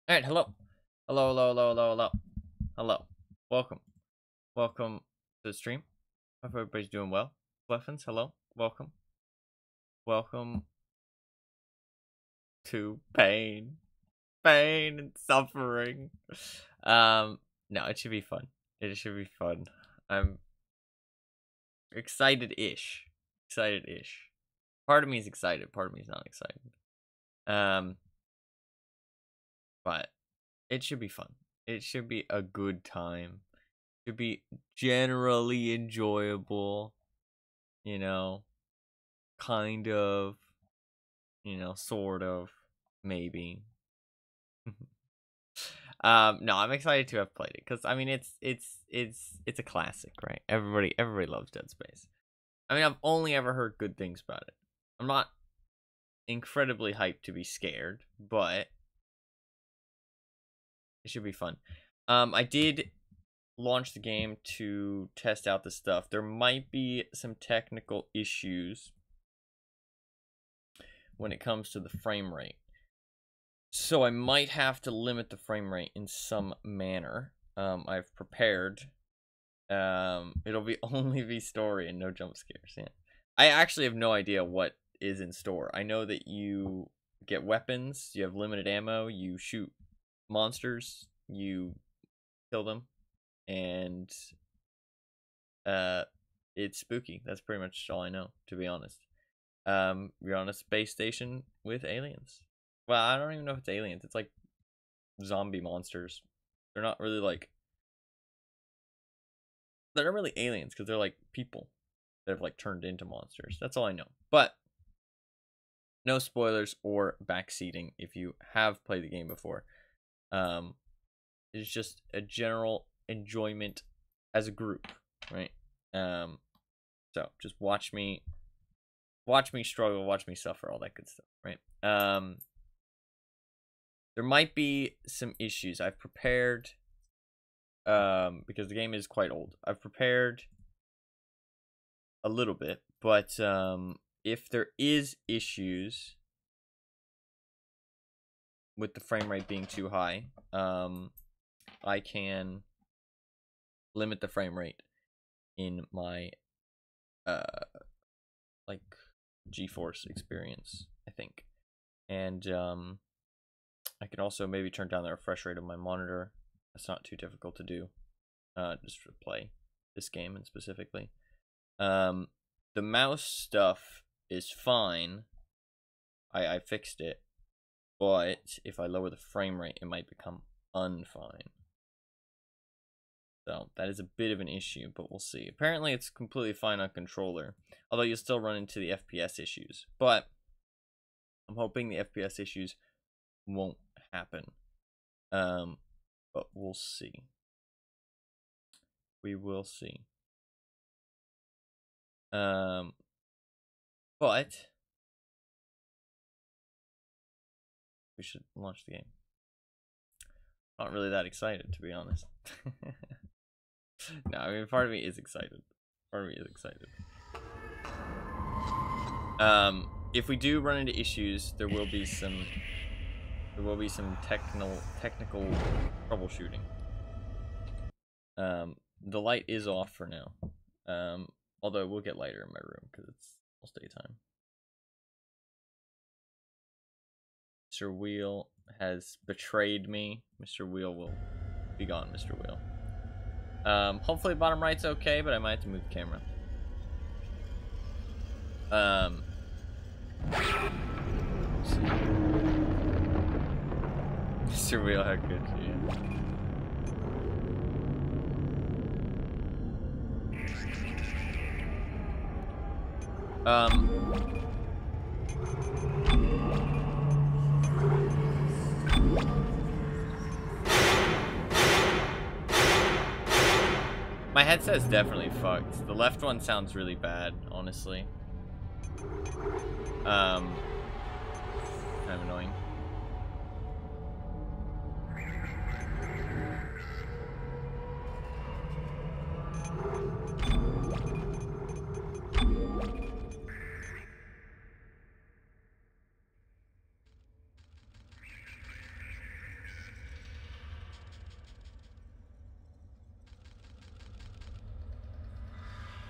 All right, hello. Hello, hello, hello, hello, hello. Hello. Welcome. Welcome to the stream. Hope everybody's doing well. Bleffins, hello. Welcome. Welcome to pain. Pain and suffering. No, it should be fun. It should be fun. I'm excited-ish. Excited-ish. Part of me is excited, part of me is not excited. But it should be fun. It should be a good time. It should be generally enjoyable. You know, kind of, sort of, maybe. No, I'm excited to have played it because I mean it's a classic, right? Everybody loves Dead Space. I mean, I've only ever heard good things about it. I'm not incredibly hyped to be scared, but it should be fun. I did launch the game to test out the stuff. There might be some technical issues when it comes to the frame rate. So I might have to limit the frame rate in some manner. I've prepared. It'll be only be story and no jump scares. Yeah. I actually have no idea what is in store. I know that you get weapons, you have limited ammo, you shoot monsters, you kill them, and it's spooky. That's pretty much all I know, to be honest. You're on a space station with aliens. Well, I don't even know if it's aliens. It's like zombie monsters. They're not really like... They're not really aliens because they're like people that have like turned into monsters. That's all I know. But no spoilers or backseating if you have played the game before. It's just a general enjoyment as a group, right? So just watch me struggle, watch me suffer, all that good stuff, right? There might be some issues. I've prepared, because the game is quite old. I've prepared a little bit, but if there is issues with the frame rate being too high, I can limit the frame rate in my like GeForce experience, I think, and I can also maybe turn down the refresh rate of my monitor. That's not too difficult to do, just to play this game and specifically. The mouse stuff is fine. I fixed it, but if I lower the frame rate, it might become unfine. So that is a bit of an issue, but we'll see. Apparently it's completely fine on controller, although you'll still run into the FPS issues. But I'm hoping the FPS issues won't happen. But we'll see. We will see. But we should launch the game. Not really that excited, to be honest. No, I mean, part of me is excited. If we do run into issues, there will be some technical troubleshooting. The light is off for now. Although it will get lighter in my room because it's almost daytime. Mr. Wheel has betrayed me. Mr. Wheel will be gone, Mr. Wheel. Hopefully bottom right's okay, but I might have to move the camera. Mr. Wheel, how good you? My headset's definitely fucked. The left one sounds really bad, honestly. Kind of annoying.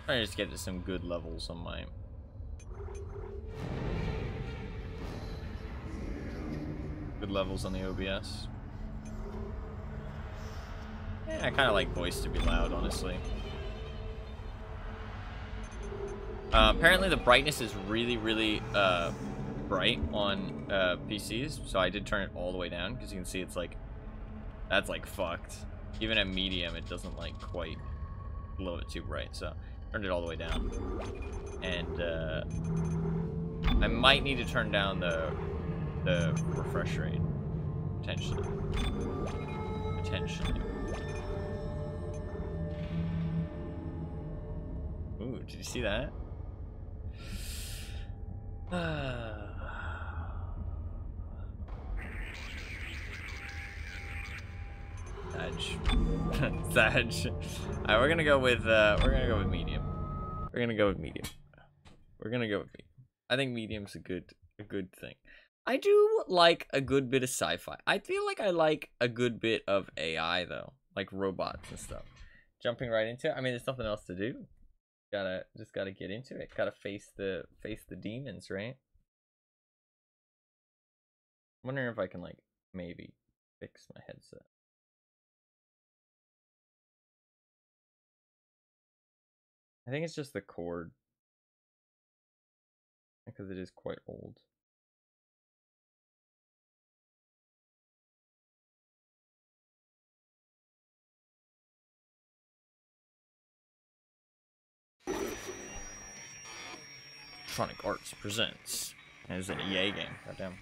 Trying to just get to some good levels on my. Good levels on the OBS. Yeah, I kind of like voice to be loud, honestly. Apparently the brightness is really, really bright on PCs, so I did turn it all the way down because you can see it's like, that's like fucked. Even at medium, it doesn't like quite a little bit too bright, so turned it all the way down. And I might need to turn down the refresh rate potentially. Ooh, did you see that? Sag. Alright, we're gonna go with medium. I think medium's a good thing. I do like a good bit of sci-fi. I feel like I like a good bit of AI though, like robots and stuff. Jumping right into it. I mean, there's nothing else to do. Just gotta get into it. Gotta face the demons, right? I'm wondering if I can like maybe fix my headset. I think it's just the cord because it is quite old. Electronic Arts presents, and it's an EA game. Goddamn,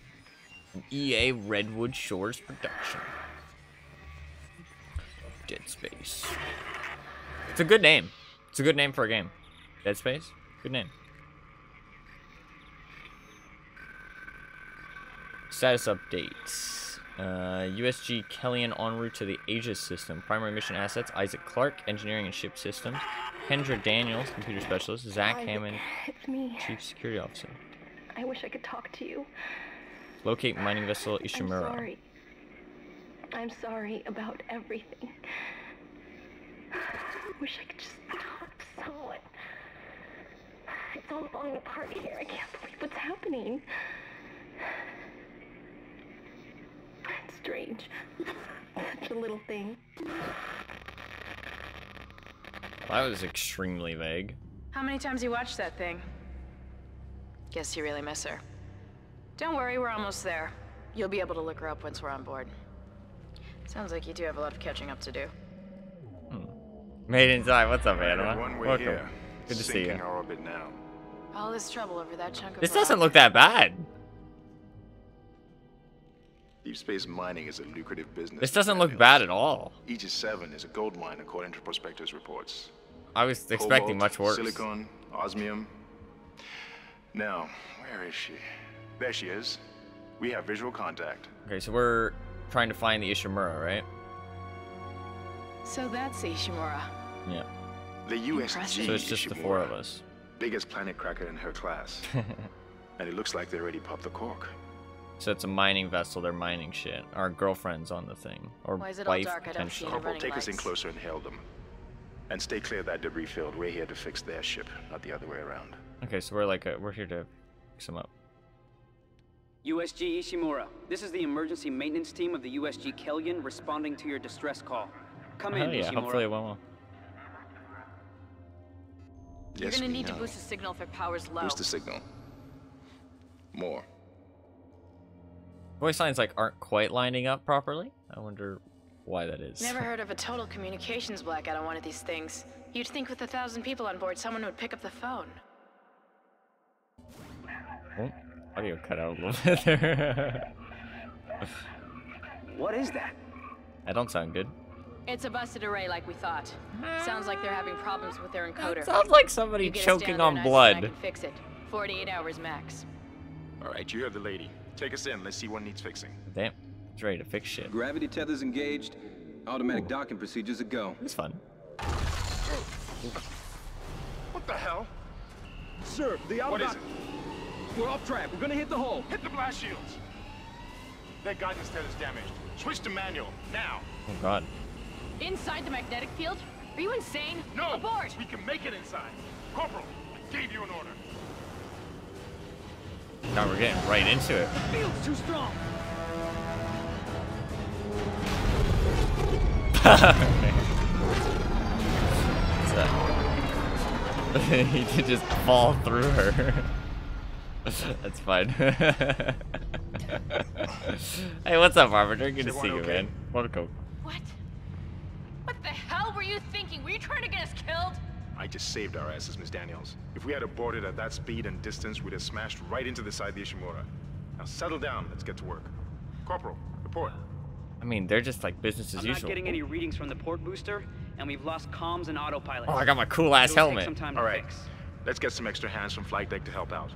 an EA Redwood Shores production. Dead Space. It's a good name. It's a good name for a game. Dead Space? Good name. Status updates. USG Kellyan en route to the Aegis system. Primary mission assets: Isaac Clarke, engineering and ship systems. Kendra Daniels, computer specialist. Zach Hammond, it's me. chief security officer. I wish I could talk to you. Locate mining vessel Ishimura. I'm sorry. I'm sorry about everything. I wish I could just talk to someone. It's all falling apart here. I can't believe what's happening. It's strange. Such a little thing. That was extremely vague. How many times you watched that thing? Guess you really miss her. Don't worry, we're almost there. You'll be able to look her up once we're on board. Sounds like you do have a lot of catching up to do. Made inside. What's up, man? Welcome. Here. Good to see you. Our orbit now. All this trouble over that chunk of This rock. doesn't look that bad. Deep space mining is a lucrative business. This doesn't look bad at all. Aegis 7 is a gold mine according to prospectors' reports. I was expecting much worse. Silicon, osmium. Now, where is she? There she is. We have visual contact. Okay, so we're trying to find the Ishimura, right? So that's Ishimura. Yeah. The USG So it's just the four of us. Biggest planet cracker in her class. And it looks like they already popped the cork. So it's a mining vessel. They're mining shit. Our girlfriend's on the thing, or Why is it all wife dark? I don't see potentially. any Corporal, running take us in lights. closer and hail them. And stay clear of that debris field. We're here to fix their ship, not the other way around. Okay, so we're here to fix them up. USG Ishimura, this is the emergency maintenance team of the USG Kellyan responding to your distress call. Come in, Oh yeah, Ishimura. hopefully it went well. You're Yes, gonna we need to know. boost the signal if it powers low. Boost the signal. More. Voice lines like aren't quite lining up properly. I wonder why that is. Never heard of a total communications blackout on one of these things. You'd think with 1,000 people on board, someone would pick up the phone. Oh, audio cut out a little bit there. What is that? That don't sound good. It's a busted array like we thought. Sounds like they're having problems with their encoder. Sounds like somebody You get us choking down on there nice and I blood. can fix it. 48 hours max. All right, you heard the lady. Take us in. Let's see what needs fixing. Damn, it's ready to fix shit. Gravity tethers engaged. Automatic docking procedures a go. It's fun. What the hell? Sir, the What is it? We're off track. We're gonna hit the hull. Hit the blast shields. Their guidance tether's damaged. Switch to manual, now. Oh god. Inside the magnetic field? Are you insane? No! Abort! We can make it inside. Corporal, I gave you an order. Now we're getting right into it. Field's too strong. What's that? He did just fall through her. That's fine. Hey, what's up, Arbiter? Good to see you, man. Welcome. What? What the hell were you thinking? Were you trying to get us killed? I just saved our asses, Miss Daniels. If we had aborted at that speed and distance, we'd have smashed right into the side of the Ishimura. Now settle down. Let's get to work. Corporal, report. I mean, they're just like business as I'm usual. not getting any readings from the port booster, and we've lost comms and autopilot. Oh, I got my cool ass It'll helmet. Take some time All to right, fix. let's get some extra hands from flight deck to help out.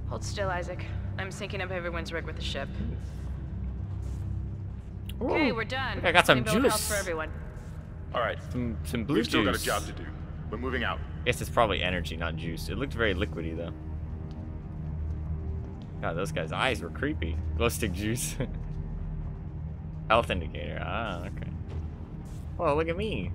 Hold still, Isaac. I'm syncing up everyone's rig with the ship. Okay, we're done. I got some Rainbow health juice. for everyone. All right, Some blue we've still got a juice. job to do. We're moving out. I guess it's probably energy, not juice. It looked very liquidy, though. God, those guys' eyes were creepy. Glow stick juice. Health indicator. Ah, okay. Whoa, look at me.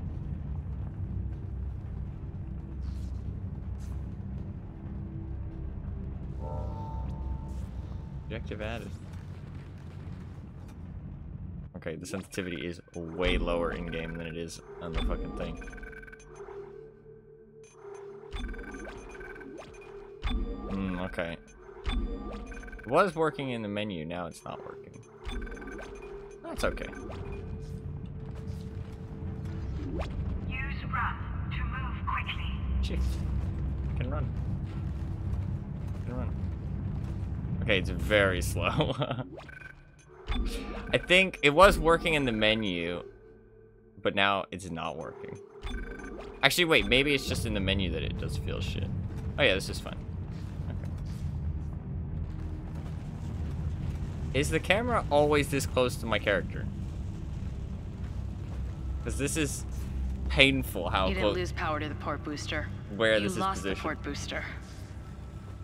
Objective added. Okay, the sensitivity is way lower in-game than it is on the fucking thing. Okay. It was working in the menu, now it's not working. That's okay. Use run to move quickly. Shift. I can run. I can run. Okay, it's very slow. I think it was working in the menu, but now it's not working. Actually, wait, maybe it's just in the menu that it does feel shit. Oh yeah, this is fine. Okay. Is the camera always this close to my character? Because this is painful how You didn't close. lose power to the port booster. Where you this is lost the positioned. port booster.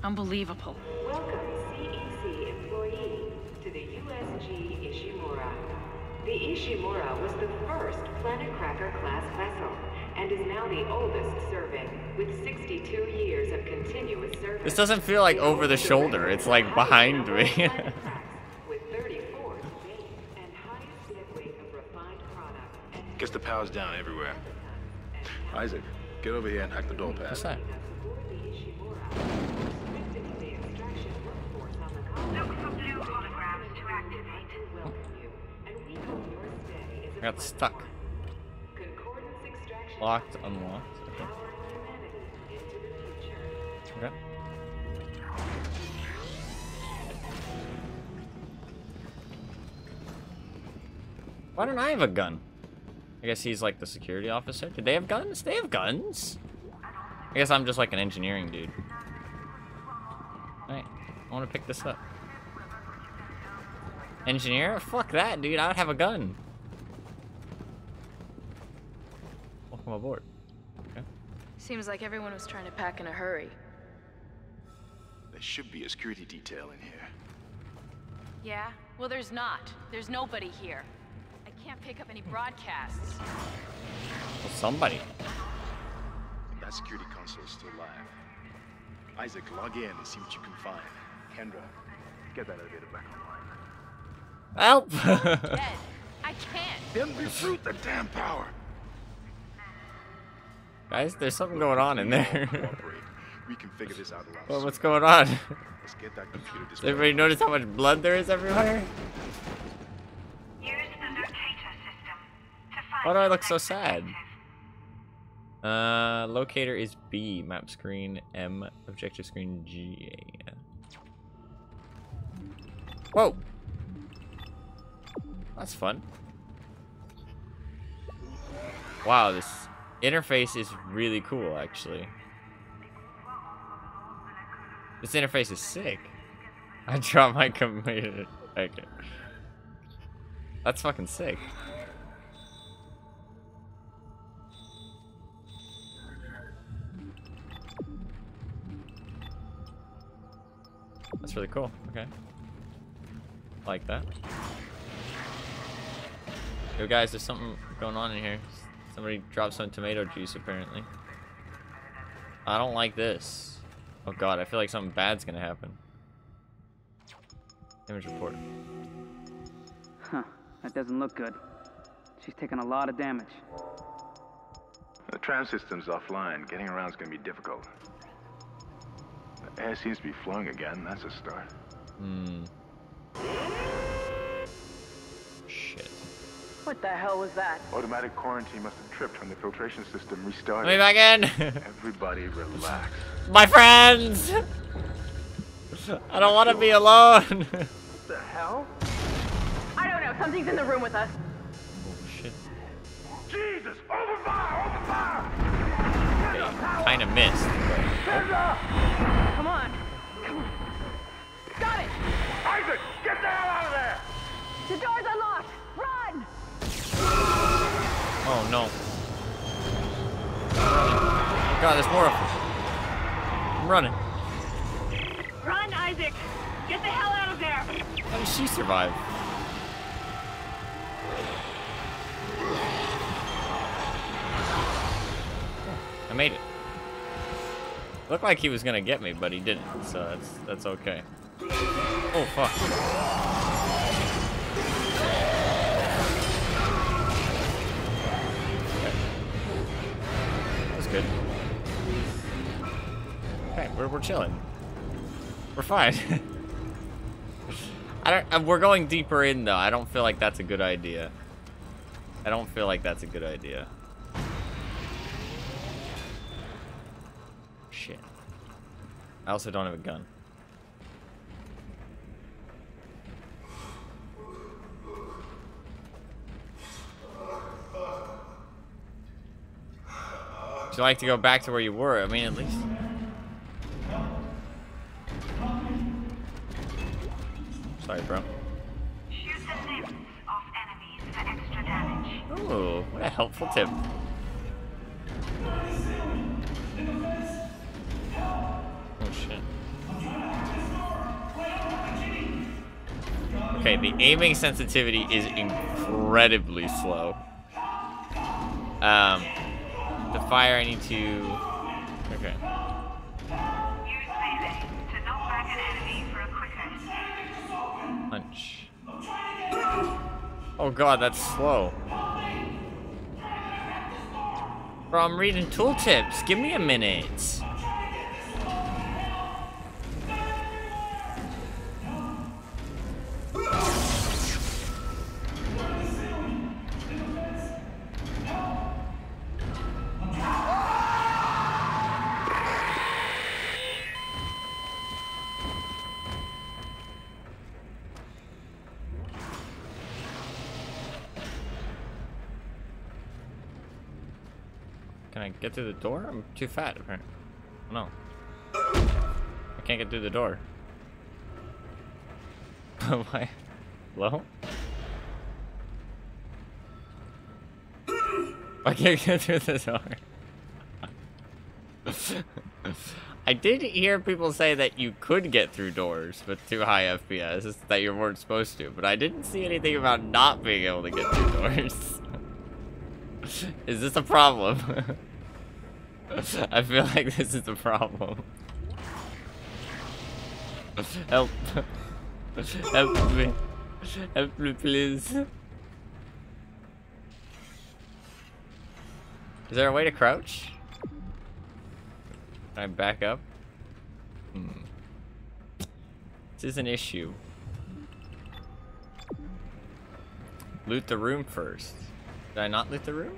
Unbelievable. Welcome, CEC employee, to the USG Ishimura. The Ishimura was the first Planet Cracker class vessel and is now the oldest serving, with 62 years of continuous service. This doesn't feel like over the shoulder. It's like behind me. With 34 safe and highest net weight of refined product. Guess the power's down everywhere. Isaac, get over here and hack the door pad. What's that? Look for blue holograms to activate. I got stuck. Locked, unlocked. Okay. Okay. Why don't I have a gun? I guess he's like the security officer. Did they have guns? They have guns. I guess I'm just like an engineering dude. Alright, I want to pick this up. Engineer? Fuck that, dude. I would have a gun. Welcome aboard. Okay. Seems like everyone was trying to pack in a hurry. There should be a security detail in here. Yeah? Well, there's not. There's nobody here. I can't pick up any broadcasts. Well, somebody. That security console's still live. Isaac, log in and see what you can find. Kendra, get that elevator back online. Help! Dead. I can't. Then refruit the damn power. Guys, there's something going on in there. Cooperate. We can figure this out a lot Well, what's sooner. going on? Let's get that computer Does display. everybody notice how much blood there is everywhere? Use the locator system to find. Why do I your look so next sad? objective. Locator is B, map screen M, objective screen G. Whoa! That's fun. Wow, this interface is really cool, actually. This interface is sick. I dropped my computer. Okay. That's fucking sick. That's really cool. Okay. Like that. Yo guys, there's something going on in here. Somebody dropped some tomato juice apparently. I don't like this. Oh god, I feel like something bad's gonna happen. Damage report. Huh, that doesn't look good. She's taken a lot of damage. The tram system's offline. Getting around's gonna be difficult. The air seems to be flowing again. That's a start. Shit. What the hell was that? Automatic quarantine must have tripped when the filtration system restarted. Let me back in! Everybody relax. My friends! I don't want to be alone! What the hell? I don't know. Something's in the room with us. Oh shit. Jesus! Open fire! Open fire! Kinda missed. Come on. Got it. Isaac! Get the hell out of there! The door's unlocked. Run! Oh no. God, there's more of them. I'm running. Run, Isaac. Get the hell out of there. How did she survive? I made it. Looked like he was gonna get me, but he didn't, so that's okay. Oh fuck. Okay. That's good. Okay, we're chilling. We're fine. We're going deeper in though. I don't feel like that's a good idea. I don't feel like that's a good idea. Shit. I also don't have a gun. Would you like to go back to where you were? I mean, at least. Sorry, bro. Shoot the limbs off enemies for extra damage. Ooh, what a helpful tip. Oh shit. Okay, the aiming sensitivity is incredibly slow. The fire I need to... Okay. Use melee to knock back an enemy for a quicker escape. Punch. Oh god, that's slow. Bro, I'm reading tooltips. Give me a minute. Can I get through the door? I'm too fat, apparently. No. I can't get through the door. Why? Hello? I can't get through the door. I did hear people say that you could get through doors with too high FPS, that you weren't supposed to, but I didn't see anything about not being able to get through doors. Is this a problem? I feel like this is a problem. Help. Help me. Help me, please. Is there a way to crouch? Can I back up? This is an issue. Loot the room first. Did I not loot the room?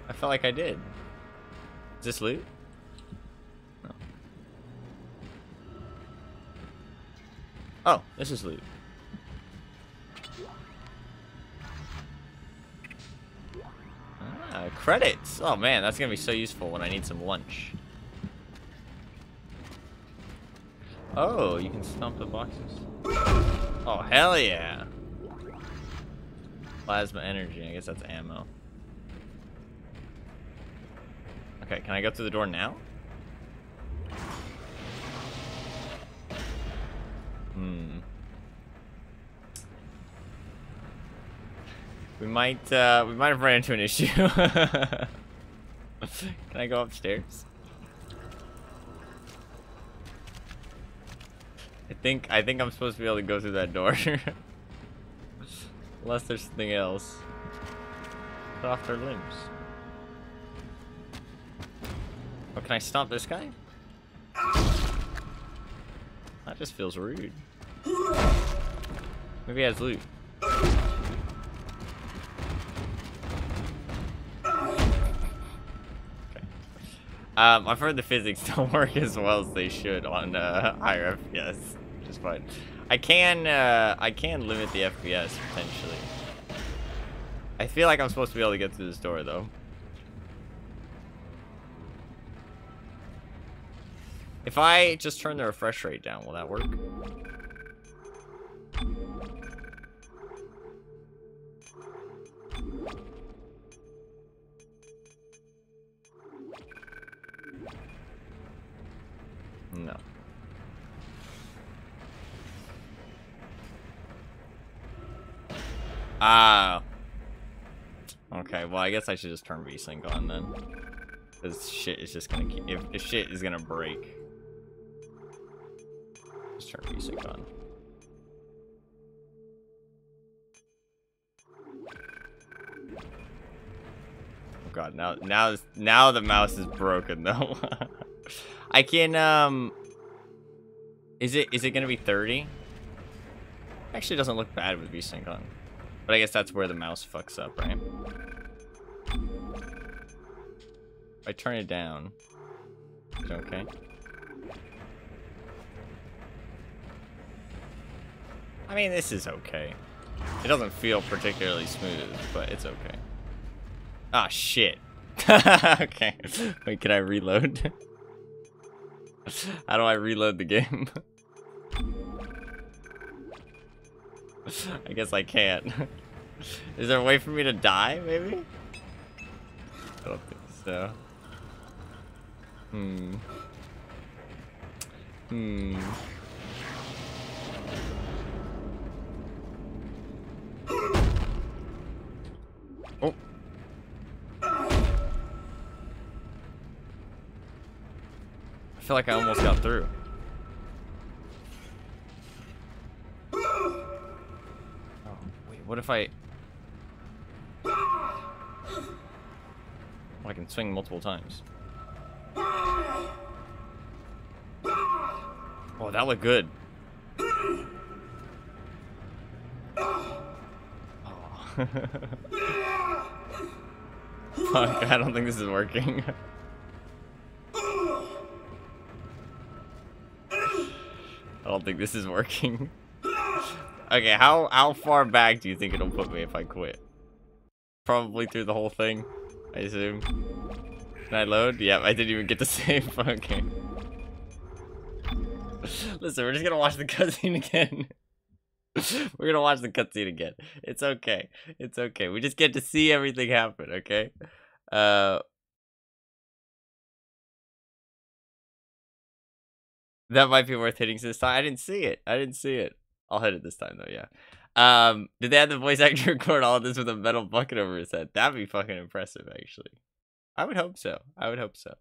I felt like I did. Is this loot? No. Oh, this is loot. Ah, credits. Oh man, that's gonna be so useful when I need some lunch. Oh, you can stomp the boxes. Oh, hell yeah. Plasma energy, I guess that's ammo. Okay, can I go through the door now? We might have ran into an issue. Can I go upstairs? I think I'm supposed to be able to go through that door. Unless there's something else. Cut off their limbs. Oh, can I stop this guy? That just feels rude. Maybe he has loot. I've heard the physics don't work as well as they should on higher FPS, which is fine. I can limit the FPS potentially. I feel like I'm supposed to be able to get through this door though. If I just turn the refresh rate down, will that work? No. Ah. Okay, well I guess I should just turn VSync on then. Because shit is just gonna keep, if shit is gonna break. Just turn VSync on. Oh god, now the mouse is broken though. I can is it gonna be 30? Actually doesn't look bad with VSync on. But I guess that's where the mouse fucks up, right? If I turn it down, is it okay? I mean, this is okay. It doesn't feel particularly smooth, but it's okay. Ah, shit. Okay. Wait, can I reload? How do I reload the game? I guess I can't. Is there a way for me to die, maybe? I don't think so. Oh. I feel like I almost got through. Oh, wait, what if I... Oh, I can swing multiple times. Oh, that looked good. Oh. Fuck, I don't think this is working. I don't think this is working. Okay, how far back do you think it'll put me if I quit? Probably through the whole thing, I assume. Can I load? Yep, I didn't even get to save. Okay. Listen, we're just gonna watch the cutscene again. We're gonna watch the cutscene again. It's okay. It's okay. We just get to see everything happen, okay? That might be worth hitting this time. I didn't see it. I didn't see it. I'll hit it this time though, yeah. Did they have the voice actor record all of this with a metal bucket over his head? That'd be fucking impressive, actually. I would hope so. I would hope so.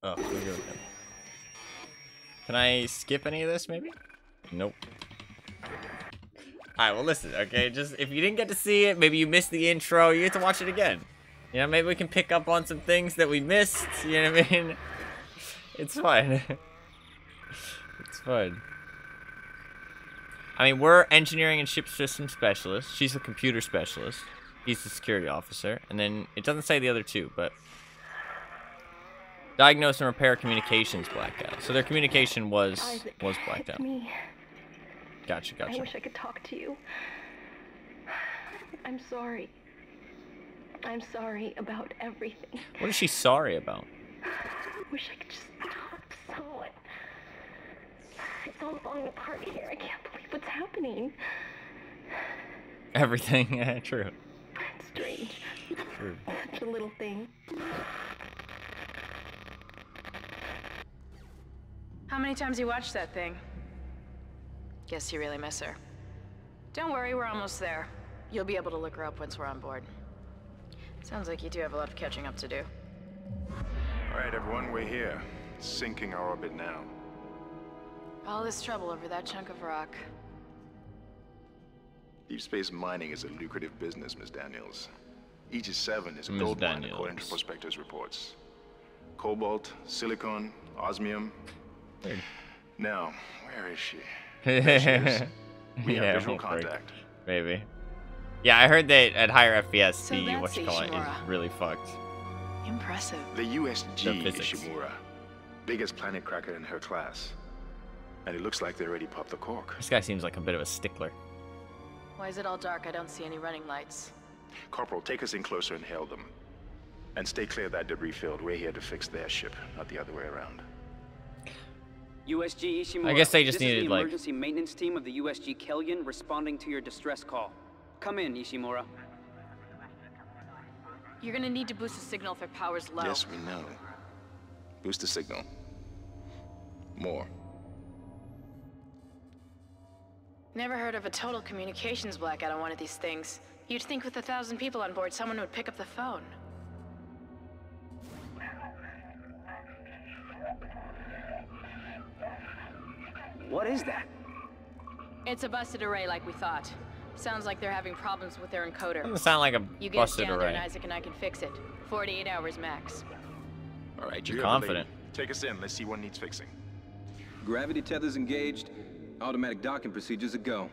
Oh, here we go again. Can I skip any of this, maybe? Nope. Alright, well listen, okay, just if you didn't get to see it, maybe you missed the intro, you get to watch it again. You know, maybe we can pick up on some things that we missed, you know what I mean? It's fine. It's fine. I mean, we're engineering and ship system specialists. She's a computer specialist. He's the security officer. And then, it doesn't say the other two, but... Diagnose and repair communications blacked out. So their communication was blacked out. Me. Gotcha. I wish I could talk to you. I'm sorry. I'm sorry about everything. What is she sorry about? I wish I could just talk to someone. It's all falling apart here. I can't believe what's happening. Everything, yeah, true. It's strange. True. Such a little thing. How many times you watched that thing? Guess you really miss her. Don't worry, we're almost there. You'll be able to look her up once we're on board. Sounds like you do have a lot of catching up to do. All right, everyone, we're here. Sinking our orbit now. All this trouble over that chunk of rock. Deep space mining is a lucrative business, Ms. Daniels. Aegis 7 is a Ms. gold mine Daniels. according to prospectors' reports. Cobalt, silicon, osmium. Weird. Now, where is she? There she is. We have visual hopefully. contact. Maybe. Yeah, I heard that at higher FPS, So the that's whatchamacallit Ishimura. is really fucked. Impressive. The USG The physics. Ishimura. Biggest planet cracker in her class. And it looks like they already popped the cork. This guy seems like a bit of a stickler. Why is it all dark? I don't see any running lights. Corporal, take us in closer and hail them. And stay clear of that debris field. We're here to fix their ship, not the other way around. USG Ishimura. I guess they just this is needed, the like- emergency maintenance team of the USG Kellion responding to your distress call. Come in, Ishimura. You're gonna need to boost the signal if it power's low. Yes, we know. Boost the signal. More. Never heard of a total communications blackout on one of these things. You'd think with 1,000 people on board, someone would pick up the phone. What is that? It's a busted array like we thought. Sounds like they're having problems with their encoder. Doesn't sound like a You get us busted down there and array. Isaac and I can fix it. 48 hours max. All right, You're you have the confident. lady. Take us in. Let's see what needs fixing. Gravity tethers engaged. Automatic docking procedures a go.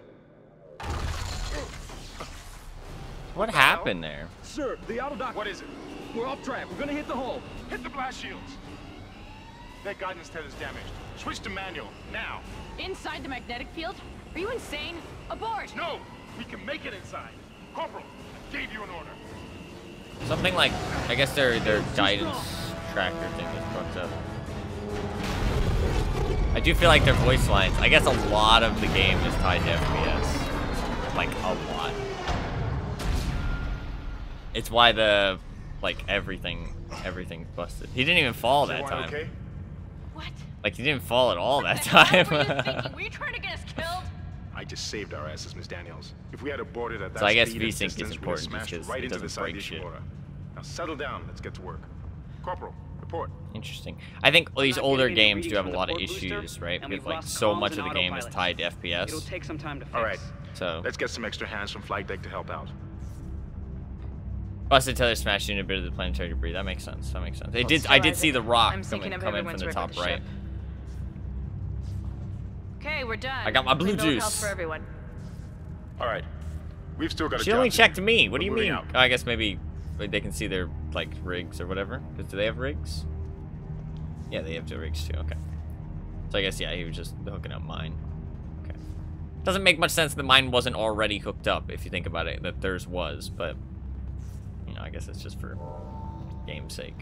What happened there? Sir, the auto dock. What is it? We're off track. We're gonna hit the hull. Hit the blast shields. Their guidance tether's damaged. Switch to manual, now. Inside the magnetic field? Are you insane? Abort! No! We can make it inside. Corporal, I gave you an order. Something like, I guess their guidance tracker thing was fucked up. I do feel like their voice lines, I guess a lot of the game is tied to FPS. Like, a lot. It's why the, like, everything's busted. He didn't even fall that Everyone time. okay? What? Like, he didn't fall at all that What the hell were you time. thinking? Were you trying to get us killed? I just saved our asses, Ms. Daniels. If we had aborted at that So I guess speed and VSync is distance, we'd have important smashed because right it into the doesn't side of break shit. Ishimura. Now settle down. Let's get to work. Corporal, report. Interesting. I think these Not older getting any games do readings have a from the lot of port booster, issues, right? and Because we've like lost so comms much of and the game is autopilot. tied to FPS. It'll take some time to fix. All right, So let's get some extra hands from flight deck to help out. busted tether smashed into a bit of the planetary debris. That makes sense. That makes sense. It did. So I did see Isaac, the rock I'm come thinking in of from everyone's the work top with the right. ship. Okay, we're done. I got my blue Signal juice. help for everyone. All right, we've still got a She job only to checked do. me. What do you We're moving mean? out. Oh, I guess maybe they can see their like rigs or whatever. 'Cause do they have rigs? Yeah, they have two rigs too. Okay. So I guess yeah, he was just hooking up mine. Okay. Doesn't make much sense that mine wasn't already hooked up if you think about it. That theirs was, but you know, I guess it's just for game's sake.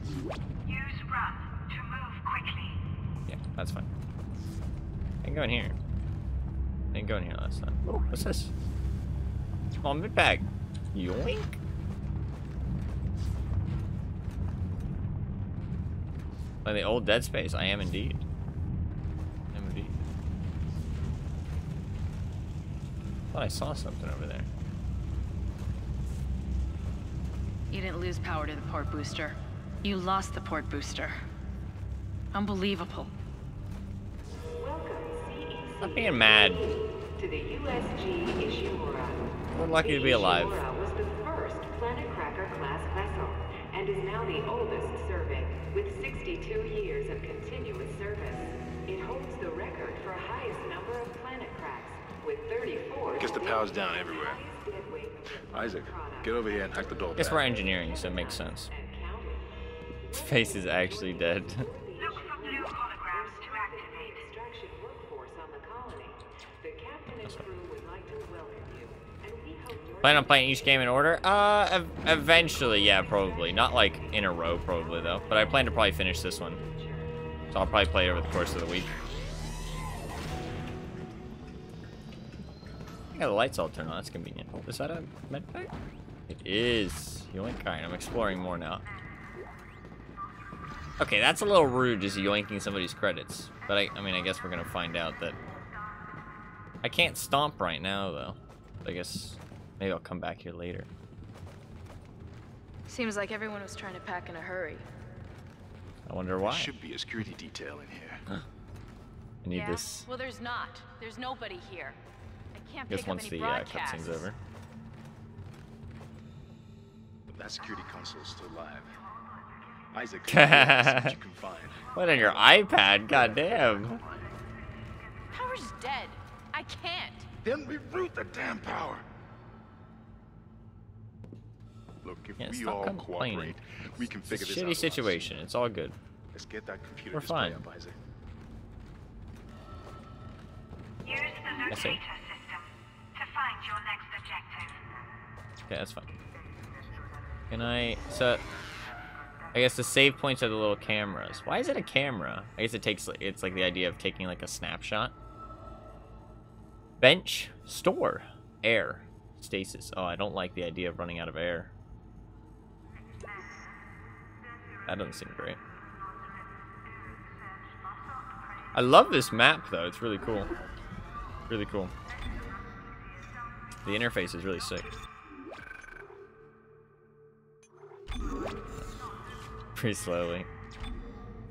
Use run to move quickly. Yeah, that's fine. I can go in here. I didn't go in here last time. Oh, what's this? Small mid bag. Yoink. Like the old Dead Space, I am indeed. I am indeed. Thought I saw something over there. You didn't lose power to the port booster. You lost the port booster. Unbelievable. Welcome, CEC. Not being mad. To the USG Ishimura. We're lucky to be alive. The Ishimura was the first Planet Cracker class vessel and is now the oldest serving, with 62 years of continuous service. It holds the record for highest number of planet cracks, with 34. Guess the power's down everywhere. Isaac, get over here and hack the door. Guess back. we're engineering, so it makes sense. Face is actually dead. Look for blue holograms to activate. Extraction workforce on the colony. The captain and crew would like to welcome you, and we hope your Plan on playing each game in order? Eventually, yeah, probably. Not like in a row, probably though. But I plan to probably finish this one, so I'll probably play it over the course of the week. Yeah, the lights all turn on. That's convenient. Is that a med pack? It is. Yoink. Alright, I'm exploring more now. Okay, that's a little rude, just yoinking somebody's credits. But I mean, I guess we're gonna find out that I can't stomp right now, though. I guess maybe I'll come back here later. Seems like everyone was trying to pack in a hurry. I wonder There why. should be a security detail in here. I need this. Well, there's not. There's nobody here. I can't I guess pick up once any the broadcasts. cutscene's over. That security console is still live. Isaac, see what you can find. What on your iPad? Goddamn. Power's dead. I can't. Then reroute the damn power. Look, if Yeah, we stop all complaining. cooperate, we can It's figure a this out. shitty situation. It's all good. Let's get that computer We're display fine. up, Isaac. Use the locator I see. system to find your next objective. Okay, that's fine. Can I... So... I guess the save points are the little cameras. Why is it a camera? I guess it takes... It's like the idea of taking like a snapshot. Bench. Store. Air. Stasis. Oh, I don't like the idea of running out of air. That doesn't seem great. I love this map, though. It's really cool. Really cool. The interface is really sick. Pretty slowly.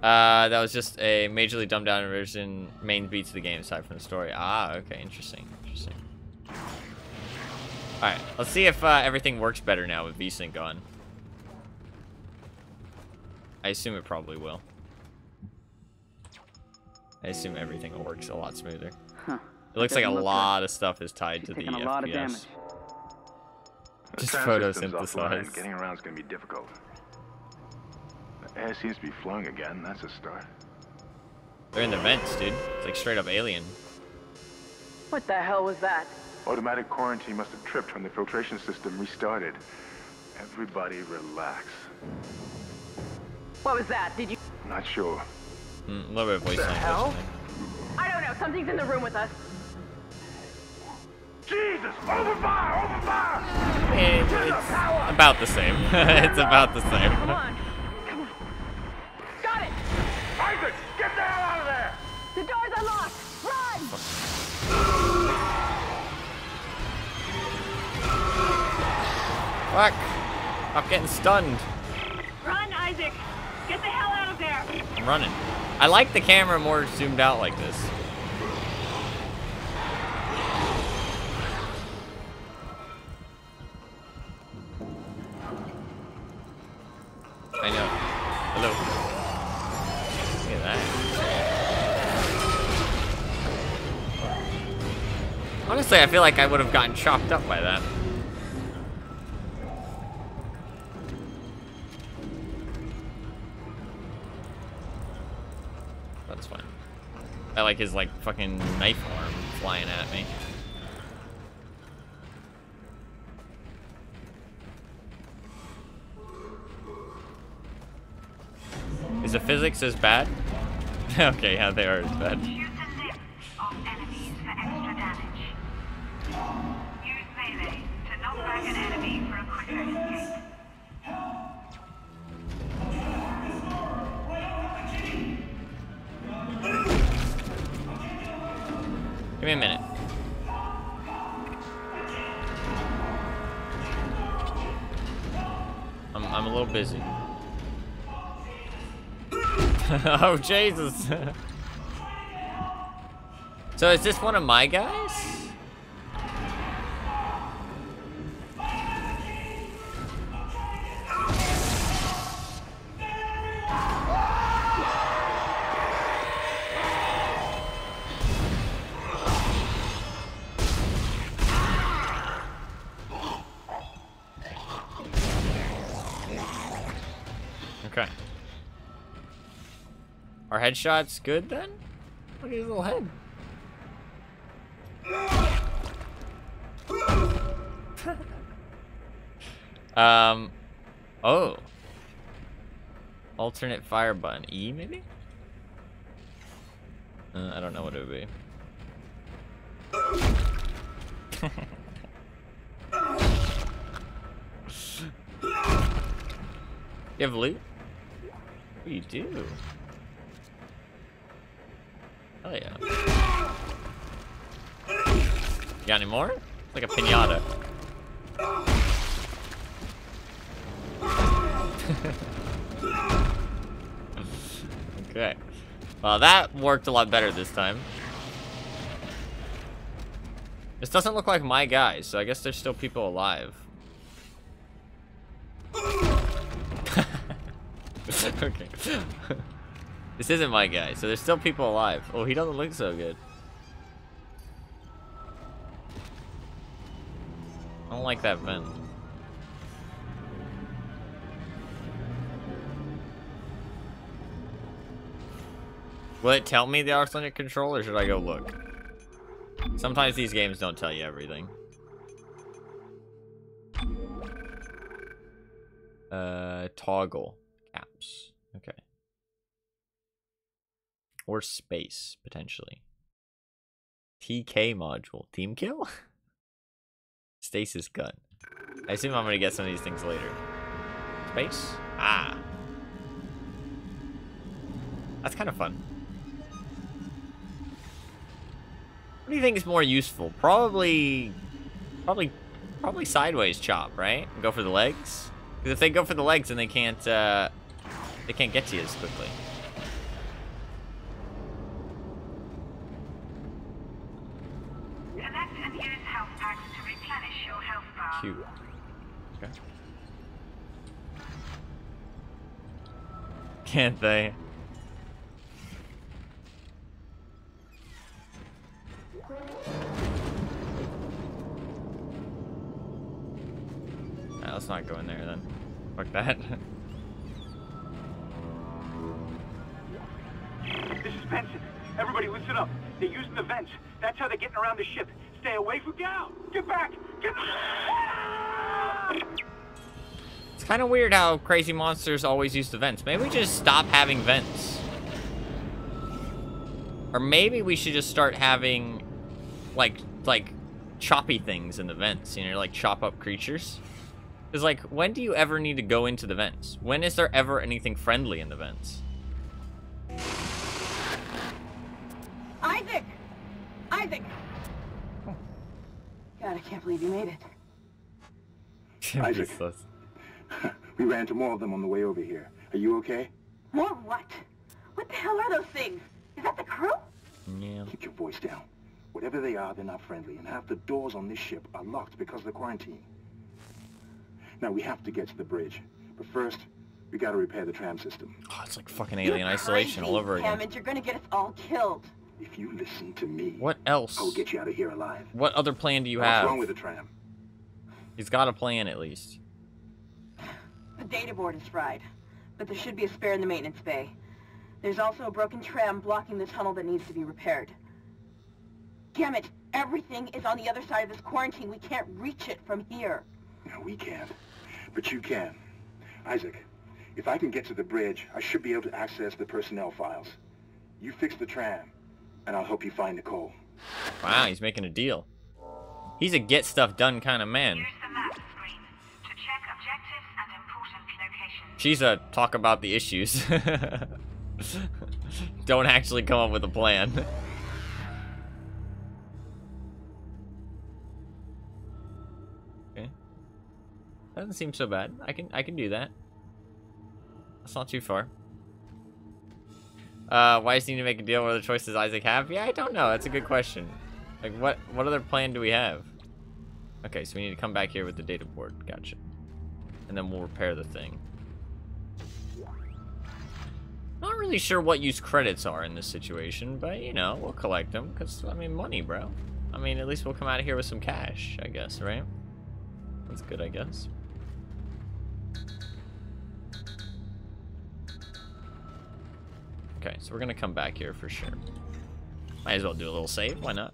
That was just a majorly dumbed down version, main beats of the game aside from the story. Ah, okay, interesting, interesting. Alright, let's see if everything works better now with VSync on. I assume it probably will. I assume everything works a lot smoother. Huh. It looks like a Doesn't look lot of stuff is tied She's to the taking a lot of damage. FPS. The Just sound system's photosynthesize. offline. Getting around is going to be difficult. The air seems to be flowing again. That's a start. They're in the vents, dude. It's like straight up alien. What the hell was that? Automatic quarantine must have tripped when the filtration system restarted. Everybody relax. What was that? Did you... Not sure. A little bit of voice language. hell? I don't know. Something's in the room with us. Jesus! Open fire! Open fire! It's about the same. It's about the same. Come on. Come on. Got it! Isaac! Get the hell out of there! The door's unlocked! Run! Fuck! I'm getting stunned. Run, Isaac! Get the hell out of there! I'm running. I like the camera more zoomed out like this. I know. Hello. Look at that. Honestly, I feel like I would have gotten chopped up by that. That's fine. I like his, like, fucking knife arm flying at me. Is the physics as bad? Okay, yeah, they are as bad. Shoot the limbs of enemies for extra damage. Use melee to knock back an enemy for a quicker escape. Give me a minute. I'm a little busy. Oh, Jesus. So is this one of my guys? Okay. Our headshot's good then? Look at his little head. Oh. Alternate fire button. E, maybe? I don't know what it would be. You have loot? What do you do? Oh yeah. You got any more? Like a piñata. Okay. Well, that worked a lot better this time. This doesn't look like my guys, so I guess there's still people alive. Okay. This isn't my guy, so there's still people alive. Oh, he doesn't look so good. I don't like that vent. Will it tell me the arsenic control, or should I go look? Sometimes these games don't tell you everything. Toggle caps. Okay. Or space, potentially. TK module. Team kill? Stasis gun. I assume I'm gonna get some of these things later. Space? Ah. That's kind of fun. What do you think is more useful? Probably sideways chop, right? Go for the legs? Because if they go for the legs, then they can't get to you as quickly. Collect and use health packs to replenish your health bar. Cute. Okay. Can't they? Alright, let's not go in there then. Fuck that. This is Benson. Everybody listen up. They're using the vents. That's how they're getting around the ship. Stay away from... Get out! Get back! Get back! It's kind of weird how crazy monsters always use the vents. Maybe we just stop having vents. Or maybe we should just start having, like choppy things in the vents. You know, like chop up creatures. Because, like, when do you ever need to go into the vents? When is there ever anything friendly in the vents? Isaac! Isaac! God, I can't believe you made it. Isaac. We ran into more of them on the way over here. Are you okay? More what? What the hell are those things? Is that the crew? Yeah. Keep your voice down. Whatever they are, they're not friendly, and half the doors on this ship are locked because of the quarantine. Now, we have to get to the bridge. But first, we gotta repair the tram system. Oh, it's like fucking Alien Isolation all over again. Damn it, you're gonna get us all killed. If you listen to me... What else? I will get you out of here alive. What other plan do you What's have? wrong with the tram? He's got a plan, at least. The data board is fried, but there should be a spare in the maintenance bay. There's also a broken tram blocking the tunnel that needs to be repaired. Damn it, everything is on the other side of this quarantine. We can't reach it from here. No, we can't. But you can. Isaac, if I can get to the bridge, I should be able to access the personnel files. You fix the tram, and I'll help you find Nicole. Wow, he's making a deal. He's a get stuff done kind of man. Use the map screen to check objectives and important locations. She's a talk about the issues. Don't actually come up with a plan. Okay. Doesn't seem so bad. I can do that. That's not too far. Why does he need to make a deal? What other choices Isaac have? Yeah, I don't know. That's a good question. Like, what other plan do we have? Okay, so we need to come back here with the data board. Gotcha. And then we'll repair the thing. Not really sure what use credits are in this situation, but, you know, we'll collect them. Because, I mean, money, bro. I mean, at least we'll come out of here with some cash, I guess, right? That's good, I guess. Okay, so we're gonna come back here for sure. Might as well do a little save, why not?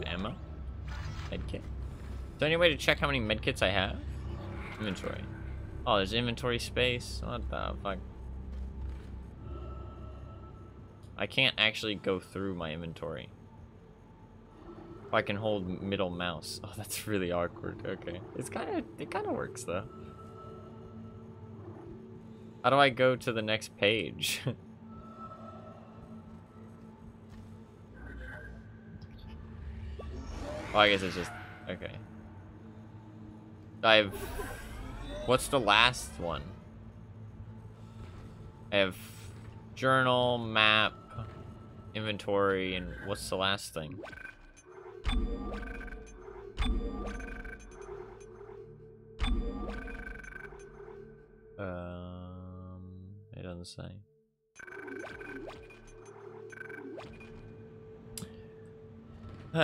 Ammo? Medkit? Is there any way to check how many medkits I have? Inventory. Oh, there's inventory space. What the fuck? I can't actually go through my inventory. If I can hold middle mouse. Oh, that's really awkward. Okay. It kind of works though. How do I go to the next page? Oh, I guess it's just okay. What's the last one? I have journal, map, inventory, and what's the last thing? It doesn't say.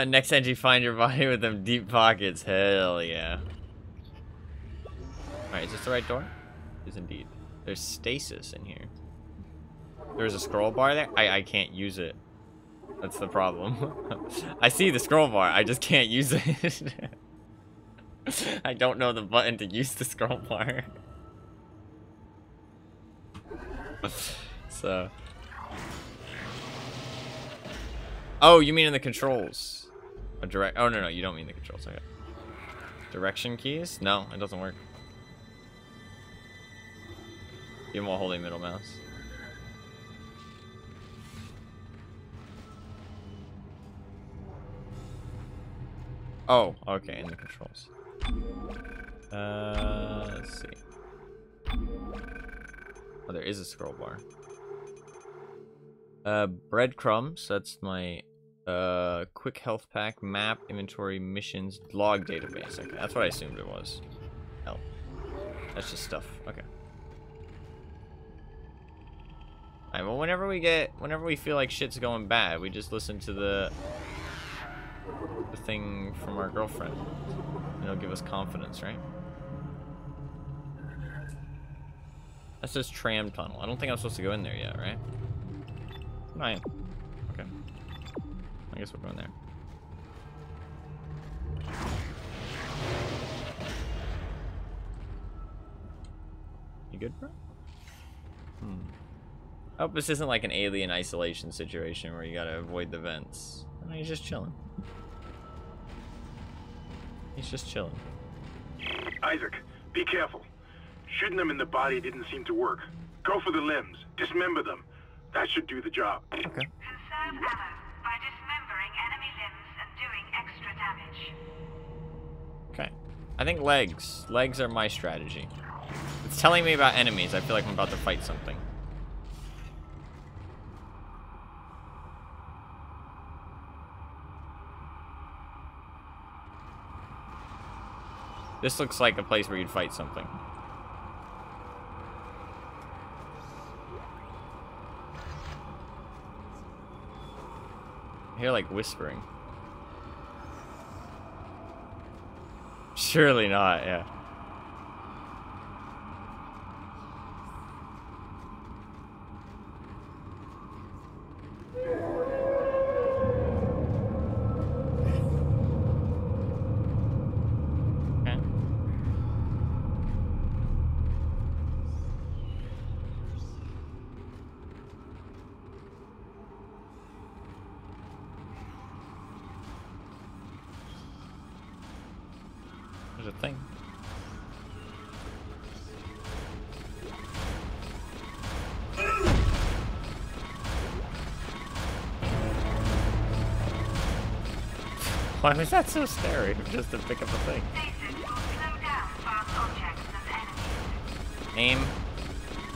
Next entry, find your body with them deep pockets. Hell yeah. Alright, is this the right door? It is indeed. There's stasis in here. There's a scroll bar there? I can't use it. That's the problem. I see the scroll bar, I just can't use it. I don't know the button to use the scroll bar. So. Oh, you mean in the controls? Oh no, you don't mean the controls. Okay. Direction keys? No, it doesn't work. Even while holding middle mouse. Oh, okay, in the controls. Let's see. Oh, there is a scroll bar. Breadcrumbs, that's my quick health pack, map, inventory, missions, log database. Okay, that's what I assumed it was. Hell. That's just stuff. Okay. Alright, well whenever we feel like shit's going bad, we just listen to the thing from our girlfriend. And it'll give us confidence, right? That says tram tunnel. I don't think I'm supposed to go in there yet, right? No, I am. Okay. I guess we're going there. You good, bro? I hope this isn't like an alien isolation situation where you gotta avoid the vents. No, he's just chilling. He's just chilling. Isaac, be careful. Shooting them in the body didn't seem to work. Go for the limbs. Dismember them. That should do the job. Okay. Conserve ammo by dismembering enemy limbs and doing extra damage. Okay. I think legs. Legs are my strategy. It's telling me about enemies. I feel like I'm about to fight something. This looks like a place where you'd fight something. I hear like whispering. Surely not, yeah. There's a thing. Why was that so scary? Just to pick up a thing. Aim,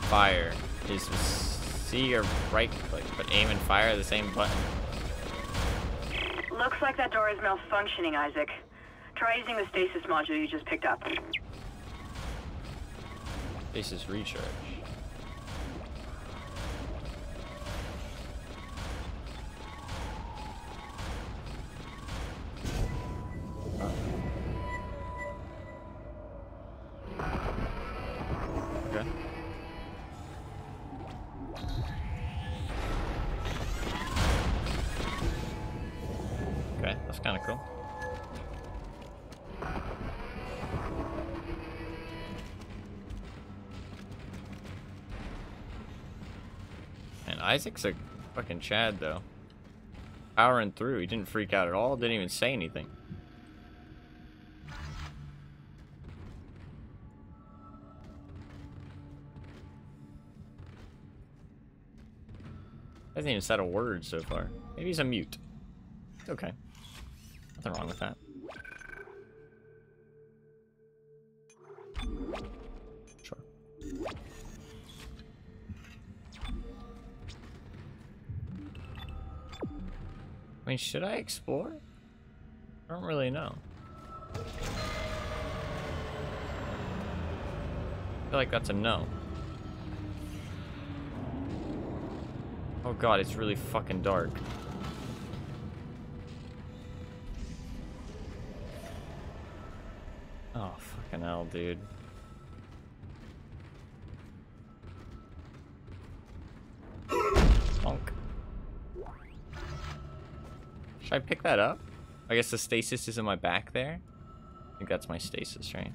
fire. Is C or right click, but aim and fire are the same button. Looks like that door is malfunctioning, Isaac. Try using the stasis module you just picked up. Stasis recharge. Okay. Okay, that's kind of cool. And Isaac's a fucking Chad, though. powering through. He didn't freak out at all. Didn't even say anything. Hasn't even said a word so far. Maybe he's a mute. It's okay. Nothing wrong with that. Sure. I mean, should I explore? I don't really know. I feel like that's a no. Oh god, it's really fucking dark. Oh, fucking hell, dude. Bonk. Should I pick that up? I guess the stasis is in my back there. I think that's my stasis, right?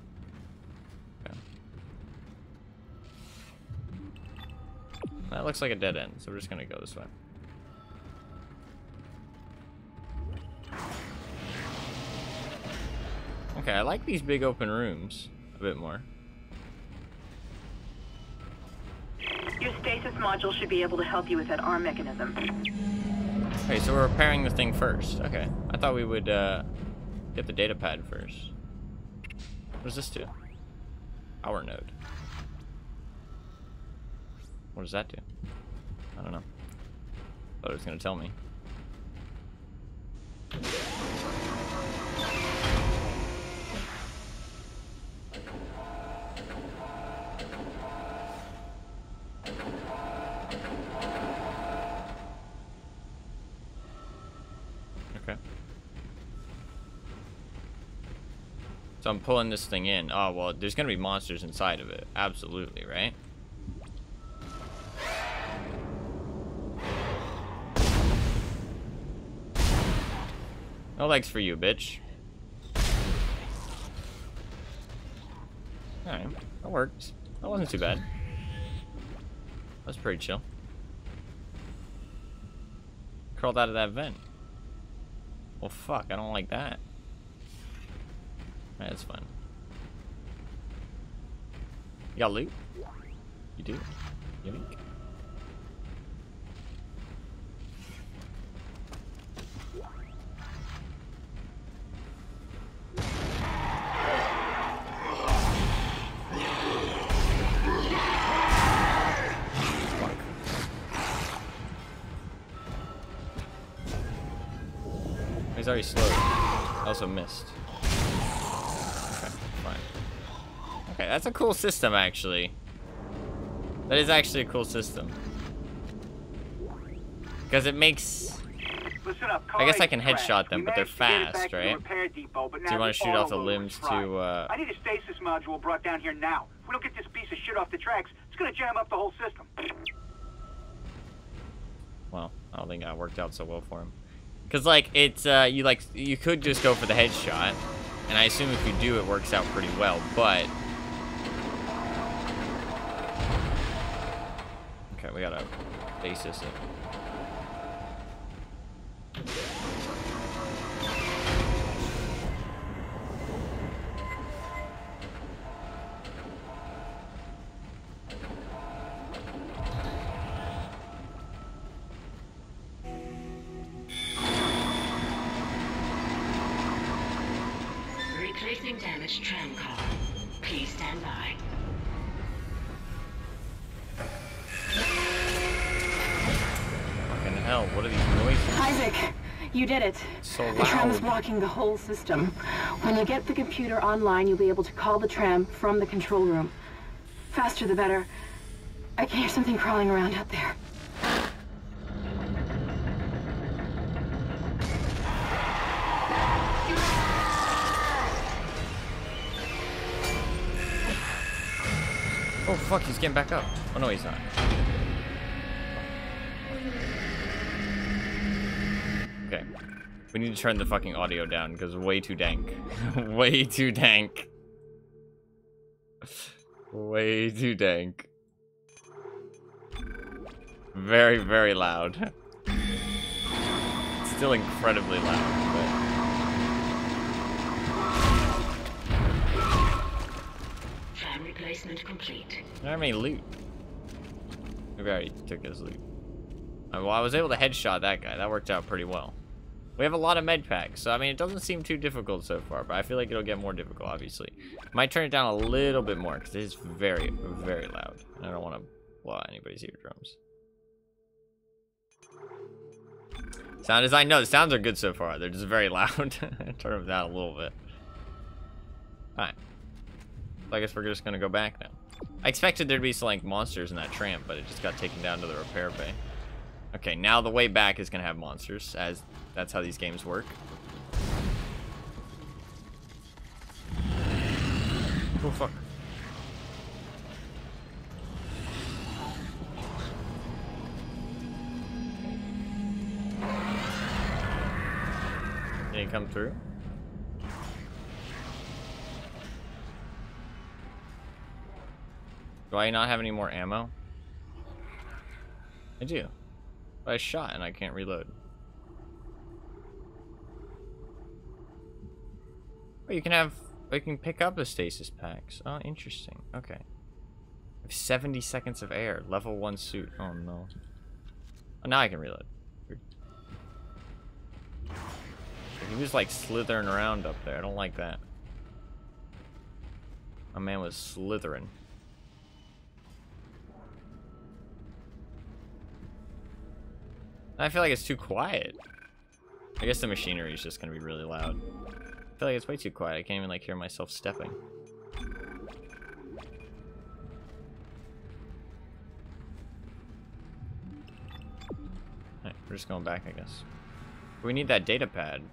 Okay. That looks like a dead end, so we're just gonna go this way. Okay, I like these big open rooms a bit more. Your stasis module should be able to help you with that arm mechanism. Okay, so we're repairing the thing first. Okay, I thought we would get the data pad first. What does this do? Power node. What does that do? I don't know. Thought it was gonna tell me. Okay. So I'm pulling this thing in. Oh, well, there's gonna be monsters inside of it. Absolutely, right? No legs for you, bitch. Alright, that worked. That wasn't too bad. That was pretty chill. Crawled out of that vent. Well, fuck, I don't like that. Alright, that's fine. You got loot? You do? Unique. He's already slowed. I also missed. Okay, fine. Okay, that's a cool system, actually. That is actually a cool system. Because it makes... Listen up, I guess I can headshot them, but they're fast, right? Depot, but Do you want to shoot off the limbs to, I need a stasis module brought down here now. If we don't get this piece of shit off the tracks, it's gonna jam up the whole system. Well, I don't think that worked out so well for him. Because, like, it's, you could just go for the headshot. And I assume if you do, it works out pretty well, but... Okay, we gotta basis it. Replacing damaged tram car. Please stand by. Fucking hell, what are these noises? Isaac, you did it. So The tram is loud. blocking the whole system. When you get the computer online, you'll be able to call the tram from the control room. Faster the better. I can hear something crawling around out there. Oh fuck, he's getting back up. Oh no, he's not. Okay. We need to turn the fucking audio down because way too dank. Way too dank. Way too dank. Very, very loud. still incredibly loud, but... Fan replacement complete. I don't have any loot. Maybe I already took his loot. Well, I was able to headshot that guy. That worked out pretty well. We have a lot of med packs, so I mean, it doesn't seem too difficult so far, but I feel like it'll get more difficult, obviously. Might turn it down a little bit more, because it is very, very loud. And I don't want to blow out anybody's eardrums. Sound design? No, the sounds are good so far. They're just very loud. Turn them down a little bit. Alright. So I guess we're just going to go back now. I expected there to be some, like, monsters in that tram, but it just got taken down to the repair bay. Okay, now the way back is going to have monsters, as that's how these games work. Oh, fuck. Did he come through? Do I not have any more ammo? I do. But I shot and I can't reload. Oh, you can pick up the stasis packs. Oh, interesting. Okay. I have 70 seconds of air. Level 1 suit. Oh, no. Oh, now I can reload. He was, like, slithering around up there. I don't like that. My man was slithering. I feel like it's too quiet. I guess the machinery is just gonna be really loud. I feel like it's way too quiet. I can't even like hear myself stepping. Alright, we're just going back, I guess. We need that data pad.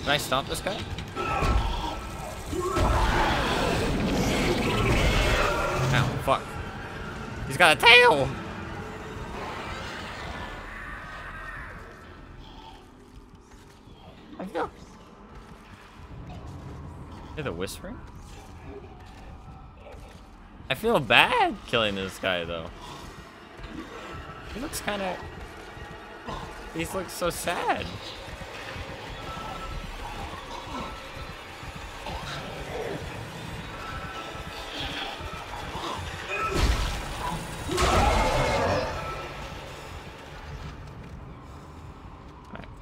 Can I stomp this guy? Ow, fuck. He's got a tail! I feel... Hear the whispering? I feel bad killing this guy, though. He looks kind of... He looks so sad.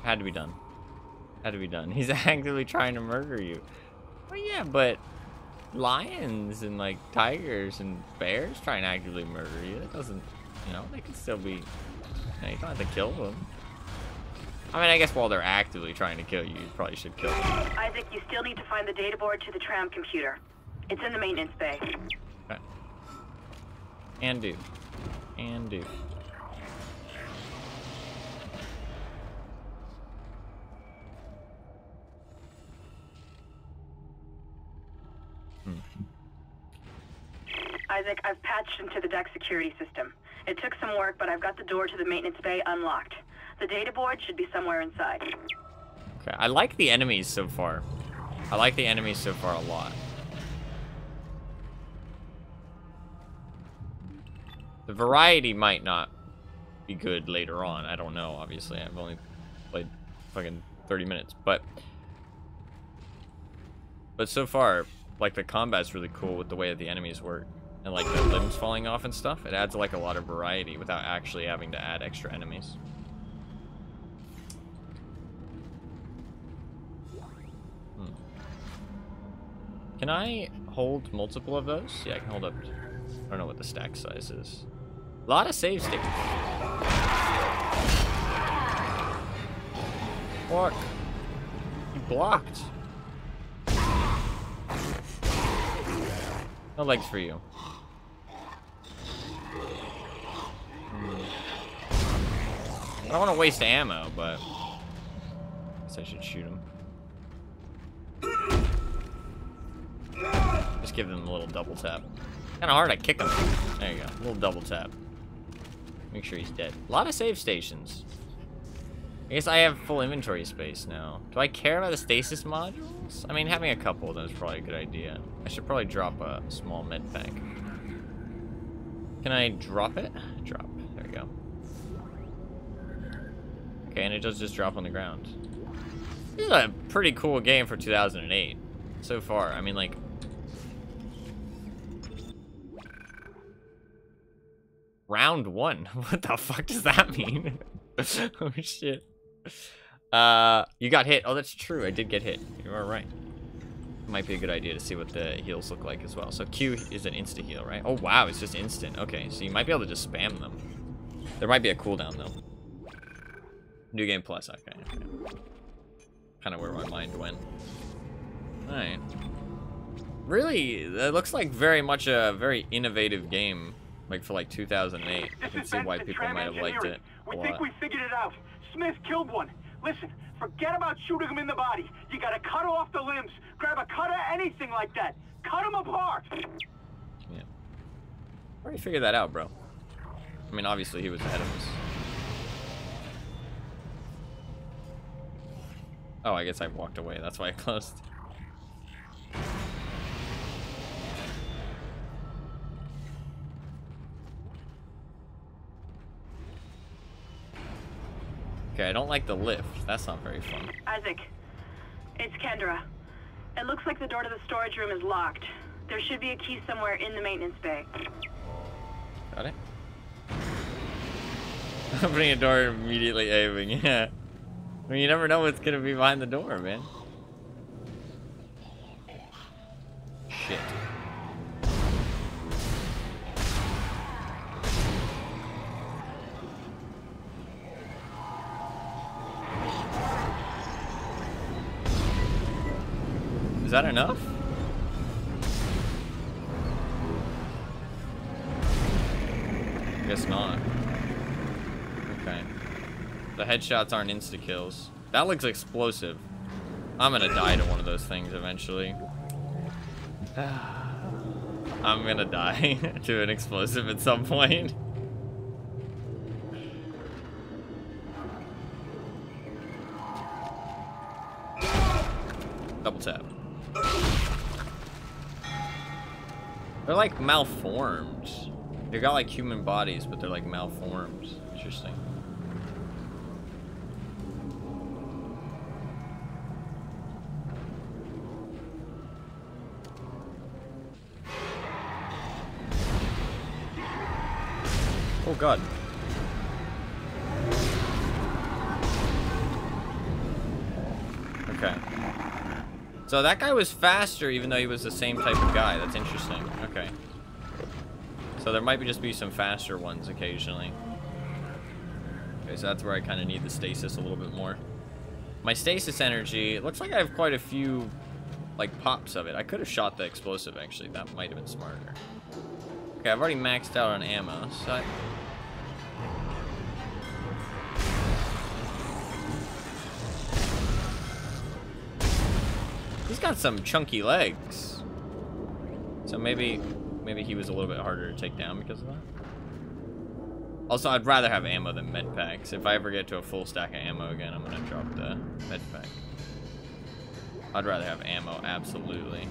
Had to be done. Had to be done. He's actively trying to murder you. Well, yeah, but lions and like tigers and bears trying to actively murder you. That doesn't, you know, they can still be. You know, you don't have to kill them. I mean, I guess while they're actively trying to kill you, you probably should kill them. Isaac, you still need to find the data board to the tram computer. It's in the maintenance bay. Okay. And do. And do. Isaac, I've patched into the deck security system. It took some work, but I've got the door to the maintenance bay unlocked. The data board should be somewhere inside. Okay, I like the enemies so far. I like the enemies so far a lot. The variety might not be good later on. I don't know, obviously. I've only played fucking 30 minutes, but so far, like, the combat's really cool with the way that the enemies work. And, like, the limbs falling off and stuff. It adds, like, a lot of variety without actually having to add extra enemies. Can I hold multiple of those? Yeah, I can hold up. I don't know what the stack size is. A lot of save states. Fuck. He blocked. No legs for you. I don't want to waste ammo, but I guess I should shoot him. Just give him a little double tap. Kind of hard to kick him. There you go. A little double tap. Make sure he's dead. A lot of save stations. I guess I have full inventory space now. Do I care about the stasis modules? I mean, having a couple of them is probably a good idea. I should probably drop a small med pack. Can I drop it? Drop. There we go. Okay, and it does just drop on the ground. This is a pretty cool game for 2008. So far. I mean, like... Round 1? What the fuck does that mean? Oh, shit. You got hit. Oh, that's true. I did get hit. You are right. Might be a good idea to see what the heals look like as well. So Q is an insta-heal, right? Oh, wow. It's just instant. Okay, so you might be able to just spam them. There might be a cooldown, though. New Game Plus. Okay. Kind of where my mind went. Alright. Really, it looks like very much a very innovative game. Like for like 2008. I can see why people might have liked it a lot. We think we figured it out. Smith killed one. Listen, forget about shooting him in the body. You gotta cut off the limbs. Grab a cutter, anything like that. Cut him apart. Yeah. Already figured that out, bro. I mean, obviously he was ahead of us. Oh, I guess I walked away. That's why I closed. Okay, I don't like the lift. That's not very fun. Isaac, it's Kendra. It looks like the door to the storage room is locked. There should be a key somewhere in the maintenance bay. Got it. Opening a door and immediately aiming, yeah. I mean, you never know what's gonna be behind the door, man. Shit. Is that enough? Guess not. Okay. The headshots aren't insta-kills. That looks explosive. I'm gonna die to one of those things eventually. I'm gonna die to an explosive at some point. Double tap. They're like malformed. They got like human bodies, but they're like malformed. Interesting. Oh god. Okay. So that guy was faster even though he was the same type of guy. That's interesting. Okay. So there might just be some faster ones occasionally. Okay, so that's where I kind of need the stasis a little bit more. My stasis energy, it looks like I have quite a few like pops of it. I could have shot the explosive actually. That might have been smarter. Okay, I've already maxed out on ammo, so he's got some chunky legs. So maybe he was a little bit harder to take down because of that. Also, I'd rather have ammo than med packs. If I ever get to a full stack of ammo again, I'm gonna drop the med pack. I'd rather have ammo, absolutely.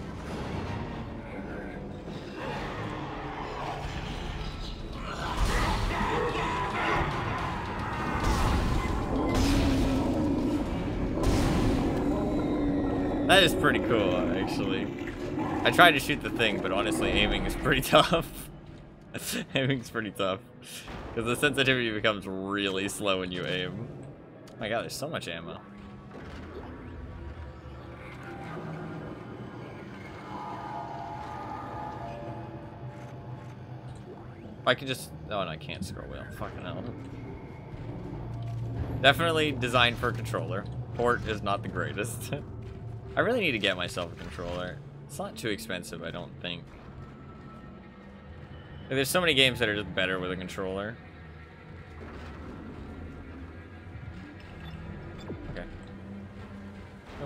That is pretty cool, actually. I tried to shoot the thing, but honestly, aiming is pretty tough. Aiming's pretty tough. Because the sensitivity becomes really slow when you aim. Oh my god, there's so much ammo. I can just... Oh, and I can't scroll wheel. Fucking hell. Definitely designed for a controller. Port is not the greatest. I really need to get myself a controller. It's not too expensive, I don't think. There's so many games that are just better with a controller.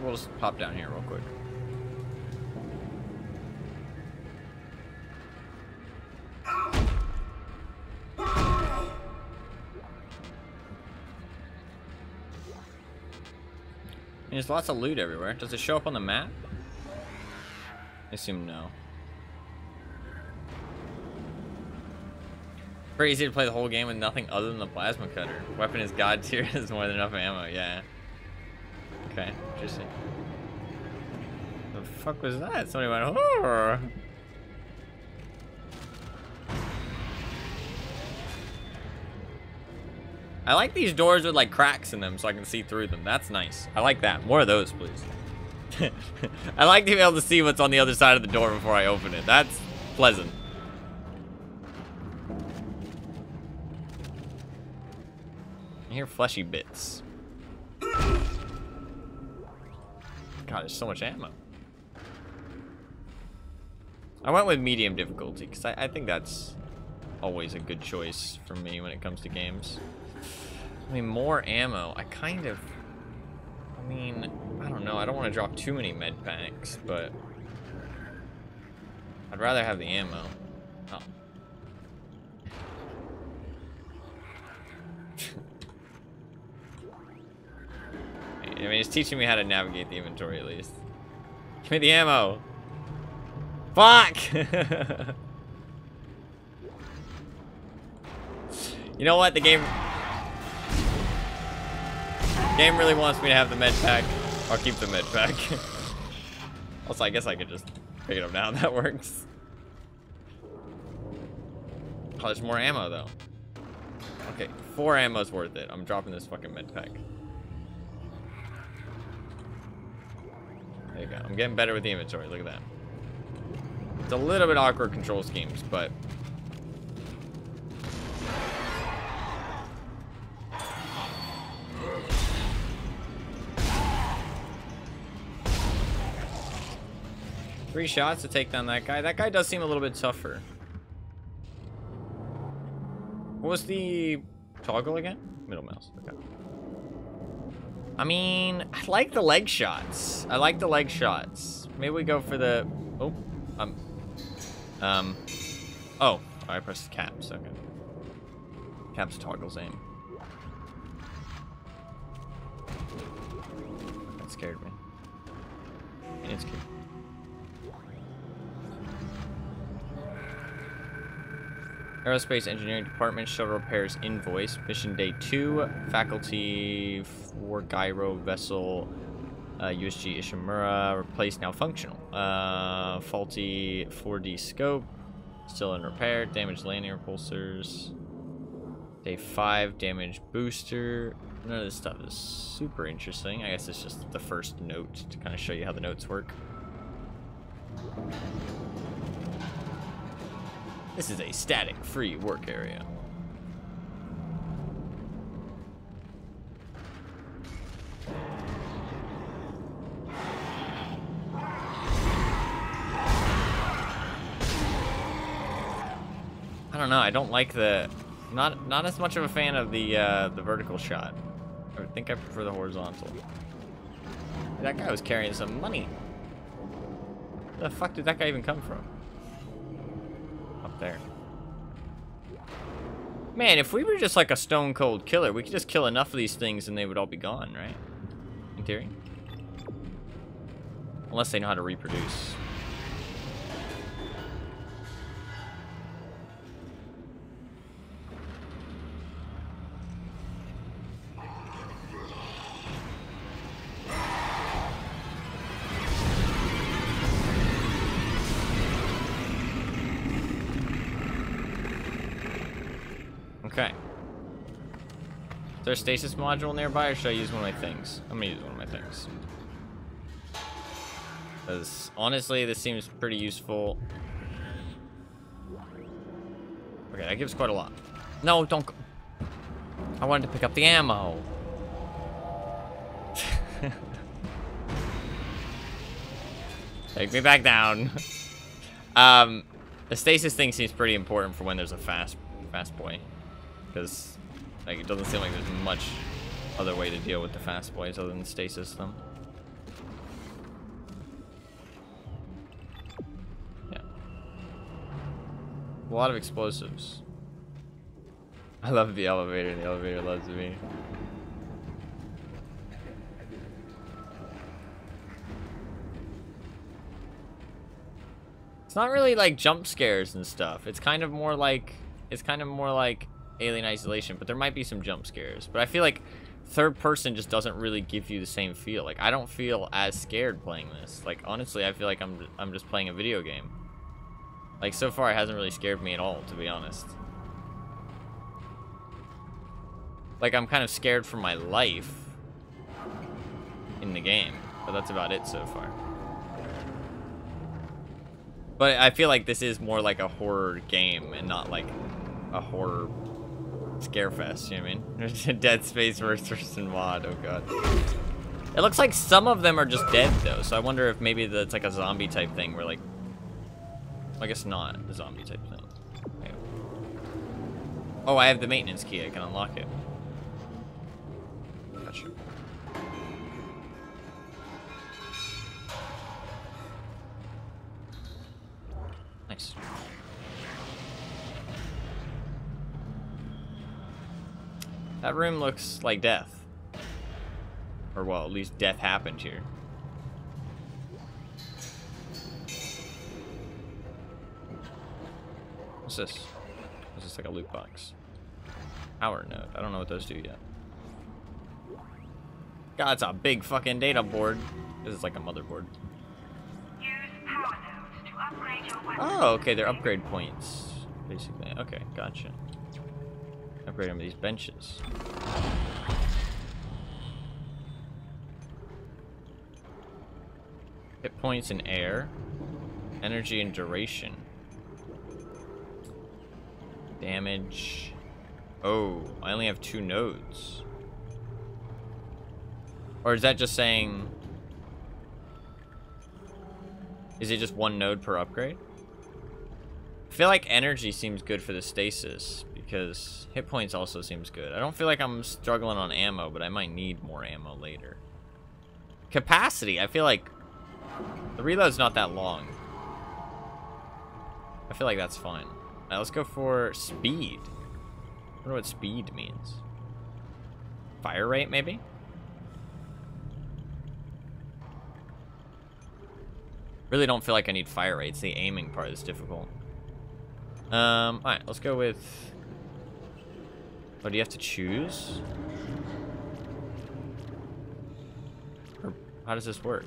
We'll just pop down here real quick. There's lots of loot everywhere. Does it show up on the map? I assume no. Pretty easy to play the whole game with nothing other than the plasma cutter. Weapon is god tier, has more than enough ammo, yeah. Okay, interesting. The fuck was that? Somebody went, oh! I like these doors with like cracks in them so I can see through them. That's nice. I like that. More of those, please. I like to be able to see what's on the other side of the door before I open it. That's pleasant. I hear fleshy bits. God, there's so much ammo. I went with medium difficulty because I think that's always a good choice for me when it comes to games. I mean, more ammo. I don't know. I don't want to drop too many med packs, but I'd rather have the ammo. Oh. I mean, it's teaching me how to navigate the inventory at least. Give me the ammo. Fuck! You know what? The game really wants me to have the med pack. I'll keep the med pack. Also, I guess I could just pick it up now. That works. Oh, there's more ammo though. Okay, 4 ammo's worth it. I'm dropping this fucking med pack. There you go. I'm getting better with the inventory. Look at that. It's a little bit awkward control schemes, but three shots to take down that guy. That guy does seem a little bit tougher. What was the toggle again? Middle mouse. Okay. I mean, I like the leg shots. I like the leg shots. Maybe we go for the... Oh. Oh. I pressed caps. Okay. Caps toggles aim. That scared me. It's cute. Aerospace Engineering Department Shuttle Repairs Invoice. Mission Day 2. Faculty for Gyro Vessel USG Ishimura. Replaced, now functional. Faulty 4D scope. Still in repair. Damaged landing repulsors. Day 5. Damaged booster. None of this stuff is super interesting. I guess it's just the first note to kind of show you how the notes work. This is a static-free work area. I don't know. I don't like the not as much of a fan of the vertical shot. I think I prefer the horizontal. That guy was carrying some money. Where the fuck did that guy even come from? Up there. Man, if we were just like a stone cold killer, we could just kill enough of these things and they would all be gone, right? In theory. Unless they know how to reproduce. Okay. Is there a stasis module nearby, or should I use one of my things? I'm gonna use one of my things. Because, honestly, this seems pretty useful. Okay, that gives quite a lot. No, don't go. I wanted to pick up the ammo. Take me back down. The stasis thing seems pretty important for when there's a fast boy. Because like, it doesn't seem like there's much other way to deal with the fast boys other than stasis them. A lot of explosives. I love the elevator. The elevator loves me. It's not really like jump scares and stuff. It's kind of more like Alien Isolation, but there might be some jump scares. But I feel like third person just doesn't really give you the same feel. Like I don't feel as scared playing this. Like honestly, I feel like I'm just playing a video game. Like so far it hasn't really scared me at all, to be honest. Like I'm kind of scared for my life in the game, but that's about it so far. But I feel like this is more like a horror game and not like a horror scare fest, you know what I mean? Dead Space first person mod, oh god. It looks like some of them are just dead though, so I wonder if maybe that's like a zombie type thing where like, I guess not a zombie type thing. Okay. Oh, I have the maintenance key, I can unlock it. Gotcha. Nice. That room looks like death. Or well, at least death happened here. What's this? Is this like a loot box? Power node. I don't know what those do yet. God, it's a big fucking data board. This is like a motherboard. Use power nodes to upgrade your weapons. Oh, okay, they're upgrade points, basically. Okay, gotcha. Upgrade them with these benches. Hit points in air, energy and duration. Damage. Oh, I only have 2 nodes. Or is that just saying... Is it just 1 node per upgrade? I feel like energy seems good for the stasis, because hit points also seems good. I don't feel like I'm struggling on ammo, but I might need more ammo later. Capacity, I feel like the reload's not that long. I feel like that's fine. Alright, let's go for speed. I wonder what speed means. Fire rate, maybe? Really don't feel like I need fire rate. It's the aiming part that's difficult. Alright, let's go with... Oh, do you have to choose? Or how does this work?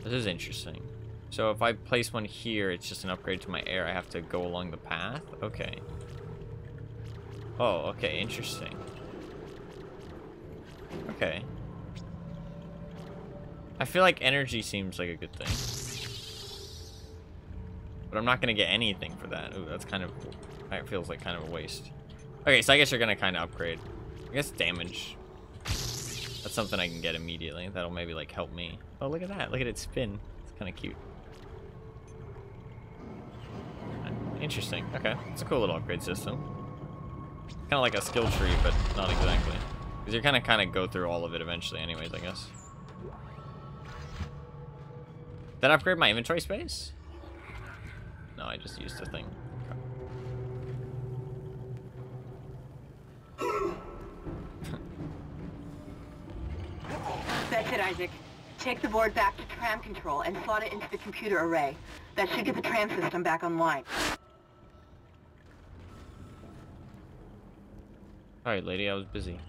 This is interesting. So if I place one here, it's just an upgrade to my air. I have to go along the path? Okay. Oh, okay, interesting. Okay. I feel like energy seems like a good thing. But I'm not going to get anything for that. Ooh, that's kind of... That feels like kind of a waste. Okay, so I guess you're going to kind of upgrade. I guess damage. That's something I can get immediately. That'll maybe, like, help me. Oh, look at that. Look at it spin. It's kind of cute. Interesting. Okay. It's a cool little upgrade system. Kind of like a skill tree, but not exactly. Because you're kind of go through all of it eventually anyways, I guess. Did that upgrade my inventory space? No, I just used the thing. That's it, Isaac. Take the board back to tram control and slot it into the computer array. That should get the tram system back online. Sorry, lady, I was busy.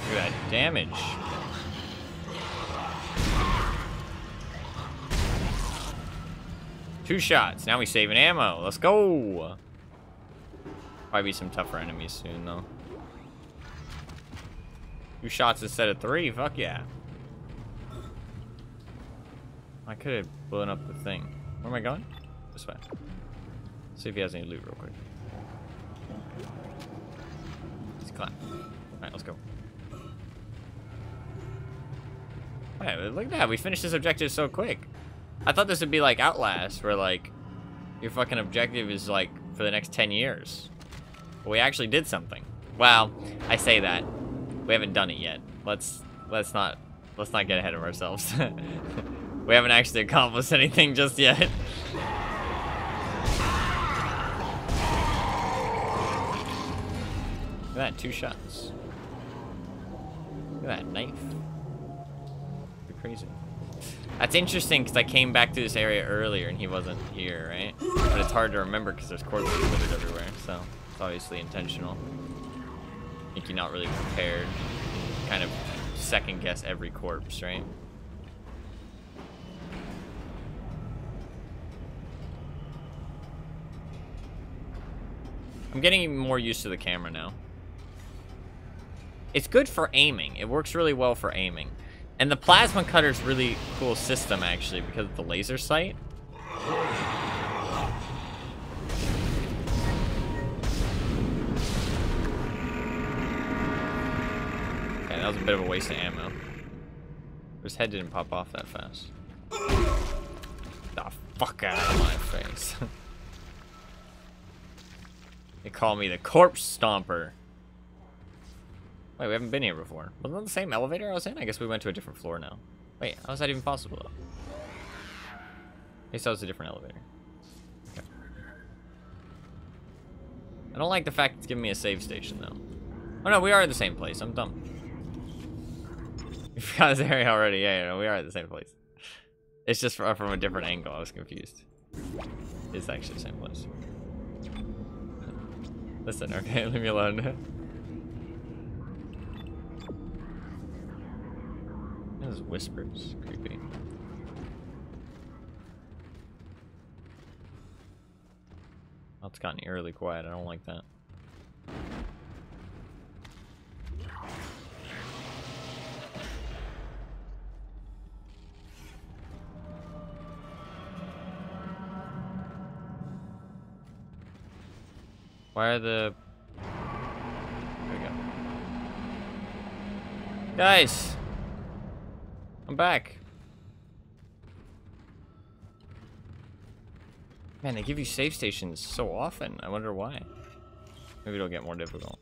Look at that damage. Two shots. Now we saving ammo. Let's go. Probably be some tougher enemies soon, though. 2 shots instead of 3. Fuck yeah. I could have blown up the thing. Where am I going? This way. See if he has any loot real quick. Let's climb. Alright, let's go. Wait, look at that. We finished this objective so quick. I thought this would be like Outlast, where like your fucking objective is like for the next 10 years. But we actually did something. Well, I say that. We haven't done it yet. Let's not get ahead of ourselves. We haven't actually accomplished anything just yet. Look at that, 2 shots. Look at that knife. You're crazy. That's interesting because I came back to this area earlier and he wasn't here, right? But it's hard to remember because there's corpses littered everywhere, so it's obviously intentional. I think you're not really prepared. You kind of second guess every corpse, right? I'm getting more used to the camera now. It's good for aiming. It works really well for aiming. And the plasma cutter's really cool system, actually, because of the laser sight. Okay, that was a bit of a waste of ammo. His head didn't pop off that fast. The fuck out of my face. They call me the Corpse Stomper. Wait, we haven't been here before. Wasn't that the same elevator I was in? I guess we went to a different floor now. Wait, how is that even possible, though? I guess that was a different elevator. Okay. I don't like the fact it's giving me a save station, though. Oh, no, we are in the same place. I'm dumb. We forgot this area already. Yeah, no, we are at the same place. It's just from a different angle. I was confused. It's actually the same place. Listen, okay, leave me alone. Those whispers, creepy. Oh, it's gotten eerily quiet. I don't like that. Why are the... There we go. Guys! I'm back. Man, they give you save stations so often. I wonder why. Maybe it'll get more difficult.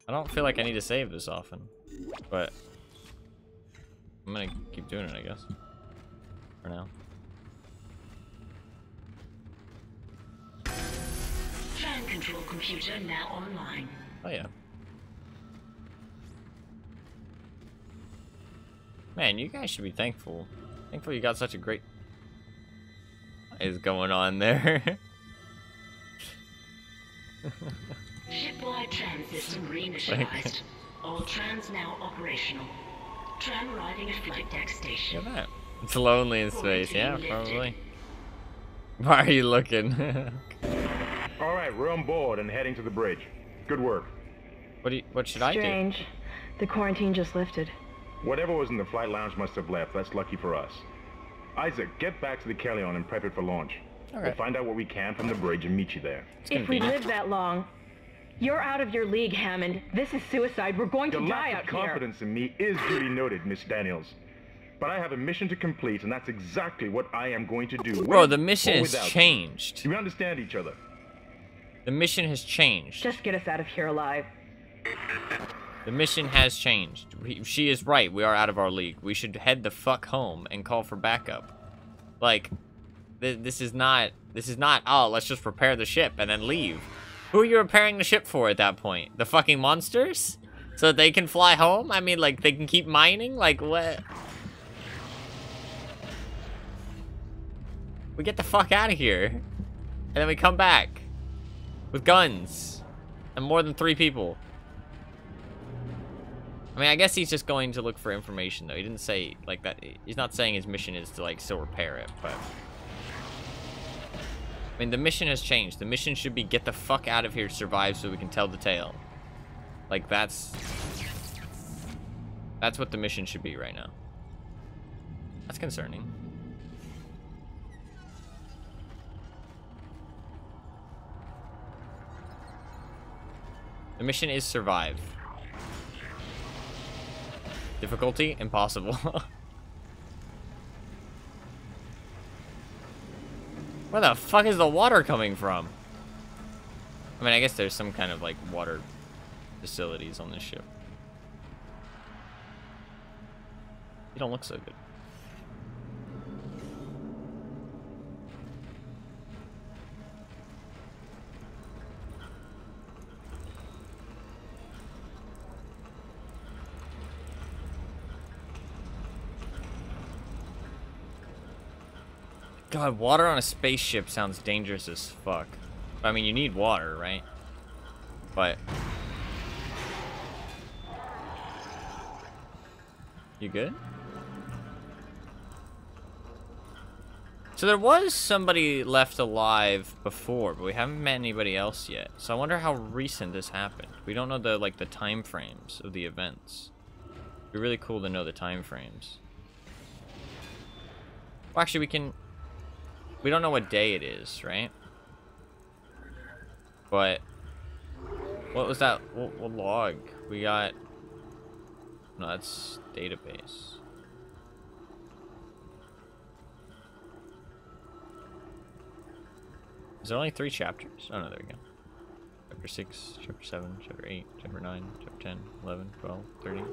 I don't feel like I need to save this often. But... I'm gonna keep doing it, I guess. For now. Tram control computer now online. Oh yeah. Man, you guys should be thankful. Thankful you got such a great... What is going on there? Shipwide tram system reinitialized. All trams now operational. Tram arriving at flight deck station. Look at that. It's lonely in space. Yeah, probably. Why are you looking? All right, we're on board and heading to the bridge. Good work. What should I do? Strange. The quarantine just lifted. Whatever was in the flight lounge must have left. That's lucky for us. Isaac, get back to the Kellion and prep it for launch. All We'll find out what we can from the bridge and meet you there. If we live that long, you're out of your league, Hammond. This is suicide. We're going to Your die lack out of here. confidence in me is duly noted, Miss Daniels. But I have a mission to complete, and that's exactly what I am going to do. Bro, the mission has changed. Do we understand each other? The mission has changed. Just get us out of here alive. The mission has changed. She is right. We are out of our league. We should head the fuck home and call for backup. Like, this is not, oh, let's just repair the ship and then leave. Who are you repairing the ship for at that point? The fucking monsters? So that they can fly home? I mean, like, they can keep mining? Like, what? We get the fuck out of here. And then we come back. With guns. And more than 3 people. I mean, I guess he's just going to look for information, though. He didn't say, like, that. He's not saying his mission is to, like, still repair it, but... I mean, the mission has changed. The mission should be get the fuck out of here, survive, so we can tell the tale. Like, that's what the mission should be right now. That's concerning. The mission is survive. Difficulty? Impossible. Where the fuck is the water coming from? I mean, I guess there's some kind of, like, water facilities on this ship. You don't look so good. God, water on a spaceship sounds dangerous as fuck. I mean, you need water, right? But... You good? So there was somebody left alive before, but we haven't met anybody else yet. So I wonder how recent this happened. We don't know the, like, the time frames of the events. It'd be really cool to know the time frames. Well, actually, we don't know what day it is, right? But what was that? What log? We got... No, that's database. Is there only 3 chapters? Oh no, there we go. Chapter 6, Chapter 7, Chapter 8, Chapter 9, Chapter 10, 11, 12, 13.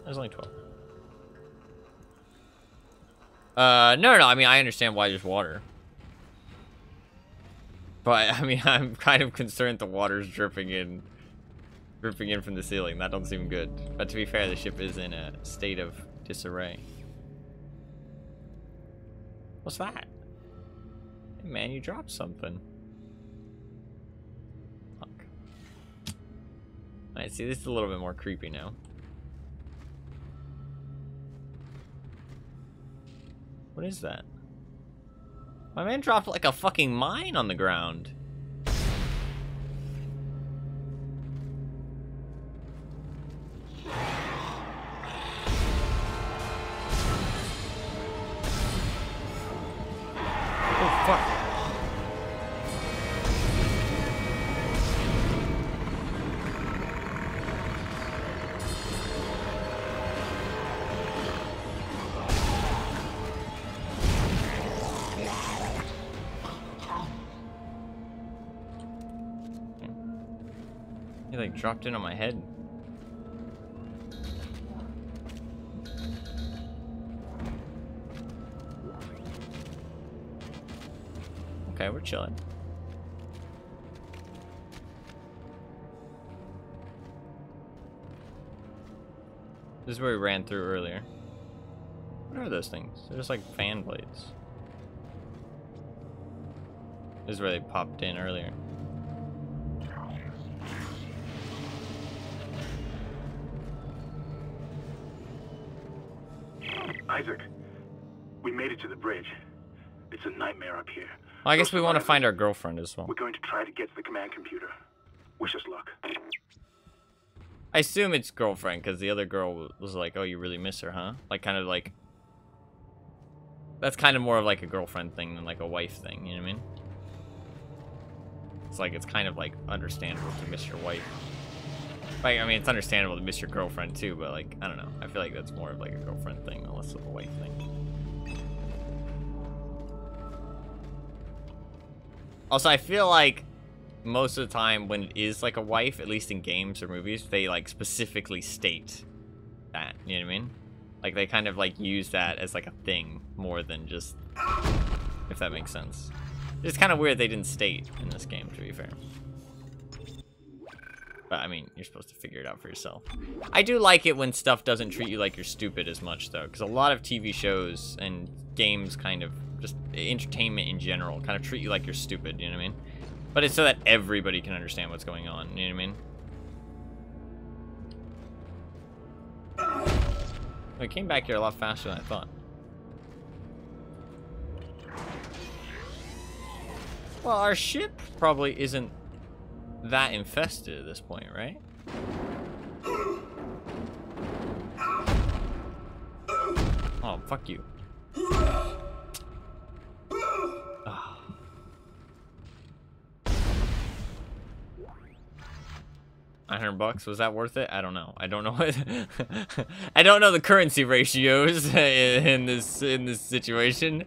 There's only 12. No, I mean, I understand why there's water. But, I mean, I'm kind of concerned the water's dripping in from the ceiling. That don't seem good. But to be fair, the ship is in a state of disarray. What's that? Hey, man, you dropped something. Fuck. Alright, see, this is a little bit more creepy now. What is that? My man dropped like a fucking mine on the ground. Oh, fuck. He like dropped in on my head. Okay, we're chilling. This is where we ran through earlier. What are those things? They're just like fan blades. This is where they popped in earlier. Isaac, we made it to the bridge. It's a nightmare up here. Well, I guess we want to find our girlfriend as well. We're going to try to get to the command computer. Wish us luck. I assume it's girlfriend, because the other girl was like, oh, you really miss her, huh? Like, kind of like... That's kind of more of like a girlfriend thing than like a wife thing, you know what I mean? It's like, it's kind of like understandable to miss your wife. Like, I mean, it's understandable to miss your girlfriend too, but like, I don't know. I feel like that's more of like a girlfriend thing, than less of a wife thing. Also, I feel like most of the time when it is like a wife, at least in games or movies, they like specifically state that, you know what I mean? Like they kind of like use that as like a thing more than just, if that makes sense. It's kind of weird they didn't state in this game, to be fair. But I mean, you're supposed to figure it out for yourself. I do like it when stuff doesn't treat you like you're stupid as much though, because a lot of TV shows and games kind of, just entertainment in general, kind of treat you like you're stupid, you know what I mean? But it's so that everybody can understand what's going on, you know what I mean? We came back here a lot faster than I thought. Well, our ship probably isn't that infested at this point, right? Oh, fuck you. I don't $500. Was that worth it? I don't know. I don't know what I don't know the currency ratios in this situation.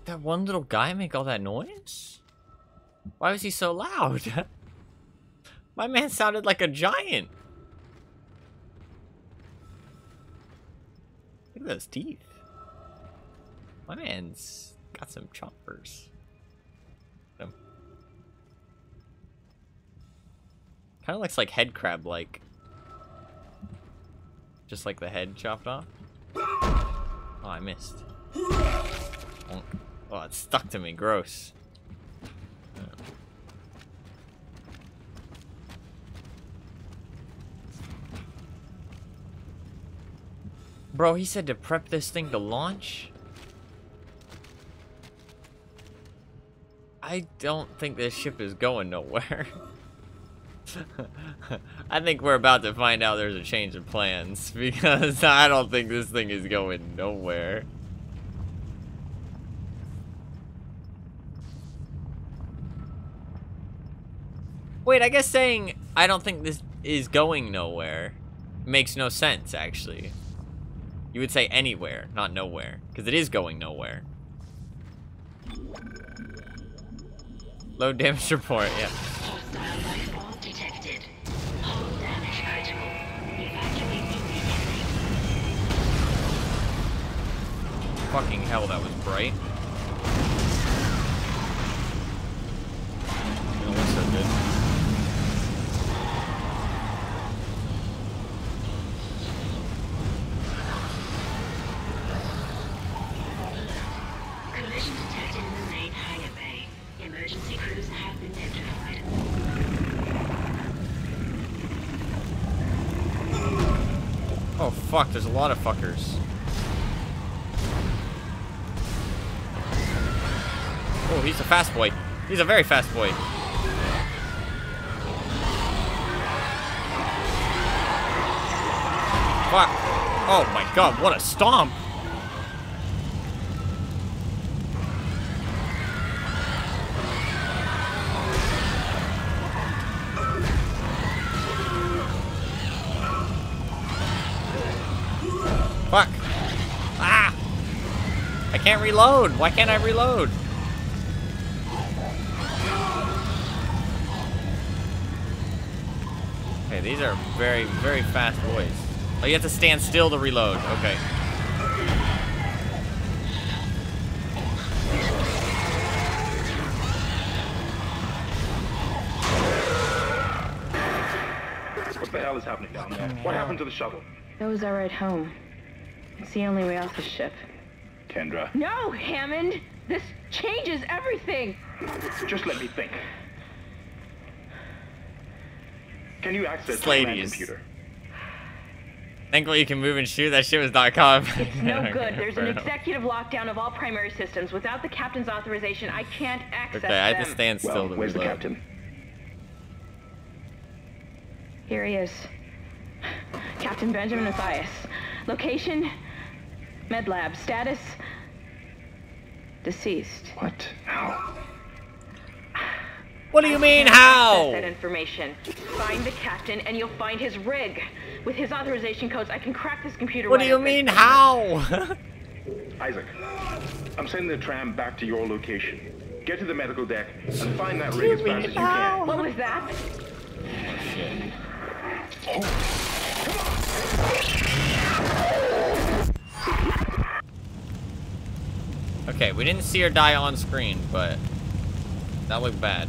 That one little guy make all that noise? Why was he so loud? My man sounded like a giant. Look at those teeth. My man's got some choppers. Kind of looks like head crab like. Just like the head chopped off. Oh, I missed. Oh, it stuck to me. Gross. Bro, he said to prep this thing to launch? I don't think this ship is going nowhere. I think we're about to find out there's a change of plans, because I don't think this thing is going nowhere. Wait, I guess saying I don't think this is going nowhere makes no sense, actually. You would say anywhere, not nowhere, because it is going nowhere. Low damage report, yeah. Hostile life form detected. Hull damage critical. Evacuate immediately. Fucking hell, that was bright. It don't look so good. Collision detected in the main hangar bay. Emergency crews have been notified. Oh fuck, there's a lot of fuckers. Oh, he's a fast boy. He's a very fast boy. Fuck. Oh my god, what a stomp. Fuck. Ah! I can't reload. Why can't I reload? Okay, these are very, very fast boys. Oh, you have to stand still to reload. Okay. What the hell is happening down there? What happened to the shuttle? That was our ride home. It's the only way off the ship. Kendra. No, Hammond! This changes everything! Just let me think. Can you access the Ladies. computer? Thankfully you can move and shoot. That shit was .com. It's no good. There's an executive lockdown of all primary systems. Without the captain's authorization, I can't access Okay, I them. have to stand still to Where's the reload. captain? Here he is. Captain Benjamin Mathias. Location? Med lab. Status? Deceased. What? How? What do you mean, Access how? that information. Find the captain and you'll find his rig. With his authorization codes, I can crack this computer. What do you mean, how? Isaac, I'm sending the tram back to your location. Get to the medical deck and find that rig as fast as you can. What was that? Okay, we didn't see her die on screen, but that looked bad.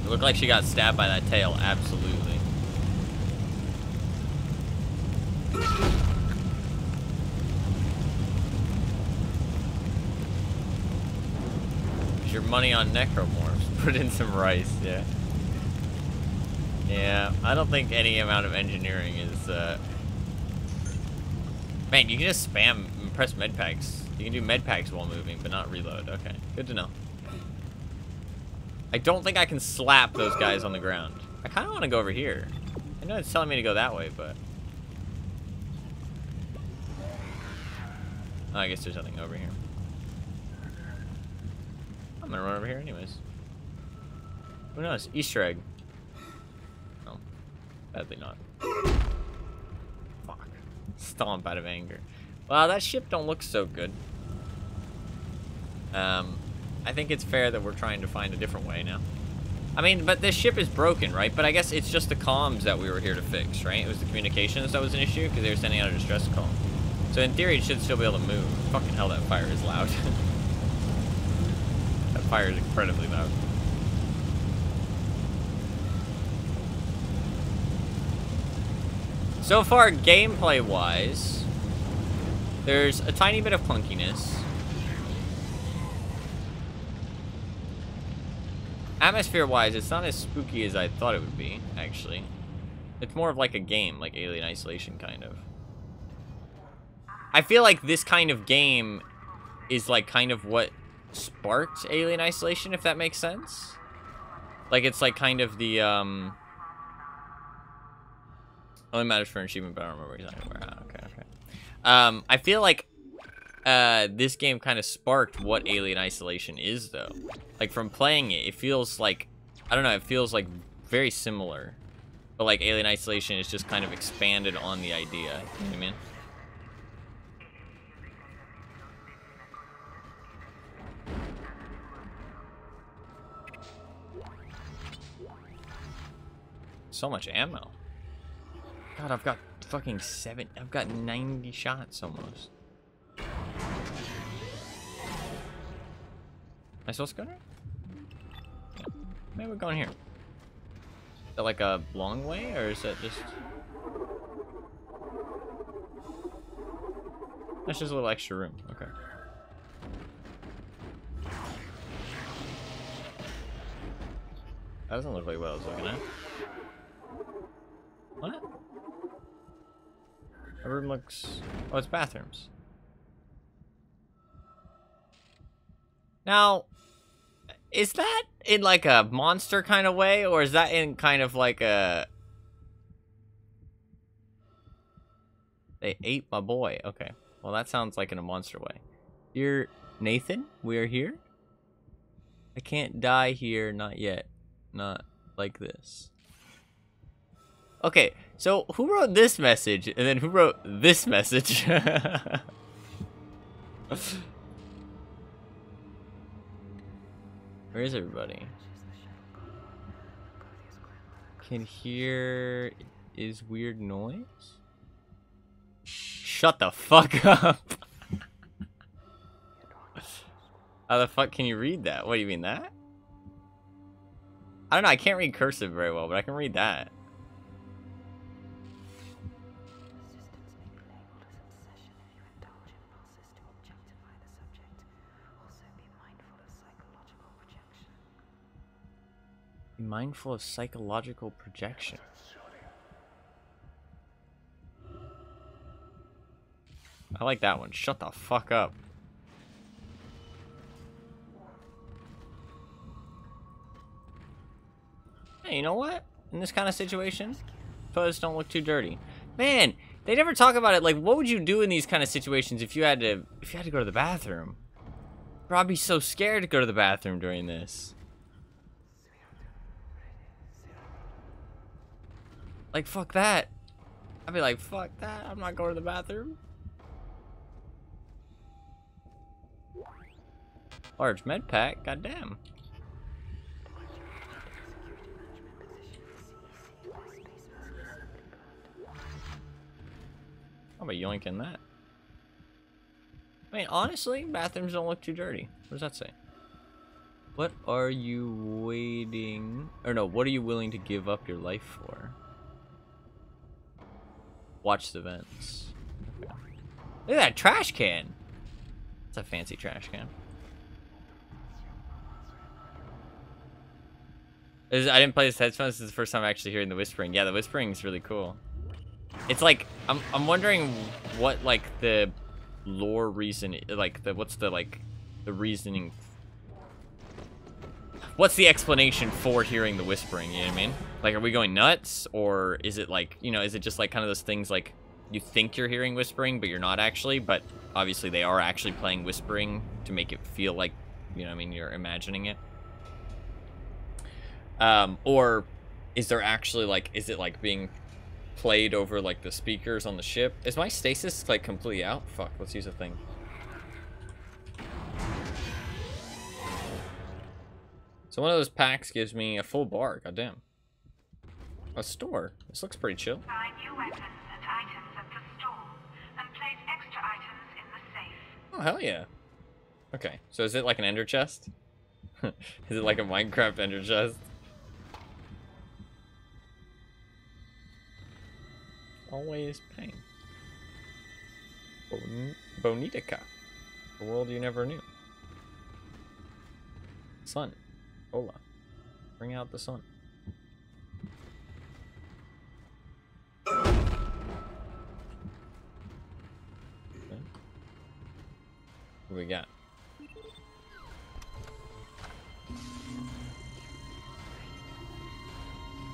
It looked like she got stabbed by that tail, absolutely. Is your money on necromorphs? Put in some rice, yeah. Yeah, I don't think any amount of engineering is Man, you can just spam and press med packs. You can do med packs while moving, but not reload. Okay, good to know. I don't think I can slap those guys on the ground. I kind of want to go over here. I know it's telling me to go that way, but... Oh, I guess there's nothing over here. I'm gonna run over here anyways. Who knows? Easter egg. Oh. Badly not. Fuck. Stomp out of anger. Wow, that ship don't look so good. I think it's fair that we're trying to find a different way now. I mean, but this ship is broken, right? But I guess it's just the comms that we were here to fix, right? It was the communications that was an issue because they were sending out a distress call. So in theory, it should still be able to move. Fucking hell, that fire is loud. That fire is incredibly loud. So far, gameplay-wise, there's a tiny bit of clunkiness. Atmosphere-wise, it's not as spooky as I thought it would be, actually. It's more of like a game, like Alien Isolation, kind of. I feel like this kind of game is like kind of what sparked Alien Isolation, if that makes sense. Like it's like kind of the only matters for an achievement, but I don't remember exactly where. Okay. I feel like this game kind of sparked what Alien Isolation is, though. Like from playing it, it feels like, I don't know, it feels like very similar. But like Alien Isolation is just kind of expanded on the idea. You know what I mean? So much ammo. God, I've got fucking I've got 90 shots almost. Am I supposed to go here? Yeah. Maybe we're going here. Is that like a long way, or is that just... That's just a little extra room. Okay. That doesn't look like what I was looking at. What? The room looks... Oh, it's bathrooms. Now, is that in like a monster kind of way, or is that in kind of like a... They ate my boy. Okay. Well, that sounds like in a monster way. Dear Nathan, we are here. I can't die here, not yet. Not like this. Okay, so who wrote this message, and then who wrote this message? Where is everybody? Can hear is weird noise? Shut the fuck up. How the fuck can you read that? What do you mean, that? I don't know, I can't read cursive very well, but I can read that. Be mindful of psychological projection. I like that one. Shut the fuck up. Hey, you know what? In this kind of situation, toilets don't look too dirty. Man, they never talk about it. Like, what would you do in these kind of situations if you had to go to the bathroom? I'd probably be so scared to go to the bathroom during this. Like, fuck that. I'd be like, fuck that. I'm not going to the bathroom. Large med pack, goddamn. How about yoinking that? I mean, honestly, bathrooms don't look too dirty. What does that say? What are you waiting... Or no, what are you willing to give up your life for? Watch the vents. Okay. Look at that trash can. It's a fancy trash can. I didn't play this headphones. This is the first time I'm actually hearing the whispering. Yeah, the whispering is really cool. It's like I'm wondering what like the lore reason, like what's the reasoning. What's the explanation for hearing the whispering, you know what I mean? Like, are we going nuts? Or is it like, you know, is it just like kind of those things like you think you're hearing whispering, but you're not actually, but obviously they are actually playing whispering to make it feel like, you know what I mean, you're imagining it? Or is there actually like, is it like being played over like the speakers on the ship? Is my stasis like completely out? Fuck, let's use a thing. So one of those packs gives me a full bar, goddamn. A store. This looks pretty chill. Find new weapons and items at the store, and place extra items in the safe. Oh, hell yeah. Okay, so is it like an ender chest? Is it like a Minecraft ender chest? Always pain. Bonitica. A world you never knew. Sun. Hola. Bring out the sun. Okay. What do we got?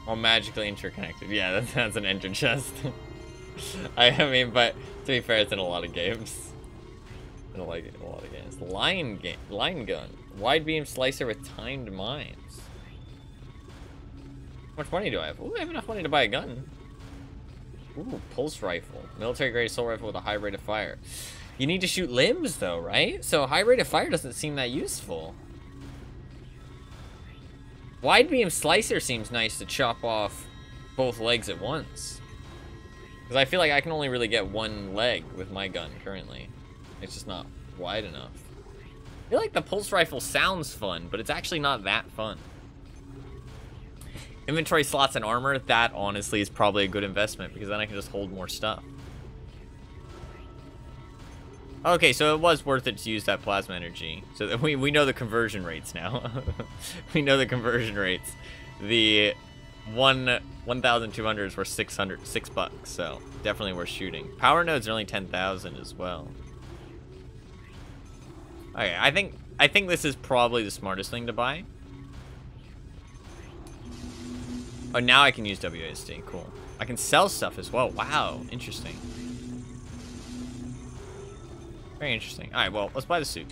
All magically interconnected. Yeah, that's an ender chest. I mean, but to be fair, it's in a lot of games. I don't like it in a lot of games. Line gun. Wide beam slicer with timed mines. How much money do I have? Ooh, I have enough money to buy a gun. Ooh, pulse rifle. Military grade assault rifle with a high rate of fire. You need to shoot limbs though, right? So high rate of fire doesn't seem that useful. Wide beam slicer seems nice to chop off both legs at once. Because I feel like I can only really get one leg with my gun currently. It's just not wide enough. I feel like the pulse rifle sounds fun, but it's actually not that fun. Inventory slots and armor, that honestly is probably a good investment because then I can just hold more stuff. Okay, so it was worth it to use that plasma energy. So that we know the conversion rates now. We know the conversion rates. The 1,200s were $6 bucks, so definitely worth shooting. Power nodes are only 10,000 as well. Okay, I think this is probably the smartest thing to buy. Oh, now I can use WASD. Cool. I can sell stuff as well. Wow, interesting. Very interesting. All right, well, let's buy the suit.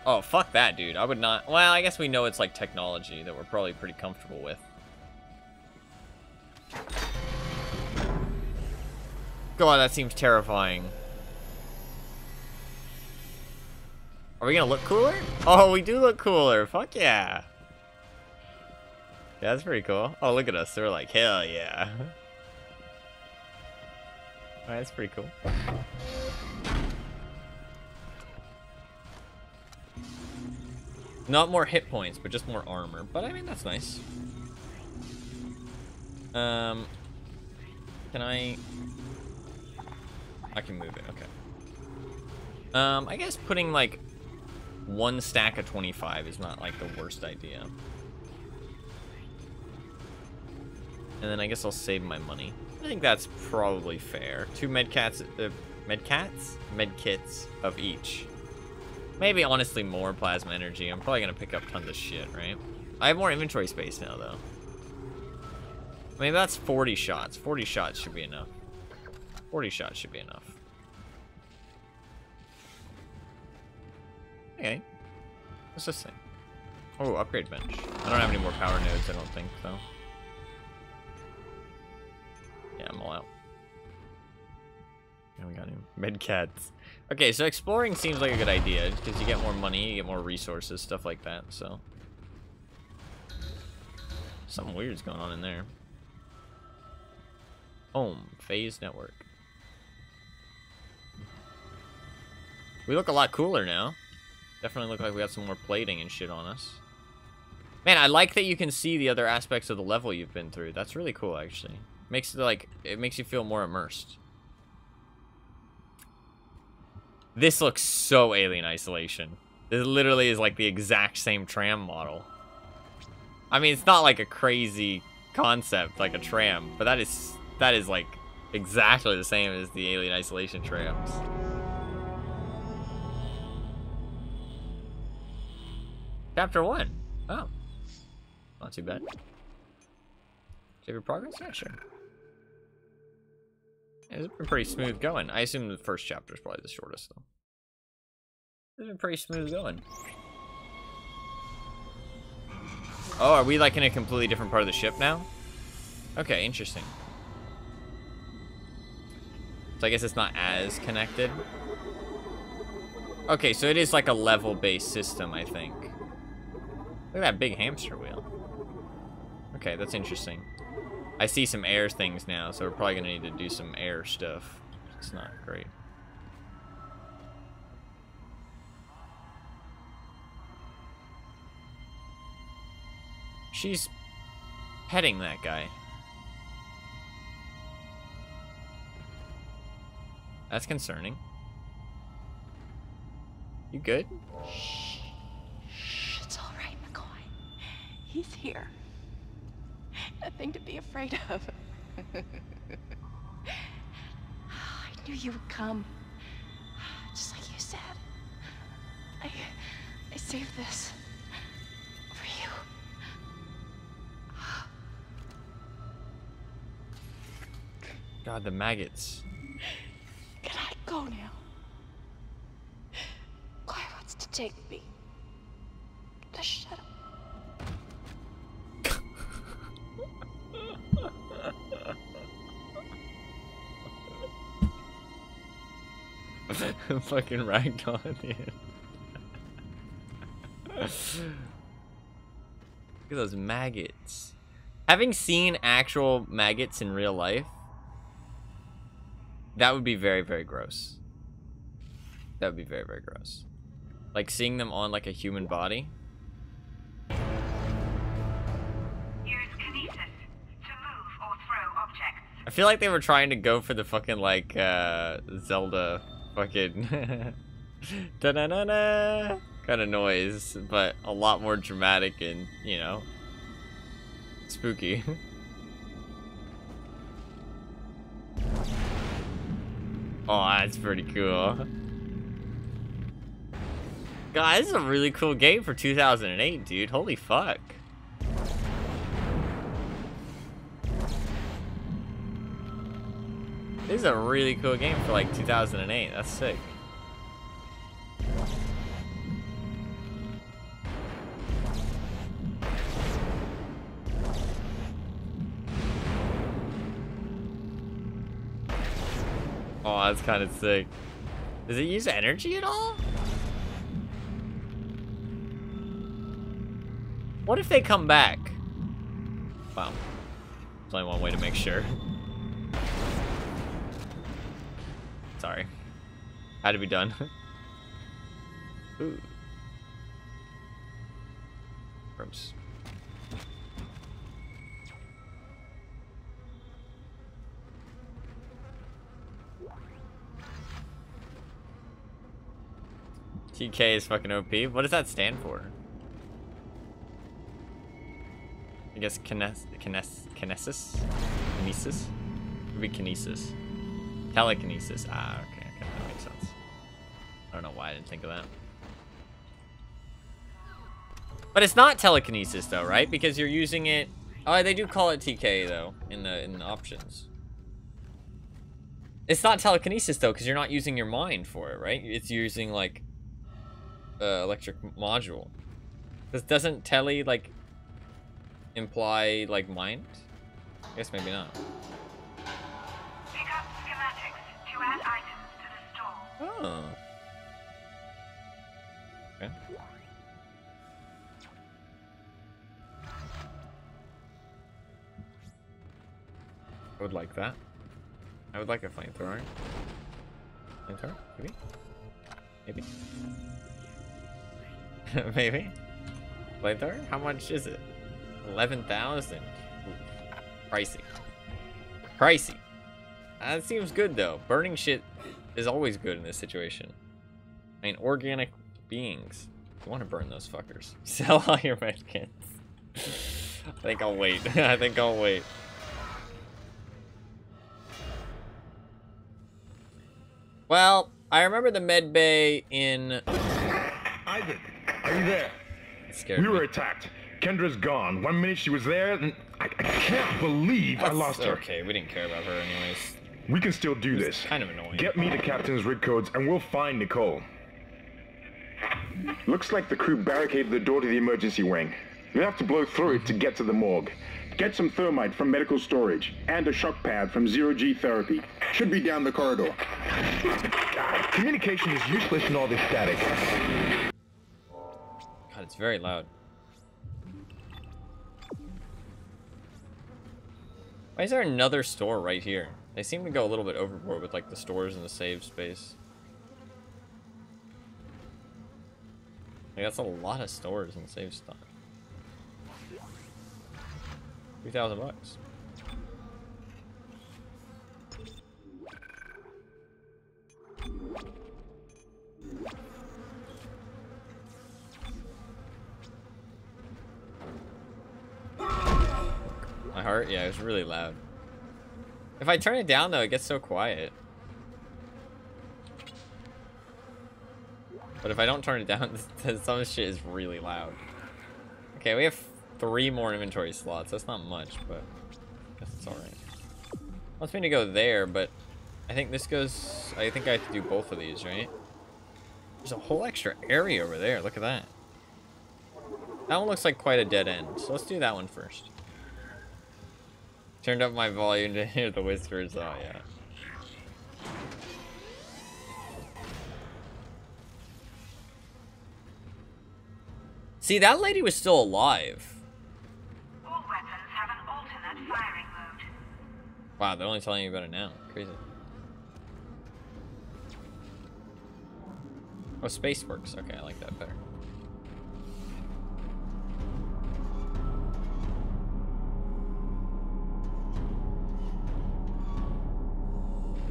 Oh, fuck that, dude. I would not... Well, I guess we know it's like technology that we're probably pretty comfortable with. God, that seems terrifying. Are we gonna look cooler? Oh, we do look cooler. Fuck yeah. Yeah, that's pretty cool. Oh, look at us. They're like, hell yeah. Alright, that's pretty cool. Not more hit points, but just more armor. But I mean, that's nice. Can I can move it, okay. I guess putting like one stack of 25 is not like the worst idea. And then I guess I'll save my money. I think that's probably fair. 2 medkits of each. Maybe honestly more plasma energy. I'm probably gonna pick up tons of shit, right? I have more inventory space now though. I mean, that's 40 shots. 40 shots should be enough. 40 shots should be enough. Okay. What's this thing? Oh, upgrade bench. I don't have any more power nodes, I don't think, so. Yeah, I'm all out. Yeah, we got him. Medcats. Okay, so exploring seems like a good idea, because you get more money, you get more resources, stuff like that, so. Something weird's going on in there. Home. Phase network. We look a lot cooler now. Definitely look like we got some more plating and shit on us. Man, I like that you can see the other aspects of the level you've been through. That's really cool, actually. Makes it like, it makes you feel more immersed. This looks so Alien Isolation. This literally is like the exact same tram model. I mean, it's not like a crazy concept like a tram, but that is like exactly the same as the alien isolation trams. Chapter 1. Oh. Not too bad. Save your progress? Yeah, sure. Yeah, it's been pretty smooth going. I assume the first chapter is probably the shortest, though. It's been pretty smooth going. Oh, are we like in a completely different part of the ship now? Okay, interesting. So I guess it's not as connected. Okay, so it is like a level-based system, I think. Look at that big hamster wheel. Okay, that's interesting. I see some air things now, so we're probably gonna need to do some air stuff. It's not great. She's petting that guy. That's concerning. You good? Shh. It's all right, McCoy. He's here. Nothing to be afraid of. I knew you would come. Just like you said. I saved this for you. God, the maggots. Can I go now? Claire wants to take me. Just shut up. Fucking ragdoll at the end. Look at those maggots. Having seen actual maggots in real life, that would be very, very gross. That would be very, very gross. Like seeing them on like a human body. Use kinesis to move or throw objects. I feel like they were trying to go for the fucking like Zelda fucking da-na-na-na kind of noise, but a lot more dramatic and, you know, spooky. Oh, that's pretty cool. God, this is a really cool game for 2008, dude. Holy fuck. This is a really cool game for like 2008. That's sick. Oh, that's kind of sick. Does it use energy at all? What if they come back? Wow. There's only one way to make sure. Sorry. Had to be done. Ooh. Gross. TK is fucking OP. What does that stand for? I guess kinesis? Kinesis? Would be kinesis. Telekinesis. Ah, okay, that makes sense. I don't know why I didn't think of that. But it's not telekinesis though, right? Because you're using it. Oh, they do call it TK though in the options. It's not telekinesis though, because you're not using your mind for it, right? It's using like electric module. This doesn't tele like imply like mind? I guess maybe not. Pick up schematics to add items to the store. Oh. Okay. I would like that. I would like a flamethrower. Flamethrower? Maybe? Maybe? Maybe? Flamethrower? How much is it? 11,000. Pricey. Pricey. That seems good though. Burning shit is always good in this situation. I mean, organic beings. You want to burn those fuckers. Sell all your medkits. I think I'll wait. I think I'll wait. Well, I remember the med bay in... Isaac, are you there? Scared we me. were attacked. Kendra's gone. 1 minute she was there, and I can't believe I lost her. Okay, we didn't care about her anyways. We can still do this. Kind of annoying. Get me the captain's rig codes, and we'll find Nicole. Looks like the crew barricaded the door to the emergency wing. You have to blow through it to get to the morgue. Get some thermite from medical storage, and a shock pad from zero-G therapy. Should be down the corridor. Communication is useless in all this static. God, it's very loud. Why is there another store right here? They seem to go a little bit overboard with like the stores and the save space. Like, that's a lot of stores and save stuff. $3,000. My heart? Yeah, it was really loud. If I turn it down though, it gets so quiet. But if I don't turn it down, some shit is really loud. Okay, we have 3 more inventory slots. That's not much, but I guess it's alright. Wants me to go there, but I think this goes... I think I have to do both of these, right? There's a whole extra area over there. Look at that. That one looks like quite a dead end. So let's do that one first. Turned up my volume to hear the whispers. Oh, yeah. See, that lady was still alive. All weapons have an alternate firing mode. Wow, they're only telling you about it now. Crazy. Oh, space works. Okay, I like that better.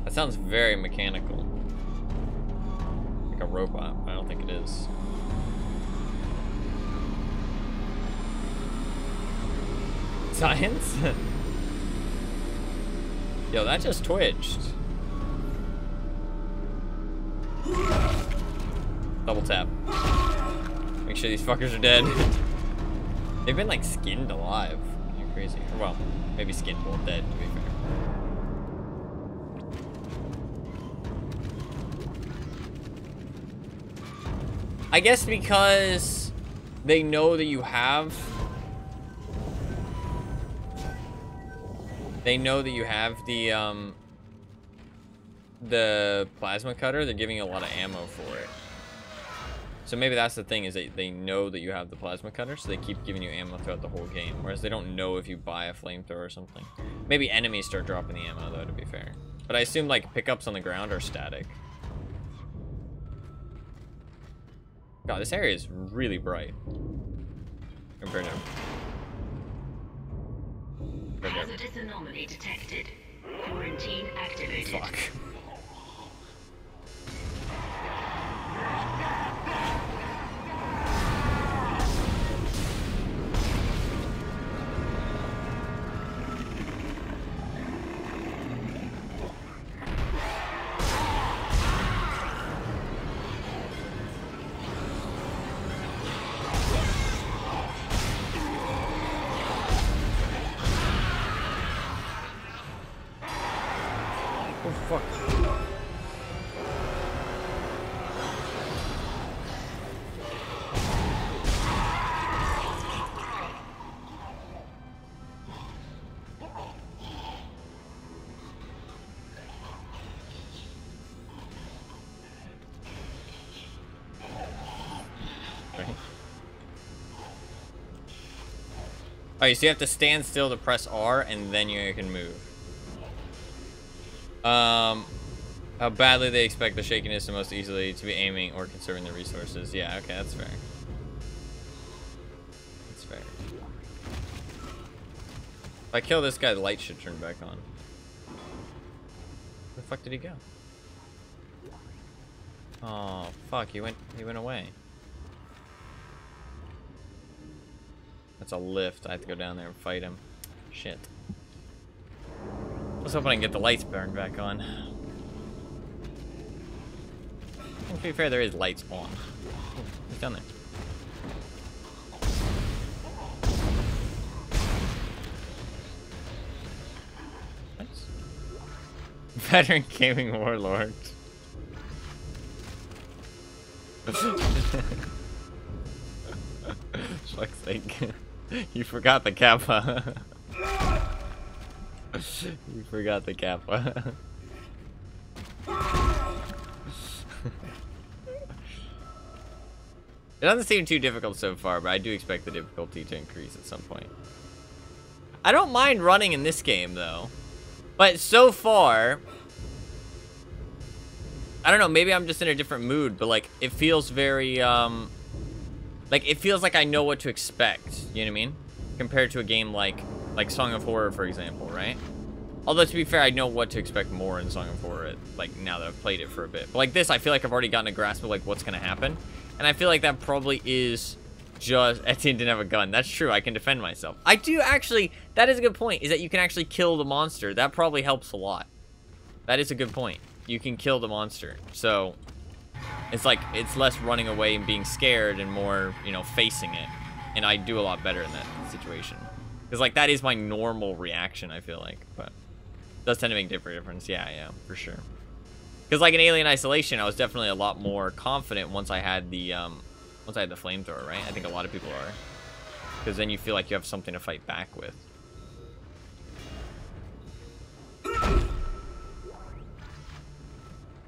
That sounds very mechanical. Like a robot, but I don't think it is. Science? Yo, that just twitched. Double tap. Make sure these fuckers are dead. They've been like skinned alive. You're crazy. Or, well, maybe skinned both dead, to be fair. I guess because they know that you have... They know that you have the plasma cutter. They're giving you a lot of ammo for it. So maybe that's the thing, is they know that you have the plasma cutter, so they keep giving you ammo throughout the whole game. Whereas they don't know if you buy a flamethrower or something. Maybe enemies start dropping the ammo, though, to be fair. But I assume, like, pickups on the ground are static. God, this area is really bright. Compared to... Hazardous anomaly detected. Quarantine activated. Fuck. Oh, fuck. Oh, so you have to stand still to press R, and then you can move. How badly they expect the shakiness to most easily to be aiming or conserving the resources. Yeah, okay, that's fair. That's fair. If I kill this guy, the light should turn back on. Where the fuck did he go? Oh, fuck, he went away. That's it's a lift. I have to go down there and fight him. Shit. I was hoping I can get the lights burned back on. To be fair, there is lights on. Oh, he's down there. Nice. Veteran gaming warlord. Fuck's sake. You forgot the kappa. You forgot the kappa. It doesn't seem too difficult so far, but I do expect the difficulty to increase at some point. I don't mind running in this game, though. But so far... I don't know, maybe I'm just in a different mood, but, like, it feels very, like, it feels like I know what to expect, you know what I mean? Compared to a game like Song of Horror, for example, right? Although, to be fair, I know what to expect more in Song of Horror, like, now that I've played it for a bit. But, like, this, I feel like I've already gotten a grasp of, like, what's gonna happen. And I feel like that probably is just... Etienne didn't have a gun. That's true, I can defend myself. I do actually... That is a good point, is that you can actually kill the monster. That probably helps a lot. That is a good point. You can kill the monster. So, it's like, it's less running away and being scared and more, you know, facing it. And I do a lot better in that situation. Because, like, that is my normal reaction, I feel like. But it does tend to make a difference. Yeah, for sure. Because, like, in Alien Isolation, I was definitely a lot more confident once I had the flamethrower, right? I think a lot of people are. Because then you feel like you have something to fight back with.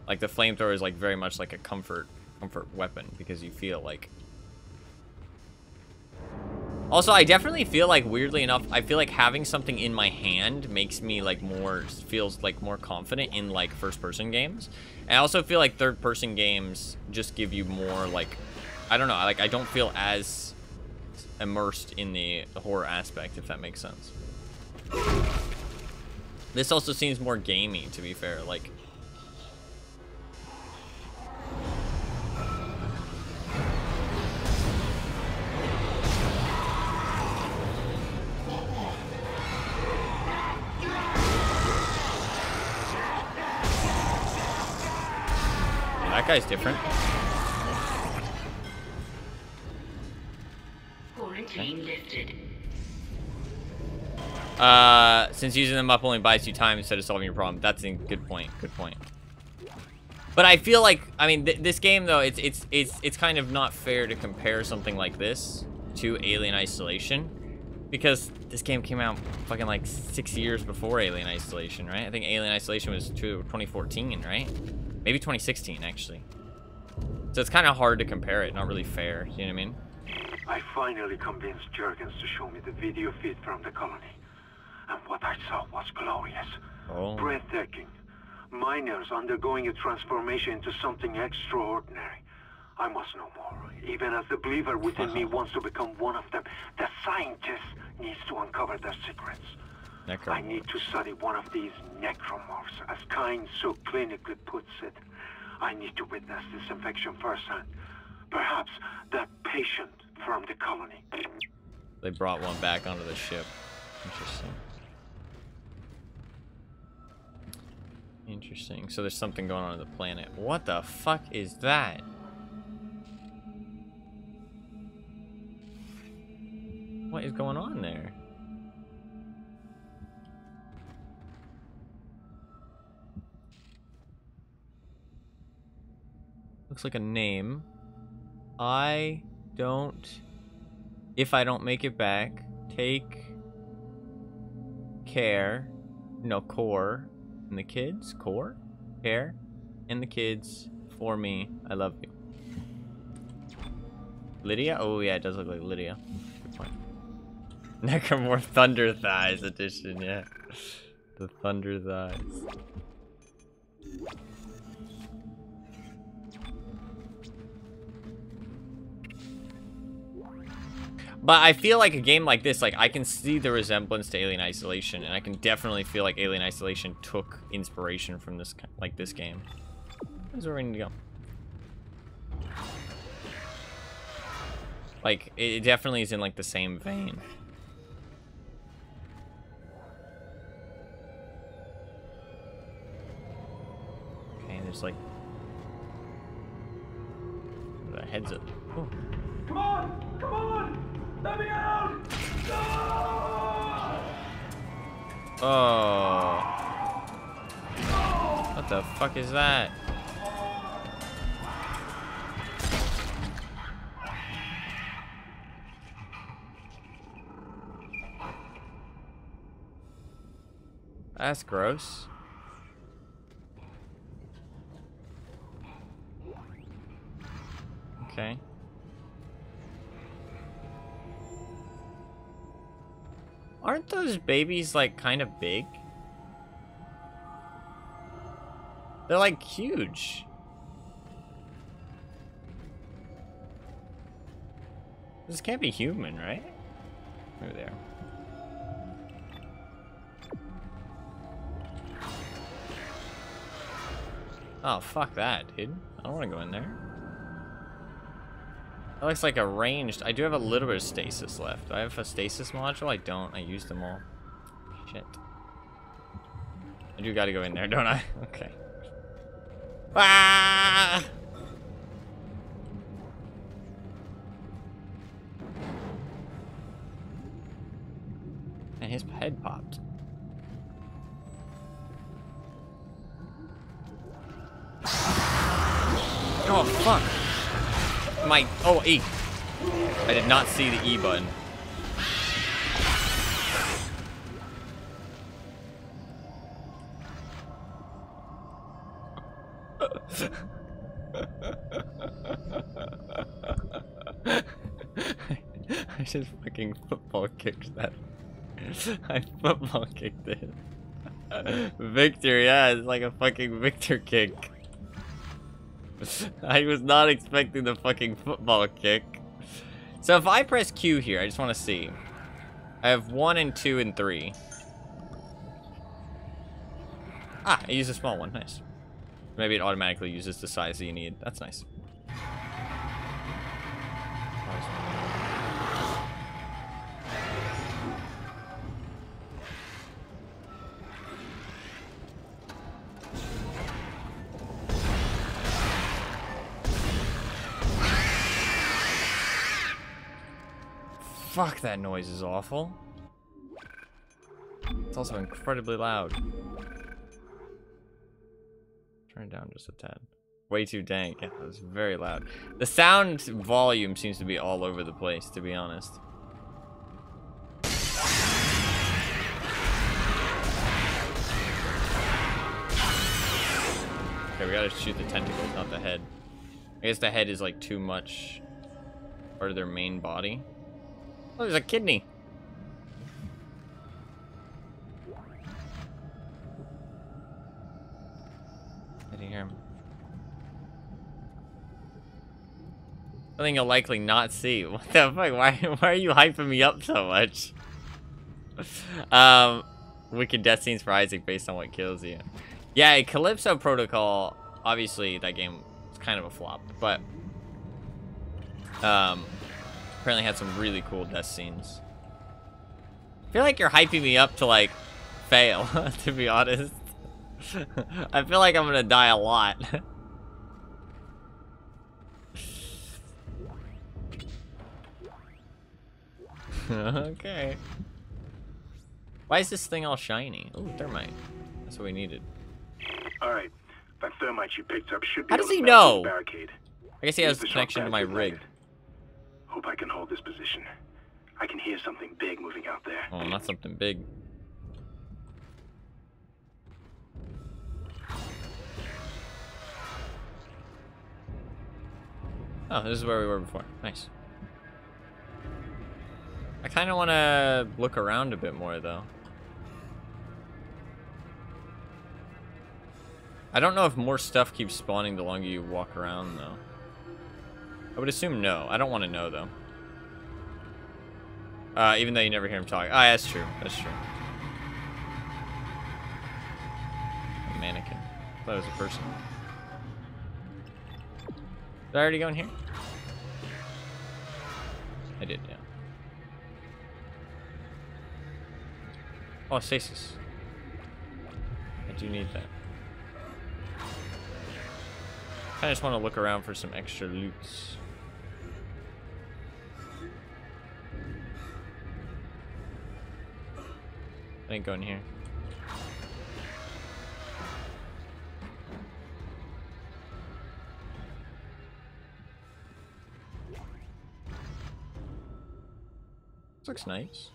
Like, the flamethrower is, like, very much like a comfort weapon, because you feel like... Also, I definitely feel like, weirdly enough, I feel like having something in my hand makes me, like, feels, like, more confident in, like, first-person games. And I also feel like third-person games just give you more, like, I don't know, like, I don't feel as immersed in the horror aspect, if that makes sense. This also seems more gamey, to be fair, like... That guy's different. Quarantine lifted. Since using them up only buys you time instead of solving your problem. That's a good point. Good point. But I feel like, I mean, this game though, it's kind of not fair to compare something like this to Alien Isolation, because this game came out fucking like 6 years before Alien Isolation, right? I think Alien Isolation was 2014, right? Maybe 2016, actually. So it's kind of hard to compare it. Not really fair. You know what I mean? I finally convinced Jurgens to show me the video feed from the colony. And what I saw was glorious. Oh. Breathtaking. Miners undergoing a transformation into something extraordinary. I must know more. Even as the believer within me wants to become one of them, the scientist needs to uncover their secrets. I need to study one of these necromorphs, as Kyne so clinically puts it. I need to witness this infection firsthand. Perhaps that patient from the colony. They brought one back onto the ship. Interesting. Interesting. So there's something going on the planet. What the fuck is that? What is going on there? Looks like a name. If I don't make it back, take care. No, core. And the kids? Core? Care? And the kids for me. I love you. Lydia? Oh yeah, it does look like Lydia. Good point. Necromorph Thunder Thighs edition, yeah. The Thunder Thighs. But I feel like a game like this, like, I can see the resemblance to Alien Isolation, and I can definitely feel like Alien Isolation took inspiration from this, like, this game. Where's where we need to go? Like, it definitely is in, like, the same vein. Okay, and there's, like... the heads up. Oh. Come on! Come on! Let me out! No! Oh. What the fuck is that? That's gross. Okay. Aren't those babies, like, kind of big? They're, like, huge. This can't be human, right? Over there. Oh, fuck that, dude. I don't want to go in there. That looks like a ranged... I do have a little bit of stasis left. Do I have a stasis module? I don't. I used them all. Shit. I do gotta go in there, don't I? Okay. Ah! And his head popped. Oh, fuck. My... Oh, E. I did not see the E button. I just fucking football kicked that. I football kicked it. Victor, yeah, it's like a fucking Victor kick. I was not expecting the fucking football kick. So if I press Q here, I just want to see. I have 1 and 2 and 3. Ah, I use a small one. Nice. Maybe it automatically uses the size that you need. That's nice. Fuck, that noise is awful. It's also incredibly loud. Turn it down just a tad. Way too dank. Yeah, it was very loud. The sound volume seems to be all over the place, to be honest. Okay, we gotta shoot the tentacles, not the head. I guess the head is like too much part of their main body. Oh, there's a kidney. I didn't hear him. Something you'll likely not see. What the fuck? Why are you hyping me up so much? Wicked death scenes for Isaac based on what kills you. Yeah, Calypso Protocol, obviously that game was kind of a flop, but apparently had some really cool death scenes. I feel like you're hyping me up to, like, fail, to be honest. I feel like I'm gonna die a lot. Okay. Why is this thing all shiny? Ooh, thermite. That's what we needed. Alright, that thermite you picked up should be How does able to he mount know? the barricade. I guess he has Use the a connection shock to my pads rig. ignited. Hope I can hold this position. I can hear something big moving out there. Oh, not something big. Oh, this is where we were before. Nice. I kind of want to look around a bit more, though. I don't know if more stuff keeps spawning the longer you walk around, though. I would assume no. I don't want to know, though. Even though you never hear him talk. Ah, that's true. That's true. A mannequin. I thought it was a person. Did I already go in here? I did, yeah. Oh, stasis. I do need that. I just want to look around for some extra loots. I ain't going here. This looks nice.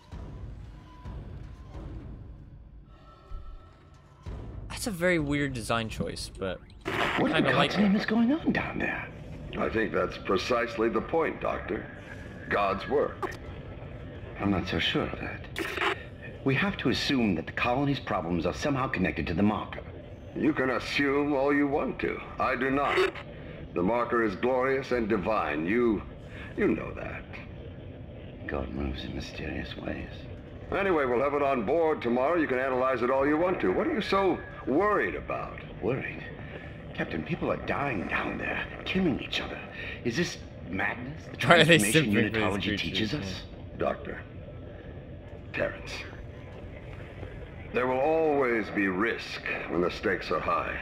That's a very weird design choice, but what kind of like it. God's name is going on down there? I think that's precisely the point, Doctor. God's work. I'm not so sure of that. We have to assume that the colony's problems are somehow connected to the marker. You can assume all you want to. I do not. The marker is glorious and divine. You know that. God moves in mysterious ways. Anyway, we'll have it on board tomorrow. You can analyze it all you want to. What are you so worried about? Worried? Captain, people are dying down there, killing each other. Is this madness? The transformation unitology teaches us? Doctor. Terrence. There will always be risk when the stakes are high.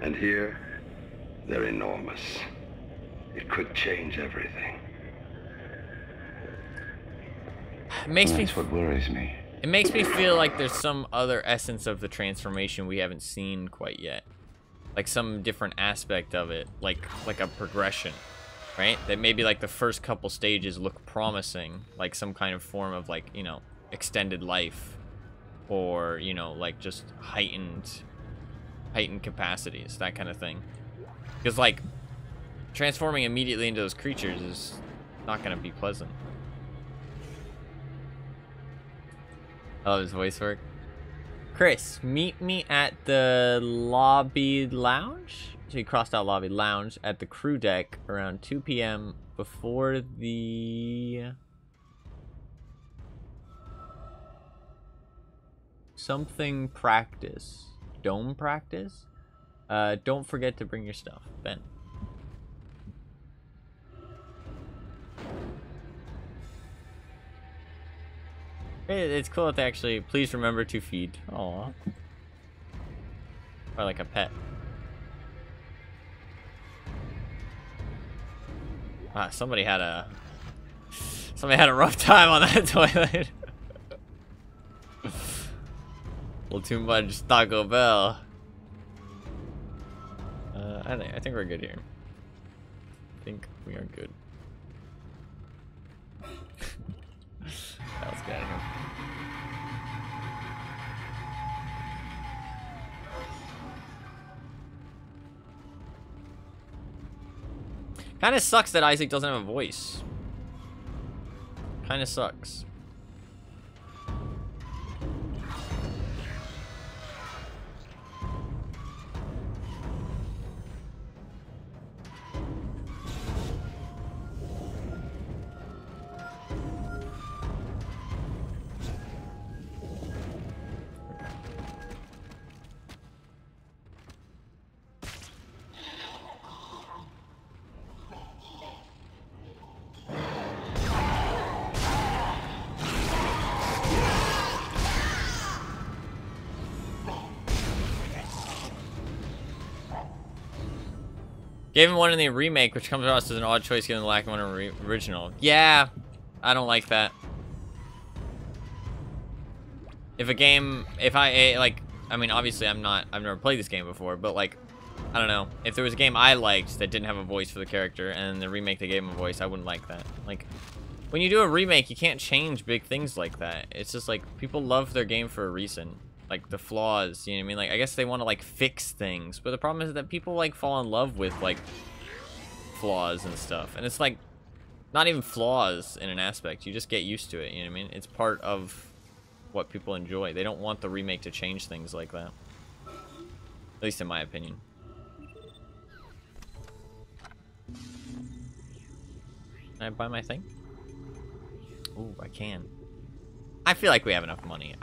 And here, they're enormous. It could change everything. It makes That's what worries me. It makes me feel like there's some other essence of the transformation we haven't seen quite yet. Like some different aspect of it, like a progression, right? That maybe like the first couple stages look promising, like some kind of form of like, you know, extended life, or, you know, like just heightened capacities, that kind of thing. Because like transforming immediately into those creatures is not gonna be pleasant. I love his voice work. Chris, meet me at the lobby lounge. So he crossed out lobby lounge at the crew deck around 2 p.m. before the something practice. Dome practice? Don't forget to bring your stuff. Ben. It's cool that they actually, please remember to feed. Aw. Or like a pet. Ah, somebody had a rough time on that toilet. A little too much Taco Bell. I think we're good here. I think we are good. Let's get out of here. Kind of sucks that Isaac doesn't have a voice. Kind of sucks. Gave him one in the remake, which comes across as an odd choice given the lack of one in the original. Yeah, I don't like that. If a game, I mean, obviously I've never played this game before, but like, I don't know. If there was a game I liked that didn't have a voice for the character, and in the remake they gave him a voice, I wouldn't like that. Like, when you do a remake, you can't change big things like that. It's just like, people love their game for a reason. Like the flaws, you know what I mean? Like, I guess they want to like fix things, but the problem is that people like fall in love with like flaws and stuff, and it's like not even flaws in an aspect. You just get used to it, you know what I mean? It's part of what people enjoy. They don't want the remake to change things like that, at least in my opinion. Can I buy my thing? Ooh, I can. I feel like we have enough money.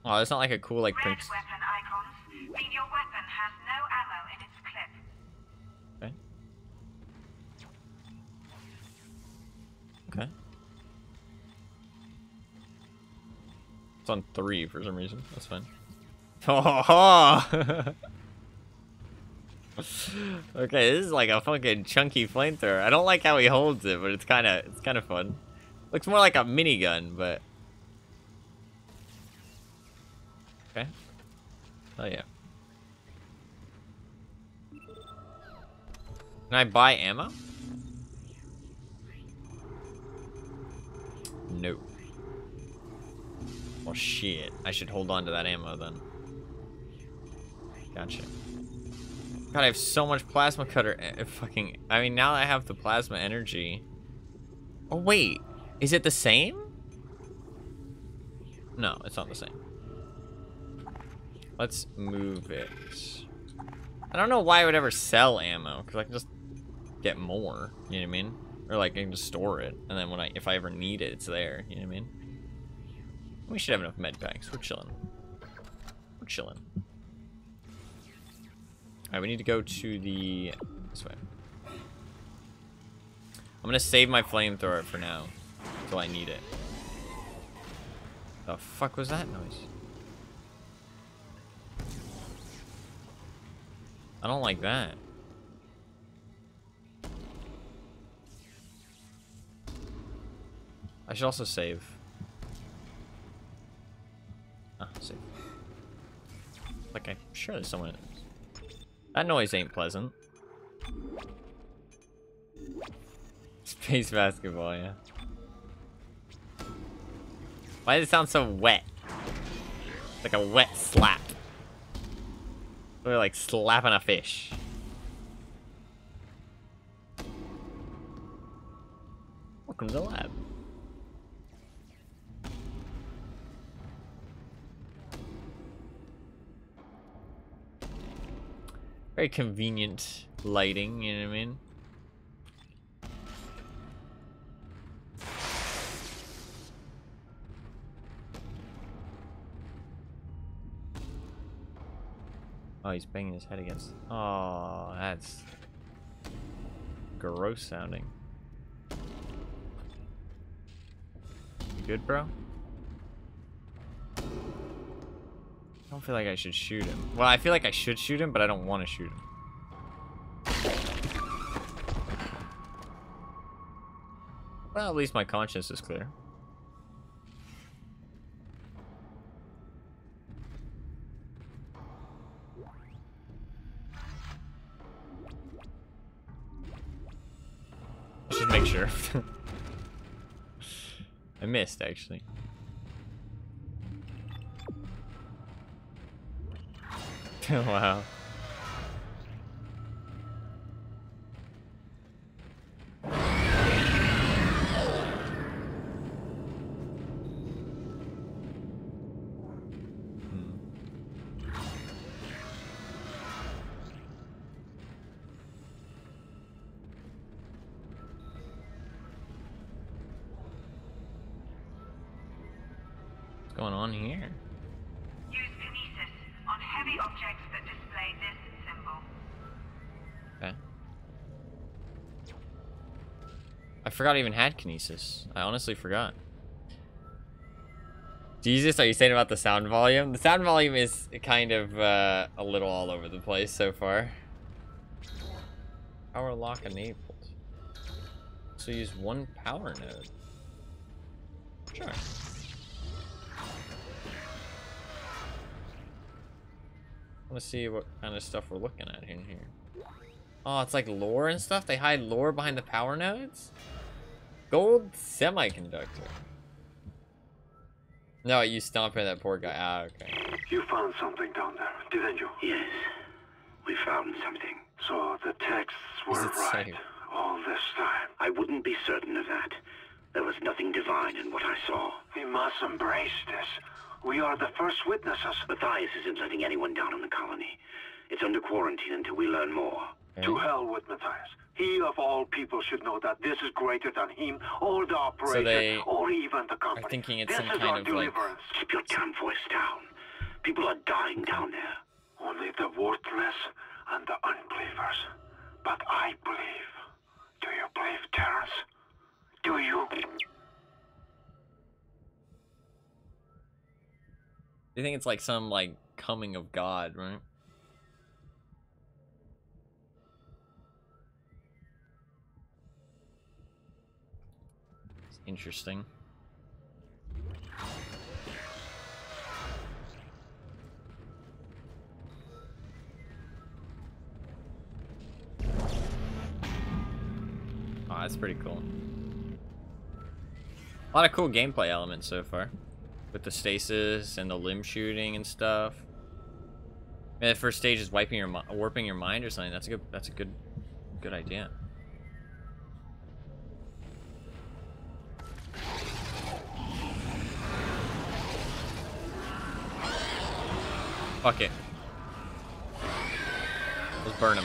Oh, it's not like a cool, like, Red weapon icons mean your weapon has no ammo in its clip. Okay. Okay. It's on 3 for some reason. That's fine. Oh, okay, this is like a fucking chunky flamethrower. I don't like how he holds it, but it's kind of fun. Looks more like a minigun, but okay. Oh yeah. Can I buy ammo? No. Well, shit. I should hold on to that ammo then. Gotcha. God, I have so much plasma cutter. I mean, now that I have the plasma energy. Oh, wait. Is it the same? No, it's not the same. Let's move it. I don't know why I would ever sell ammo, because I can just get more. You know what I mean? Or like I can just store it, and then if I ever need it, it's there. You know what I mean? We should have enough med packs. We're chilling. We're chilling. Alright, we need to go to this way. I'm gonna save my flamethrower for now, until I need it. The fuck was that noise? I don't like that. I should also save. Ah, save. Like, I'm sure there's someone. That noise ain't pleasant. Space basketball, yeah. Why does it sound so wet? Like a wet slap. We're like slapping a fish. Welcome to the lab. Very convenient lighting, you know what I mean? Oh, he's banging his head against. Oh, that's gross sounding. You good, bro? I don't feel like I should shoot him. Well, I feel like I should shoot him, but I don't want to shoot him. Well, at least my conscience is clear. I should make sure. I missed, actually. Wow. What's going on here? Use kinesis on heavy objects that display this symbol. Okay. I forgot I even had kinesis. I honestly forgot. Jesus, are you saying about the sound volume? The sound volume is kind of a little all over the place so far. Power lock enabled. So use one power node. Sure. Let's see what kind of stuff we're looking at in here. Oh, it's like lore and stuff? They hide lore behind the power nodes? Gold semiconductor. No, you stomping that poor guy. Ah, okay. You found something down there, didn't you? Yes, we found something. So the texts were right all this time. I wouldn't be certain of that. There was nothing divine in what I saw. We must embrace this. We are the first witnesses. Matthias isn't letting anyone down in the colony. It's under quarantine until we learn more. To hell with Matthias. He of all people should know that this is greater than him, or the operation, or even the company. I'm thinking it's this some is kind our of deliverance. Keep your damn voice down. People are dying down there. Only the worthless and the unbelievers. But I believe. Do you believe, Terrence? Do you. You think it's like some like coming of God, right? It's interesting. Oh, that's pretty cool. A lot of cool gameplay elements so far. With the stasis and the limb shooting and stuff. Maybe the first stage is warping your mind or something. That's a good idea. Fuck it. Let's burn him.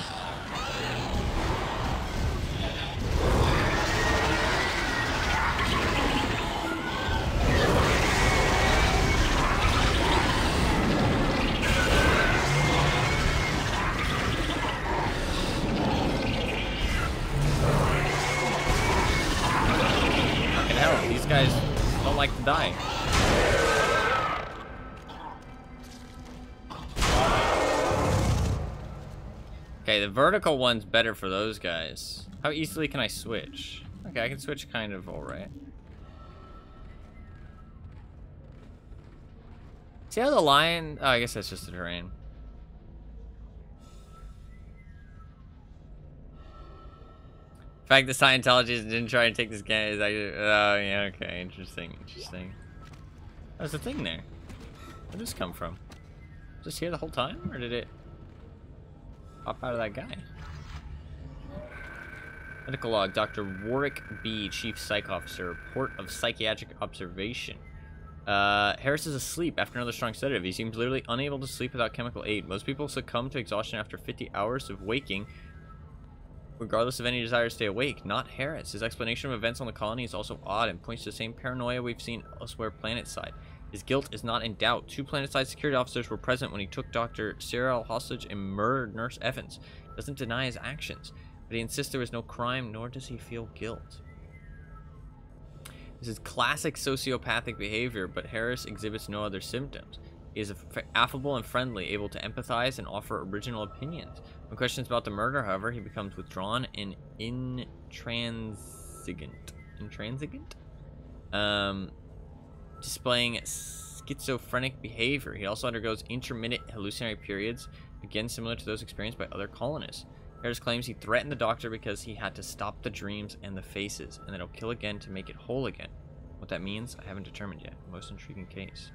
Fucking hell, these guys don't like to die. Okay, the vertical one's better for those guys. How easily can I switch? Okay, I can switch kind of alright. See how the line... Oh, I guess that's just the terrain. The fact that Scientologists didn't try and take this guy is actually... Oh, yeah, okay. Interesting, interesting. There's a thing there. Where did this come from? Was this here the whole time? Or did it... pop out of that guy? Medical log, Dr. Warwick B., Chief Psych Officer, report of psychiatric observation. Harris is asleep after another strong sedative. He seems literally unable to sleep without chemical aid. Most people succumb to exhaustion after 50 hours of waking, regardless of any desire to stay awake. Not Harris. His explanation of events on the colony is also odd and points to the same paranoia we've seen elsewhere planetside. His guilt is not in doubt. 2 planetside security officers were present when he took Dr. Cyril hostage and murdered Nurse Evans. Doesn't deny his actions, but he insists there was no crime, nor does he feel guilt. This is classic sociopathic behavior, but Harris exhibits no other symptoms. He is affable and friendly, able to empathize and offer original opinions. When questions about the murder, however, he becomes withdrawn and intransigent. Displaying schizophrenic behavior. He also undergoes intermittent hallucinatory periods, again similar to those experienced by other colonists. Harris claims he threatened the doctor because he had to stop the dreams and the faces, and that he'll kill again to make it whole again. What that means, I haven't determined yet. Most intriguing case.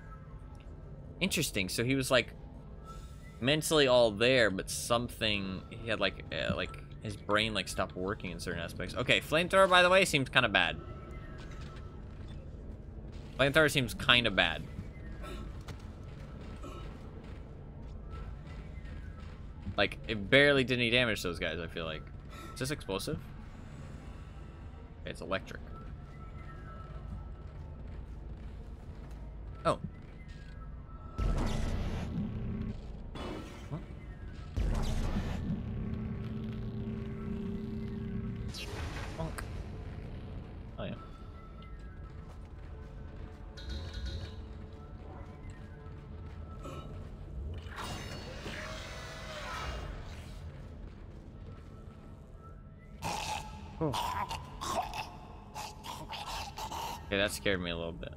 Interesting. So he was like mentally all there, but something he had like his brain like stopped working in certain aspects. Okay, flamethrower, by the way, seems kind of bad. Flamethrower seems kind of bad. Like, it barely did any damage to those guys, I feel like. Is this explosive? Okay, it's electric. Oh. What? Bonk. Oh, yeah. Oh. Okay, that scared me a little bit.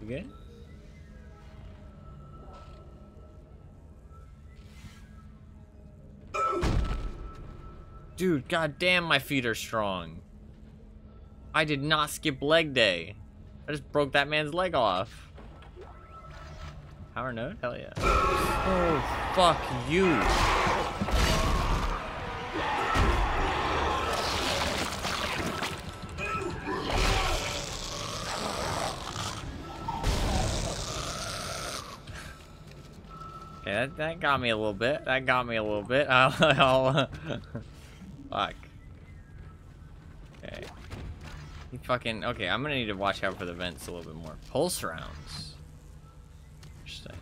You good? Dude, goddamn, my feet are strong. I did not skip leg day. I just broke that man's leg off. Power node? Hell yeah. Oh, fuck you. Okay, that got me a little bit. That got me a little bit. Fuck. Okay. He fucking... Okay, I'm gonna need to watch out for the vents a little bit more. Pulse rounds. Interesting.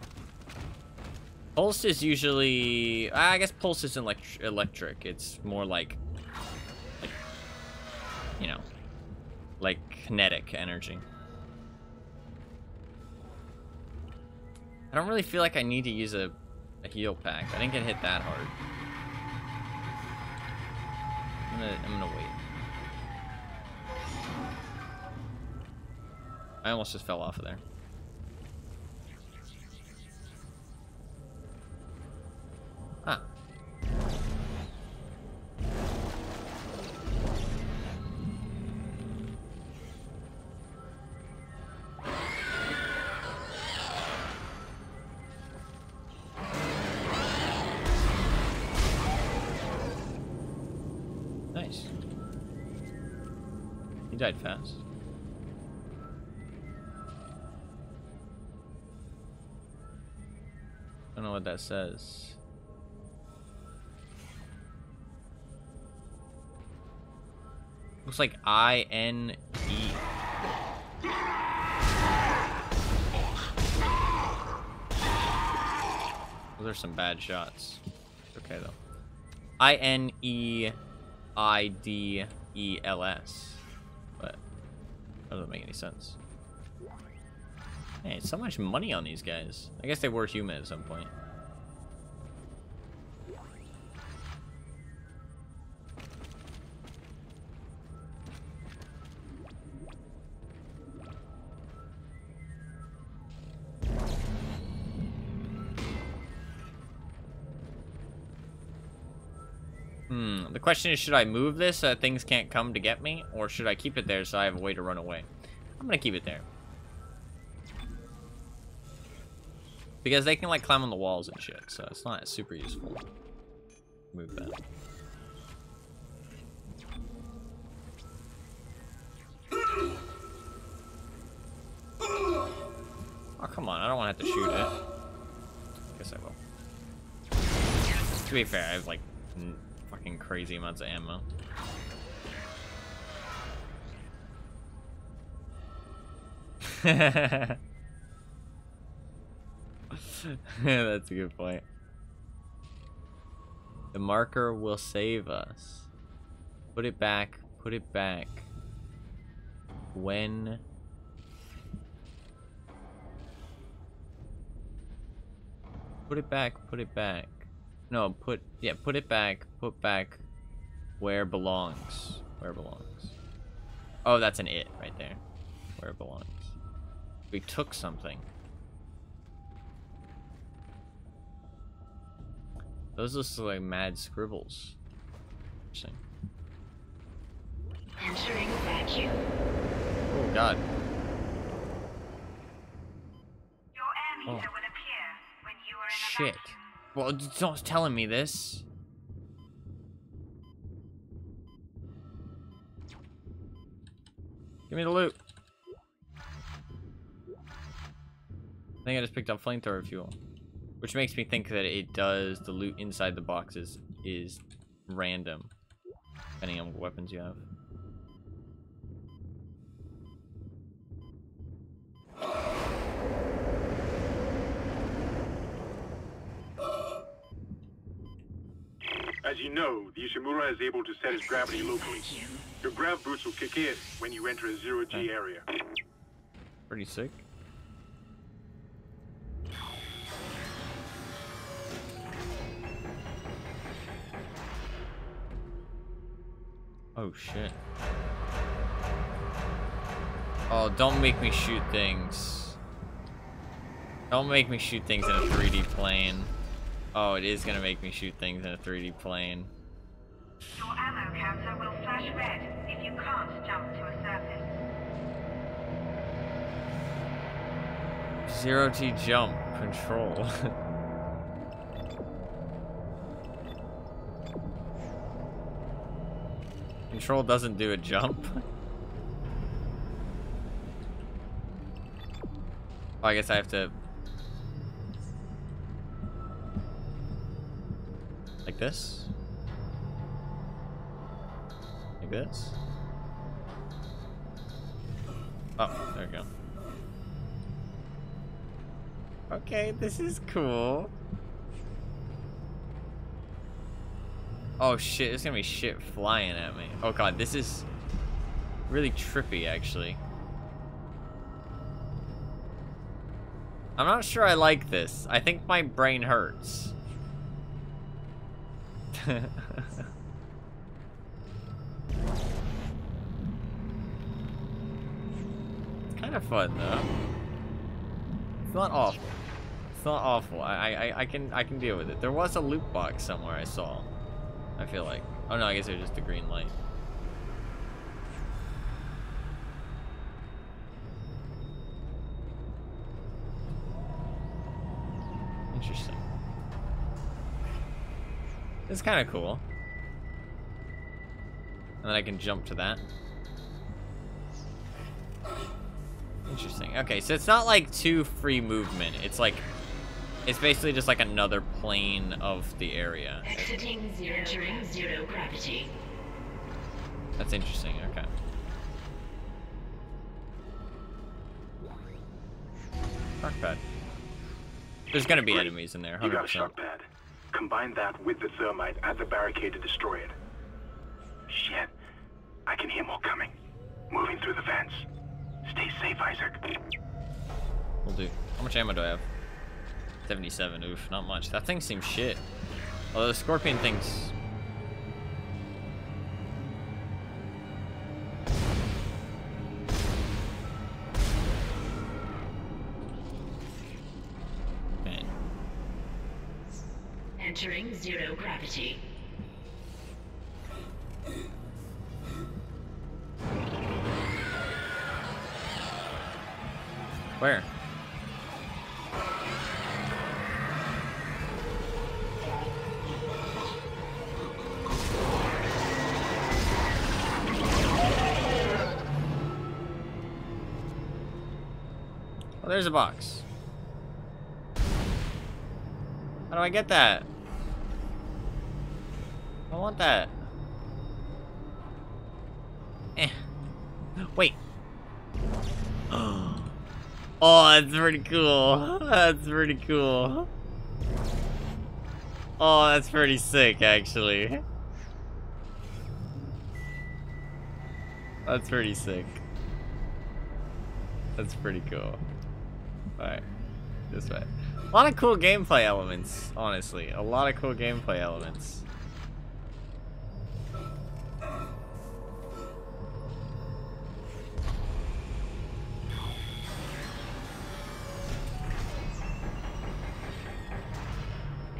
Pulse is usually... I guess pulse isn't electric. It's more like... You know... like kinetic energy. I don't really feel like I need to use a heal pack. I didn't get hit that hard. I'm gonna wait. I almost just fell off of there. Ah. Nice. He died fast. I don't know what that says. Looks like INE. Those are some bad shots. Okay though. INEIDELS. But that doesn't make any sense. Hey, so much money on these guys. I guess they were human at some point. The question is, should I move this so that things can't come to get me? Or should I keep it there so I have a way to run away? I'm gonna keep it there. Because they can, like, climb on the walls and shit, so it's not super useful. Move that. Oh, come on, I don't want to have to shoot it. Guess I will. To be fair, I have, like, fucking crazy amounts of ammo. That's a good point. The marker will save us. Put it back. Put it back. When... Put it back. Put it back. No, put it back. Put back where it belongs. Where it belongs. Oh, that's an it right there. Where it belongs. We took something. Those look like mad scribbles. Interesting. Entering vacuum. Oh god. Your air meter will appear when you are in a Shit. Well, don't telling me this. Give me the loot. I think I just picked up flamethrower fuel. Which makes me think that it does, the loot inside the boxes is random. Depending on what weapons you have. As you know, the Ishimura is able to set its gravity locally. Your grav boots will kick in when you enter a zero-G area. Pretty sick. Oh shit. Oh, don't make me shoot things. Don't make me shoot things in a 3D plane. Oh, it is gonna make me shoot things in a 3D plane. Your ammo counter will flash red if you can't jump to a surface. 0G jump control. Control doesn't do a jump. Oh, I guess I have to... Like this? Like this? Oh, there we go. Okay, this is cool. Oh shit, there's gonna be shit flying at me. Oh god, this is... really trippy, actually. I'm not sure I like this. I think my brain hurts. It's kind of fun, though. It's not awful. It's not awful. I can deal with it. There was a loot box somewhere I saw. I feel like. Oh no, I guess it was just a green light. Interesting. It's kind of cool. And then I can jump to that. Interesting. Okay, so it's not like too free movement. It's like, it's basically just like another plane of the area. Exiting entering zero gravity. That's interesting. Okay. Shock pad. There's gonna be enemies in there. 100%. You got a shock pad. Combine that with the thermite at the barricade to destroy it. Shit. I can hear more coming. Moving through the vents. Stay safe, Isaac. Will do. How much ammo do I have? 77. Oof, not much. That thing seems shit. Although the scorpion thing's... Man. Entering zero gravity. Where? Oh, there's a box. How do I get that? I want that. Wait. Oh, that's pretty cool. That's pretty cool. Oh, that's pretty sick, actually. That's pretty sick. That's pretty cool. Alright. This way. A lot of cool gameplay elements, honestly. A lot of cool gameplay elements.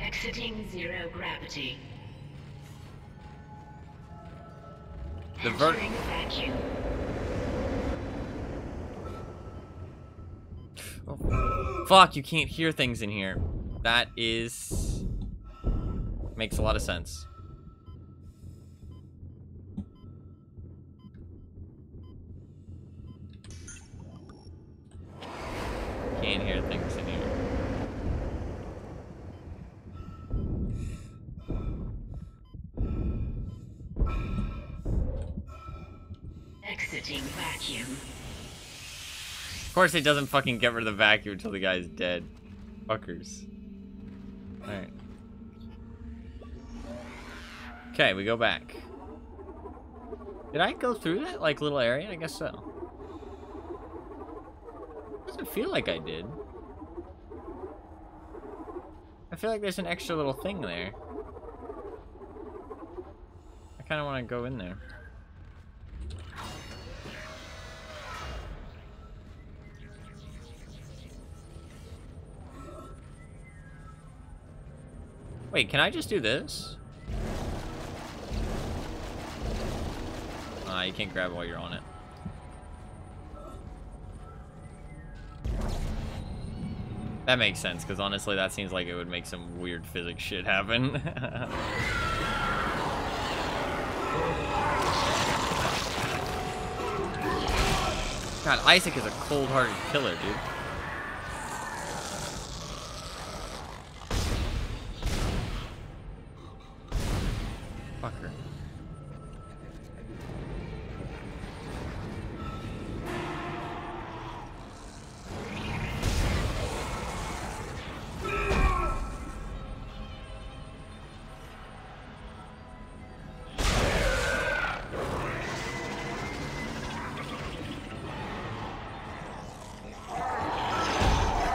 Exiting zero gravity. The Entering vacuum. Oh. Fuck, you can't hear things in here. That is... makes a lot of sense. Can't hear things in here. Exiting vacuum. Of course it doesn't fucking get rid of the vacuum until the guy's dead. Fuckers. Alright. Okay, we go back. Did I go through that, like, little area? I guess so. Doesn't feel like I did. I feel like there's an extra little thing there. I kind of want to go in there. Wait, can I just do this? You can't grab while you're on it. That makes sense, because honestly, that seems like it would make some weird physics shit happen. God, Isaac is a cold-hearted killer, dude. Fucker.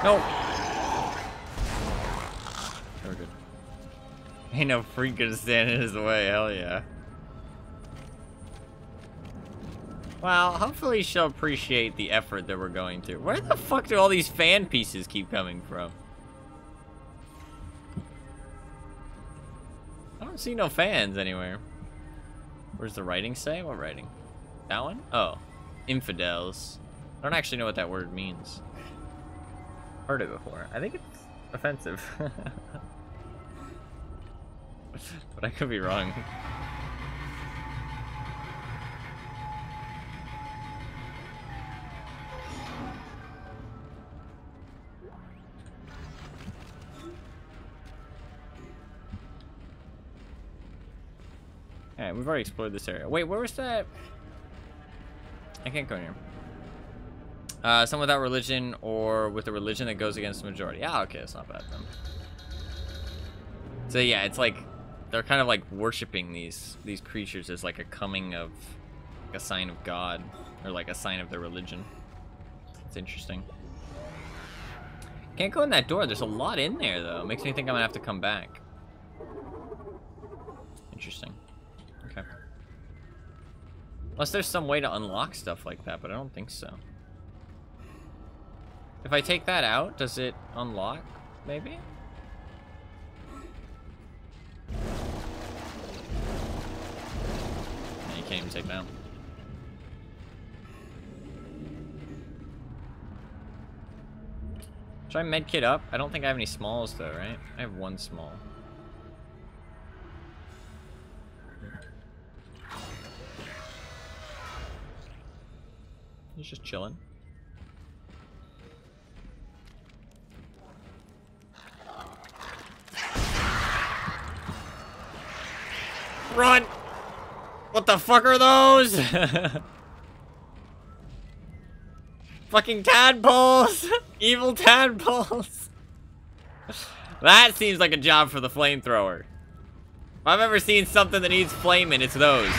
No! We're good. Ain't no freak gonna stand in his way, hell yeah. Well, hopefully she'll appreciate the effort that we're going to. Where the fuck do all these fan pieces keep coming from? I don't see no fans anywhere. Where's the writing say? What writing? That one? Oh. Infidels. I don't actually know what that word means. Heard it before. I think it's offensive. But I could be wrong. Alright, we've already explored this area. Wait, where was that? I can't go in here. Someone without religion or with a religion that goes against the majority. Yeah, okay, it's not bad then. So yeah, it's like they're kind of like worshiping these creatures as like a coming of like a sign of God or like a sign of their religion. It's interesting. Can't go in that door. There's a lot in there though. Makes me think I'm gonna have to come back. Interesting. Okay. Unless there's some way to unlock stuff like that, but I don't think so. If I take that out, does it unlock? Maybe? Yeah, you can't even take that out. Should I medkit up? I don't think I have any smalls though, right? I have one small. He's just chilling. Run! What the fuck are those? Fucking tadpoles! Evil tadpoles! That seems like a job for the flamethrower. If I've ever seen something that needs flaming, it's those.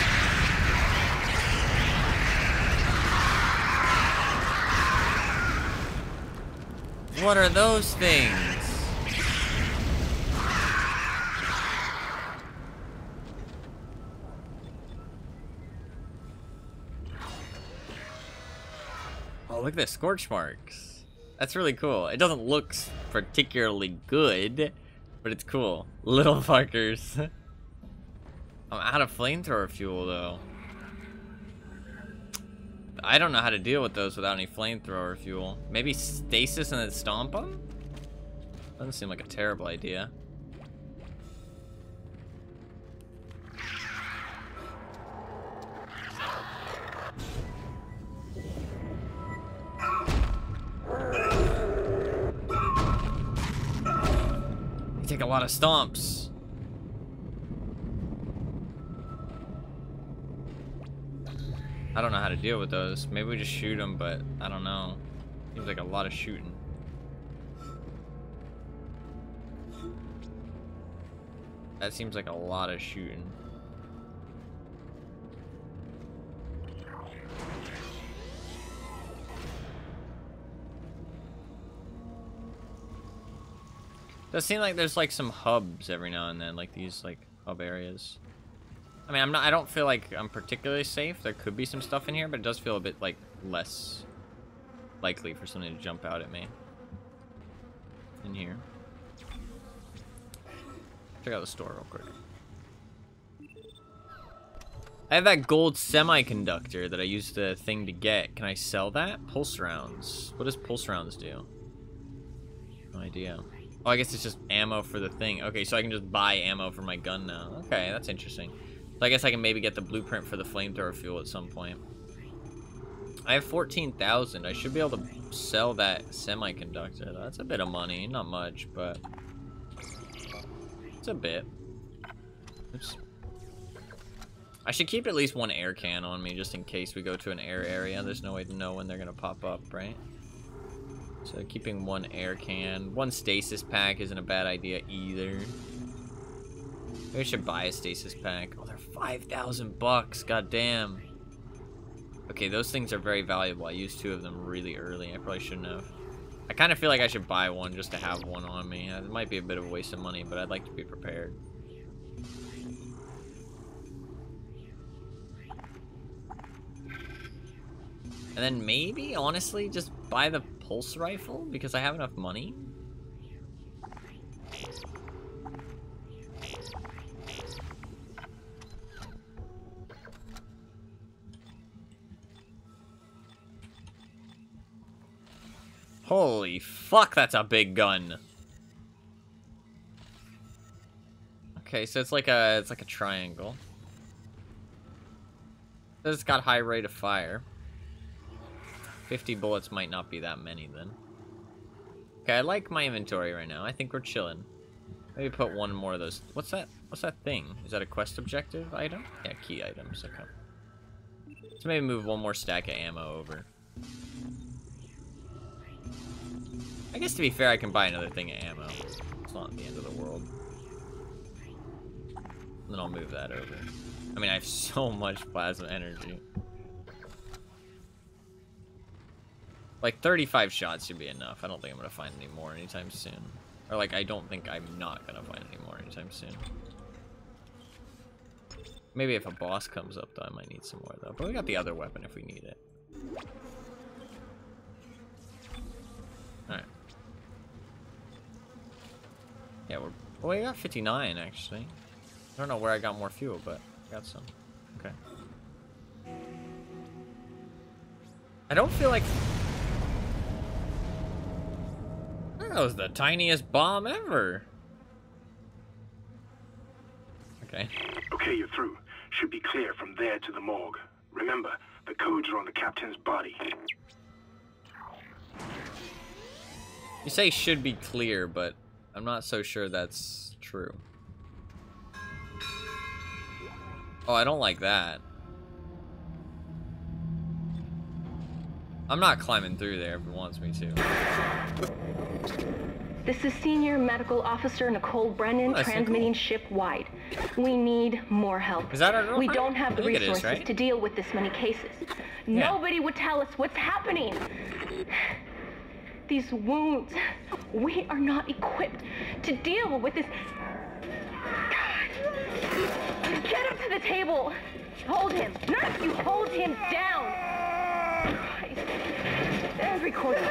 What are those things? Oh, look at the scorch marks. That's really cool. It doesn't look particularly good, but it's cool. Little fuckers. I'm out of flamethrower fuel, though. I don't know how to deal with those without any flamethrower fuel. Maybe stasis and then stomp them? Doesn't seem like a terrible idea. You take a lot of stomps. I don't know how to deal with those. Maybe we just shoot them, but I don't know. Seems like a lot of shooting. That seems like a lot of shooting. Does seem like there's like some hubs every now and then, like these like hub areas. I mean, I don't feel like I'm particularly safe. There could be some stuff in here, but it does feel a bit like less likely for something to jump out at me. In here. Check out the store real quick. I have that gold semiconductor that I used the thing to get. Can I sell that? Pulse rounds. What does pulse rounds do? No idea. Oh, I guess it's just ammo for the thing. Okay, so I can just buy ammo for my gun now. Okay, that's interesting. So I guess I can maybe get the blueprint for the flamethrower fuel at some point. I have 14,000. I should be able to sell that semiconductor. That's a bit of money. Not much, but it's a bit. Oops. I should keep at least one air can on me just in case we go to an air area. There's no way to know when they're going to pop up, right? So keeping one air can. One stasis pack isn't a bad idea either. Maybe I should buy a stasis pack. Oh, they're 5,000 bucks. God damn. Okay, those things are very valuable. I used 2 of them really early. I probably shouldn't have. I kind of feel like I should buy one just to have one on me. It might be a bit of a waste of money, but I'd like to be prepared. And then maybe, honestly, just buy the pulse rifle because I have enough money. Holy fuck, that's a big gun. Okay, so it's like a triangle. It's got high rate of fire. 50 bullets might not be that many then. Okay, I like my inventory right now. I think we're chilling. Maybe put one more of those. What's that? What's that thing? Is that a quest objective item? Yeah, key items. Okay. So maybe move one more stack of ammo over. I guess to be fair, I can buy another thing of ammo. It's not the end of the world. And then I'll move that over. I mean, I have so much plasma energy. Like, 35 shots should be enough. I don't think I'm gonna find any more anytime soon. Or, like, I don't think I'm not gonna find any more anytime soon. Maybe if a boss comes up, though, I might need some more, though. But we got the other weapon if we need it. Alright. Yeah, we're... Oh, we got 59, actually. I don't know where I got more fuel, but I got some. Okay. I don't feel like... That was the tiniest bomb ever. Okay. Okay, you're through. Should be clear from there to the morgue. Remember, the codes are on the captain's body. You say should be clear, but I'm not so sure that's true. Oh, I don't like that. I'm not climbing through there if it wants me to. This is Senior Medical Officer Nicole Brennan transmitting ship-wide. We need more help. Is that our girlfriend? We don't have the I think it is, resources right? to deal with this many cases. Yeah. Nobody would tell us what's happening. These wounds, we are not equipped to deal with this. Get him to the table. Hold him. Nurse, you hold him down. There's recording.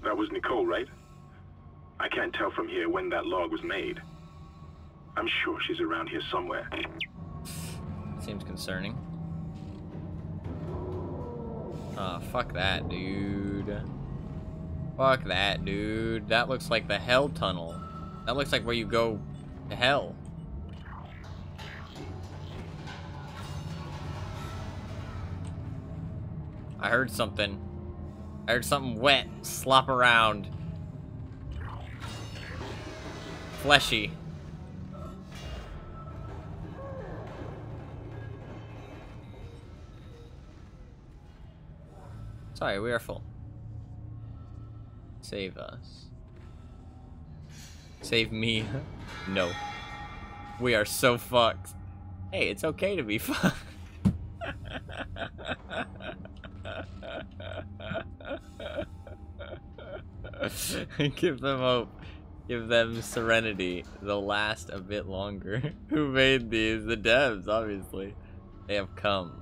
That was Nicole, right? I can't tell from here when that log was made. I'm sure she's around here somewhere. Seems concerning. Oh, fuck that, dude. Fuck that, dude. That looks like the hell tunnel. That looks like where you go to hell. I heard something. I heard something wet slop around. Fleshy. Sorry, we are full. Save us. Save me. No. We are so fucked. Hey, it's okay to be fucked. Give them hope. Give them serenity. They'll last a bit longer. Who made these? The devs, obviously. They have come.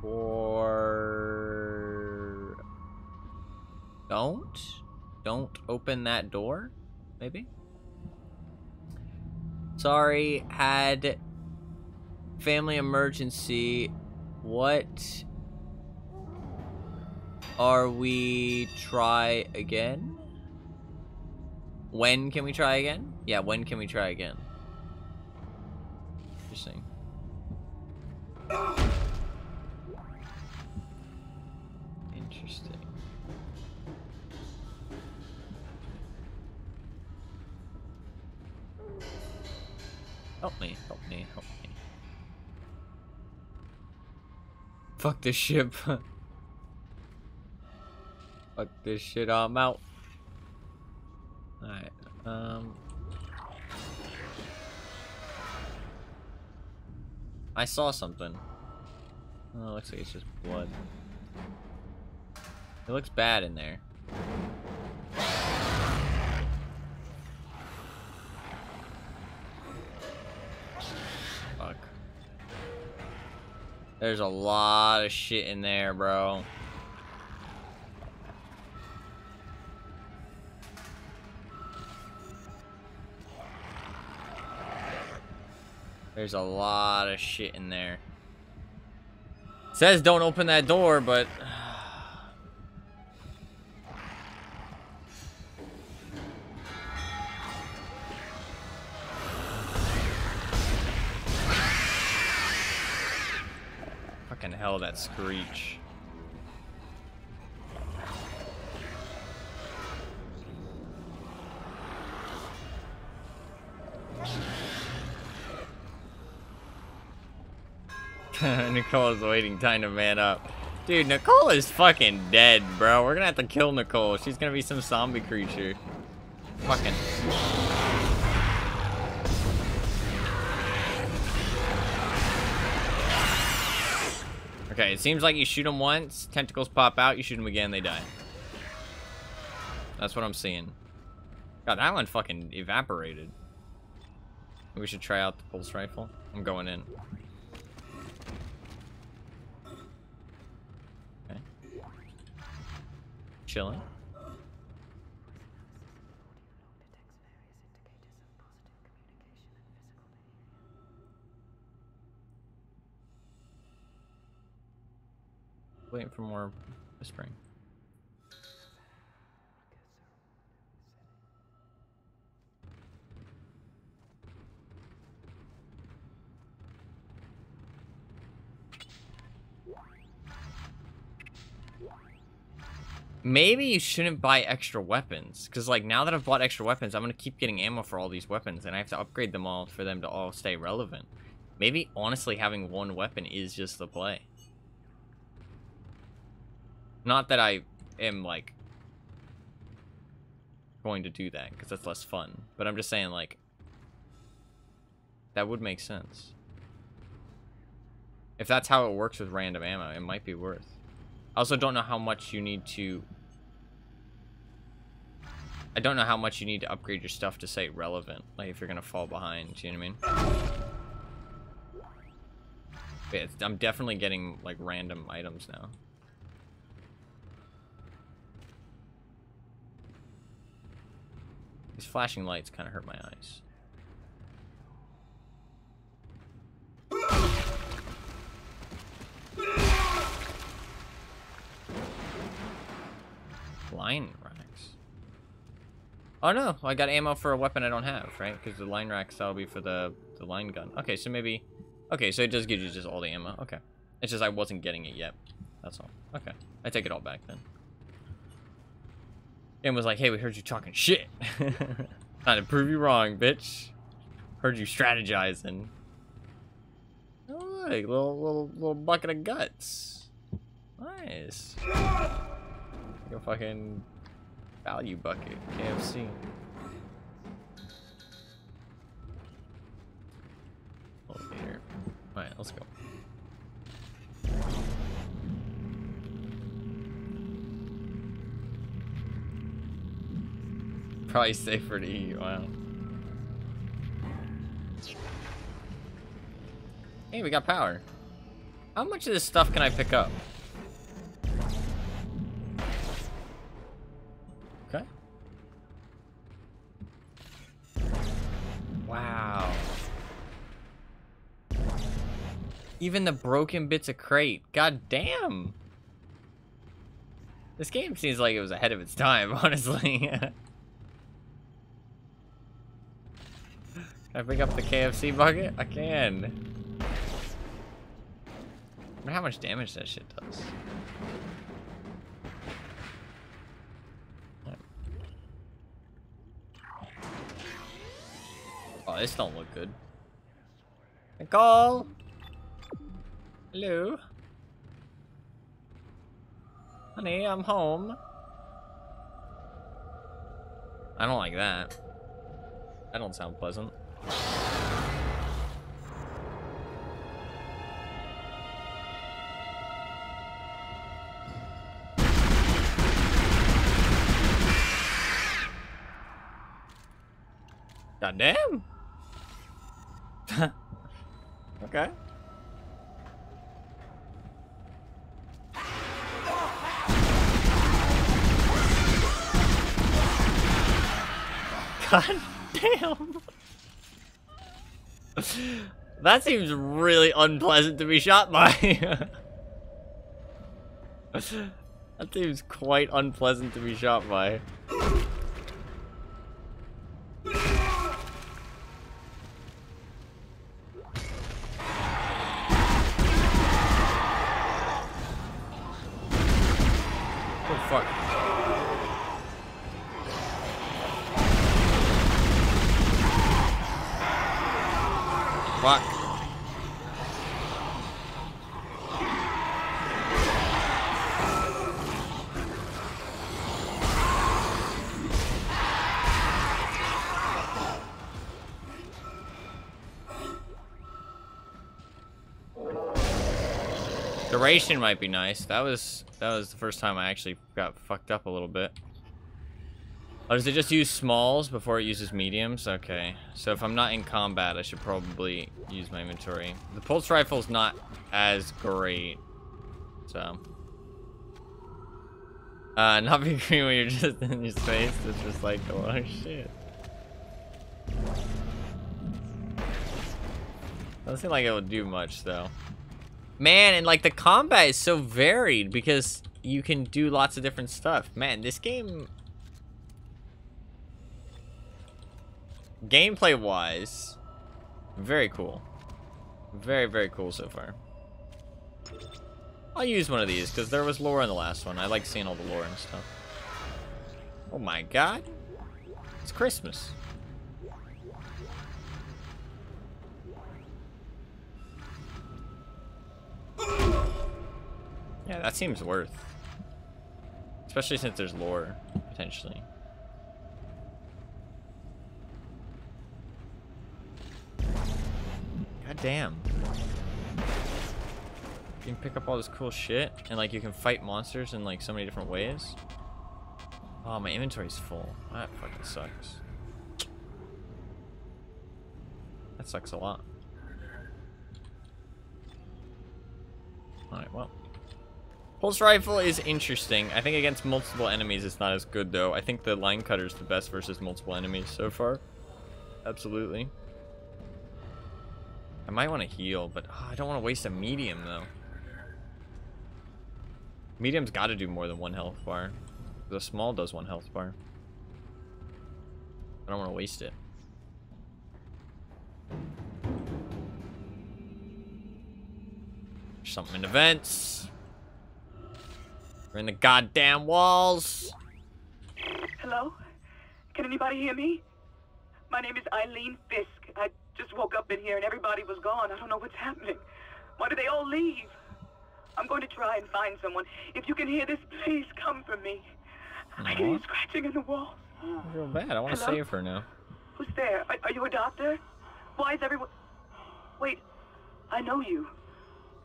Or... Don't open that door? Maybe? Sorry, had family emergency. What are we try again? When can we try again? Yeah, when can we try again? Interesting. Interesting. Help me, help me, help me. Fuck this ship. Fuck this shit, I'm out. Alright, I saw something. Oh, it looks like it's just blood. It looks bad in there. Fuck. There's a lot of shit in there, bro. There's a lot of shit in there. It says don't open that door, but... Fucking hell, that screech. Nicole is waiting time to man up. Dude, Nicole is fucking dead, bro. We're gonna have to kill Nicole. She's gonna be some zombie creature. Fucking. Okay, it seems like you shoot them once, tentacles pop out, you shoot them again, they die. That's what I'm seeing. God, that one fucking evaporated. We should try out the pulse rifle. I'm going in. Okay. Chilling. Waiting for more whispering. Maybe you shouldn't buy extra weapons, because like now that I've bought extra weapons, I'm gonna keep getting ammo for all these weapons, and I have to upgrade them all for them to all stay relevant. Maybe honestly having one weapon is just the play. Not that I am like going to do that, because that's less fun, but I'm just saying like that would make sense. If that's how it works with random ammo, it might be worth. I also don't know how much you need to... I don't know how much you need to upgrade your stuff to say relevant. Like, if you're gonna fall behind, you know what I mean? But I'm definitely getting, like, random items now. These flashing lights kind of hurt my eyes. Line racks. Oh no, I got ammo for a weapon I don't have, right? Because the line racks, that'll be for the line gun. Okay, so maybe... Okay, so it does give you just all the ammo. Okay. It's just I wasn't getting it yet. That's all. Okay. I take it all back then. And was like, hey, we heard you talking shit. Trying to prove you wrong, bitch. Heard you strategizing. Oh, look, little bucket of guts. Nice. Go fucking value bucket, KFC. Elevator. Alright, let's go. Probably safer to eat, wow. Hey, we got power. How much of this stuff can I pick up? Okay. Wow. Even the broken bits of crate. God damn. This game seems like it was ahead of its time, honestly. Can I pick up the KFC bucket? I can. I wonder how much damage that shit does. Oh, this don't look good. Nicole! Hello? Honey, I'm home. I don't like that. That don't sound pleasant. God damn. Okay. God damn. That seems really unpleasant to be shot by. That seems quite unpleasant to be shot by. Oh fuck. Fuck. Duration might be nice. That was the first time I actually got fucked up a little bit. Oh, does it just use smalls before it uses mediums? Okay. So if I'm not in combat, I should probably use my inventory. The pulse rifle's not as great. So. Not being green when you're just in your space. It's just like, oh shit. Doesn't seem like it would do much though. Man, and like the combat is so varied because you can do lots of different stuff. Man, this game... Gameplay wise, very cool. Very, very cool so far. I'll use one of these because there was lore in the last one. I like seeing all the lore and stuff. Oh my god. It's Christmas. Yeah, that seems worth. Especially since there's lore, potentially. God damn. You can pick up all this cool shit, and like you can fight monsters in like so many different ways. Oh, my inventory's full. That fucking sucks. That sucks a lot. Alright, well. Pulse rifle is interesting. I think against multiple enemies it's not as good though. I think the line cutter is the best versus multiple enemies so far. Absolutely. I might want to heal, but I don't want to waste a medium though. Medium's got to do more than 1 health bar. The small does 1 health bar. I don't want to waste it. Something in events. We're in the goddamn walls. Hello? Can anybody hear me? My name is Eileen Fisk. I just woke up in here and everybody was gone. I don't know what's happening. Why did they all leave? I'm going to try and find someone. If you can hear this, please come for me. I can hear scratching in the walls. I feel bad. I want to save her now. Who's there? Are you a doctor? Why is everyone... Wait, I know you.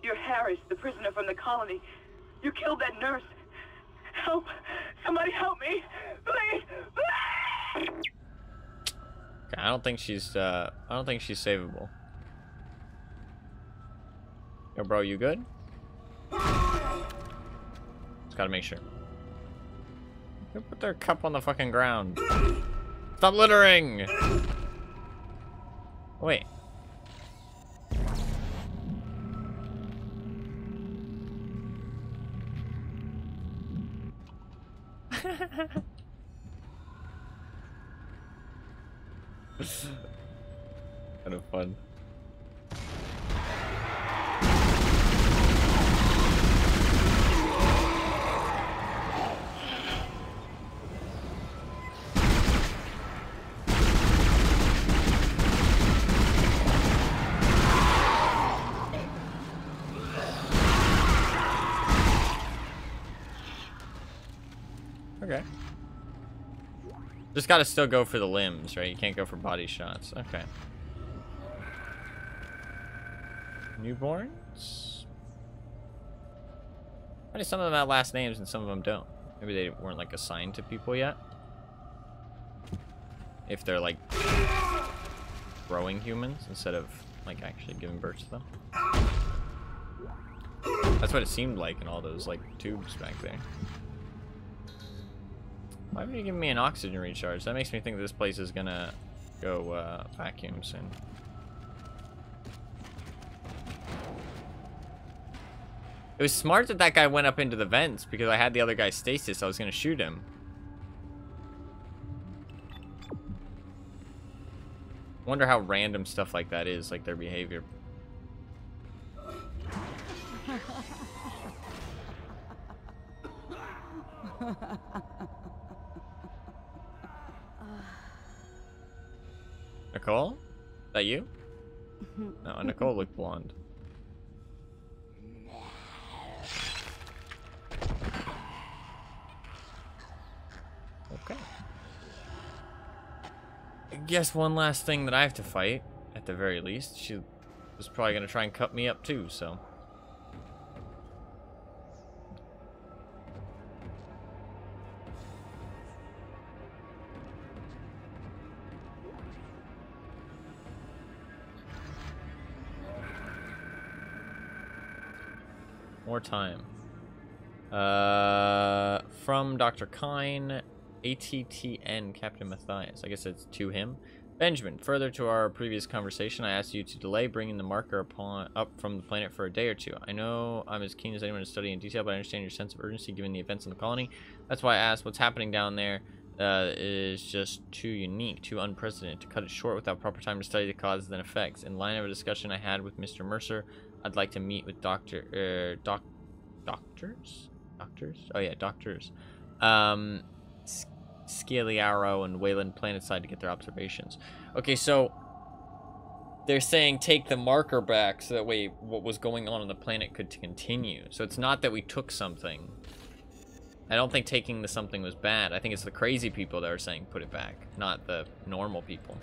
You're Harris, the prisoner from the colony. You killed that nurse. Help! Somebody help me! Please! Please! Okay, I don't think she's savable. Yo, bro, you good? Just gotta make sure. They put their cup on the fucking ground. Stop littering! Wait. Kind of fun. Okay. Just gotta still go for the limbs, right? You can't go for body shots. Okay. Newborns? Why do some of them have last names and some of them don't? Maybe they weren't like assigned to people yet? If they're like growing humans instead of like actually giving birth to them. That's what it seemed like in all those like tubes back there. Why would you give me an oxygen recharge? That makes me think this place is gonna go vacuum soon. It was smart that that guy went up into the vents because I had the other guy's stasis. I was gonna shoot him. Wonder how random stuff like that is, like their behavior. Nicole? Is that you? No, Nicole looked blonde. Okay. I guess one last thing that I have to fight, at the very least. She was probably going to try and cut me up too, so. More time. From Dr. Kine, ATTN, Captain Matthias. I guess it's to him. Benjamin, further to our previous conversation, I asked you to delay bringing the marker up from the planet for a day or two. I know I'm as keen as anyone to study in detail, but I understand your sense of urgency given the events in the colony. That's why I asked what's happening down there is just too unique, too unprecedented to cut it short without proper time to study the causes and effects. In line of a discussion I had with Mr. Mercer, I'd like to meet with doctors? Oh yeah, doctors. Scaliaro and Wayland Planetside to get their observations. Okay, so they're saying take the marker back so that way what was going on the planet could continue. So it's not that we took something. I don't think taking the something was bad. I think it's the crazy people that are saying put it back, not the normal people.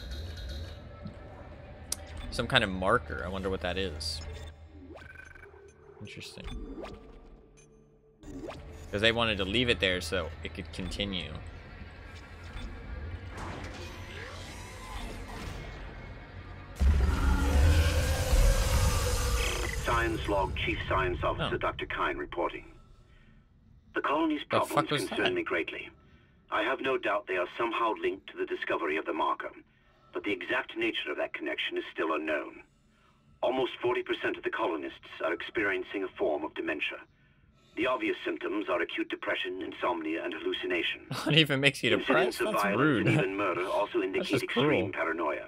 Some kind of marker. I wonder what that is. Interesting. Because they wanted to leave it there so it could continue. Science Log Chief Science Officer Dr. Kine reporting. The colony's problems concern me greatly. I have no doubt they are somehow linked to the discovery of the marker, but the exact nature of that connection is still unknown. Almost 40% of the colonists are experiencing a form of dementia. The obvious symptoms are acute depression, insomnia, and hallucination. What even makes you depressed? Incidents of That's violence rude. and even murder also indicate extreme paranoia.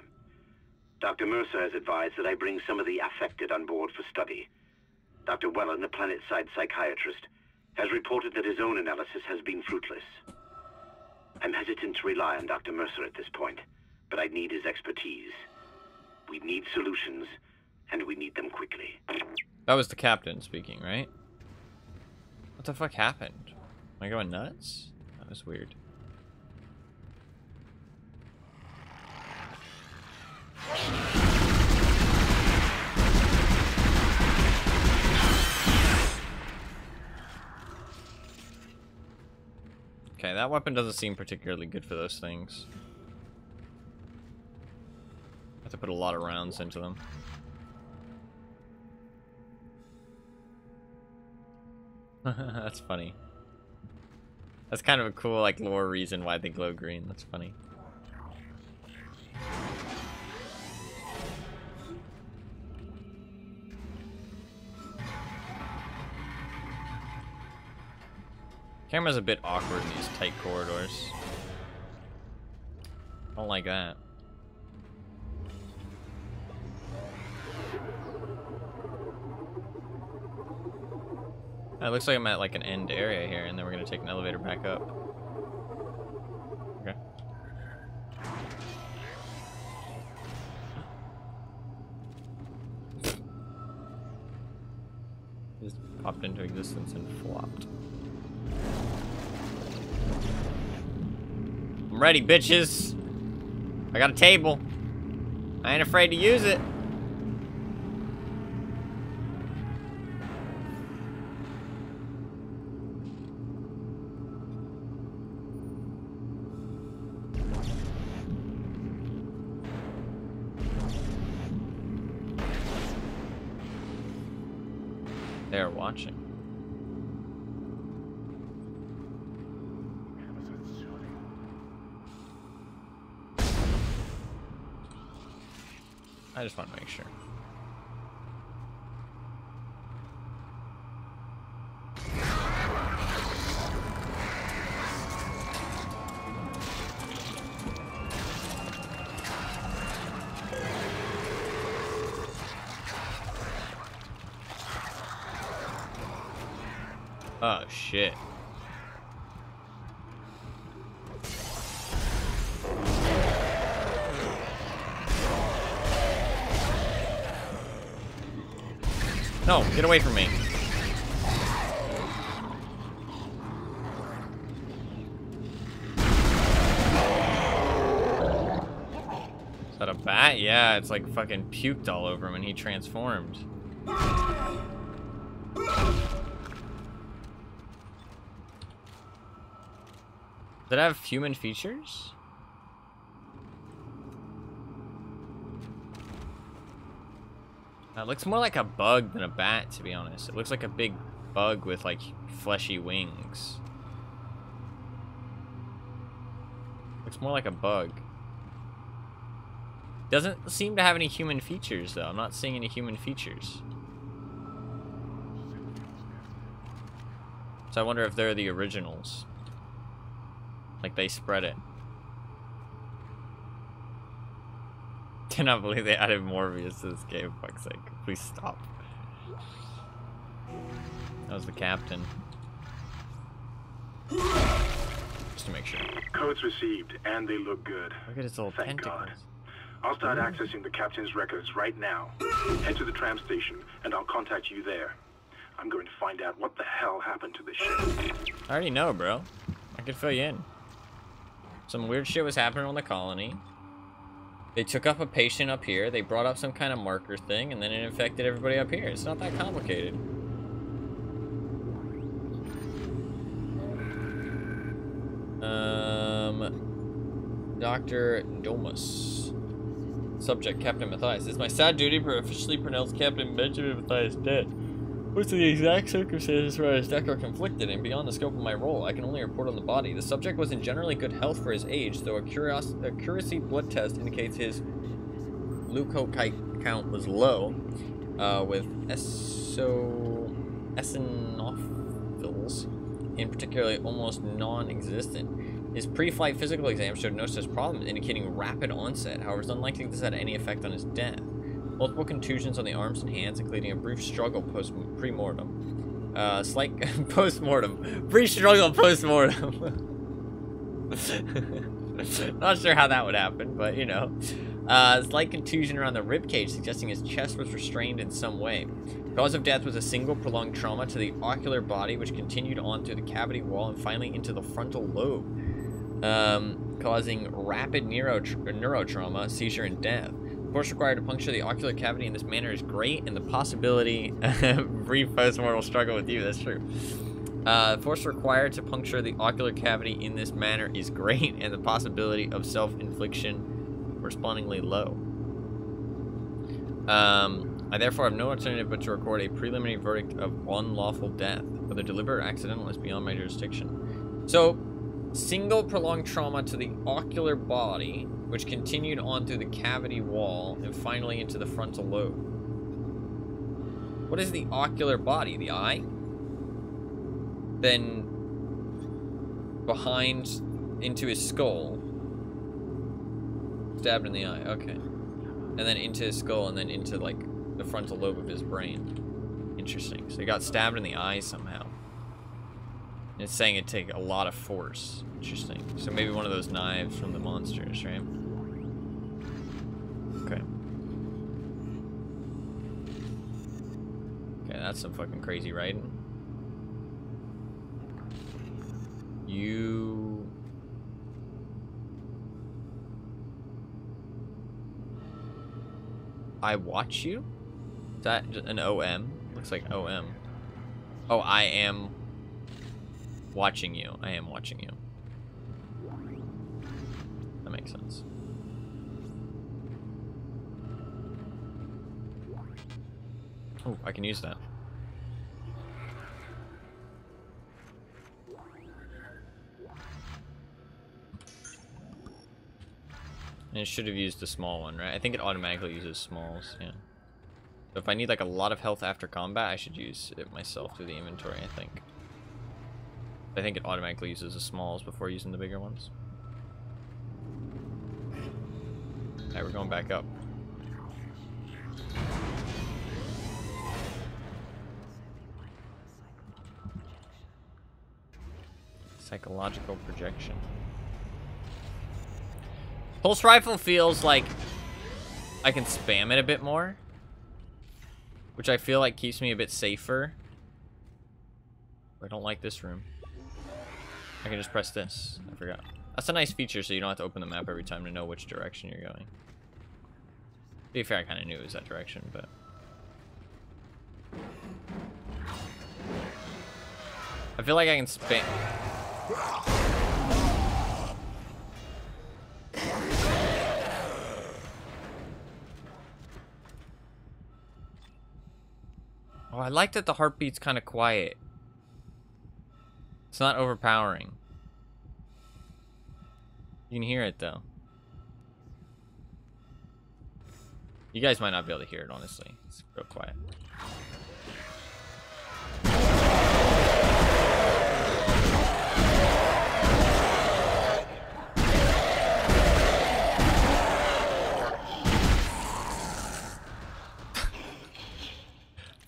Dr. Mercer has advised that I bring some of the affected on board for study. Dr. Wellen, the planet-side psychiatrist, has reported that his own analysis has been fruitless. I'm hesitant to rely on Dr. Mercer at this point, but I need his expertise. We need solutions, and we need them quickly. That was the captain speaking, right? What the fuck happened? Am I going nuts? That was weird. Okay, that weapon doesn't seem particularly good for those things. I have to put a lot of rounds into them. That's funny. That's kind of a cool, like, lore reason why they glow green. That's funny. Camera's a bit awkward in these tight corridors. Don't like that. It looks like I'm at like an end area here, and then we're gonna take an elevator back up. Okay. Just popped into existence and flopped. I'm ready, bitches. I got a table. I ain't afraid to use it. They're watching. I just want to make sure. Oh shit. No, get away from me. Is that a bat? Yeah, it's like fucking puked all over him and he transformed. Did it have human features? It looks more like a bug than a bat, to be honest. It looks like a big bug with like fleshy wings. Looks more like a bug. Doesn't seem to have any human features though. I'm not seeing any human features. So I wonder if they're the originals. Like they spread it. Cannot believe they added Morbius to this game, fuck's sake. Please stop. That was the captain. Just to make sure. Codes received, and they look good. Look at his little Thank tentacles. God. I'll start accessing the captain's records right now. Head to the tram station, and I'll contact you there. I'm going to find out what the hell happened to this ship. I already know, bro. I could fill you in. Some weird shit was happening on the colony. They took up a patient up here. They brought up some kind of marker thing, and then it infected everybody up here. It's not that complicated. Dr. Domus. Subject, Captain Matthias. It's my sad duty to officially pronounce Captain Benjamin Matthias dead. Which the exact circumstances where his death are conflicted and beyond the scope of my role, I can only report on the body. The subject was in generally good health for his age, though a curiosity blood test indicates his leukocyte count was low, with eosinophils in particular almost non-existent. His pre-flight physical exam showed no such problems, indicating rapid onset. However, it's unlikely this had any effect on his death. Multiple contusions on the arms and hands, including a brief struggle pre-mortem. Slight post-mortem. Brief struggle post-mortem. Not sure how that would happen, but you know. Slight contusion around the ribcage, suggesting his chest was restrained in some way. Cause of death was a single prolonged trauma to the ocular body, which continued on through the cavity wall and finally into the frontal lobe, causing rapid neurotrauma, seizure, and death. The force required to puncture the ocular cavity in this manner is great, and the possibility of brief post-mortal struggle with you, that's true. Force required to puncture the ocular cavity in this manner is great, and the possibility of self-infliction correspondingly low. I therefore have no alternative but to record a preliminary verdict of unlawful death. Whether deliberate or accidental is beyond my jurisdiction. So, single prolonged trauma to the ocular body, which continued on through the cavity wall and finally into the frontal lobe. What is the ocular body? The eye? Then behind into his skull. Stabbed in the eye, okay. And then into his skull and then into like the frontal lobe of his brain. Interesting. So he got stabbed in the eye somehow. And it's saying it'd take a lot of force. Interesting. So maybe one of those knives from the monsters, right? Okay. Okay, that's some fucking crazy writing. I watch you? Is that an OM? Looks like OM. Oh, I am watching you. I am watching you. That makes sense. Oh, I can use that. And it should have used the small one, right? I think it automatically uses smalls, yeah. So if I need like a lot of health after combat, I should use it myself through the inventory, I think. I think it automatically uses the smalls before using the bigger ones. Alright, we're going back up. Psychological projection. Pulse rifle feels like I can spam it a bit more, which I feel like keeps me a bit safer. I don't like this room. I can just press this. I forgot. That's a nice feature, so you don't have to open the map every time to know which direction you're going. To be fair, I kind of knew it was that direction, but... I feel like I can spam... Oh, I like that the heartbeat's kind of quiet. It's not overpowering. You can hear it, though. You guys might not be able to hear it, honestly. It's real quiet.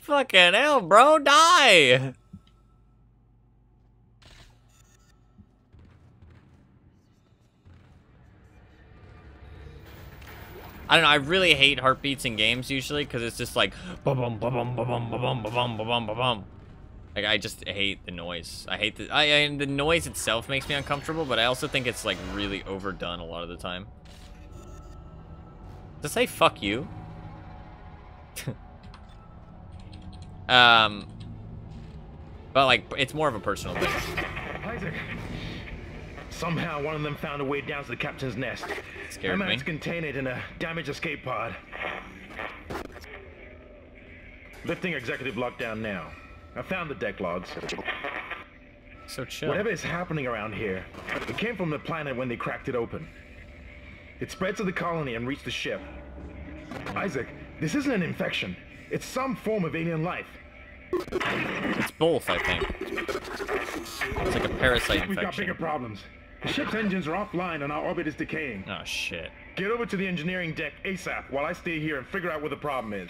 Fucking hell, bro, die! I don't know, I really hate heartbeats in games usually, because it's just like ba-bum, ba-bum, ba-bum, ba-bum, ba-bum, ba-bum, ba-bum. Like, I just hate the noise. I hate the noise itself makes me uncomfortable, but I also think it's like really overdone a lot of the time. Does it say fuck you? But like, it's more of a personal thing. Isaac. Somehow one of them found a way down to the captain's nest. I managed to contain it in a damaged escape pod. Lifting executive lockdown now. I found the deck logs. So chill. Whatever is happening around here, it came from the planet when they cracked it open. It spread to the colony and reached the ship. Isaac, this isn't an infection. It's some form of alien life. It's both, I think. It's like a parasite infection. We've got bigger problems. The ship's engines are offline and our orbit is decaying. Oh, shit. Get over to the engineering deck ASAP while I stay here and figure out what the problem is.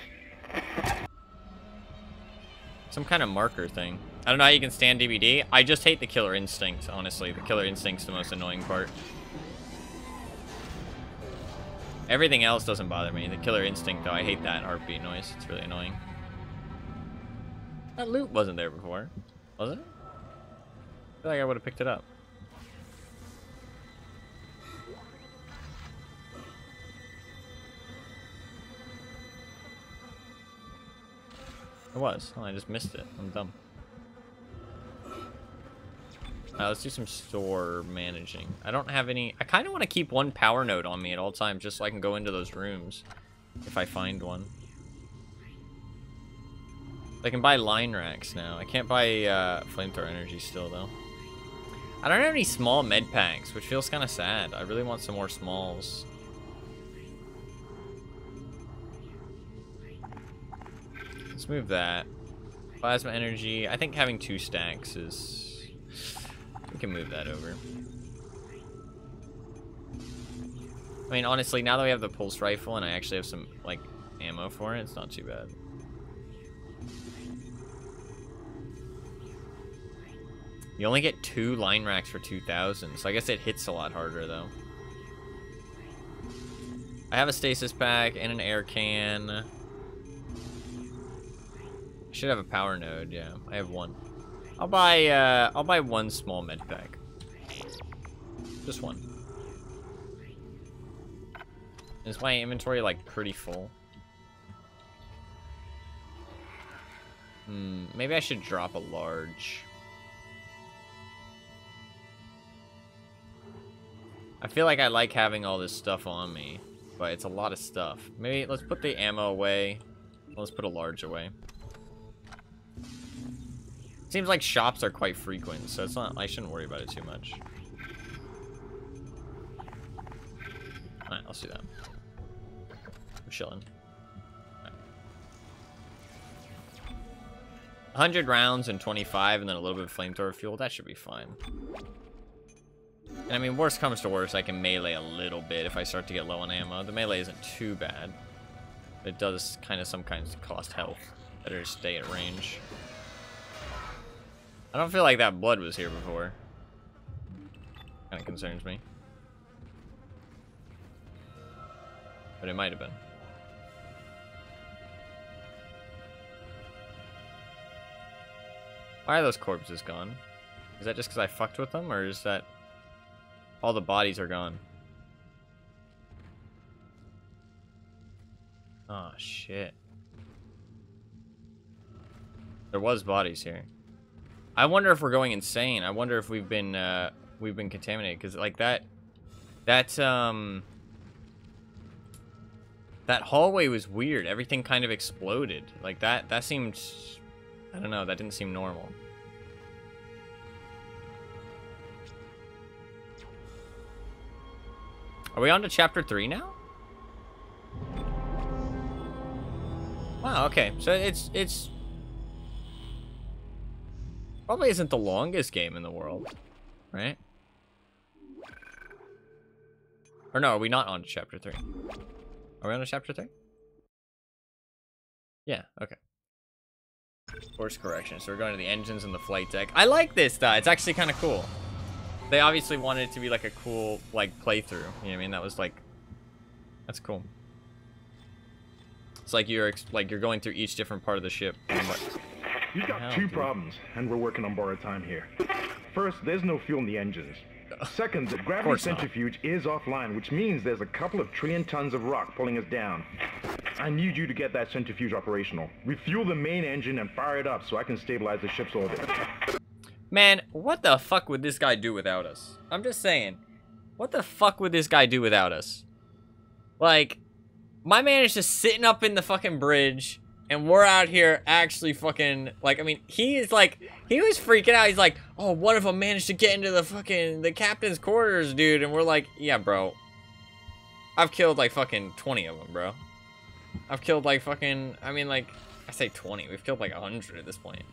Some kind of marker thing. I don't know how you can stand DVD. I just hate the killer instinct, honestly. The killer instinct's the most annoying part. Everything else doesn't bother me. The killer instinct, though, I hate that heartbeat noise. It's really annoying. That loot wasn't there before, was it? I feel like I would have picked it up. It was. Oh, I just missed it. I'm dumb. Let's do some store managing. I don't have any... I kind of want to keep one power node on me at all times just so I can go into those rooms if I find one. I can buy line racks now. I can't buy flamethrower energy still, though. I don't have any small med packs, which feels kind of sad. I really want some more smalls. Let's move that. Plasma energy. I think having 2 stacks is... We can move that over. I mean, honestly, now that we have the pulse rifle and I actually have some, like, ammo for it, it's not too bad. You only get 2 line racks for 2,000, so I guess it hits a lot harder, though. I have a stasis pack and an air can. I should have a power node, yeah. I have 1. I'll buy 1 small med pack. Just 1. Is my inventory, like, pretty full? Maybe I should drop a large. I feel like I like having all this stuff on me, but it's a lot of stuff. Maybe let's put the ammo away. Let's put a large away. Seems like shops are quite frequent, so it's not. I shouldn't worry about it too much. Alright, let's do that. We're chilling. 100 rounds and 25, and then a little bit of flamethrower fuel. That should be fine. And I mean, worst comes to worst, I can melee a little bit if I start to get low on ammo. The melee isn't too bad. It does kind of sometimes cost health. Better to stay at range. I don't feel like that blood was here before. Kind of concerns me. But it might have been. Why are those corpses gone? Is that just because I fucked with them, or is that all the bodies are gone? Oh shit. There was bodies here. I wonder if we're going insane. I wonder if we've been contaminated, because like that hallway was weird. Everything kind of exploded. Like that seemed, I don't know, that didn't seem normal. Are we on to chapter 3 now? Wow, okay. So it's probably isn't the longest game in the world, right? Or no, are we not on to chapter 3? Are we on to chapter 3? Yeah, okay. Course correction. So we're going to the engines and the flight deck. I like this though. It's actually kind of cool. They obviously wanted it to be like a cool like playthrough. You know what I mean? That was like, that's cool. It's like you're going through each different part of the ship. You've got two problems, and we're working on borrowed time here. First, there's no fuel in the engines. Second, the gravity centrifuge is offline, which means there's a couple of trillion tons of rock pulling us down. I need you to get that centrifuge operational. Refuel the main engine and fire it up so I can stabilize the ship's orbit. Man, what the fuck would this guy do without us? I'm just saying, what the fuck would this guy do without us? Like, my man is just sitting up in the fucking bridge, and we're out here actually fucking, like, I mean, he is like, he was freaking out. He's like, oh, one of them managed to get into the captain's quarters, dude. And we're like, yeah, bro. I've killed like fucking 20 of them, bro. I've killed like fucking, I mean, like, I say 20. We've killed like 100 at this point.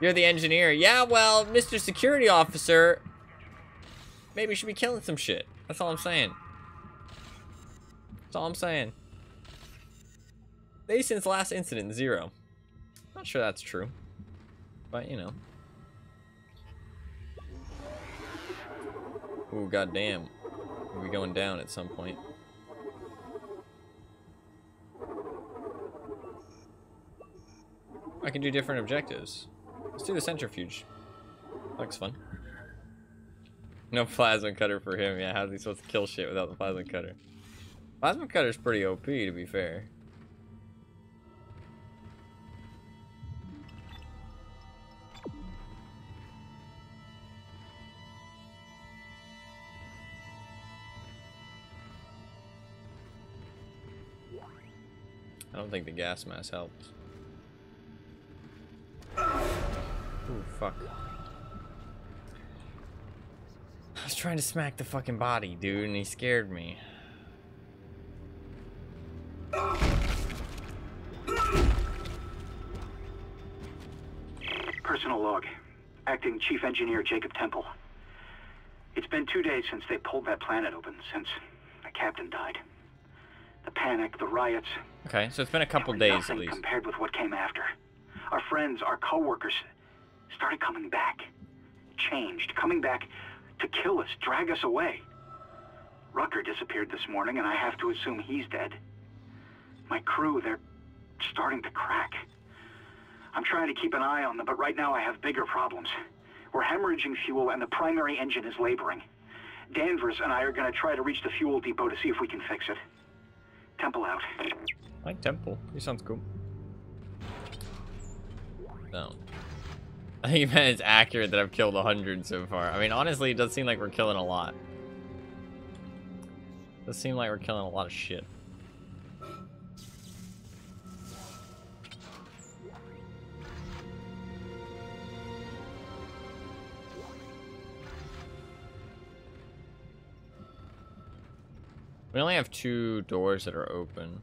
You're the engineer. Yeah, well, Mr. Security Officer, maybe you should be killing some shit. That's all I'm saying. That's all I'm saying. Days since last incident, 0. Not sure that's true. But, you know. Ooh, goddamn. We'll be going down at some point. I can do different objectives. Let's do the centrifuge. Looks fun. No plasma cutter for him. Yeah, how's he supposed to kill shit without the plasma cutter? Plasma cutter's pretty OP, to be fair. I don't think the gas mask helped. Ooh, fuck. I was trying to smack the fucking body, dude, and he scared me. Personal log. Acting Chief Engineer Jacob Temple. It's been 2 days since they pulled that planet open, since the captain died. The panic, the riots. Okay, so it's been a couple days at least. Compared with what came after. Our friends, our co-workers, started coming back. Changed, coming back to kill us, drag us away. Rucker disappeared this morning, and I have to assume he's dead. My crew, they're starting to crack. I'm trying to keep an eye on them, but right now I have bigger problems. We're hemorrhaging fuel, and the primary engine is laboring. Danvers and I are going to try to reach the fuel depot to see if we can fix it. Temple out. I like Temple. He sounds cool. No. I think man, it's accurate that I've killed 100 so far. I mean, honestly, it does seem like we're killing a lot. It does seem like we're killing a lot of shit. We only have 2 doors that are open.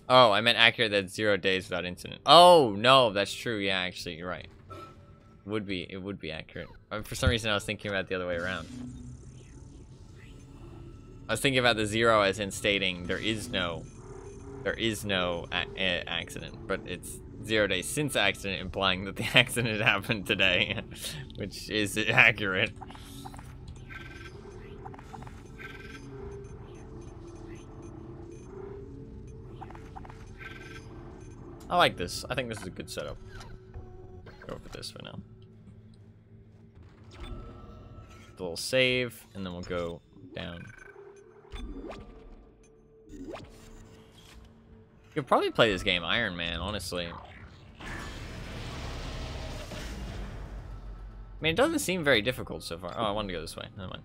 Oh, I meant accurate that 0 days without incident. Oh, no, that's true. Yeah, actually, you're right. It would be accurate. For some reason, I was thinking about it the other way around. I was thinking about the 0 as in stating there is no accident, but it's 0 days since accident, implying that the accident happened today, which is accurate. I like this. I think this is a good setup. Go for this for now. A little save, and then we'll go down. You could probably play this game Iron Man, honestly. I mean, it doesn't seem very difficult so far. Oh, I wanted to go this way. Never mind.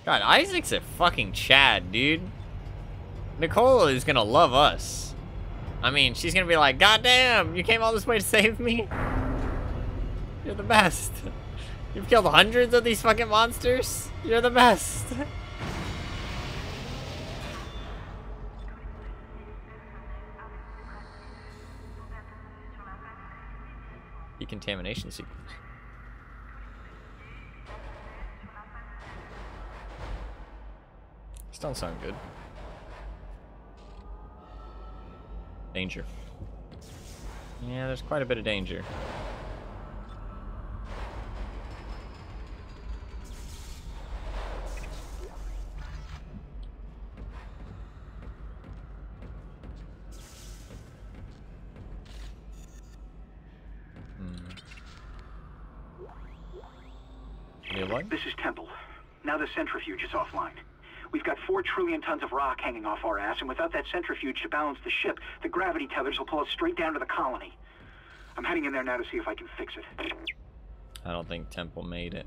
God, Isaac's a fucking Chad, dude. Nicole is gonna love us. I mean, she's gonna be like, God damn, you came all this way to save me? You're the best. You've killed hundreds of these fucking monsters? You're the best. Decontamination sequence. This don't sound good. Danger. Yeah, there's quite a bit of danger. This is Temple. Now the centrifuge is offline. We've got 4 trillion tons of rock hanging off our ass, and without that centrifuge to balance the ship, the gravity tethers will pull us straight down to the colony. I'm heading in there now to see if I can fix it. I don't think Temple made it.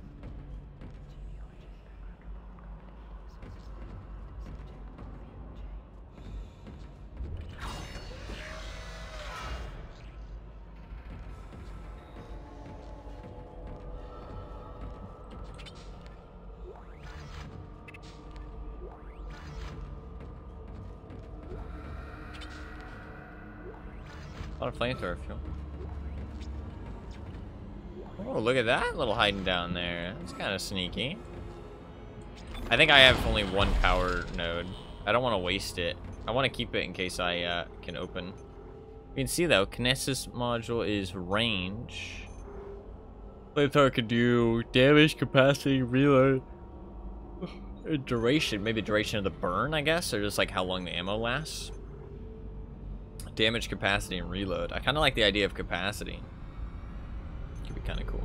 A lot of flamethrower fuel. Oh, look at that little hiding down there. That's kind of sneaky. I think I have only 1 power node. I don't want to waste it. I want to keep it in case I can open. You can see though, Kinesis module is range. Flamethrower can do damage, capacity, reload, duration. Maybe duration of the burn, I guess, or just like how long the ammo lasts. Damage, capacity, and reload. I kind of like the idea of capacity. Could be kind of cool.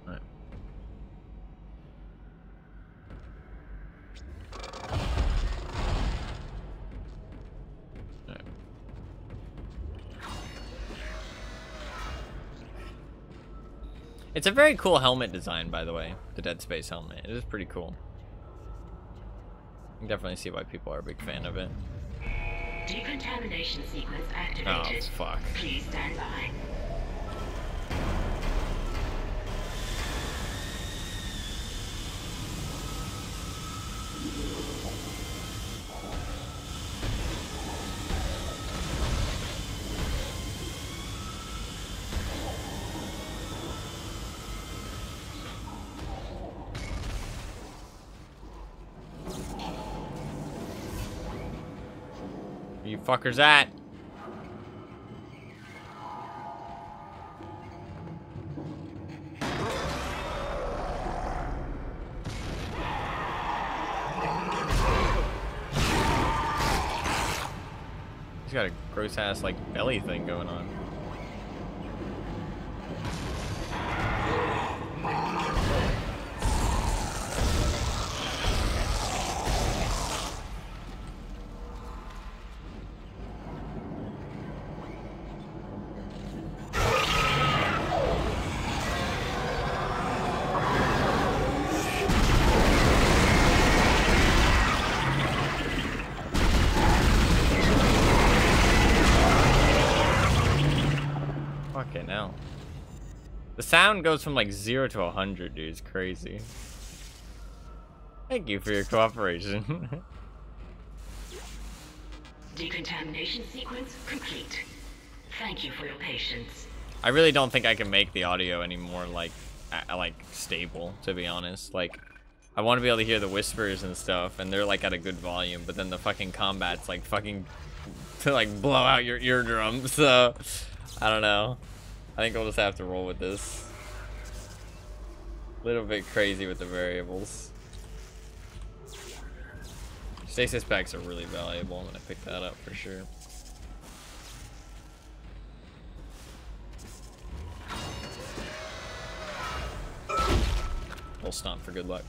All right. All right. It's a very cool helmet design, by the way. The Dead Space helmet. It is pretty cool. I can definitely see why people are a big fan of it. Decontamination sequence activated. Oh, fuck. Please stand by. You fuckers at? He's got a gross ass like belly thing going on. know. The sound goes from like 0 to 100, dude. It's crazy. Thank you for your cooperation. Decontamination sequence complete. Thank you for your patience. I really don't think I can make the audio any more like stable, to be honest. Like, I want to be able to hear the whispers and stuff, and they're like at a good volume, but then the fucking combat's like fucking to like blow out your eardrums. So I don't know. I think we'll just have to roll with this. A little bit crazy with the variables. Stasis packs are really valuable. I'm gonna pick that up for sure. We'll stomp for good luck.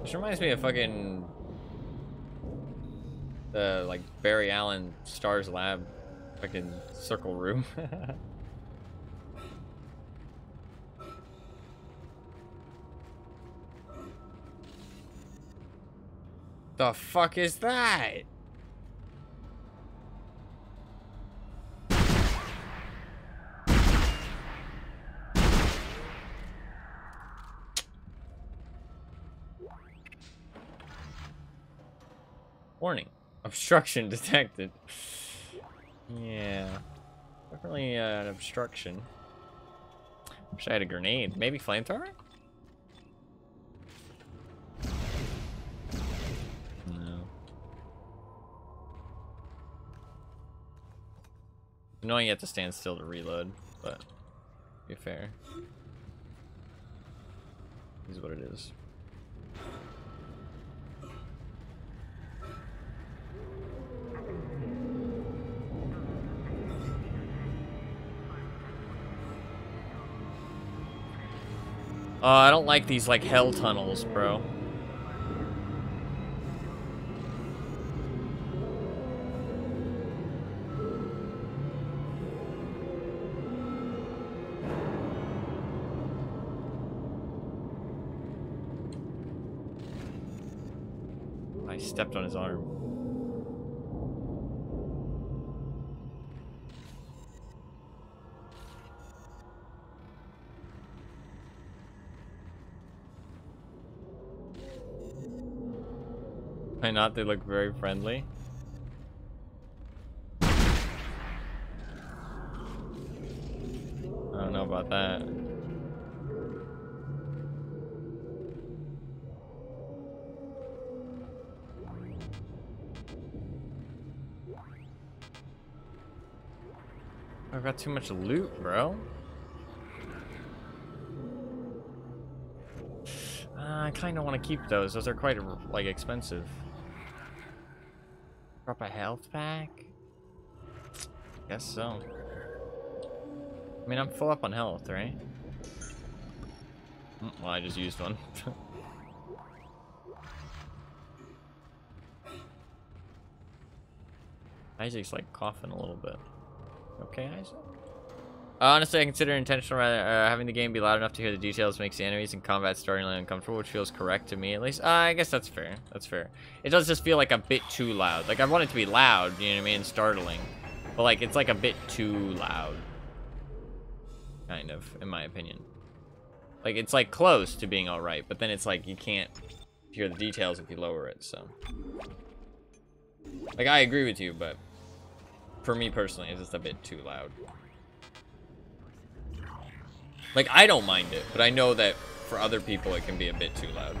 This reminds me of fucking the like Barry Allen Stars Lab fucking circle room. The fuck is that? Warning. Obstruction detected. Yeah. Definitely an obstruction. Wish I had a grenade. Maybe flamethrower? No. Annoying you have to stand still to reload, but be fair. This is what it is. I don't like these, like, hell tunnels, bro. I stepped on his arm. Why not? They look very friendly. I don't know about that. I've got too much loot, bro. I kind of want to keep those. Those are quite, like, expensive. Drop a health pack? Guess so. I mean, I'm full up on health, right? Well, I just used one. Isaac's, like, coughing a little bit. Okay, Isaac? Honestly, I consider intentional having the game be loud enough to hear the details makes the enemies in combat startlingly uncomfortable, which feels correct to me at least. I guess that's fair. That's fair. It does just feel like a bit too loud. Like, I want it to be loud, you know what I mean? Startling. But, like, it's like a bit too loud. Kind of, in my opinion. Like, it's, like, close to being alright, but then it's like you can't hear the details if you lower it, so. Like, I agree with you, but for me personally, it's just a bit too loud. Like, I don't mind it, but I know that for other people it can be a bit too loud.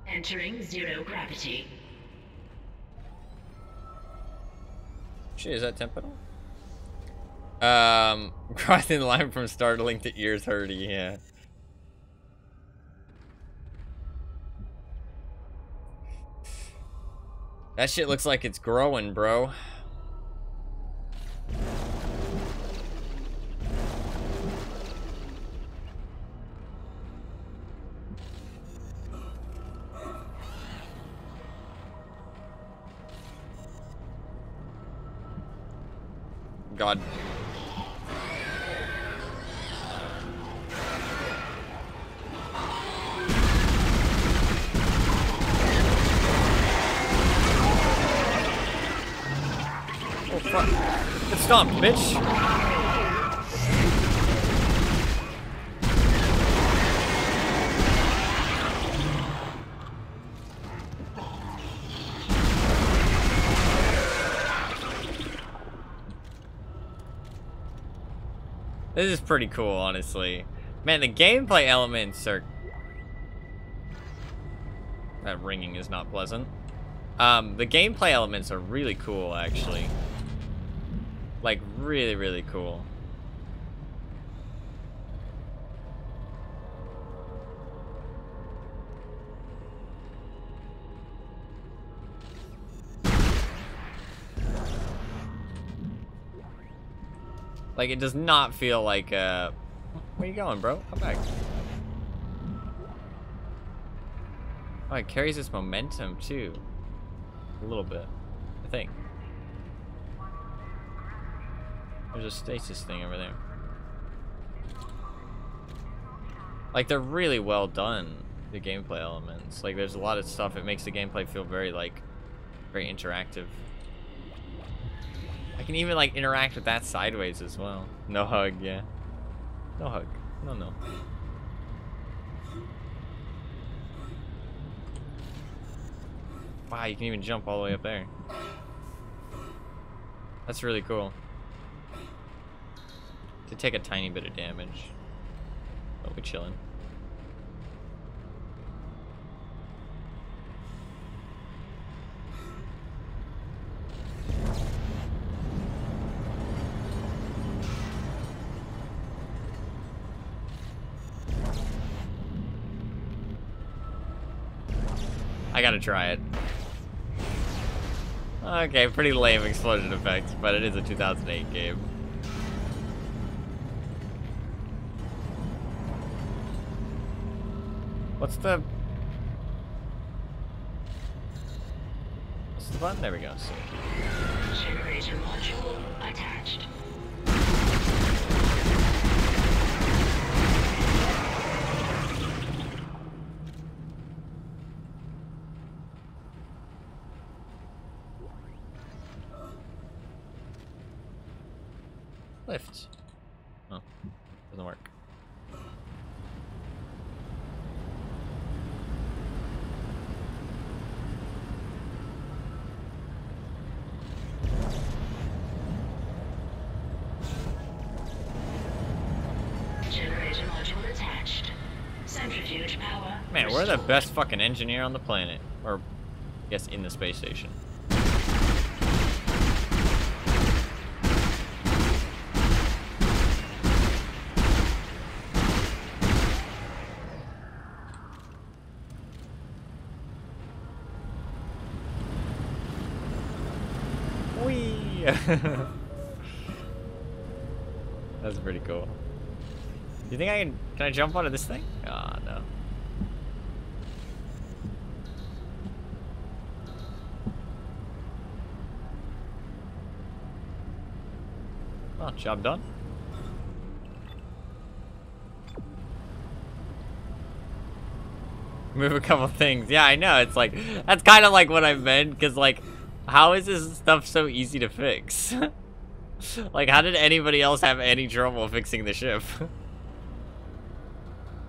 Entering zero gravity. Shit, is that Tempo? Crossing the line from startling to ears hurting, yeah. That shit looks like it's growing, bro. God. Oh, fuck. Get stomped, bitch. This is pretty cool, honestly. Man, the gameplay elements are... That ringing is not pleasant. The gameplay elements are really cool, actually. Like, really, really cool. Like, it does not feel like, where you going, bro? Come back. Oh, it carries its momentum, too. A little bit, I think. There's a stasis thing over there. Like, they're really well done, the gameplay elements. Like, there's a lot of stuff. It makes the gameplay feel very, like, very interactive. I can even, like, interact with that sideways as well. No hug, yeah. No hug. No, no. Wow, you can even jump all the way up there. That's really cool. To take a tiny bit of damage. But we're chilling. I gotta try it. Okay, pretty lame explosion effects, but it is a 2008 game. What's the button? There we go. See. Generator module attached. Lift. Oh, doesn't work. Generator module attached. Centrifuge power. Man, we're the best fucking engineer on the planet. Or, I guess, in the space station. Whee! That's pretty cool. You think I can I jump onto this thing? Ah, oh, no. Well, job done. Move a couple things. Yeah, I know. It's like, that's kind of like what I meant, because, like, how is this stuff so easy to fix? Like, how did anybody else have any trouble fixing the ship?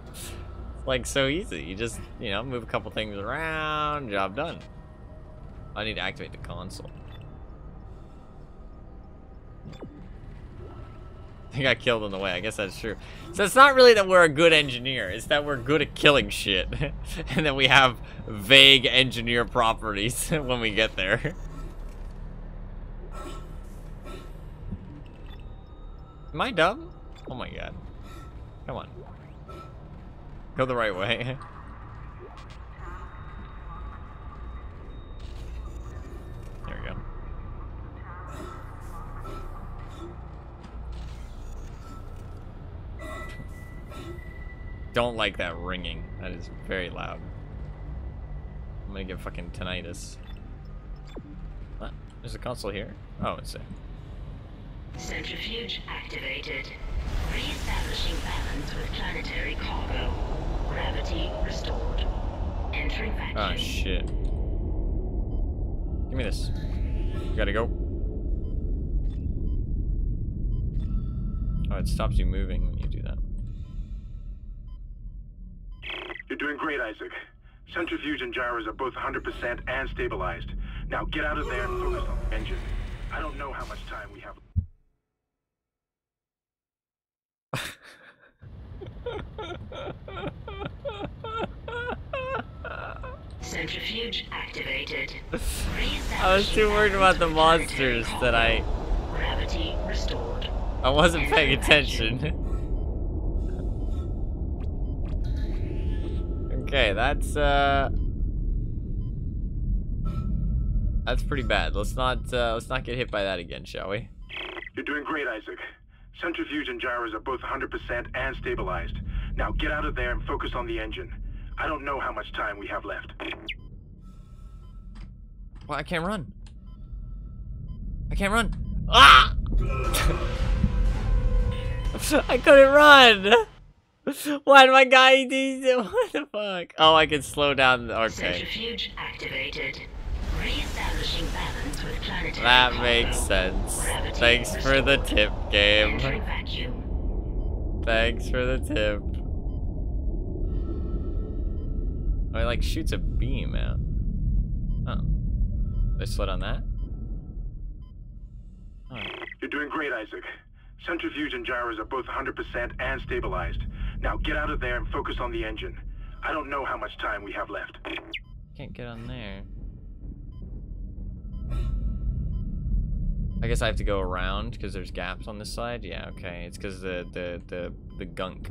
It's, like, so easy. You just, you know, move a couple things around, job done. I need to activate the console. I got killed on the way. I guess that's true. So it's not really that we're a good engineer. It's that we're good at killing shit. And that we have vague engineer properties when we get there. Am I dumb? Oh my god. Come on. Go the right way. There we go. Don't like that ringing. That is very loud. I'm gonna get fucking tinnitus. What? There's a console here? Oh, it's there. Centrifuge activated. Re-establishing balance with planetary cargo. Gravity restored. Entering vacuum. Oh shit. Give me this. We gotta go. Oh, it stops you moving when you do that. You're doing great, Isaac. Centrifuge and gyros are both 100% and stabilized. Now get out of there and focus on the engine. I don't know how much time we have. Centrifuge activated. I was too worried about the monsters that Gravity restored. I wasn't paying attention. Okay, that's pretty bad. Let's not get hit by that again, shall we? You're doing great, Isaac. Centrifuge and gyros are both 100% and stabilized. Now get out of there and focus on the engine. I don't know how much time we have left. Well, I can't run. I can't run. Ah! I couldn't run. Why did my guy do that? What the fuck? Oh, I can slow down. Okay. Centrifuge activated. Re-establishing balance with planetary That cargo. makes sense. Gravity Thanks for the tip, game. Entering vacuum. Thanks for the tip. Oh, it like shoots a beam out. Oh. Did I slid on that? Oh. You're doing great, Isaac. Centrifuge and gyros are both 100% and stabilized. Now get out of there and focus on the engine. I don't know how much time we have left. Can't get on there. I guess I have to go around because there's gaps on this side. Yeah, okay. It's because the gunk.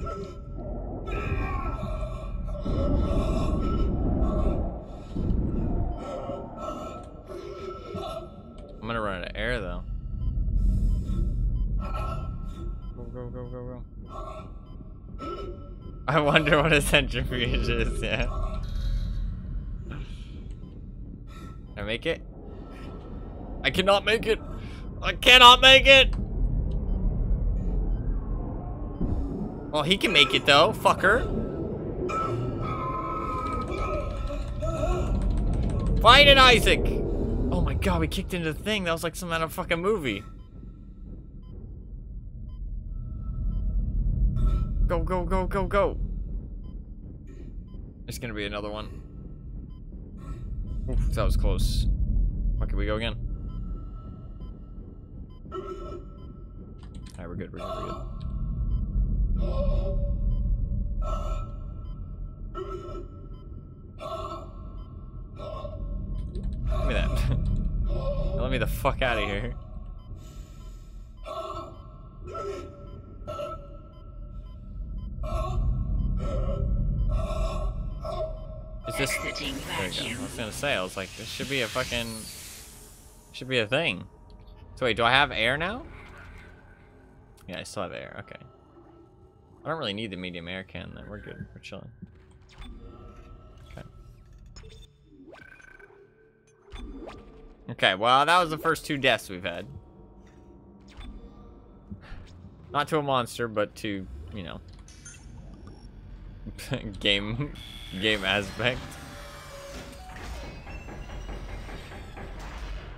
I'm gonna run out of air though. Go, go, go, go. I wonder what a centrifuge is, yeah. Can I make it? I cannot make it! I cannot make it! Well, he can make it though, fucker. Fight it, Isaac! Oh my god, we kicked into the thing. That was like some kind of fucking movie. Go, go, go, go, go. There's gonna be another one. Oof, that was close. Okay, we go again. Alright, we're good, we're good, we're good. Give me that. Let me the fuck out of here. Is this? There we go. I was gonna say, I was like, this should be a fucking, should be a thing. So wait, do I have air now? Yeah, I still have air. Okay. I don't really need the medium air can. Then we're good. We're chilling. Okay. Okay. Well, that was the first 2 deaths we've had. Not to a monster, but to, you know, game aspect.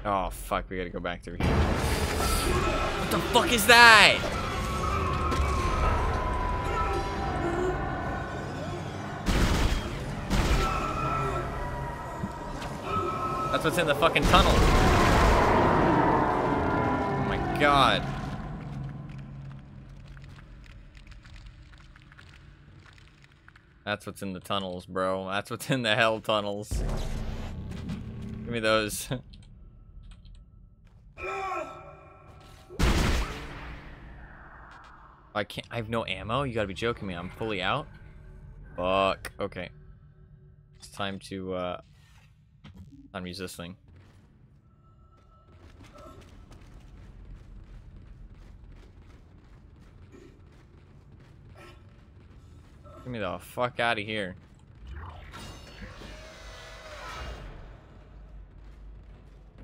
Oh fuck, we gotta go back through here. What the fuck is that? That's what's in the fucking tunnel. Oh my god. That's what's in the tunnels, bro. That's what's in the hell tunnels. Give me those. I can't. I have no ammo? You gotta be joking me. I'm fully out? Fuck. Okay. It's time to, use this thing. Get me the fuck out of here.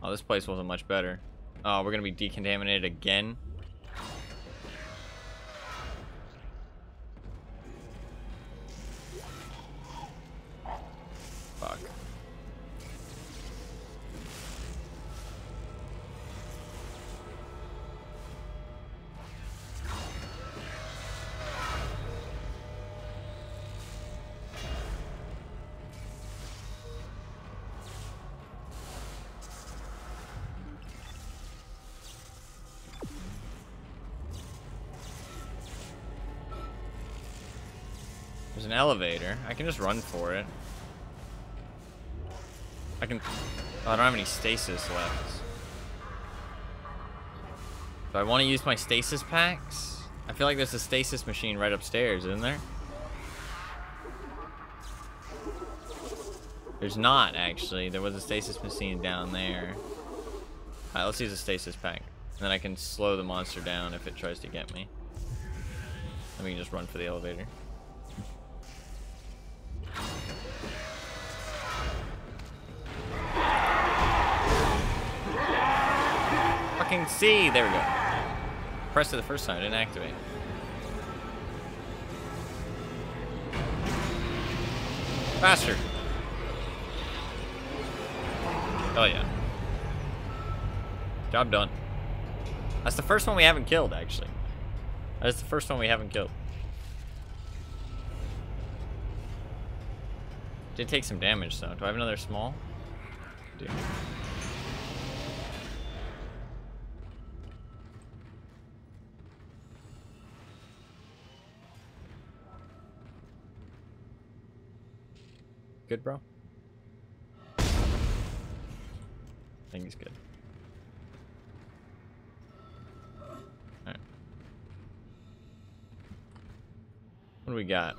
Oh, this place wasn't much better. Oh, we're gonna be decontaminated again? an elevator. I can just run for it. I can... Oh, I don't have any stasis left. Do I want to use my stasis packs? I feel like there's a stasis machine right upstairs, isn't there? There's not, actually. There was a stasis machine down there. Alright, let's use a stasis pack. And then I can slow the monster down if it tries to get me. Then we can just run for the elevator. Fucking C! There we go. Pressed it the first time, it didn't activate. Faster! Oh yeah. Job done. That's the first one we haven't killed, actually. That's the first one we haven't killed. Did take some damage, though. Do I have another small? I do. Good, bro? I think he's good. Alright. What do we got?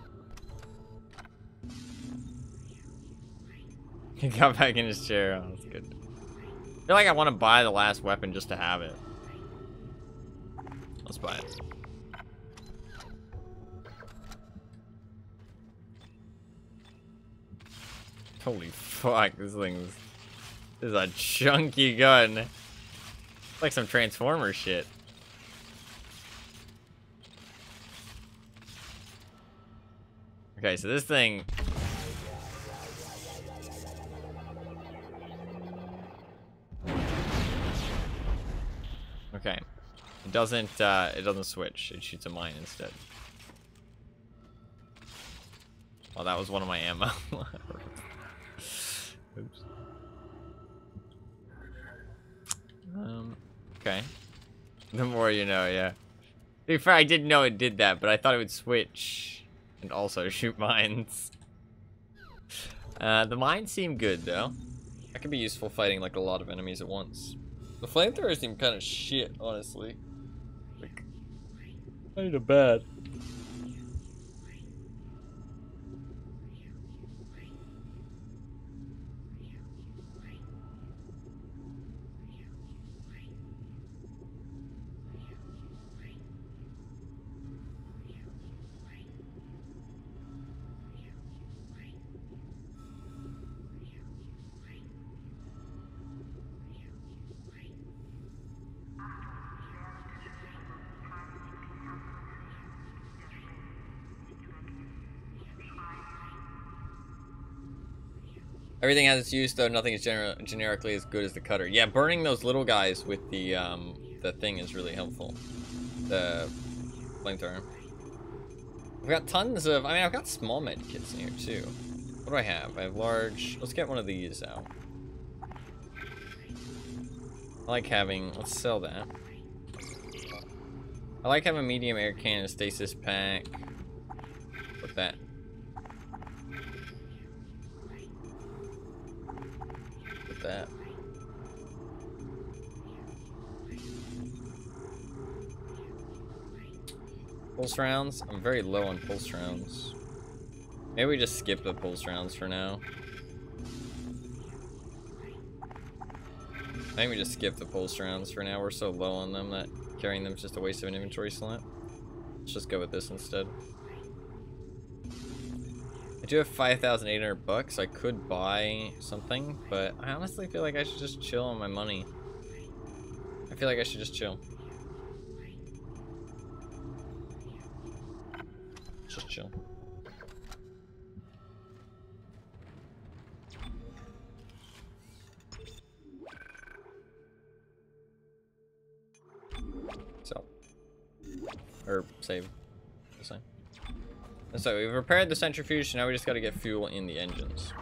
He got back in his chair. Oh, that's good. I feel like I want to buy the last weapon just to have it. Let's buy it. Holy fuck, this is a chunky gun. It's like some Transformer shit. Okay, so this thing... Okay. It doesn't switch. It shoots a mine instead. Oh, that was one of my ammo. Oops. Okay. The more you know, yeah. To be fair, I didn't know it did that, but I thought it would switch and also shoot mines. The mines seem good, though. That could be useful fighting, like, a lot of enemies at once. The flamethrowers seem kind of shit, honestly. Like, kind of bad. Everything has its use, though nothing is generically as good as the cutter. Yeah, burning those little guys with the thing is really helpful. The flamethrower. I've got tons of... I mean, I've got small med kits in here, too. What do I have? I have large... Let's get one of these out. I like having... Let's sell that. I like having medium air cannon, stasis pack. Put that. That. Pulse rounds? I'm very low on pulse rounds. Maybe we just skip the pulse rounds for now. I think we just skip the pulse rounds for now. We're so low on them that carrying them is just a waste of an inventory slot. Let's just go with this instead. I do have 5,800 bucks. I could buy something, but I honestly feel like I should just chill on my money. I feel like I should just chill. Just chill. So. Or save. The same. So we've repaired the centrifuge, now we just gotta get fuel in the engines.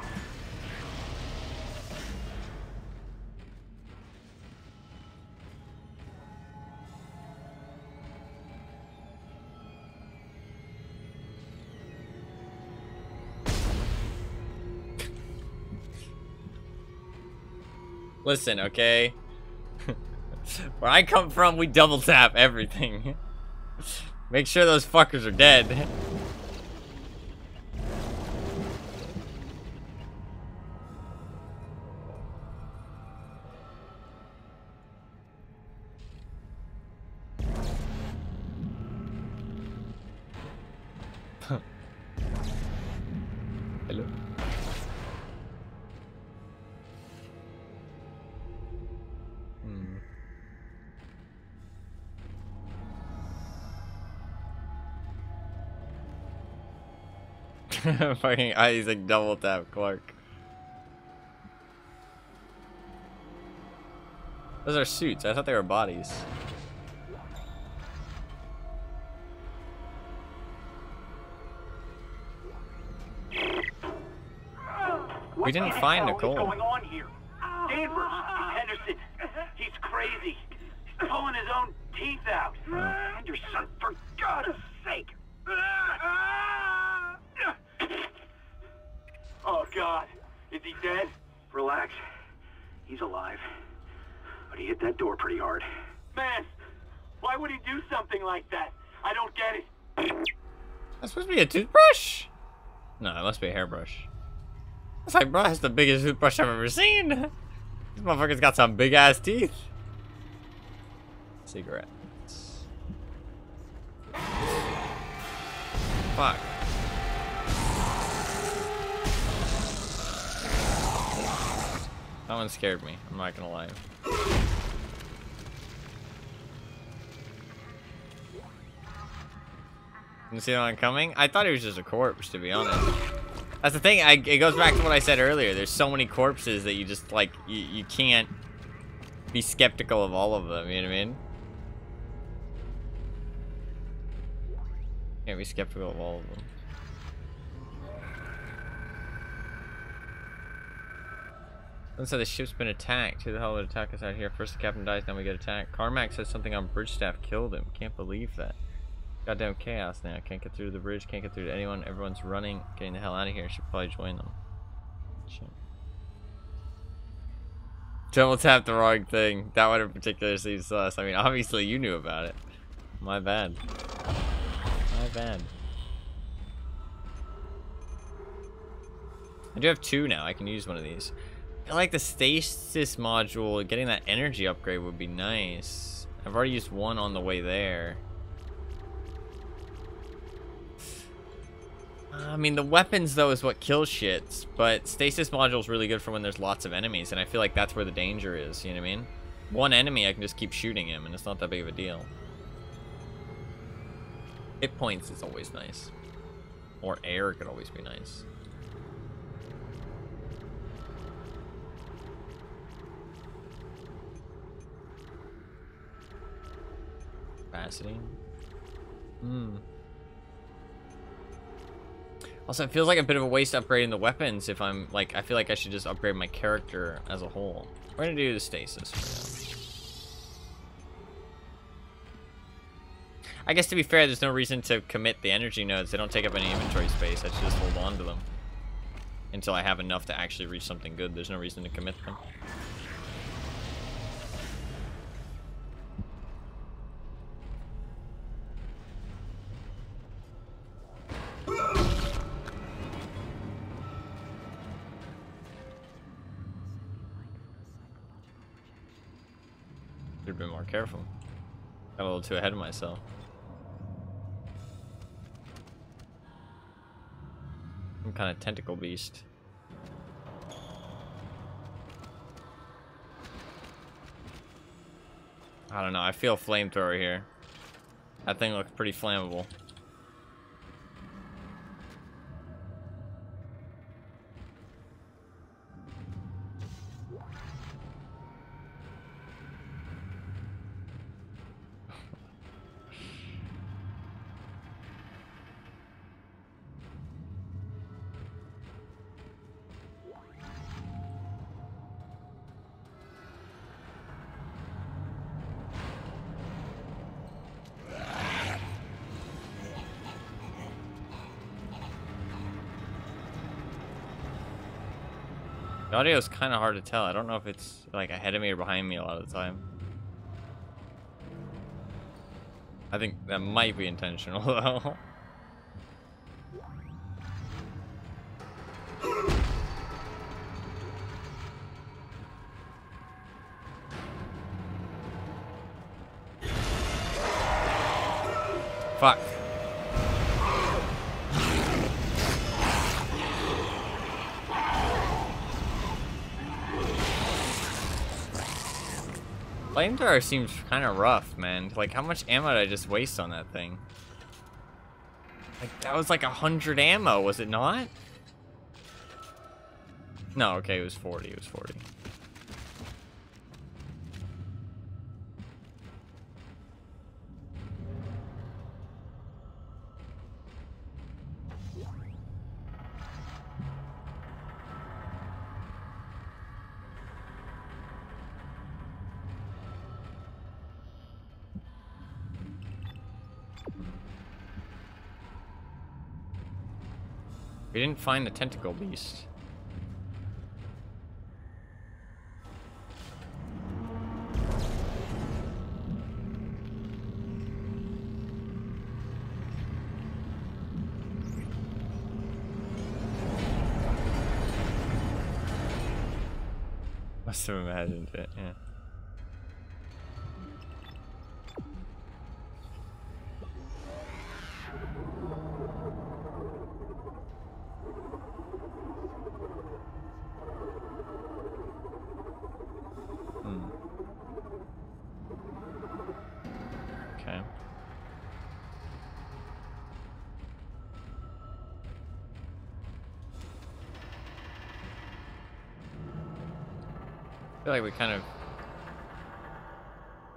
Listen, okay? Where I come from, we double tap everything. Make sure those fuckers are dead. Hello? Fucking Isaac double tap Clark. Those are suits. I thought they were bodies. We didn't find Nicole. What's going on here? Danvers, Henderson, he's crazy. He's pulling his own teeth out. Henderson, for God's sake. Oh, God. Is he dead? Relax. He's alive. But he hit that door pretty hard. Man, why would he do something like that? I don't get it. That's supposed to be a toothbrush? No, it must be a hairbrush. This like, bro, that's the biggest toothbrush I've ever seen. This motherfucker's got some big ass teeth. Cigarette. Fuck. That one scared me, I'm not gonna lie. You see that one coming? I thought it was just a corpse, to be honest. That's the thing, it goes back to what I said earlier. There's so many corpses that you just, like, you can't be skeptical of all of them, you know what I mean? Can't be skeptical of all of them. Someone said the ship's been attacked. Who the hell would attack us out here? First the captain dies, then we get attacked. Carmack says something on bridge staff killed him. Can't believe that. Goddamn chaos now. Can't get through the bridge, can't get through to anyone. Everyone's running, getting the hell out of here. Should probably join them. Shit. Double tap the wrong thing. That one in particular seems sus. I mean, obviously you knew about it. My bad. My bad. I do have two now. I can use one of these. I like the stasis module. Getting that energy upgrade would be nice. I've already used one on the way there. I mean, the weapons, though, is what kills shits. But stasis module is really good for when there's lots of enemies. And I feel like that's where the danger is. You know what I mean? One enemy, I can just keep shooting him. And it's not that big of a deal. Hit points is always nice. Or air could always be nice. Capacity. Also, it feels like a bit of a waste upgrading the weapons if I'm, like, I feel like I should just upgrade my character as a whole. We're gonna do the stasis for now. I guess to be fair, there's no reason to commit the energy nodes. They don't take up any inventory space. I should just hold on to them until I have enough to actually reach something good. There's no reason to commit them. Should have been more careful. Got a little too ahead of myself. Some kind of tentacle beast. I don't know. I feel flamethrower here. That thing looks pretty flammable. The audio is kind of hard to tell. I don't know if it's like ahead of me or behind me a lot of the time. I think that might be intentional though. Fuck. Flamethrower seems kind of rough, man. Like, how much ammo did I just waste on that thing? Like, that was like 100 ammo, was it not? No, okay, it was 40. It was 40. We didn't find the tentacle beast. Must have imagined it, yeah. Okay. I feel like we kind of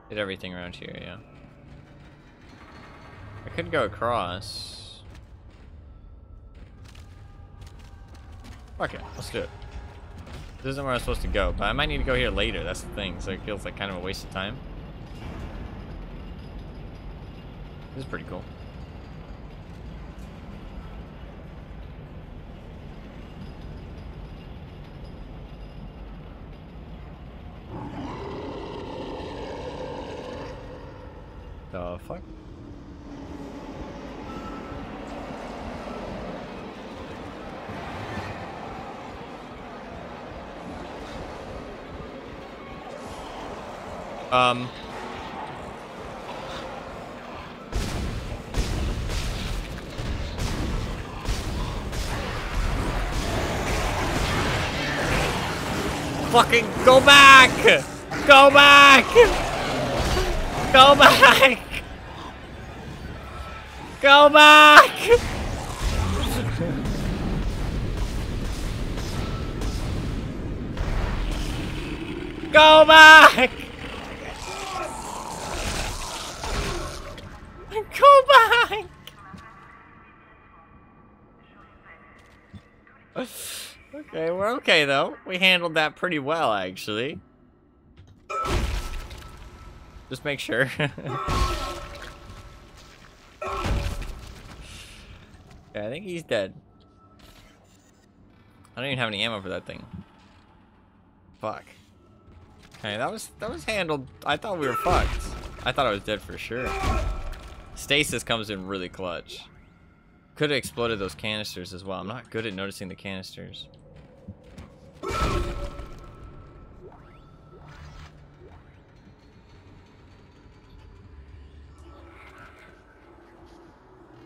did everything around here, yeah. I could go across. Fuck it, let's do it. This isn't where I'm supposed to go, but I might need to go here later, that's the thing, so it feels like kind of a waste of time. This is pretty cool. The fuck? Fucking go back! Go back! Go back! Go back! Go back! Go back! Okay, we're okay though. We handled that pretty well, actually. Just make sure. Okay, I think he's dead. I don't even have any ammo for that thing. Fuck. Okay, that was handled. I thought we were fucked. I thought I was dead for sure. Stasis comes in really clutch. Could have exploded those canisters as well. I'm not good at noticing the canisters.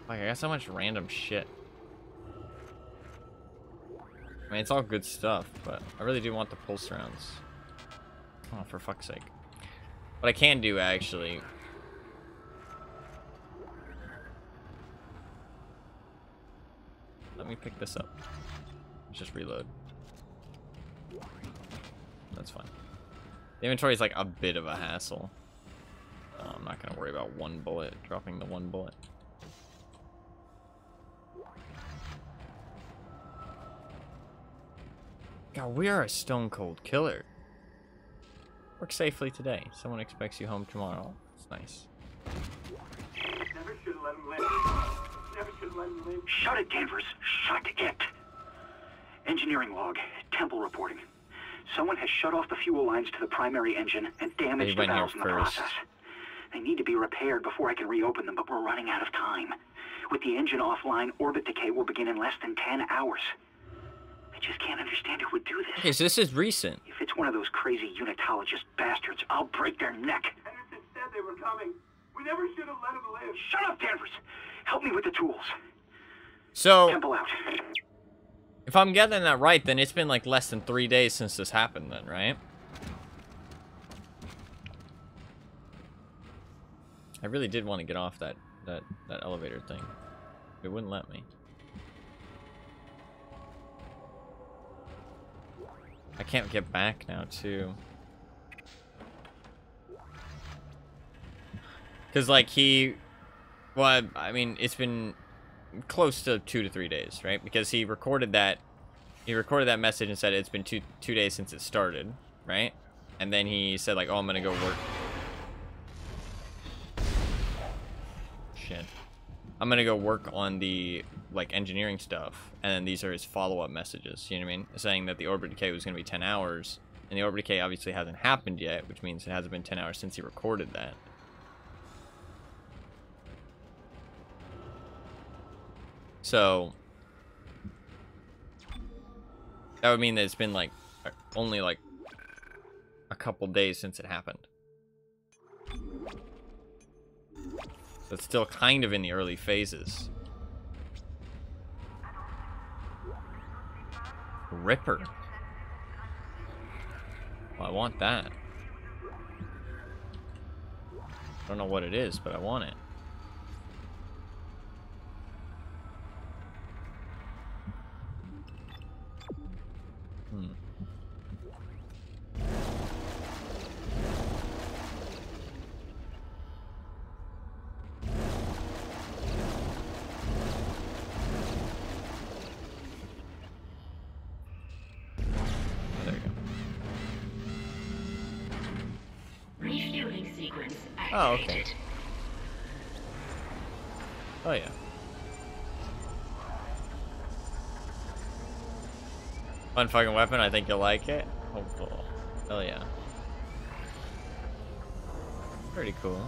Like, I got so much random shit. I mean, it's all good stuff, but I really do want the pulse rounds. Oh, for fuck's sake. What I can do, actually... Let me pick this up. Just reload. That's fine. The inventory is like a bit of a hassle. I'm not gonna worry about one bullet, dropping the one bullet. God, we are a stone cold killer. Work safely today. Someone expects you home tomorrow. It's nice. Never should have let him live. Never should have let him live. Shut it, Danvers. Shut it. Engineering log. Temple reporting. Someone has shut off the fuel lines to the primary engine and damaged the valves in the process. They need to be repaired before I can reopen them, but we're running out of time. With the engine offline, orbit decay will begin in less than 10 hours. I just can't understand who would do this. Okay, so this is recent. If it's one of those crazy unitologist bastards, I'll break their neck. Henderson said they were coming. We never should have let them live. Shut up, Danvers. Help me with the tools. So, Temple out. If I'm getting that right, then it's been like less than 3 days since this happened then, right? I really did want to get off that elevator thing. It wouldn't let me. I can't get back now, too. Because, like, well, I mean, it's been close to 2 to 3 days, right? Because he recorded that message and said it's been two days since it started, right? And then he said, like, oh, I'm gonna go work. Shit. I'm gonna go work on the, like, engineering stuff. And then these are his follow-up messages, you know what I mean? Saying that the orbit decay was gonna be 10 hours. And the orbit decay obviously hasn't happened yet, which means it hasn't been 10 hours since he recorded that. So that would mean that it's been like only like a couple days since it happened. So it's still kind of in the early phases. Ripper. Well, I want that. I don't know what it is, but I want it. Refueling sequence activated. Oh, okay. Oh, yeah. Fun fucking weapon. I think you'll like it. Hopefully. Hell yeah. Pretty cool.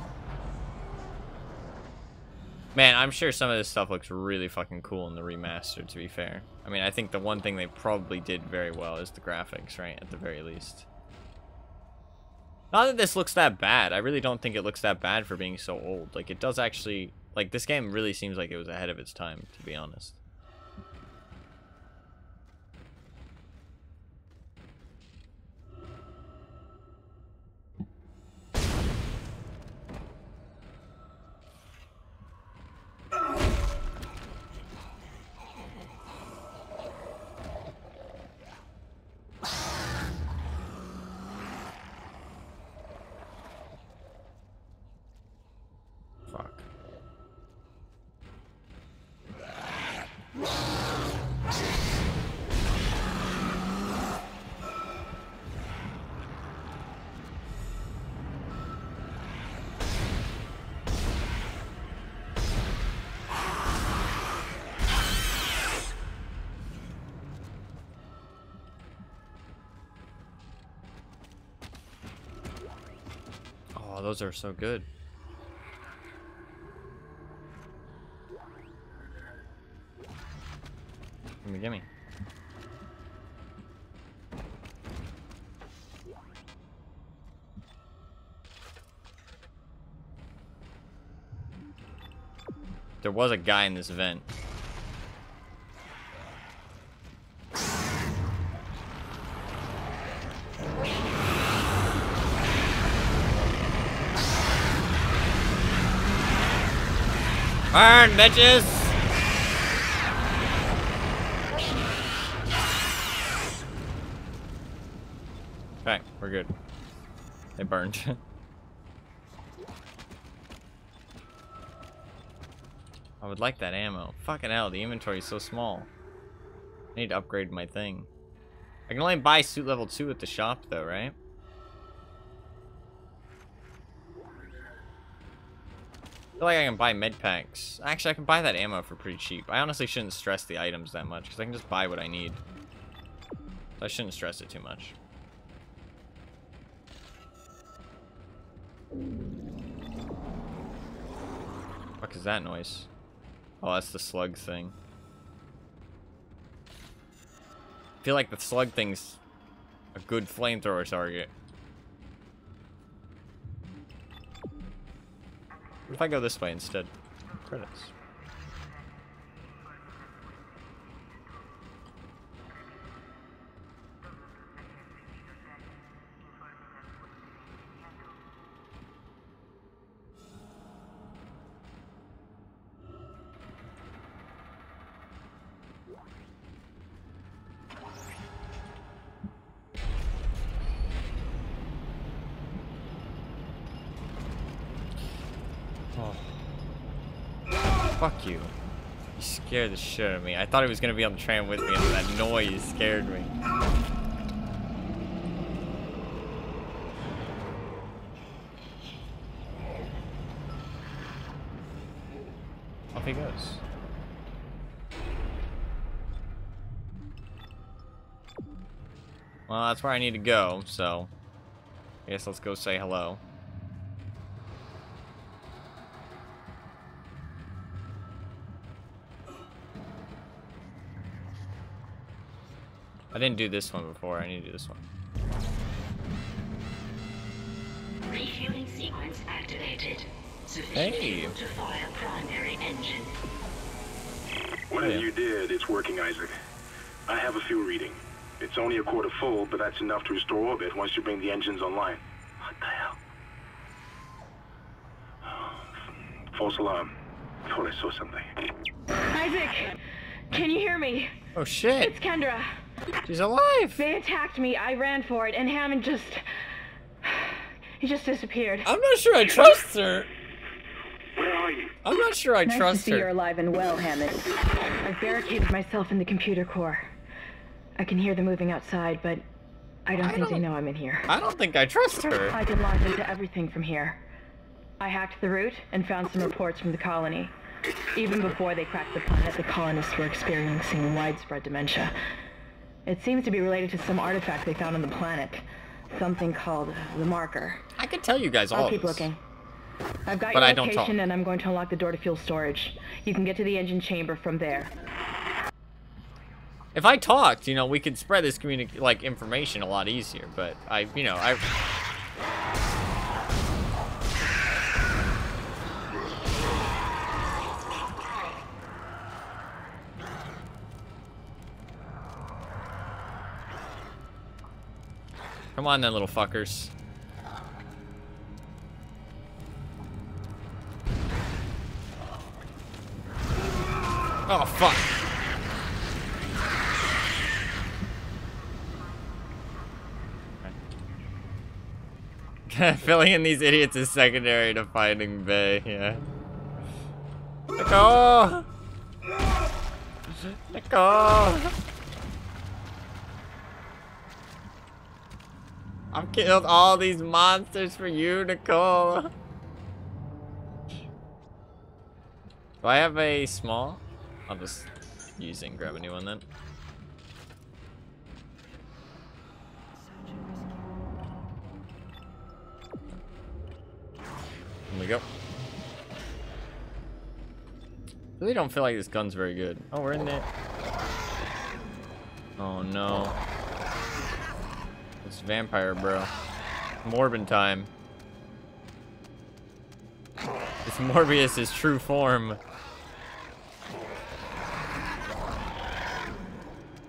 Man, I'm sure some of this stuff looks really fucking cool in the remaster, to be fair. I mean, I think the one thing they probably did very well is the graphics, right? At the very least. Not that this looks that bad. I really don't think it looks that bad for being so old. Like, it does actually... Like, this game really seems like it was ahead of its time, to be honest. Oh, those are so good. Gimme, gimme. There was a guy in this vent. Burn, bitches! Okay, we're good. They burned. I would like that ammo. Fucking hell, the inventory is so small. I need to upgrade my thing. I can only buy suit level 2 at the shop though, right? I feel like I can buy med packs. Actually, I can buy that ammo for pretty cheap. I honestly shouldn't stress the items that much, because I can just buy what I need. So I shouldn't stress it too much. What is that noise? Oh, that's the slug thing. I feel like the slug thing's a good flamethrower target. What if I go this way instead? Credits. Fuck you. You scared the shit out of me. I thought he was gonna be on the train with me, and that noise scared me. Off he goes. Well, that's where I need to go, so I guess let's go say hello. I didn't do this one before. I need to do this one. Refueling sequence activated. Sufficient fuel to fire primary engine. Whatever you did, it's working, Isaac. I have a fuel reading. It's only a quarter full, but that's enough to restore orbit once you bring the engines online. What the hell? False alarm. Thought I saw something. Isaac! Can you hear me? Oh shit! It's Kendra. She's alive! They attacked me, I ran for it, and Hammond just... he just disappeared. I'm not sure I trust her. Where are you? I'm not sure I nice trust to see her. you're alive and well, Hammond. I've barricaded myself in the computer core. I can hear them moving outside, but I don't think they know I'm in here. I don't think I trust her. I can launch into everything from here. I hacked the route and found some reports from the colony. Even before they cracked the planet, the colonists were experiencing widespread dementia. It seems to be related to some artifact they found on the planet. Something called the marker. I could tell you guys all I'll keep this. looking. I've got But your I don't talk. location and I'm going to unlock the door to fuel storage. You can get to the engine chamber from there. If I talked, you know, we could spread this information a lot easier, but I Come on then, little fuckers. Oh, fuck. Filling in these idiots is secondary to finding Bay, yeah. Let go! Let go! I've killed all these monsters for you, Nicole. Do I have a small? I'll just use it and grab a new one then. Here we go. Really don't feel like this gun's very good. Oh, we're in there. Oh no. It's vampire, bro. Morbin time. It's Morbius' true form.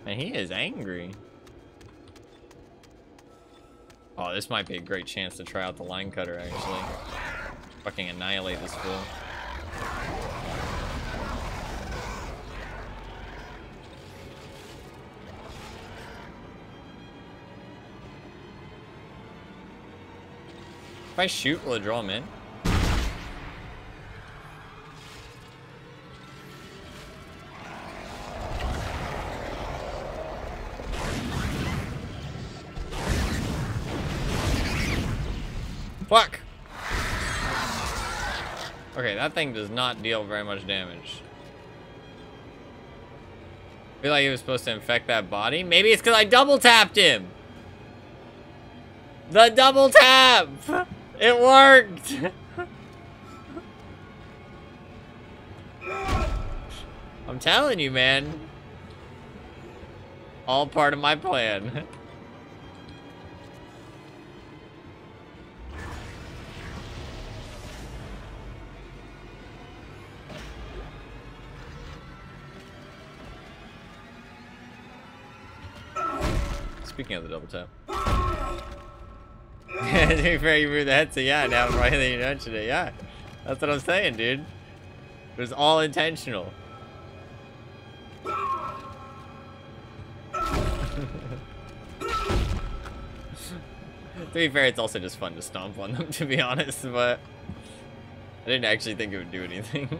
And he is angry. Oh, this might be a great chance to try out the line cutter, actually. Fucking annihilate this fool. If I shoot, will it draw him in? Fuck! Okay, that thing does not deal very much damage. I feel like he was supposed to infect that body. Maybe it's because I double tapped him! The double tap! It worked! I'm telling you, man. All part of my plan. Speaking of the double tap. To be fair, you moved the headset. Yeah, now right that you mentioned it. Yeah. That's what I'm saying, dude. It was all intentional. To be fair, it's also just fun to stomp on them, to be honest, but I didn't actually think it would do anything.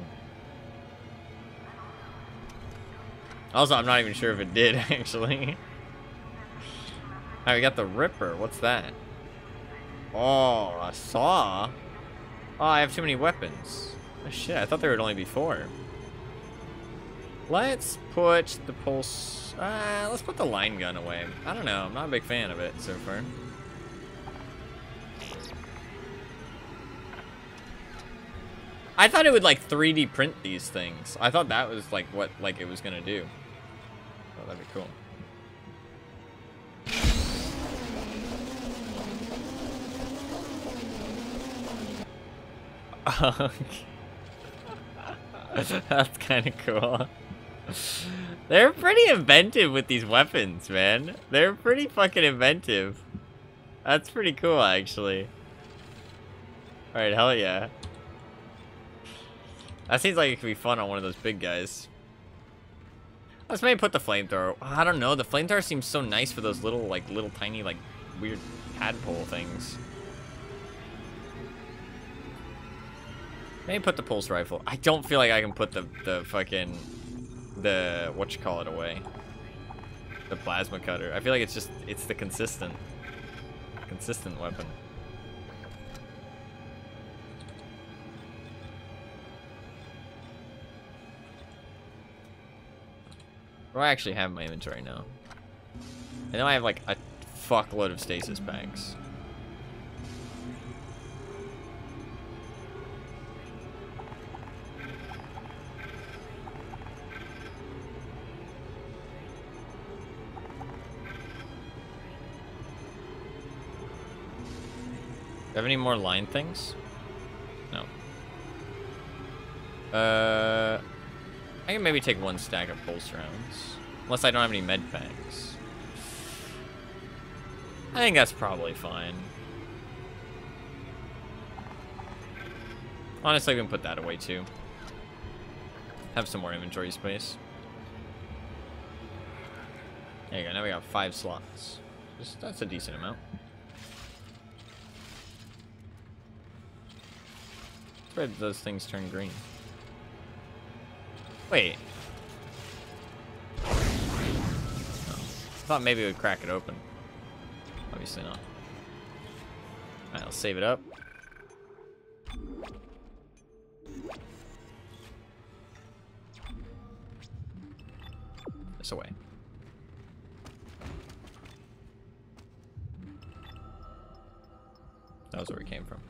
Also, I'm not even sure if it did, actually. Alright, we got the Ripper. What's that? Oh, a saw? Oh, I have too many weapons. Oh, shit, I thought there would only be 4. Let's put the pulse... let's put the line gun away. I don't know. I'm not a big fan of it so far. I thought it would, like, 3D print these things. I thought that was, like, what, like, it was gonna do. Oh, that'd be cool. That's kind of cool. They're pretty inventive with these weapons, man. They're pretty fucking inventive. That's pretty cool, actually. Alright, hell yeah. That seems like it could be fun on one of those big guys. Let's maybe put the flamethrower. I don't know. The flamethrower seems so nice for those little, like, little tiny, like, weird tadpole things. Maybe put the pulse rifle. I don't feel like I can put the fucking, whatchamacallit away. The plasma cutter. I feel like it's the consistent weapon. What do I actually have in my inventory now? I know I have like a fuckload of stasis packs. Do you have any more line things? No. I can maybe take 1 stack of pulse rounds. Unless I don't have any med packs. I think that's probably fine. Honestly, we can put that away too. Have some more inventory space. There you go, now we got 5 slots. That's a decent amount. Where did those things turn green? Wait. Oh. I thought maybe it would crack it open. Obviously not. Alright, I'll save it up. This away. That was where we came from.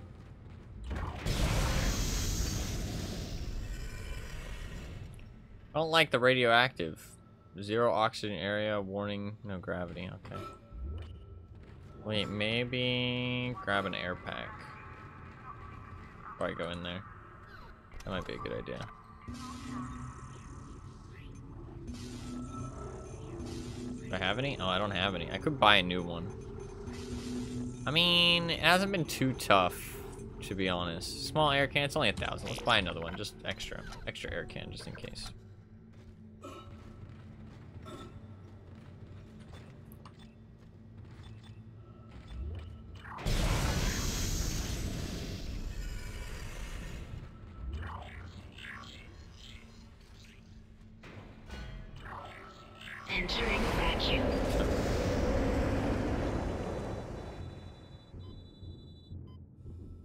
I don't like the radioactive. 0 oxygen area, warning, no gravity. Okay. Wait, maybe grab an air pack. Probably go in there. That might be a good idea. Do I have any? Oh, I don't have any. I could buy a new one. I mean, it hasn't been too tough, to be honest. Small air can, it's only 1,000. Let's buy another one, just extra air can, just in case. Entering vacuum.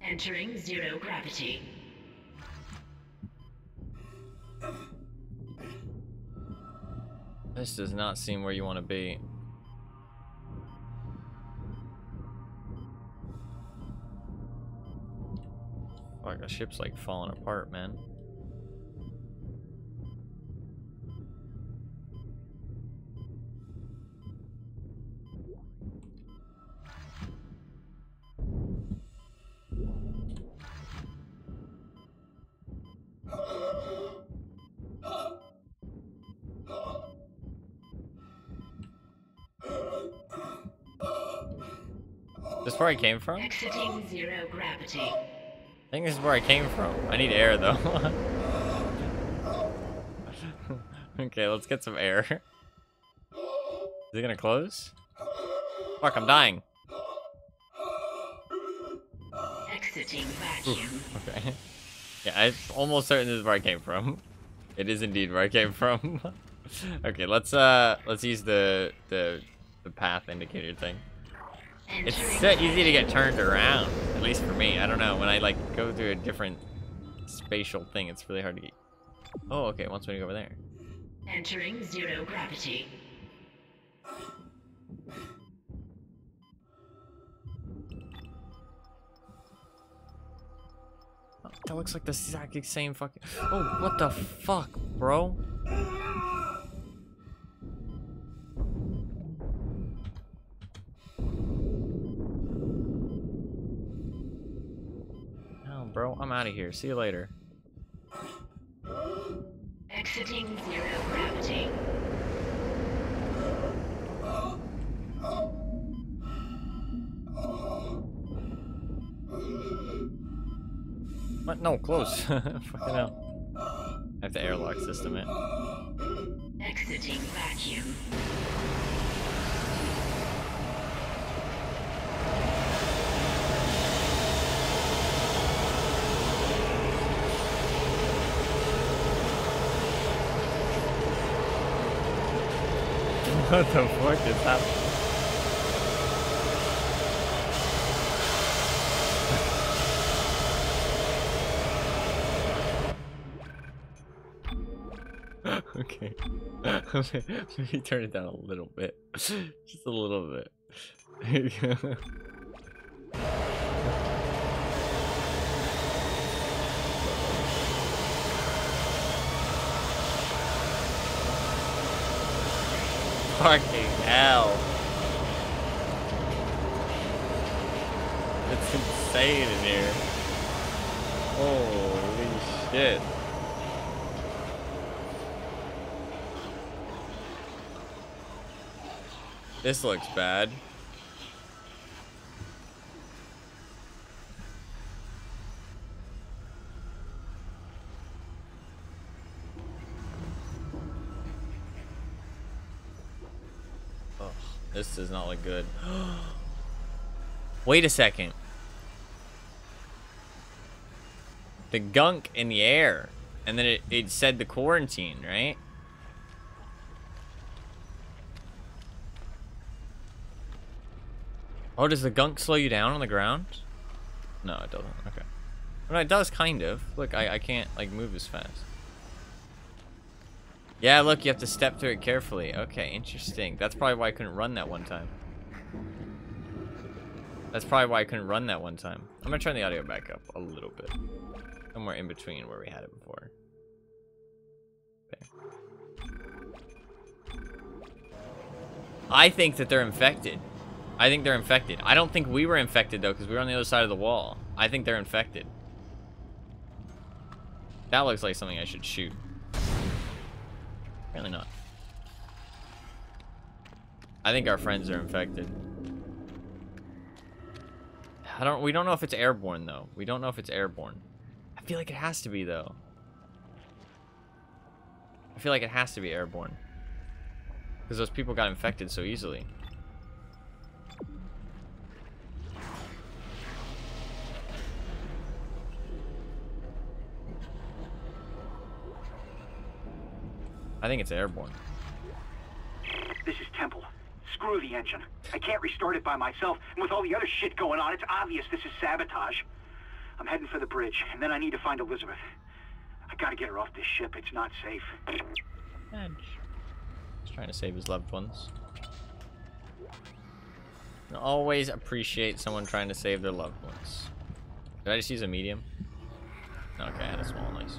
Entering 0 gravity. This does not seem where you want to be. Like the ship's like falling apart, man. This is where I came from? Exiting zero gravity. I think this is where I came from. I need air, though. Okay, let's get some air. Is it gonna close? Fuck, I'm dying. Exiting vacuum. Oof, okay. Yeah, I'm almost certain this is where I came from. It is indeed where I came from. Okay, let's use the path indicator thing. It's so easy to get turned around, at least for me. I don't know, when I like go through a different spatial thing, it's really hard to get. Oh, okay, it wants me to go over there. Entering zero gravity. Oh, that looks like the exact same fucking. Oh, what the fuck, bro? No, bro, I'm out of here. See you later. Exiting zero gravity. What? No, close. Fucking hell. I have the airlock system in. Exiting vacuum. What the fuck is happening? Okay. Maybe turn it down a little bit. Just a little bit. There you go. Fucking hell. It's insane in here. Holy shit. This looks bad. Oh, this does not look good. Wait a second. The gunk in the air. And then it said the quarantine, right? Oh, does the gunk slow you down on the ground? No, it doesn't. Okay. Well, it does, kind of. Look, I can't, like, move as fast. Yeah, look, you have to step through it carefully. Okay, interesting. That's probably why I couldn't run that one time. That's probably why I couldn't run that one time. I'm gonna turn the audio back up a little bit. Somewhere in between where we had it before. Okay. I think that they're infected. I think they're infected. I don't think we were infected, though, because we were on the other side of the wall. I think they're infected. That looks like something I should shoot. Apparently not. I think our friends are infected. We don't know if it's airborne, though. We don't know if it's airborne. I feel like it has to be, though. I feel like it has to be airborne. Because those people got infected so easily. I think it's airborne. This is Temple. Screw the engine. I can't restart it by myself, and with all the other shit going on, it's obvious this is sabotage. I'm heading for the bridge, and then I need to find Elizabeth. I gotta get her off this ship. It's not safe. He's trying to save his loved ones. I always appreciate someone trying to save their loved ones. Did I just use a medium? Okay, I had a small, nice.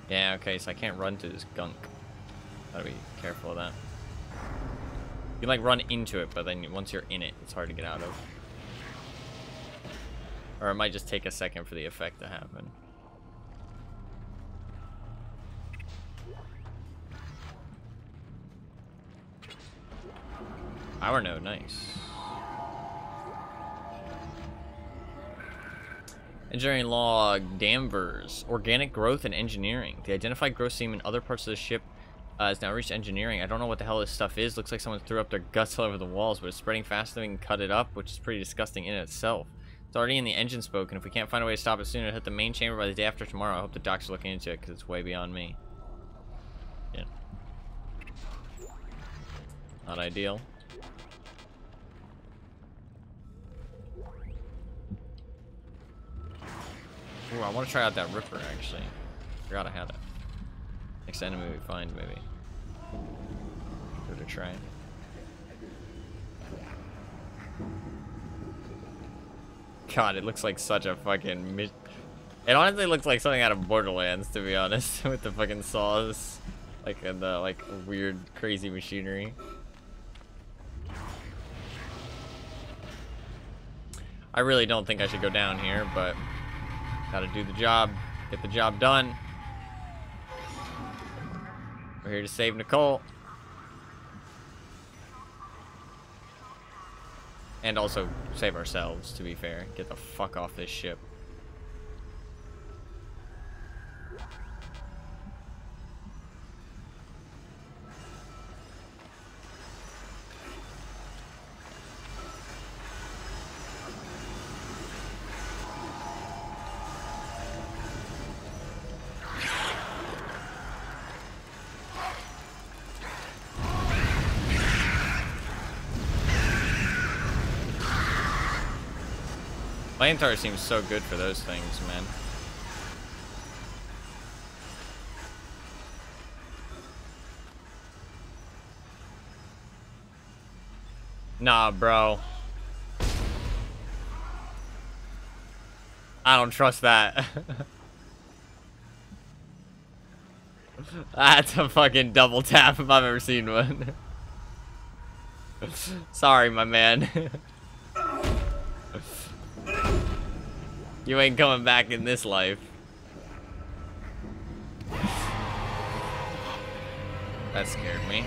Yeah, okay, so I can't run to this gunk. Gotta be careful of that. You can, like, run into it, but then once you're in it, it's hard to get out of. Or it might just take a second for the effect to happen. Power node, nice. Engineering log, Danvers. Organic growth and engineering. The identified growth seam in other parts of the ship has now reached engineering. I don't know what the hell this stuff is. Looks like someone threw up their guts all over the walls, but it's spreading faster than we can cut it up, which is pretty disgusting in itself. It's already in the engine spoke, and if we can't find a way to stop it soon, it'll hit the main chamber by the day after tomorrow. I hope the doc's looking into it, because it's way beyond me. Yeah. Not ideal. Ooh, I want to try out that Ripper, actually. Forgot I had it. Next enemy we find, maybe. Give it a try. God, it looks like such a fucking... It honestly looks like something out of Borderlands, to be honest, with the fucking saws. Like, and the, like, weird, crazy machinery. I really don't think I should go down here, but... Gotta do the job. Get the job done. We're here to save Nicole. And also save ourselves, to be fair. Get the fuck off this ship. Flamethrower seems so good for those things, man. Nah, bro. I don't trust that. That's a fucking double tap if I've ever seen one. Sorry, my man. You ain't coming back in this life. That scared me.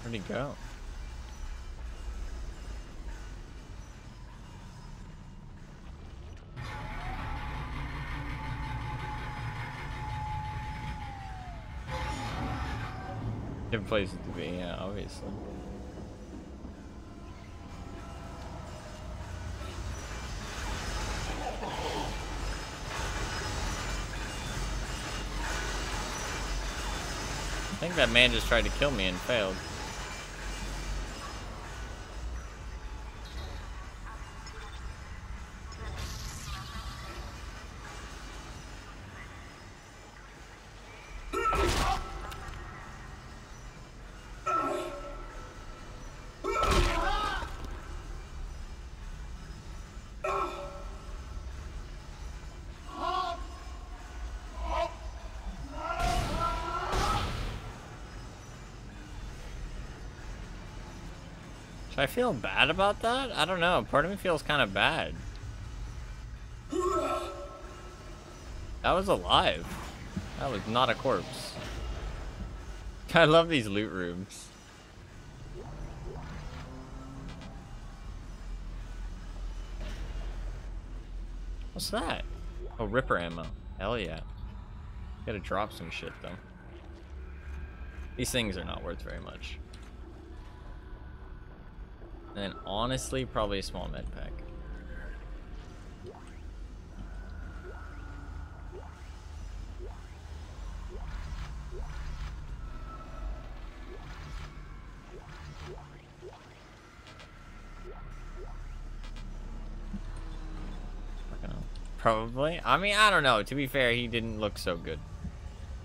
Where'd he go? Different places to be, yeah, obviously. I think that man just tried to kill me and failed. Should I feel bad about that? I don't know. Part of me feels kind of bad. That was alive. That was not a corpse. I love these loot rooms. What's that? Oh, Ripper ammo. Hell yeah. Gotta drop some shit though. These things are not worth very much. And then honestly, probably a small med pack. Probably. I mean, I don't know. To be fair, he didn't look so good.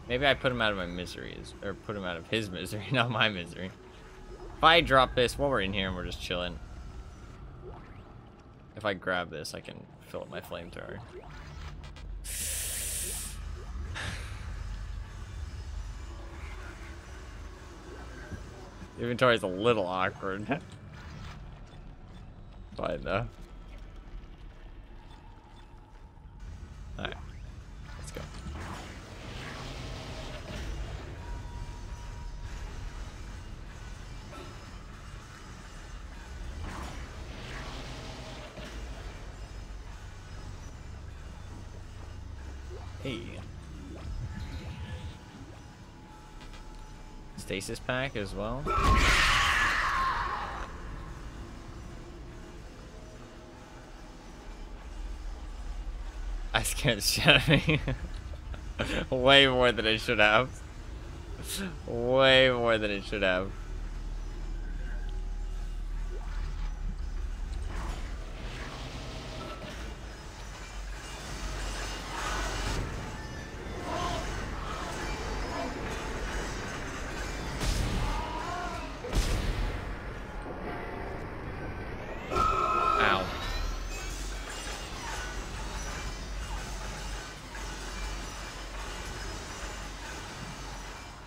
Maybe I put him out of my misery, or put him out of his misery, not my misery. If I drop this while we're in here and we're just chilling. If I grab this, I can fill up my flamethrower. Inventory is a little awkward. Fine though. Alright. Let's go. Hey. Stasis pack as well. I scared the shit out of me. Way more than it should have. Way more than it should have.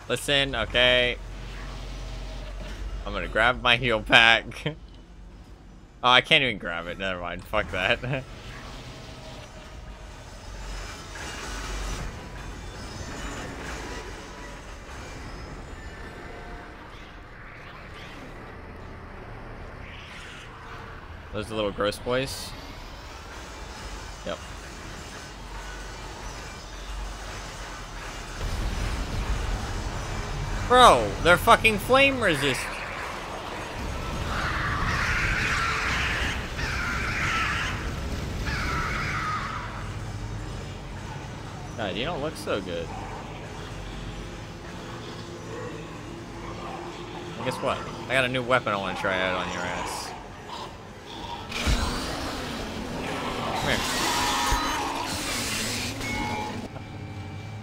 Listen, okay. I'm gonna grab my heal pack. Oh, I can't even grab it. Never mind. Fuck that. Those are little gross boys. Yep. Bro, they're fucking flame resist. God, you don't look so good. Well, guess what? I got a new weapon I want to try out on your ass.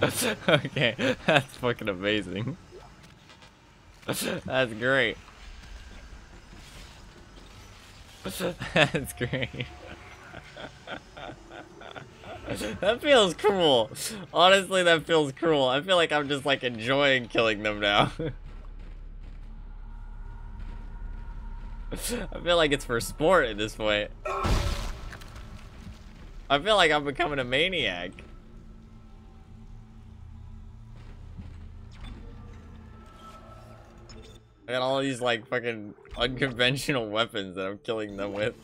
Come here. Okay, that's fucking amazing. That's great. That's great. That feels cool. Honestly, that feels cool. I feel like I'm just like enjoying killing them now. I feel like it's for sport at this point. I feel like I'm becoming a maniac. I got all these like fucking unconventional weapons that I'm killing them with.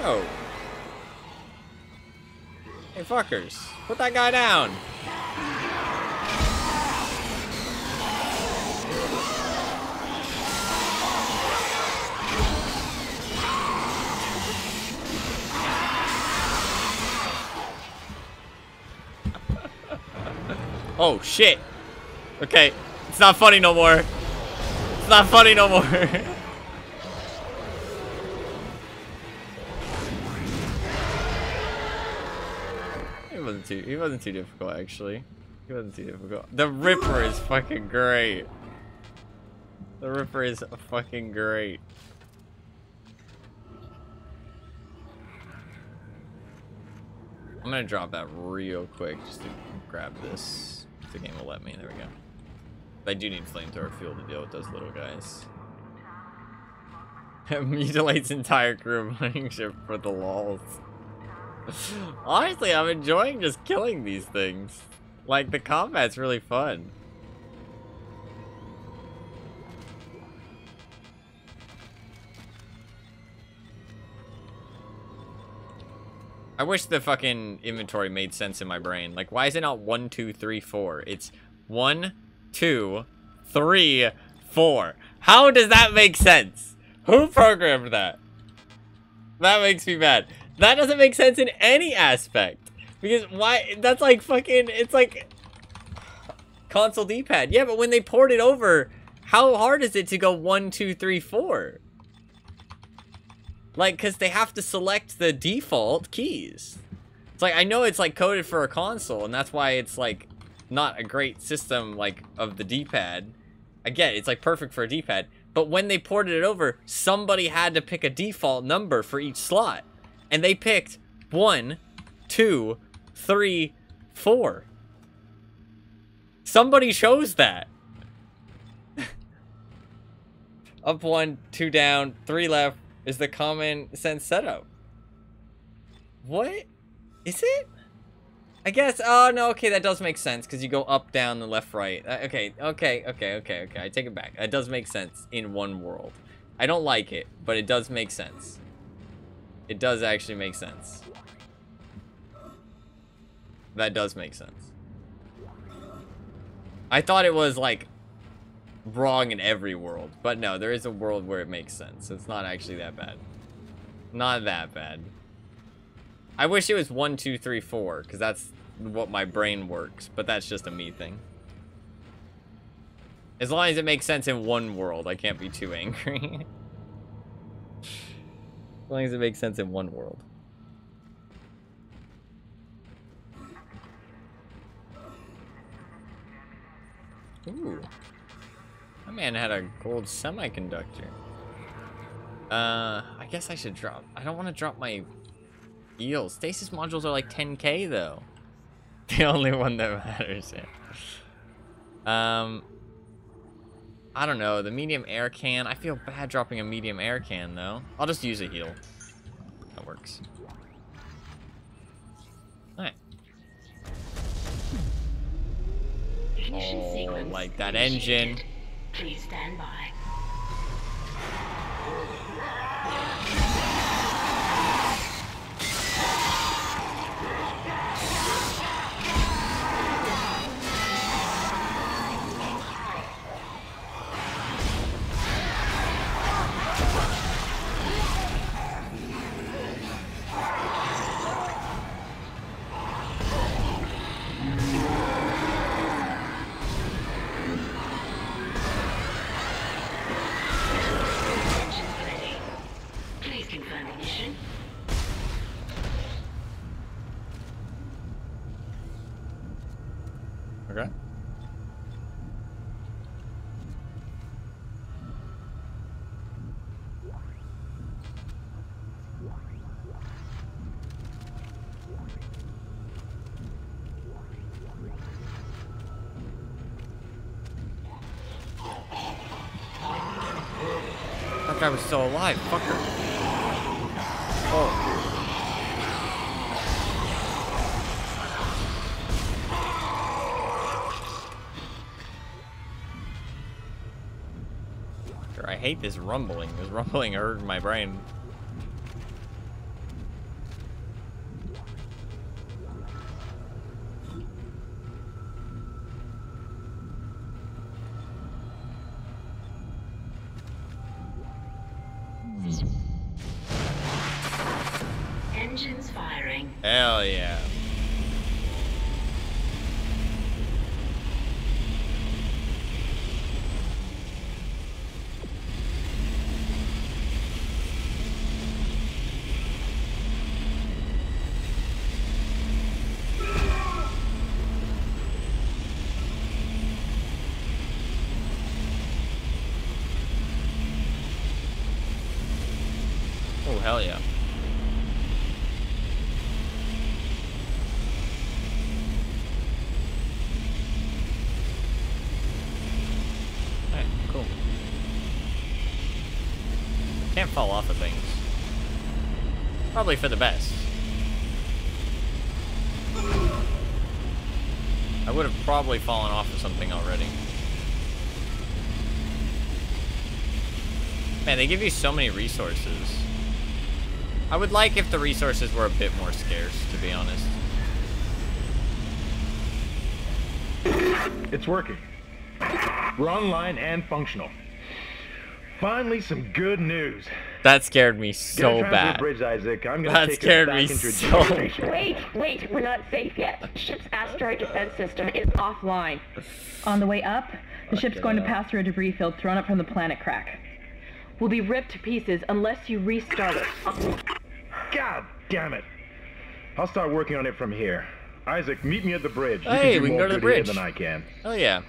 Oh. Hey fuckers, put that guy down. Oh shit. Okay, it's not funny no more. It's not funny no more. He wasn't too difficult actually. He wasn't too difficult. The Ripper is fucking great. The Ripper is fucking great. I'm gonna drop that real quick just to grab this. If the game will let me. There we go. But I do need flamethrower fuel to deal with those little guys. Mutilates entire crew of mining ship for the lols. Honestly, I'm enjoying just killing these things. Like, the combat's really fun. I wish the fucking inventory made sense in my brain. Like, why is it not 1, 2, 3, 4? It's 1, 2, 3, 4. How does that make sense? Who programmed that? That makes me mad. That doesn't make sense in any aspect. Because why? That's like fucking, it's like console D-pad. Yeah, but when they port it over, how hard is it to go 1, 2, 3, 4? Like, because they have to select the default keys. It's like, I know it's like coded for a console, and that's why it's like not a great system like of the D-pad. I get it, it's like perfect for a D-pad, But when they ported it over, somebody had to pick a default number for each slot. And they picked 1, 2, 3, 4. Somebody chose that. Up 1, 2 down, 3 left is the common sense setup. What? Is it? I guess, oh no, okay, that does make sense, because you go up, down, the left, right. Okay, I take it back. That does make sense in one world. I don't like it, but it does make sense. It does actually make sense. That does make sense. I thought it was, like, wrong in every world, but no, there is a world where it makes sense. It's not actually that bad. Not that bad. I wish it was 1, 2, 3, 4, because that's what my brain works, but that's just a me thing. As long as it makes sense in one world, I can't be too angry. As long as it makes sense in one world. Ooh. My man had a gold semiconductor. I guess I should drop. I don't want to drop my eels. Stasis modules are like 10k though. The only one that matters, yeah. I don't know. The medium air can. I feel bad dropping a medium air can though. I'll just use a heal. That works. Alright. Oh, like that engine. Please stand by. Okay. That guy was still alive, fucker. Oh. I hate this rumbling. This rumbling hurt my brain. Engines firing. Hell yeah. Oh, hell yeah. Alright, cool. Can't fall off of things. Probably for the best. I would have probably fallen off of something already. Man, they give you so many resources. I would like if the resources were a bit more scarce, to be honest. It's working. We're online and functional. Finally, some good news. That scared me so bad. Bridge, Isaac. I'm gonna that take scared us back me into so. Wait, we're not safe yet. The ship's asteroid defense system is offline. On the way up, the ship's going to pass through a debris field thrown up from the planet crack. We'll be ripped to pieces unless you restart it. God damn it! I'll start working on it from here. Isaac, meet me at the bridge. Hey, you we can do go to the more good here bridge. than I can. Oh yeah.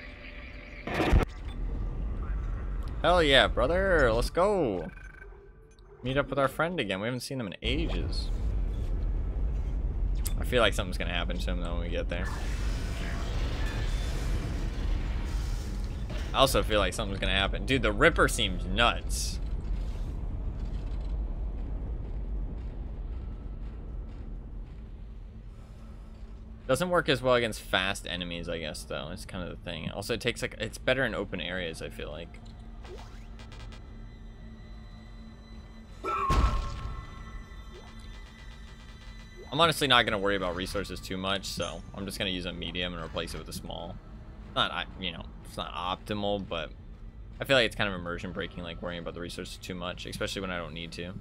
Hell yeah, brother. Let's go. Meet up with our friend again. We haven't seen him in ages. I feel like something's gonna happen to him though when we get there. I also feel like something's gonna happen. Dude, the Ripper seems nuts. Doesn't work as well against fast enemies, I guess, though. It's kind of the thing. Also, it takes, like, it's better in open areas, I feel like. I'm honestly not going to worry about resources too much, so I'm just going to use a medium and replace it with a small. Not, you know, it's not optimal, but I feel like it's kind of immersion breaking, like worrying about the resources too much, especially when I don't need to.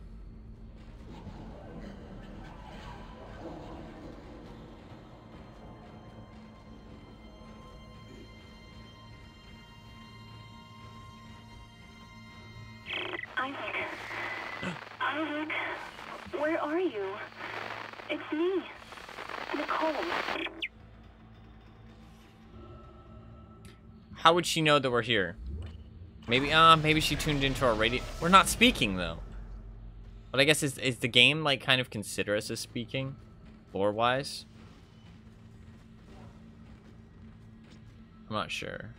Isaac, where are you? It's me, Nicole. How would she know that we're here? Maybe, maybe she tuned into our radio. We're not speaking though. But I guess is the game like kind of consider us as speaking, lore-wise? I'm not sure.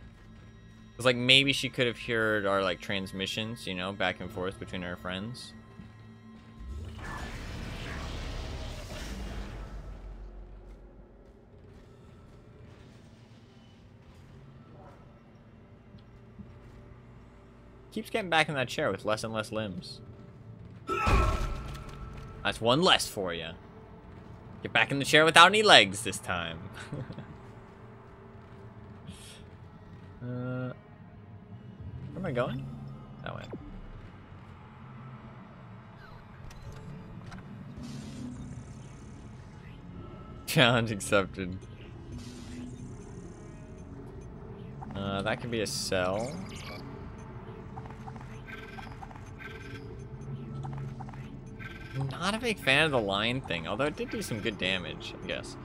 Cause like maybe she could have heard our like transmissions, you know, back and forth between our friends. Keeps getting back in that chair with less and less limbs. That's one less for you. Get back in the chair without any legs this time. Where am I going? That way. Challenge accepted. That could be a cell. Not a big fan of the line thing, although it did do some good damage, I guess.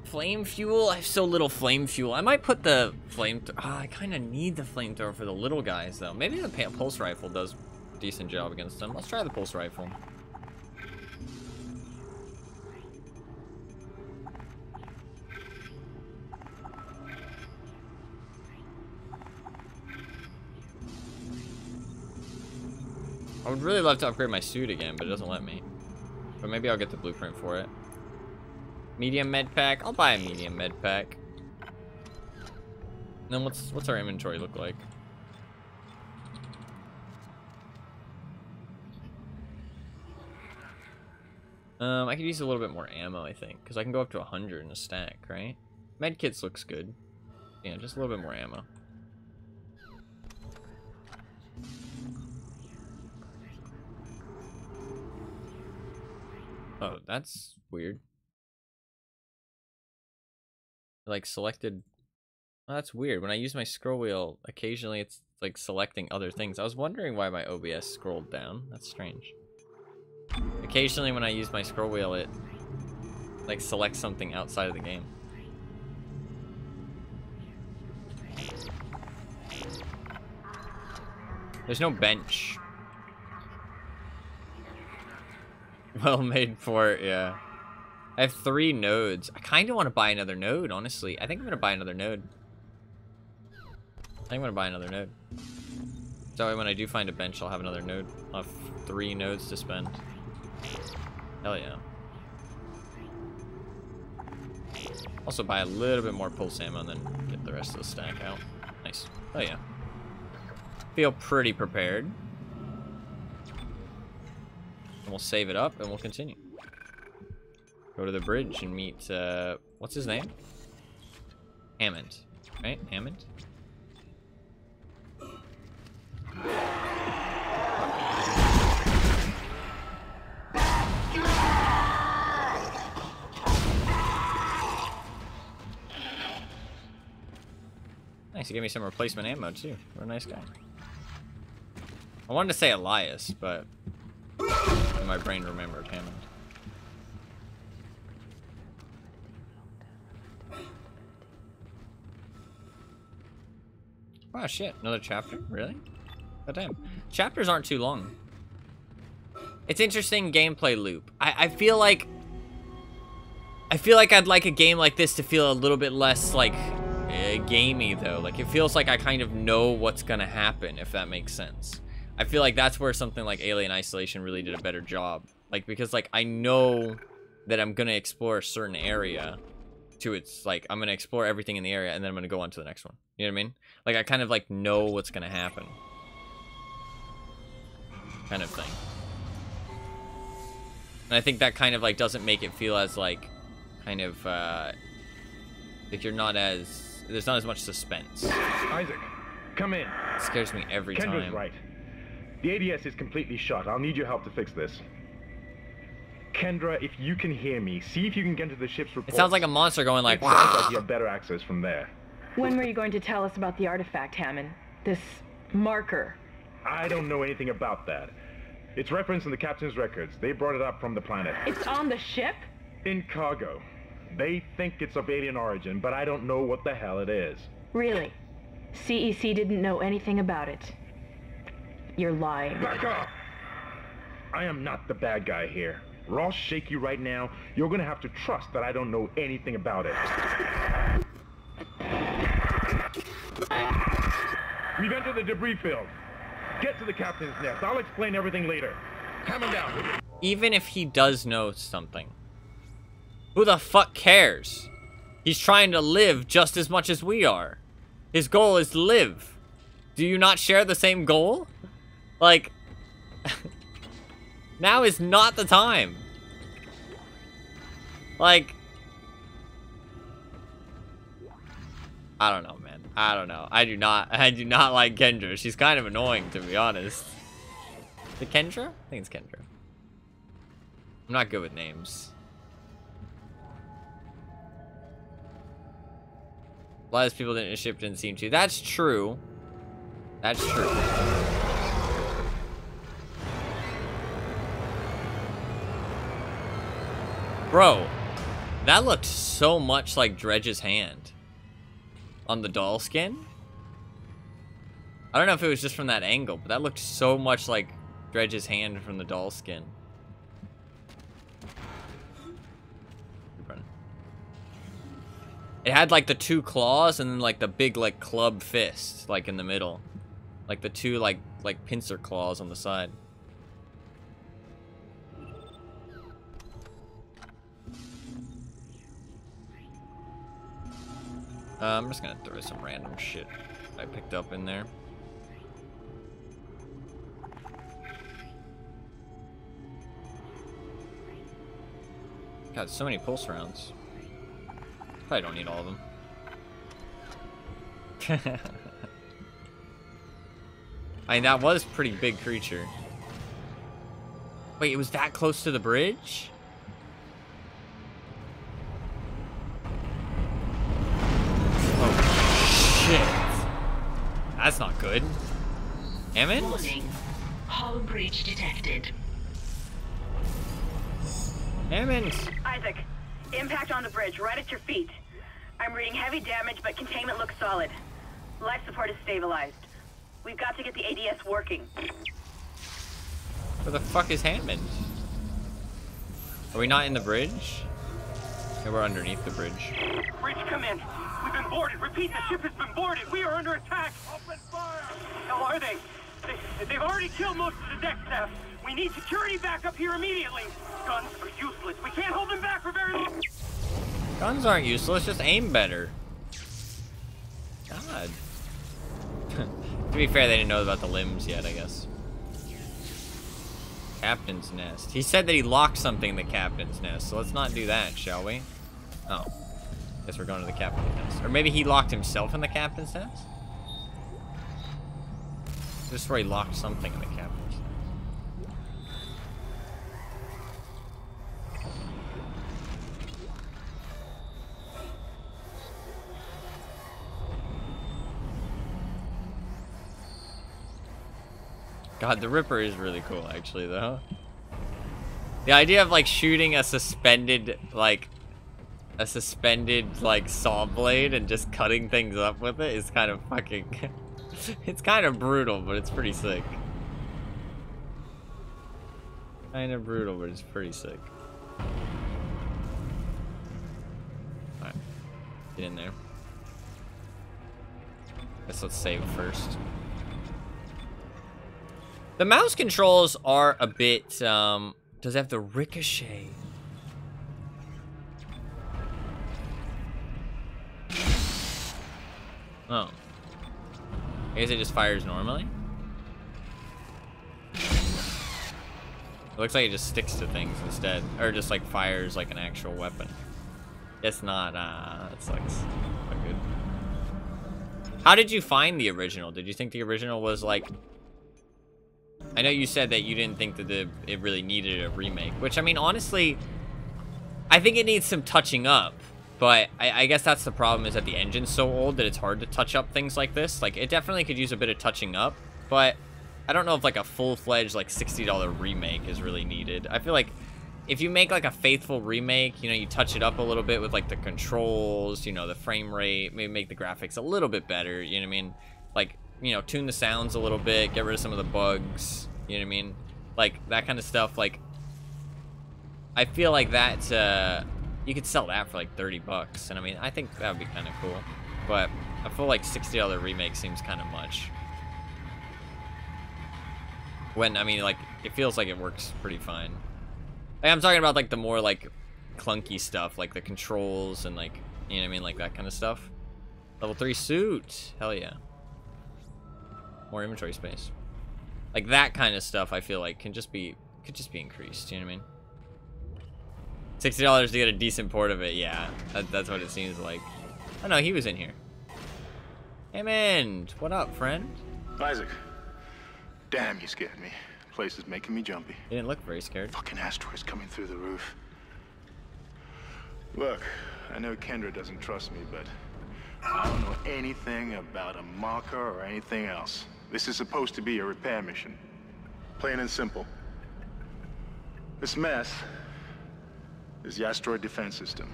Flame fuel? I have so little flame fuel. I might put the flame... I kind of need the flamethrower for the little guys, though. Maybe the pulse rifle does a decent job against them. Let's try the pulse rifle. I would really love to upgrade my suit again, but it doesn't let me. But maybe I'll get the blueprint for it. Medium med pack. I'll buy a medium med pack. And then what's our inventory look like? I could use a little bit more ammo, I think, because I can go up to 100 in a stack, right? Medkits looks good. Yeah, just a little bit more ammo. Oh, that's weird. Like selected. Oh, that's weird. When I use my scroll wheel, occasionally it's like selecting other things. I was wondering why my OBS scrolled down. That's strange. Occasionally when I use my scroll wheel, it like selects something outside of the game. There's no bench. Well made port, yeah. I have 3 nodes. I kind of want to buy another node, honestly. I think I'm going to buy another node. I think I'm going to buy another node. So that way when I do find a bench, I'll have another node. I'll have 3 nodes to spend. Hell yeah. Also buy a little bit more pulse ammo and then get the rest of the stack out. Nice. Oh yeah. Feel pretty prepared. And we'll save it up and we'll continue. Go to the bridge and meet, what's his name? Hammond, right? Hammond? Nice, he gave me some replacement ammo too. What a nice guy. I wanted to say Elias, but my brain remembered Hammond. Wow, shit. Another chapter? Really? God damn. Chapters aren't too long. It's interesting gameplay loop. I feel like I'd like a game like this to feel a little bit less like gamey though. Like it feels like I kind of know what's gonna happen, if that makes sense. I feel like that's where something like Alien Isolation really did a better job. Like because like I know that I'm gonna explore a certain area to its like I'm gonna explore everything in the area and then I'm gonna go on to the next one. You know what I mean? Like I kind of like know what's gonna happen. Kind of thing. And I think that kind of like doesn't make it feel as like kind of like you're not as there's not as much suspense. Isaac, come in. It scares me every Kendra's time. right. The ADS is completely shut. I'll need your help to fix this. Kendra, if you can hear me, see if you can get into the ship's report. It sounds like a monster going like, it sounds like you have better access from there. When were you going to tell us about the artifact, Hammond? This marker? I don't know anything about that. It's referenced in the captain's records. They brought it up from the planet. It's on the ship? In cargo. They think it's of alien origin, but I don't know what the hell it is. Really? CEC didn't know anything about it. You're lying. Back off! I am not the bad guy here. We're all shaky right now. You're gonna have to trust that I don't know anything about it. We've entered the debris field. Get to the captain's nest. I'll explain everything later. Hammer down. Even if he does know something, who the fuck cares? He's trying to live just as much as we are. His goal is to live. Do you not share the same goal? Like, now is not the time. Like, I don't know, man. I don't know. I do not like Kendra. She's kind of annoying, to be honest. Is it Kendra? I think it's Kendra. I'm not good with names. A lot of people didn't ship didn't seem to. That's true. That's true. Bro, that looked so much like Dredge's hand on the doll skin. I don't know if it was just from that angle, but that looked so much like Dredge's hand from the doll skin. It had like the two claws and then like the big like club fist like in the middle. Like the two like pincer claws on the side. I'm just gonna throw some random shit I picked up in there. God, so many pulse rounds. Probably don't need all of them. I mean, that was a pretty big creature. Wait, it was that close to the bridge? Oh, shit. That's not good. Hammond? Warning. Hull breach detected. Hammond! Isaac, impact on the bridge, right at your feet. I'm reading heavy damage, but containment looks solid. Life support is stabilized. We've got to get the ADS working. Where the fuck is Hammond? Are we not in the bridge? Okay, we're underneath the bridge. Bridge, come in. We've been boarded. Repeat, the ship has been boarded. We are under attack. Open fire. How are they? They've already killed most of the deck staff. We need security back up here immediately. Guns are useless. We can't hold them back for very long. Guns aren't useless, just aim better. God. To be fair, they didn't know about the limbs yet, I guess. Captain's nest. He said that he locked something in the captain's nest, so let's not do that, shall we? Oh. Guess we're going to the captain's nest. Or maybe he locked himself in the captain's nest? This is where he locked something in the captain's nest. God, the Ripper is really cool, actually, though. The idea of, like, shooting a suspended, like, a suspended, like, saw blade and just cutting things up with it is kind of fucking... it's kind of brutal, but it's pretty sick. Kind of brutal, but it's pretty sick. Alright. Get in there. Guess let's save first. The mouse controls are a bit, does it have the ricochet? Oh. I guess it just fires normally? It looks like it just sticks to things instead. Or just like fires like an actual weapon. It's not, that sucks. Not good. How did you find the original? Did you think the original was like... I know you said that you didn't think that it really needed a remake. Which, I mean, honestly... I think it needs some touching up. But I guess that's the problem, is that the engine's so old that it's hard to touch up things like this. Like, it definitely could use a bit of touching up. But I don't know if, like, a full-fledged, like, $60 remake is really needed. I feel like if you make, like, a faithful remake, you know, you touch it up a little bit with, like, the controls, you know, the frame rate, maybe make the graphics a little bit better, you know what I mean? Like, you know, tune the sounds a little bit, get rid of some of the bugs, you know what I mean? Like, that kind of stuff, like, I feel like that, you could sell that for, like, $30, and I mean, I think that would be kind of cool. But I feel like $60 remake seems kind of much. When, I mean, like, it feels like it works pretty fine. Like, I'm talking about, like, the more, like, clunky stuff, like the controls and, like, you know what I mean, like, that kind of stuff. Level 3 suit. Hell yeah. More inventory space. Like, that kind of stuff, I feel like, could just be increased, you know what I mean? $60 to get a decent port of it, yeah. That's what it seems like. Oh, no, he was in here. Hammond, what up, friend? Isaac. Damn, you scared me. Place is making me jumpy. You didn't look very scared. Fucking asteroids coming through the roof. Look, I know Kendra doesn't trust me, but I don't know anything about a marker or anything else. This is supposed to be a repair mission. Plain and simple. This mess is the asteroid defense system.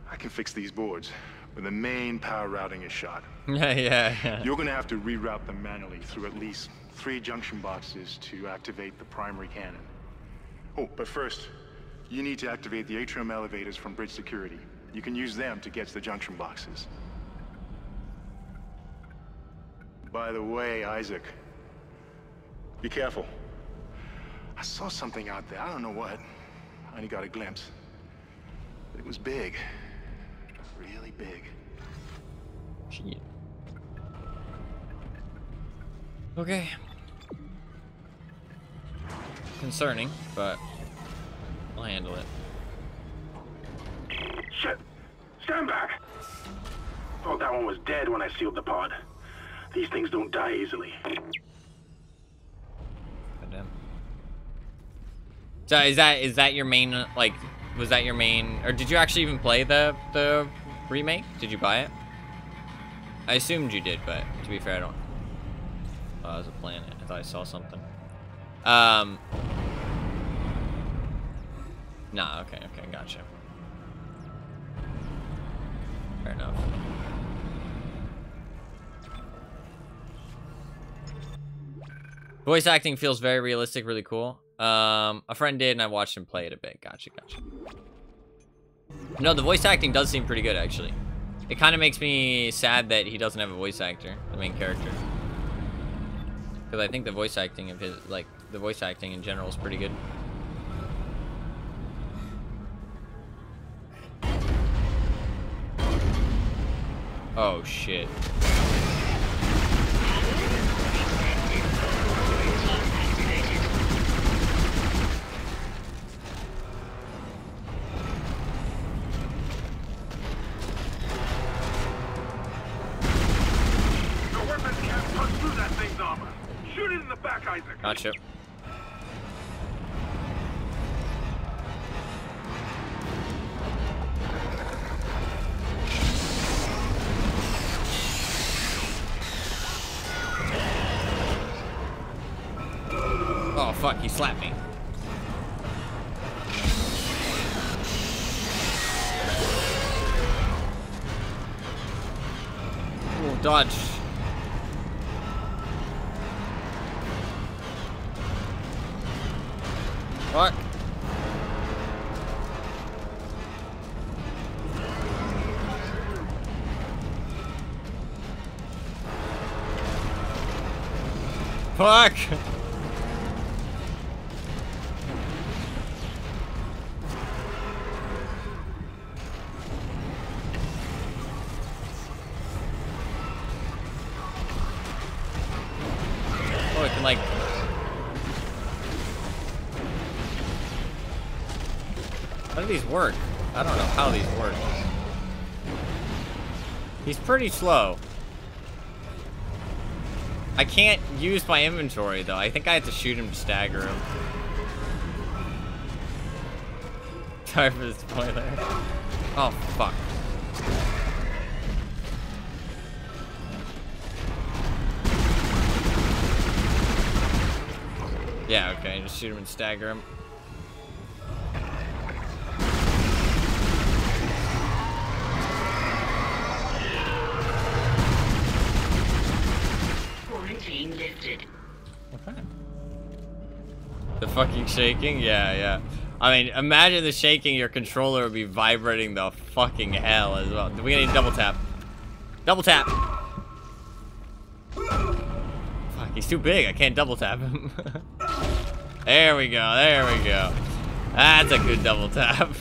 I can fix these boards, but the main power routing is shot. Yeah. You're gonna have to reroute them manually through at least 3 junction boxes to activate the primary cannon. Oh, but first, you need to activate the atrium elevators from bridge security. You can use them to get to the junction boxes. By the way, Isaac, be careful. I saw something out there, I don't know what. I only got a glimpse. But it was big. Really big. Shit. Okay. Concerning, but I'll handle it. Shit! Stand back! Thought that one was dead when I sealed the pod. These things don't die easily. Goddamn. So is that your main, like, was that your main, or did you actually even play the remake? Did you buy it? I assumed you did, but to be fair, I don't. Oh, I was playing it. I thought I saw something. Nah, okay, gotcha. Fair enough. Voice acting feels very realistic, really cool. A friend did, and I watched him play it a bit. Gotcha. No, the voice acting does seem pretty good, actually. It kind of makes me sad that he doesn't have a voice actor, the main character. Because I think the voice acting of his, like, the voice acting in general is pretty good. Oh, shit. Shoot it in the back, Isaac. Gotcha. Oh fuck, he slapped me. dodge. Fuck. Fuck. Oh, it can like... How do these work? I don't know how these work. He's pretty slow. I can't use my inventory though. I think I have to shoot him to stagger him. Sorry for the spoiler. Oh, fuck. Yeah, okay, just shoot him and stagger him. Quarantine lifted. Okay. The fucking shaking? Yeah, yeah. I mean, imagine the shaking, your controller would be vibrating the fucking hell as well. We need double tap. Double tap! Fuck, he's too big. I can't double tap him. There we go, there we go. That's a good double tap.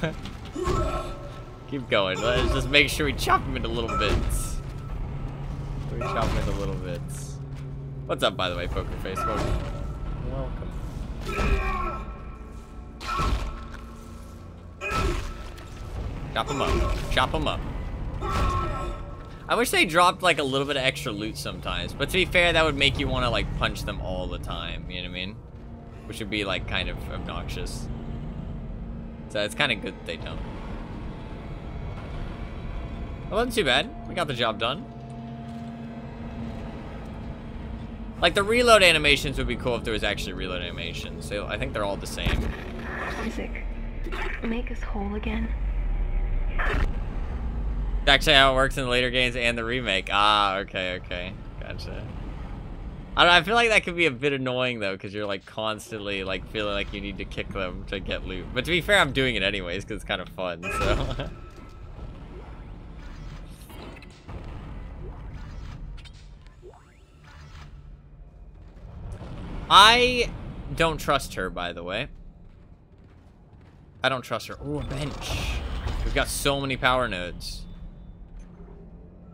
Keep going. Let's just make sure we chop him into little bits. We chop him into little bits. What's up, by the way, Poker Face? Welcome. Chop him up. Chop him up. I wish they dropped like a little bit of extra loot sometimes, but to be fair, that would make you want to like punch them all the time, you know what I mean? Which would be like kind of obnoxious. So it's kind of good that they don't. It wasn't too bad. We got the job done. Like the reload animations would be cool if there was actually reload animations. So I think they're all the same. Isaac, make us whole again. It's actually how it works in the later games and the remake. Ah, okay, okay. Gotcha. I don't know, I feel like that could be a bit annoying though, because you're like constantly like feeling like you need to kick them to get loot. But to be fair, I'm doing it anyways because it's kind of fun, so. I don't trust her, by the way. I don't trust her. Oh, a bench. We've got so many power nodes.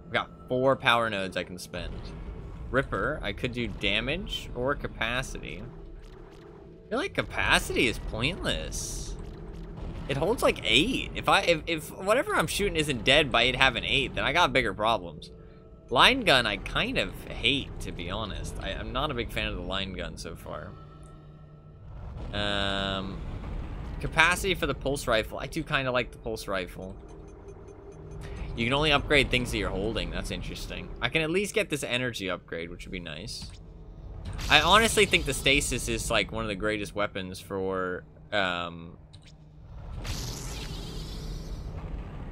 We've got 4 power nodes I can spend. Ripper, I could do damage or capacity. I feel like capacity is pointless. It holds like 8. If whatever I'm shooting isn't dead by it having 8, then I got bigger problems. Line gun I kind of hate, to be honest. I'm not a big fan of the line gun so far. Capacity for the pulse rifle. I do kind of like the pulse rifle. You can only upgrade things that you're holding. That's interesting. I can at least get this energy upgrade, which would be nice. I honestly think the stasis is like one of the greatest weapons for... I'm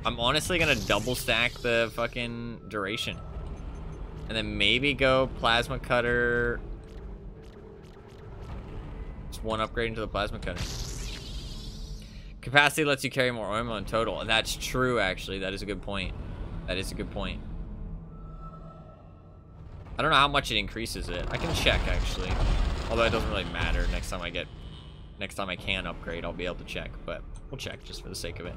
honestly gonna double stack the fucking duration. And then maybe go plasma cutter. Just one upgrade into the plasma cutter. Capacity lets you carry more ammo in total. And that's true, actually. That is a good point. That is a good point. I don't know how much it increases it. I can check, actually. Although it doesn't really matter. Next time I can upgrade, I'll be able to check. But we'll check just for the sake of it.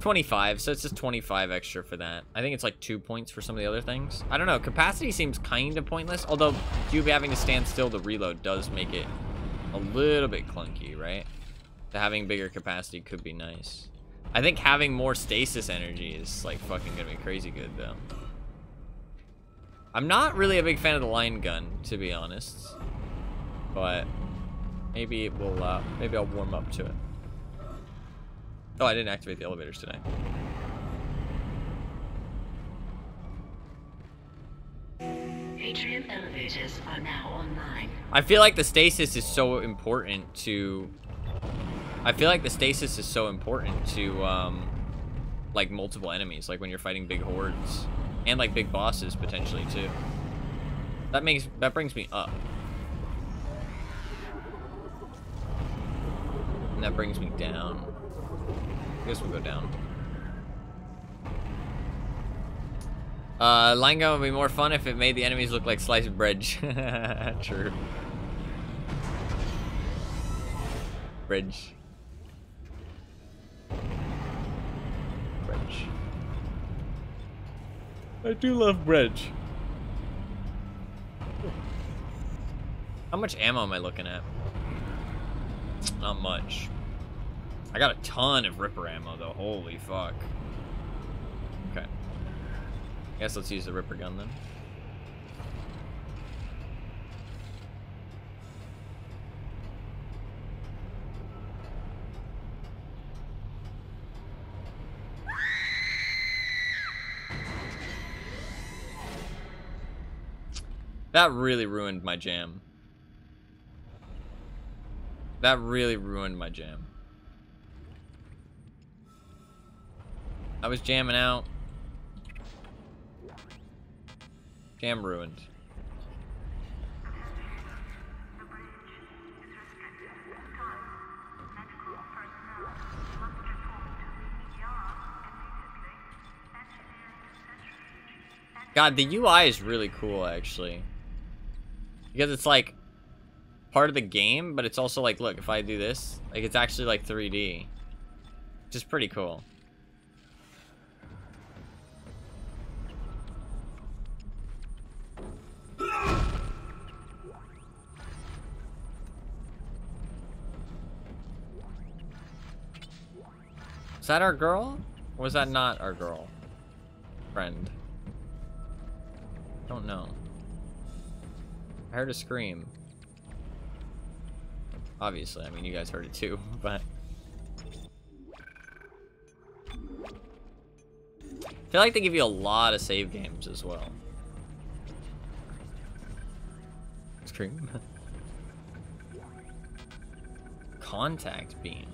25, so it's just 25 extra for that. I think it's like 2 points for some of the other things. I don't know. Capacity seems kind of pointless. Although you having to stand still to reload does make it a little bit clunky, right? Having bigger capacity could be nice. I think having more stasis energy is like fucking gonna be crazy good though. I'm not really a big fan of the line gun, to be honest. But maybe it will maybe I'll warm up to it. Oh, I didn't activate the elevators today. Atrium elevators are now online. I feel like the stasis is so important to like multiple enemies, like when you're fighting big hordes. And like big bosses potentially too. That brings me up. And that brings me down. I guess we'll go down. Line gun would be more fun if it made the enemies look like sliced bread. True. Bridge. Bridge. I do love bridge. How much ammo am I looking at? Not much. I got a ton of Ripper ammo though. Holy fuck. Okay. Guess let's use the Ripper gun then. That really ruined my jam. That really ruined my jam. I was jamming out. Jam ruined. God, the UI is really cool, actually. Because it's like part of the game, but it's also like, look, if I do this, like it's actually like 3D. Which is pretty cool. Was that our girl? Or was that not our girl? Friend. Don't know. I heard a scream. Obviously, I mean, you guys heard it too, but... I feel like they give you a lot of save games as well. Scream. Contact beam.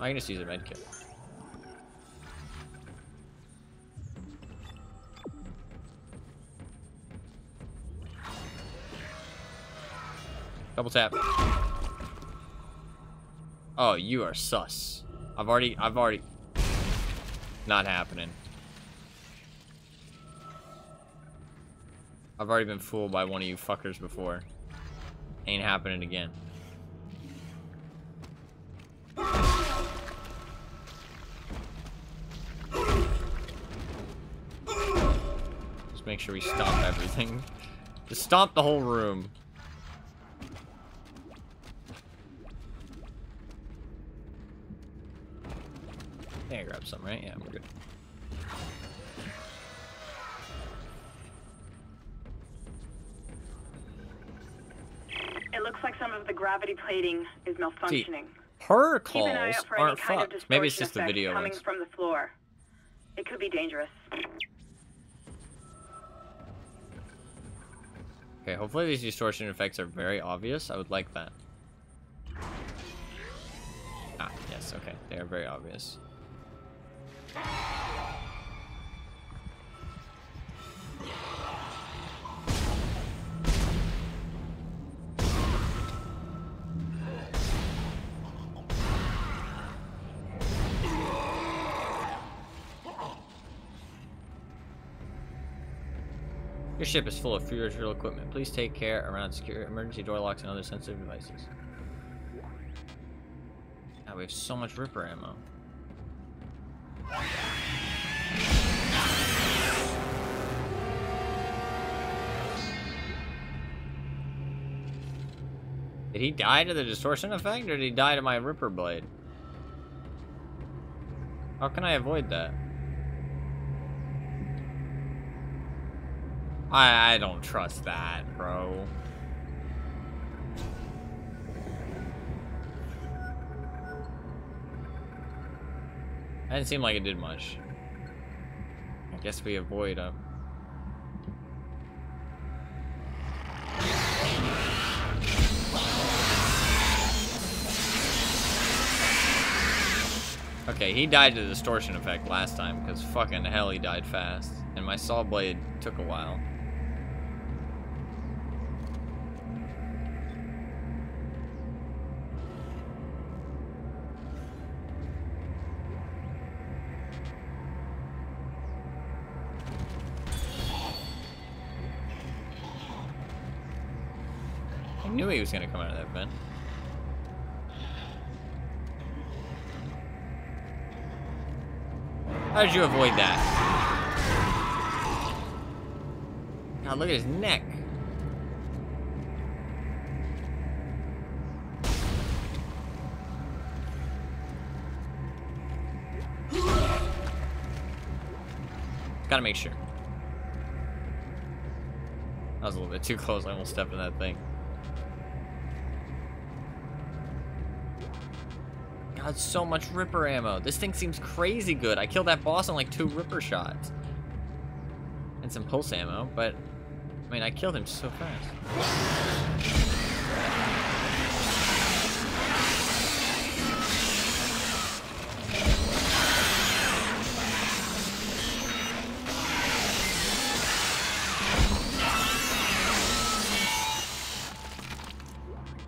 I can just use a medkit. Double tap. Oh, you are sus. I've already not happening. I've already been fooled by one of you fuckers before. Ain't happening again. Just make sure we stomp everything. Just stomp the whole room. Yeah, grab some, right? Yeah, we're good. It looks like some of the gravity plating is malfunctioning. See, her calls Keep an eye out for aren't any kind of fucked. Maybe it's distortion just the effects video coming ones. from the floor. It could be dangerous. Okay, hopefully these distortion effects are very obvious. I would like that. Ah, yes, okay. They are very obvious. Your ship is full of fuel equipment. Please take care around secure emergency door locks and other sensitive devices. God, we have so much Ripper ammo. Did he die to the distortion effect, or did he die to my Ripper blade? How can I avoid that? I don't trust that, bro. That didn't seem like it did much. I guess we avoid Okay, he died to the distortion effect last time, because fucking hell he died fast. And my saw blade took a while. I knew he was gonna come out of that vent. How did you avoid that? God, look at his neck. Gotta make sure. That was a little bit too close. I almost stepped in that thing. God, so much Ripper ammo. This thing seems crazy good. I killed that boss on like 2 Ripper shots. And some pulse ammo, but I mean, I killed him so fast.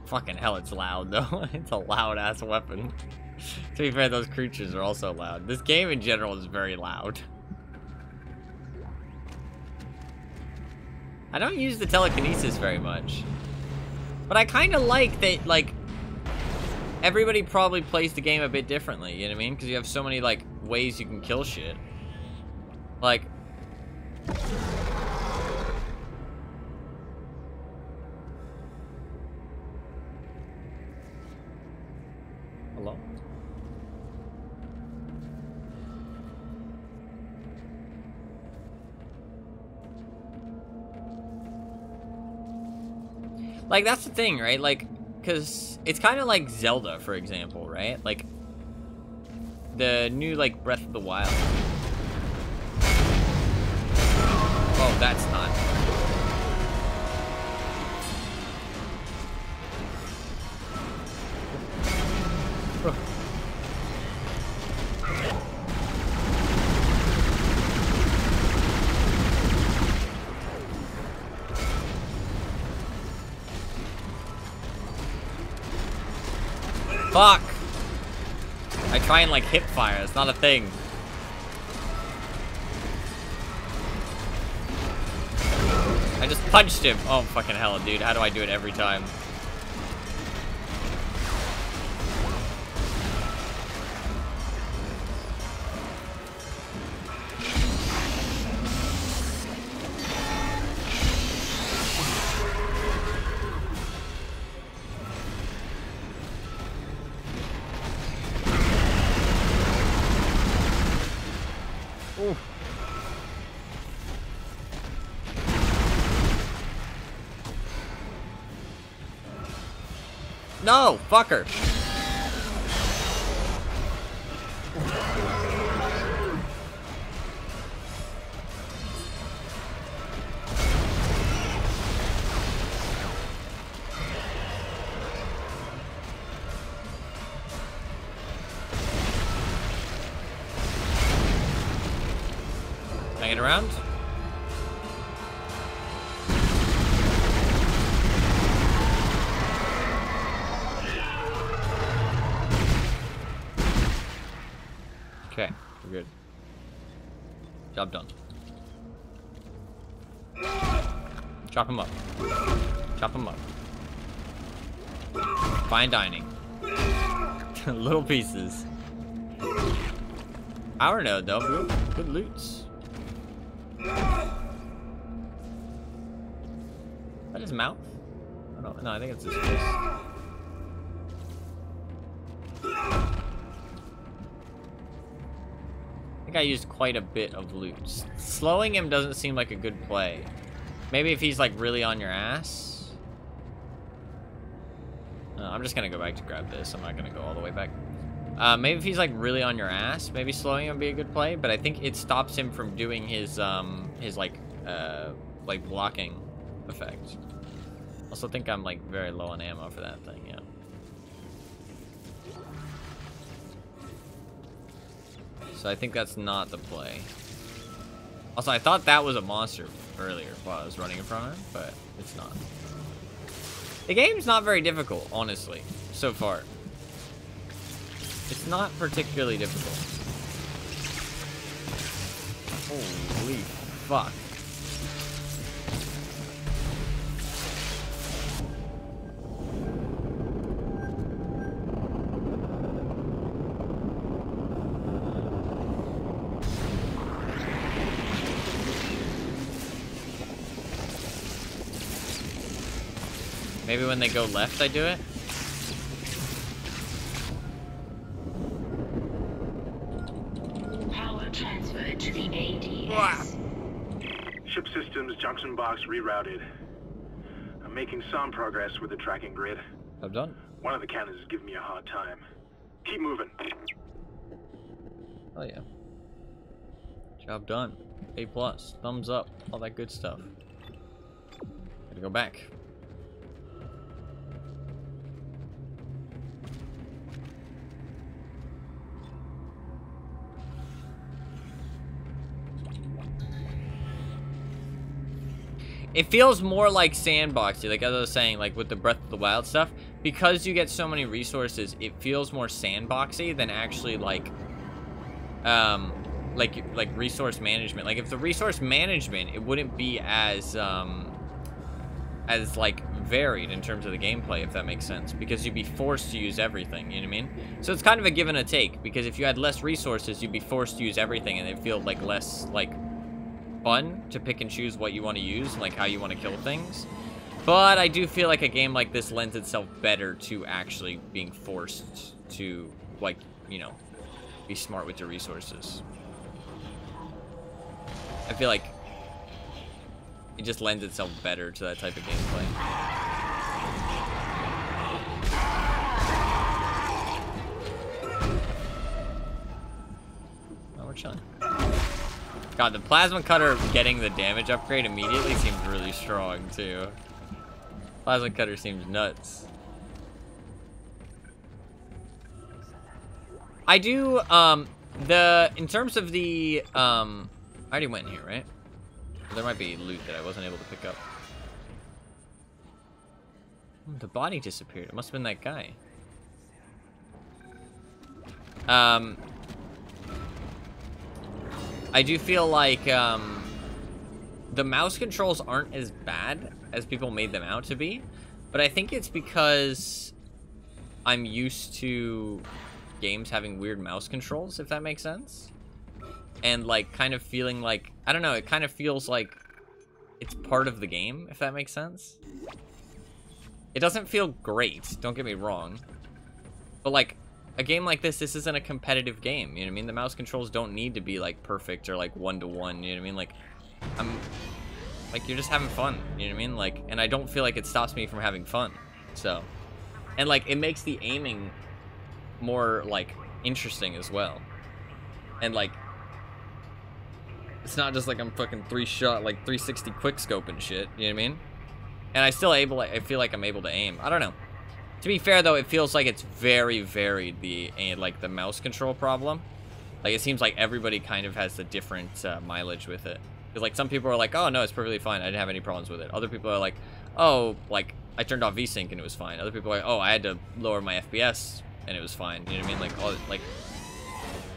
Fucking hell, it's loud though. It's a loud ass weapon. To be fair, those creatures are also loud. This game in general is very loud. I don't use the telekinesis very much. But I kind of like that, like, everybody probably plays the game a bit differently, you know what I mean? Because you have so many, like, ways you can kill shit. Like... Hello? Like, that's the thing, right? Like, because it's kind of like Zelda, for example, right? Like, the new, like, Breath of the Wild. Oh, that's not... Fuck! I try and like hip fire, it's not a thing. I just punched him. Oh fucking hell, dude. How do I do it every time? No, fucker. Can I get around? Okay, we're good. Job done. Chop him up. Chop him up. Fine dining. Little pieces. I don't know though. Good loots. Is that his mouth? I don't know. No, I think it's his face. I think I used quite a bit of loot. Slowing him doesn't seem like a good play. Maybe if he's like really on your ass. I'm just gonna go back to grab this. I'm not gonna go all the way back. Maybe if he's like really on your ass, maybe slowing him would be a good play. But I think it stops him from doing his like blocking effect. Also think I'm like very low on ammo for that thing. Yeah. So I think that's not the play. Also, I thought that was a monster earlier while I was running from him, but it's not. The game's not very difficult, honestly, so far. It's not particularly difficult. Holy fuck. Maybe when they go left, I do it? Power transferred to the ADS. Ship systems, junction box rerouted. I'm making some progress with the tracking grid. I'm done. One of the cannons is giving me a hard time. Keep moving. Oh yeah. Job done. A+, thumbs up, all that good stuff. Gotta go back. It feels more like sandboxy, like as I was saying, like with the Breath of the Wild stuff. Because you get so many resources, it feels more sandboxy than actually like resource management. Like if the resource management, it wouldn't be as like varied in terms of the gameplay, if that makes sense, because you'd be forced to use everything, you know what I mean? So it's kind of a give and a take, because if you had less resources, you'd be forced to use everything, and it feel like less like fun to pick and choose what you want to use and like how you want to kill things. But I do feel like a game like this lends itself better to actually being forced to, like, you know, be smart with your resources. I feel like it just lends itself better to that type of gameplay. Oh, we're chilling. God, the plasma cutter getting the damage upgrade immediately seems really strong, too. Plasma cutter seems nuts. I do, in terms of the, I already went in here, right? There might be loot that I wasn't able to pick up. The body disappeared. It must have been that guy. I do feel like the mouse controls aren't as bad as people made them out to be, but I think it's because I'm used to games having weird mouse controls, if that makes sense. And like kind of feeling like, I don't know, it kind of feels like it's part of the game, if that makes sense. It doesn't feel great, don't get me wrong, but like a game like this isn't a competitive game, you know what I mean? The mouse controls don't need to be like perfect or like one-to-one, you know what I mean? Like, like you're just having fun, you know what I mean? Like, and I don't feel like it stops me from having fun, so. And like, it makes the aiming more like interesting as well. And like, it's not just like I'm fucking 3-shot, like 360 quick scope and shit, you know what I mean? And I feel like I'm able to aim. I don't know. To be fair, though, it feels like it's very varied, the mouse control problem. Like, it seems like everybody kind of has the different mileage with it. Because, like, some people are like, oh, no, it's perfectly fine. I didn't have any problems with it. Other people are like, oh, like, I turned off VSync and it was fine. Other people are like, oh, I had to lower my FPS and it was fine. You know what I mean? Like, all, like,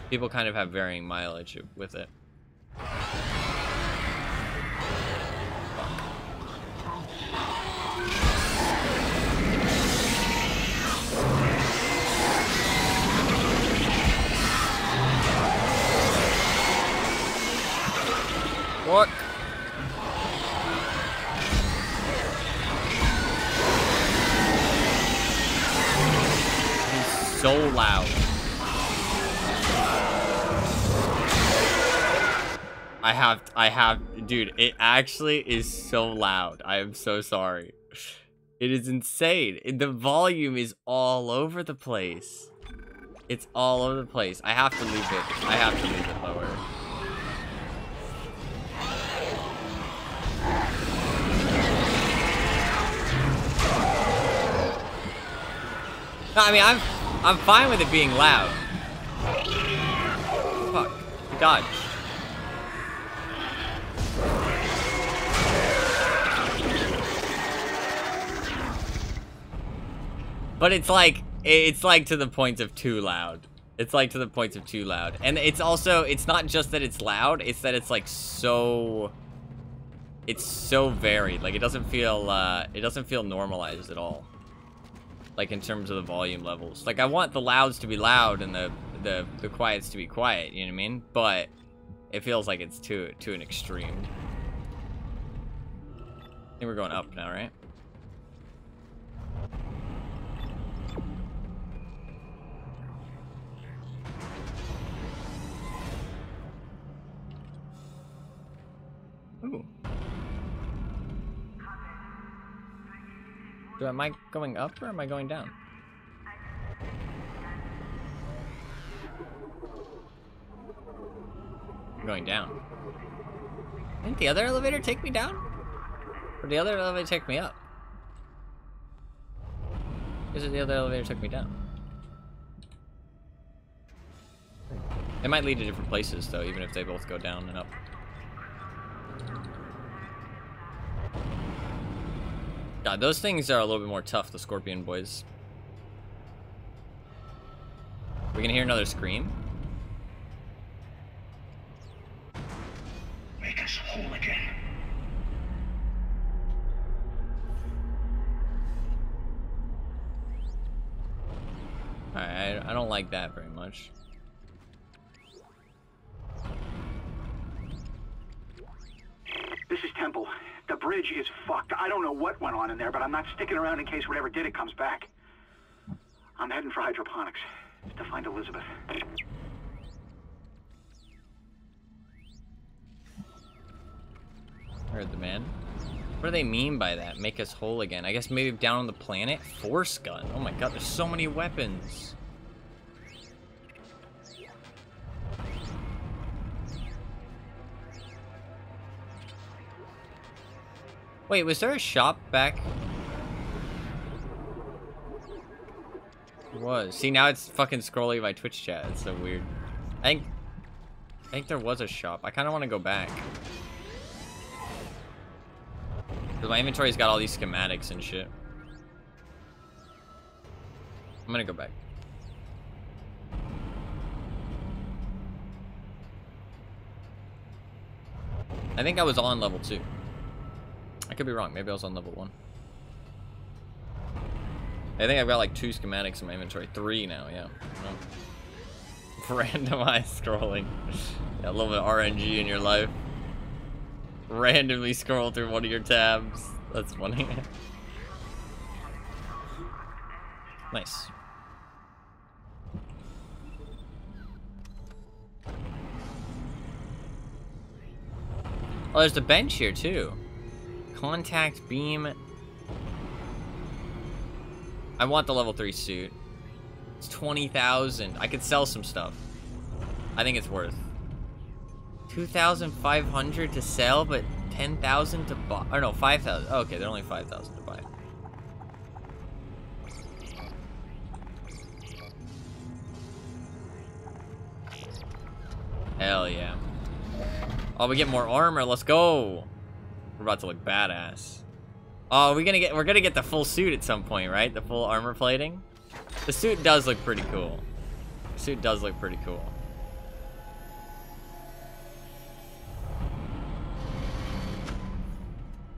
people kind of have varying mileage with it. What? He's so loud. I have, dude, it actually is so loud. I am so sorry. It is insane. The volume is all over the place. It's all over the place. I have to leave it. I have to leave it lower. No, I mean, I'm fine with it being loud. Fuck. dodged. But it's like to the point of too loud. It's like to the point of too loud. And it's also, it's not just that it's loud, it's that it's like so... It's so varied. Like, it doesn't feel normalized at all. Like, in terms of the volume levels. Like, I want the louds to be loud and the quiets to be quiet, you know what I mean? But it feels like it's to an extreme. I think we're going up now, right? Ooh. Am I going up or am I going down? I'm going down. Didn't the other elevator take me down? Or did the other elevator take me up? Is it the other elevator took me down? They might lead to different places though, even if they both go down and up. God, those things are a little bit more tough, the Scorpion boys. We're gonna hear another scream. Make us whole again. Alright, I don't like that very much. This is Temple. The bridge is fucked. I don't know what went on in there, but I'm not sticking around in case whatever did it comes back. I'm heading for hydroponics to find Elizabeth. Heard the man. What do they mean by that? Make us whole again? I guess maybe down on the planet? Force gun. Oh my god, there's so many weapons. Wait, was there a shop back? There was. See, now it's fucking scrolling my Twitch chat. It's so weird. I think there was a shop. I kind of want to go back. Because my inventory's got all these schematics and shit. I'm gonna go back. I think I was on level 2. I could be wrong. Maybe I was on level 1. I think I've got like 2 schematics in my inventory. 3 now, yeah. No. Randomized scrolling. Yeah, a little bit of RNG in your life. Randomly scroll through one of your tabs. That's funny. Nice. Oh, there's a bench here too. Contact beam. I want the level 3 suit. It's 20,000. I could sell some stuff. I think it's worth 2,500 to sell, but 10,000 to buy. Or no, 5,000. Oh, okay, they're only 5,000 to buy. Hell yeah. Oh, we get more armor. Let's go. We're about to look badass. Oh, we're gonna get the full suit at some point, right? The full armor plating. The suit does look pretty cool. The suit does look pretty cool.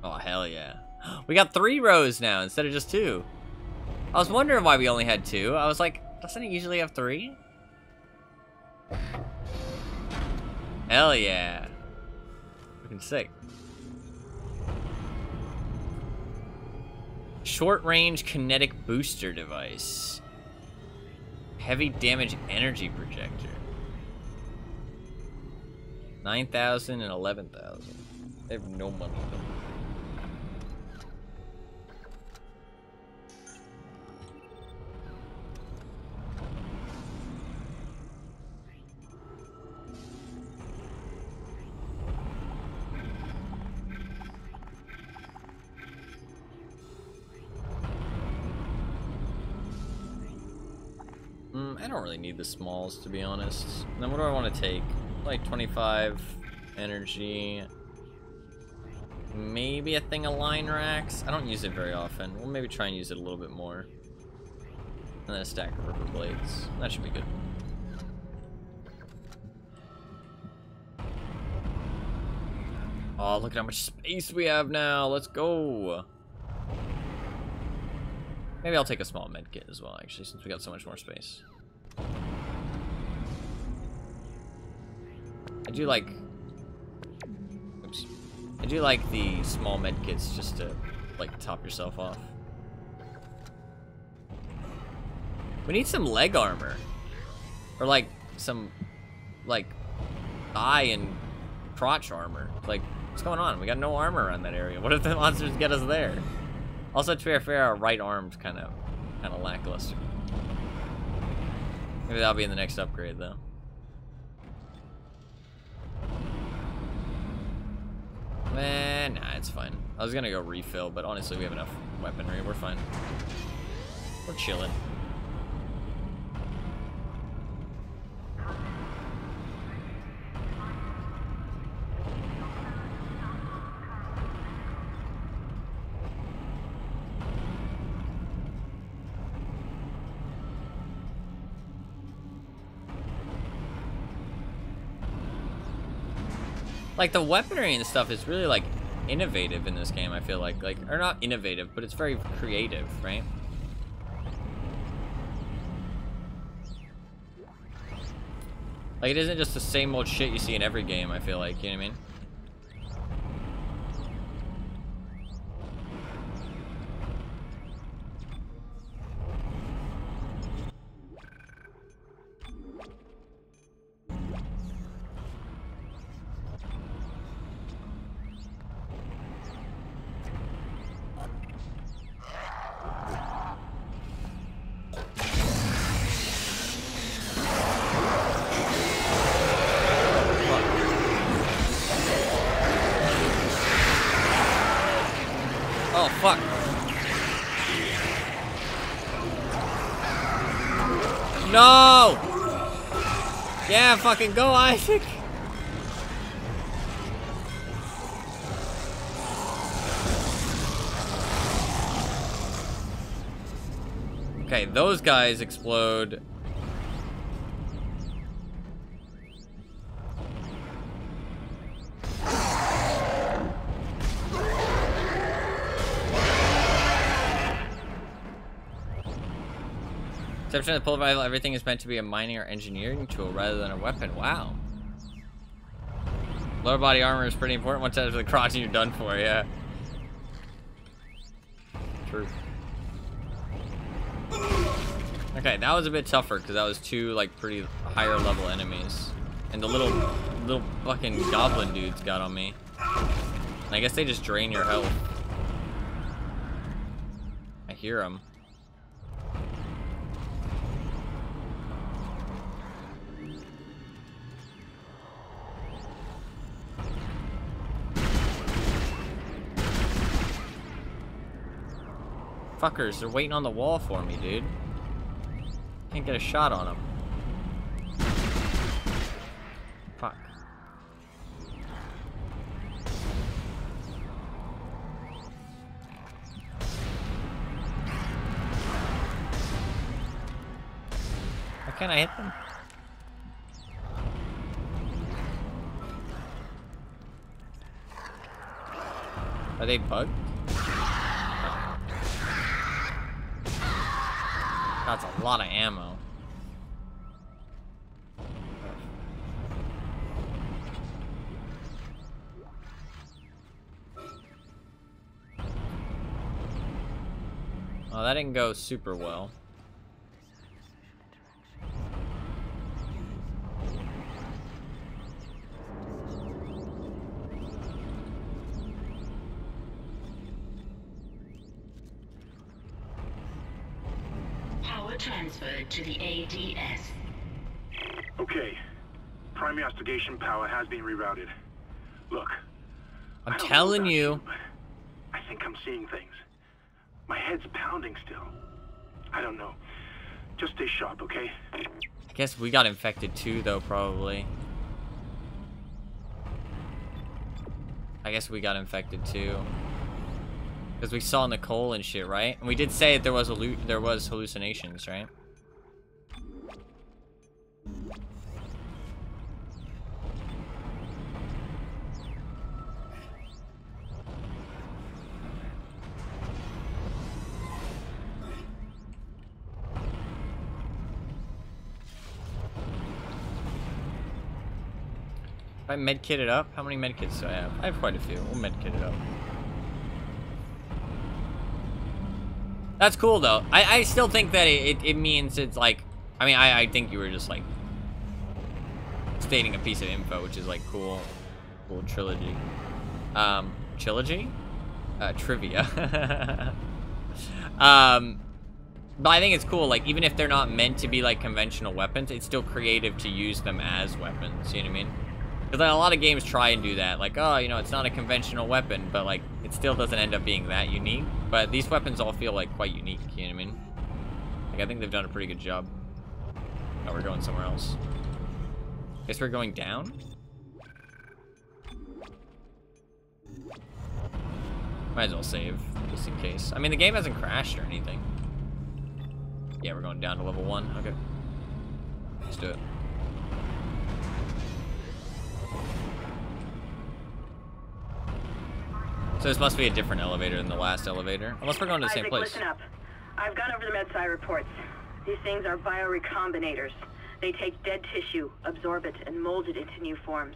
Oh, hell yeah. We got 3 rows now instead of just 2. I was wondering why we only had 2. I was like, doesn't it usually have 3? Hell yeah. Looking sick. Short range kinetic booster device. Heavy damage energy projector. 9,000 and 11,000. They have no money though. I don't really need the smalls, to be honest. Then what do I want to take? Like 25 energy. Maybe a thing of line racks. I don't use it very often. We'll maybe try and use it a little bit more. And then a stack of rubber blades. That should be good. Oh, look at how much space we have now. Let's go. Maybe I'll take a small med kit as well, actually, since we got so much more space. I do like... Oops. I do like the small med kits just to, like, top yourself off. We need some leg armor. Or, like, some, like, thigh and crotch armor. Like, what's going on? We got no armor around that area. What if the monsters get us there? Also, to be fair, our right arm's kind of lackluster. Maybe that'll be in the next upgrade, though. Man, nah, it's fine. I was gonna go refill, but honestly, we have enough weaponry. We're fine. We're chilling. Like, the weaponry and stuff is really, like, innovative in this game, I feel like. Or not innovative, but it's very creative, right? Like, it isn't just the same old shit you see in every game, I feel like, you know what I mean? Oh, fuck. No! Yeah, fucking go, Isaac! Okay, those guys explode. Exception of the pull rifle, everything is meant to be a mining or engineering tool rather than a weapon. Wow. Lower body armor is pretty important. Once out of the crotch and you're done for, yeah. True. Okay, that was a bit tougher because that was two, like, pretty higher level enemies. And the little fucking goblin dudes got on me. And I guess they just drain your health. I hear them. Fuckers, they're waiting on the wall for me, dude. Can't get a shot on them. Fuck. Why can't I hit them? Are they bugged? That's a lot of ammo. Well, that didn't go super well. Transferred to the ADS. Okay. Primary investigation power has been rerouted. Look. I'm telling you. I think I'm seeing things. My head's pounding still. I don't know. Just stay sharp, okay? I guess we got infected too, though, probably. I guess we got infected too. Because we saw Nicole and shit, right? And we did say that there was hallucinations, right? I medkit it up? How many medkits do I have? I have quite a few. We'll medkit it up. That's cool though. I still think that it means it's like, I mean, I think you were just like stating a piece of info, which is like cool trilogy. Trilogy? Trivia. But I think it's cool, like, even if they're not meant to be like conventional weapons, it's still creative to use them as weapons, you know what I mean? Because like, a lot of games try and do that, like, oh, you know, it's not a conventional weapon, but like, it still doesn't end up being that unique. But these weapons all feel like quite unique, you know what I mean? Like, I think they've done a pretty good job. Oh, we're going somewhere else. Guess we're going down? Might as well save, just in case. I mean, the game hasn't crashed or anything. Yeah, we're going down to level 1. Okay. Let's do it. So this must be a different elevator than the last elevator. Unless we're going to the same place. Listen up. I've gone over the MedSci reports. These things are biorecombinators. They take dead tissue, absorb it, and mold it into new forms.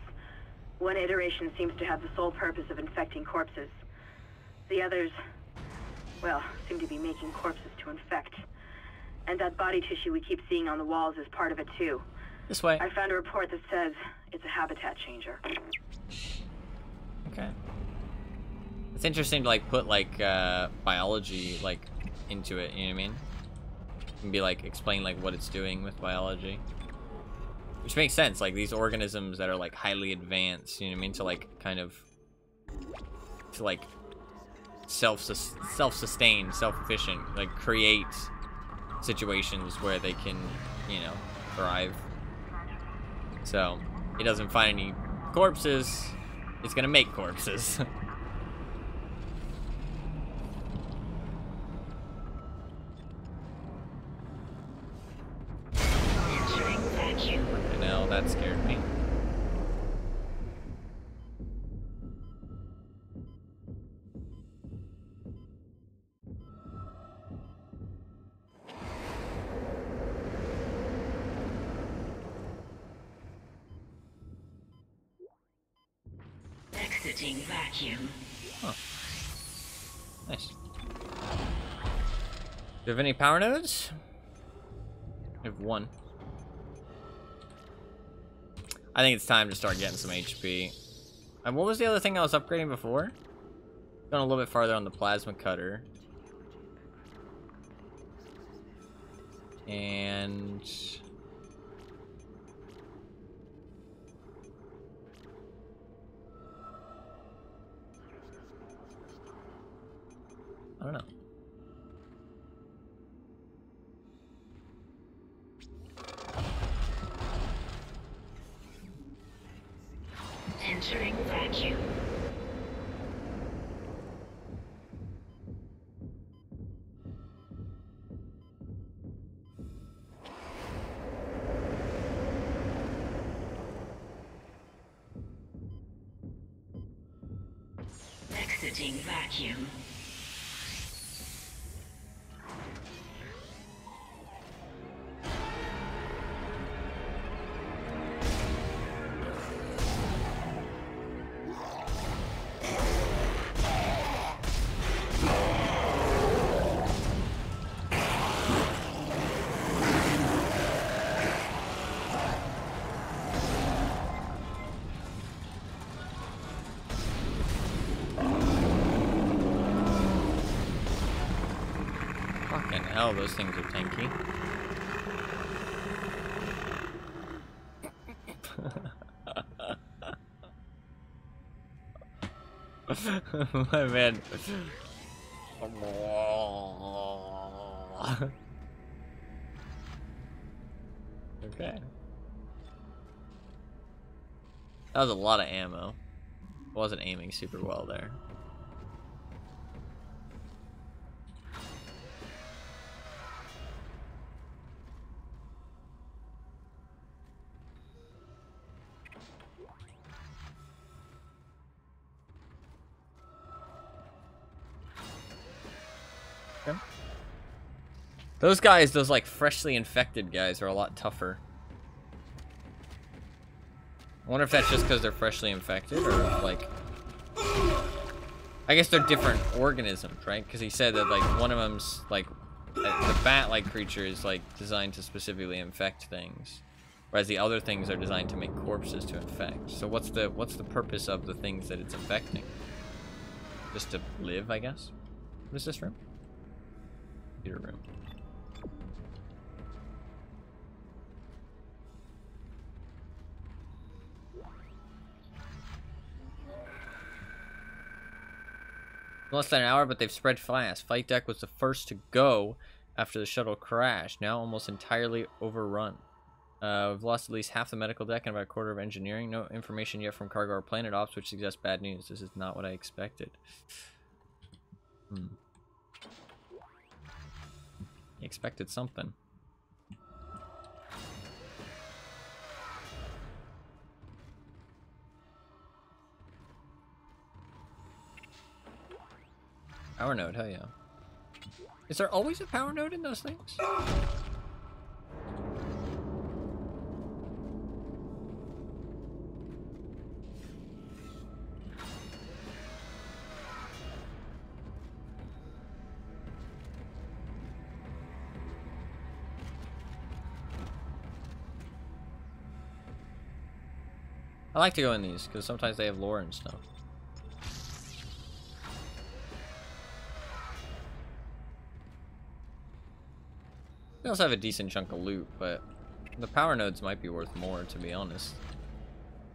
One iteration seems to have the sole purpose of infecting corpses. The others, well, seem to be making corpses to infect. And that body tissue we keep seeing on the walls is part of it too. This way. I found a report that says it's a habitat changer. Okay. It's interesting to like put like biology like into it, you know what I mean? And be like explain like what it's doing with biology. Which makes sense, like these organisms that are like highly advanced, you know what I mean, to like kind of to like self-sustain, self-efficient, like create situations where they can, you know, thrive. So, it doesn't find any corpses, it's gonna make corpses. I know, that scared me. Exiting vacuum. Huh. Nice. Do you have any power nodes? I have one. I think it's time to start getting some HP. And what was the other thing I was upgrading before? Going a little bit farther on the plasma cutter. And I don't know. Entering vacuum. Exiting vacuum. Hell, those things are tanky. My man. Okay. That was a lot of ammo. Wasn't aiming super well there. Okay. Those guys, those like freshly infected guys, are a lot tougher. I wonder if that's just because they're freshly infected, or if, like, I guess they're different organisms, right? Because he said that, like, one of them's, like, the bat-like creature is, like, designed to specifically infect things, whereas the other things are designed to make corpses to infect. So what's the purpose of the things that it's infecting? Just to live, I guess? What is this room? Computer room. Less than an hour, but they've spread fast. Flight deck was the first to go after the shuttle crashed, now almost entirely overrun. We've lost at least half the medical deck and about a quarter of engineering. No information yet from cargo or planet ops, which suggests bad news. This is not what I expected. Expected something. Power node, hell yeah. Is there always a power node in those things? I like to go in these because sometimes they have lore and stuff. They also have a decent chunk of loot, but the power nodes might be worth more, to be honest.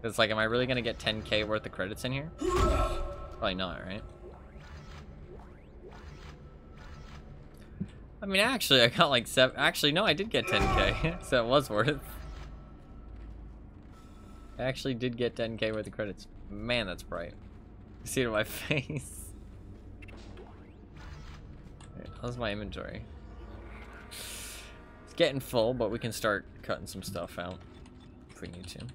It's like, am I really gonna get 10k worth of credits in here? Probably not, right? I mean, actually, I got like 7. Actually, no, I did get 10k, so it was worth. I actually did get 10k worth of credits. Man, that's bright. You see it in my face. Right, how's my inventory? It's getting full, but we can start cutting some stuff out if we need to.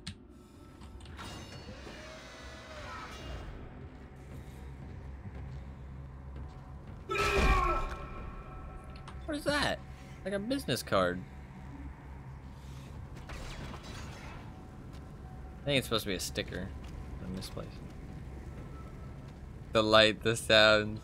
What is that? Like a business card. I think it's supposed to be a sticker in this place. The light, the sound.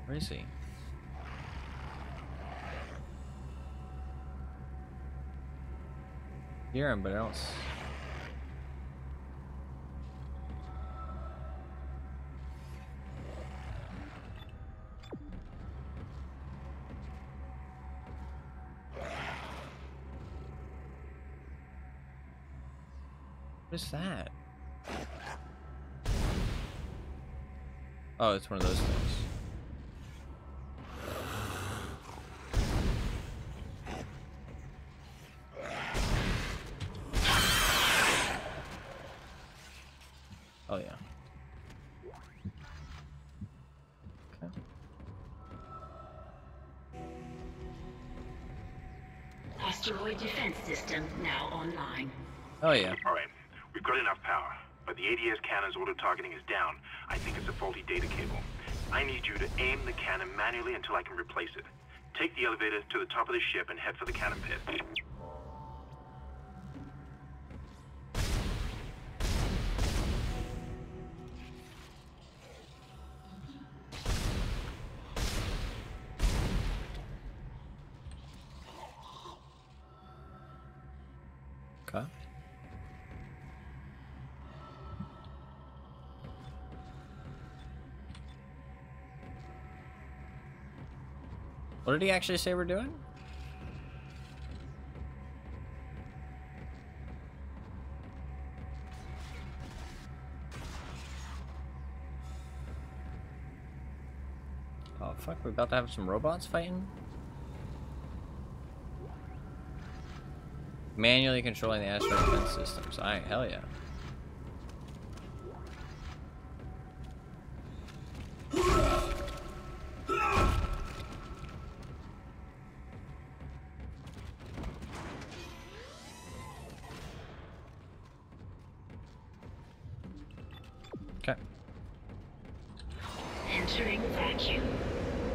Where is he? Hear him, but I don't. What is that? Oh, it's one of those things. Oh yeah. Okay. Asteroid defense system now online. Oh yeah. All right, we've got enough power, but the ADS cannon's auto-targeting is down. I think it's a faulty data cable. I need you to aim the cannon manually until I can replace it. Take the elevator to the top of the ship and head for the cannon pit. Okay. What did he actually say we're doing? Oh, fuck, we're about to have some robots fighting? Manually controlling the asteroid defense systems. Alright, hell yeah. Okay. Entering vacuum.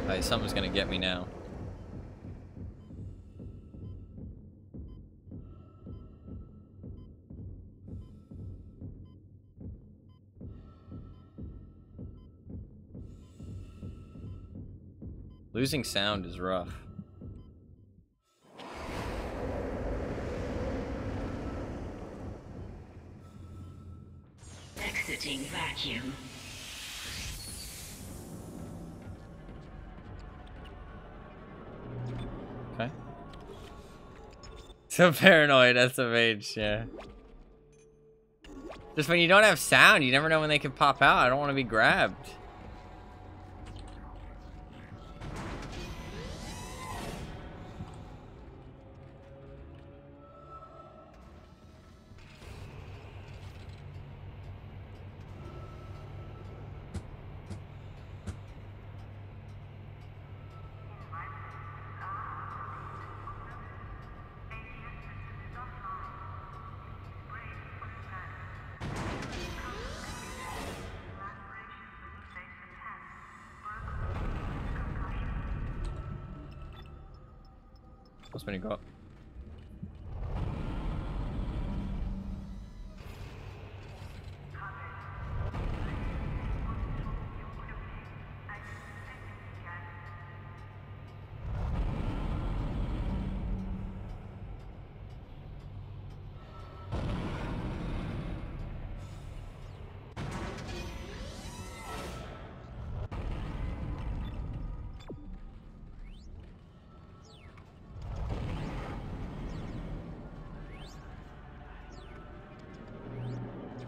Alright, something's gonna get me now. Losing sound is rough. Exiting vacuum. Okay. So paranoid, SMH, yeah. Just when you don't have sound, you never know when they can pop out. I don't want to be grabbed. What's when you go up?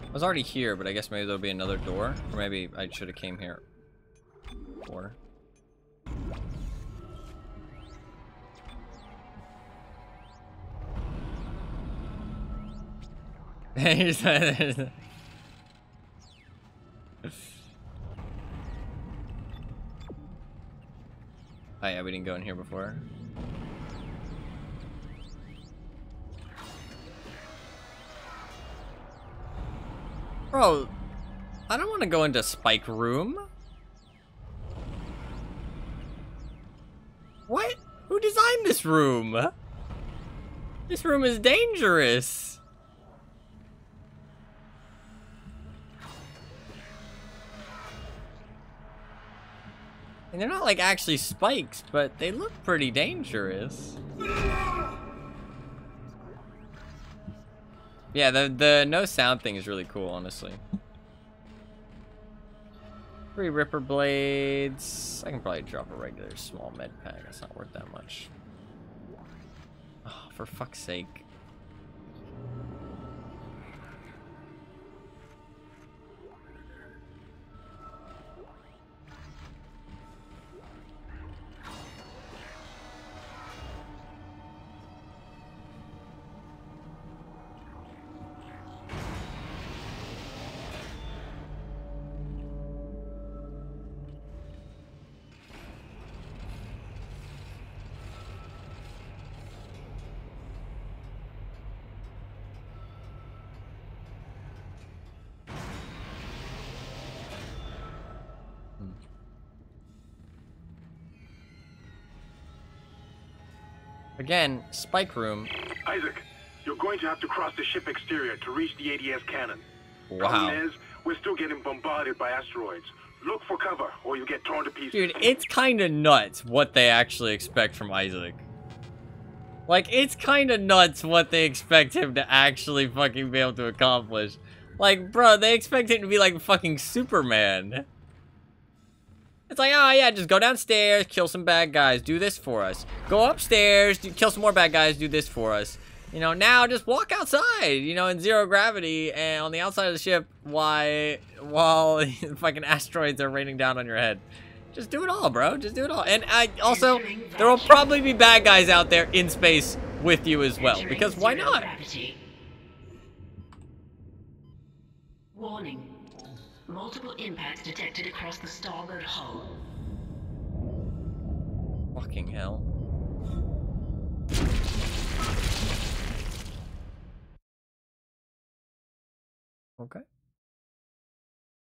I was already here, but I guess maybe there'll be another door. Or maybe I should have came here before. Oh yeah, we didn't go in here before. Bro, I don't want to go into Spike Room. What? Who designed this room? This room is dangerous. And they're not like actually spikes, but they look pretty dangerous. Yeah, the no sound thing is really cool, honestly. 3 Ripper blades. I can probably drop a regular small med pack. It's not worth that much. Oh, for fuck's sake. Again, Spike Room. Isaac, you're going to have to cross the ship exterior to reach the ADS cannon. Wow. Problem is, we're still getting bombarded by asteroids. Look for cover, or you get torn to pieces. Dude, it's kind of nuts what they actually expect from Isaac. Like, it's kind of nuts what they expect him to actually fucking be able to accomplish. Like, bro, they expect him to be like fucking Superman. It's like, oh yeah, just go downstairs, kill some bad guys, do this for us. Go upstairs, kill some more bad guys, do this for us. You know, now just walk outside, you know, in zero gravity and on the outside of the ship while fucking asteroids are raining down on your head. Just do it all, bro. Just do it all. And also, there will probably be bad guys out there in space with you as well. Because why not? Warning. Multiple impacts detected across the starboard hull. Fucking hell. Okay.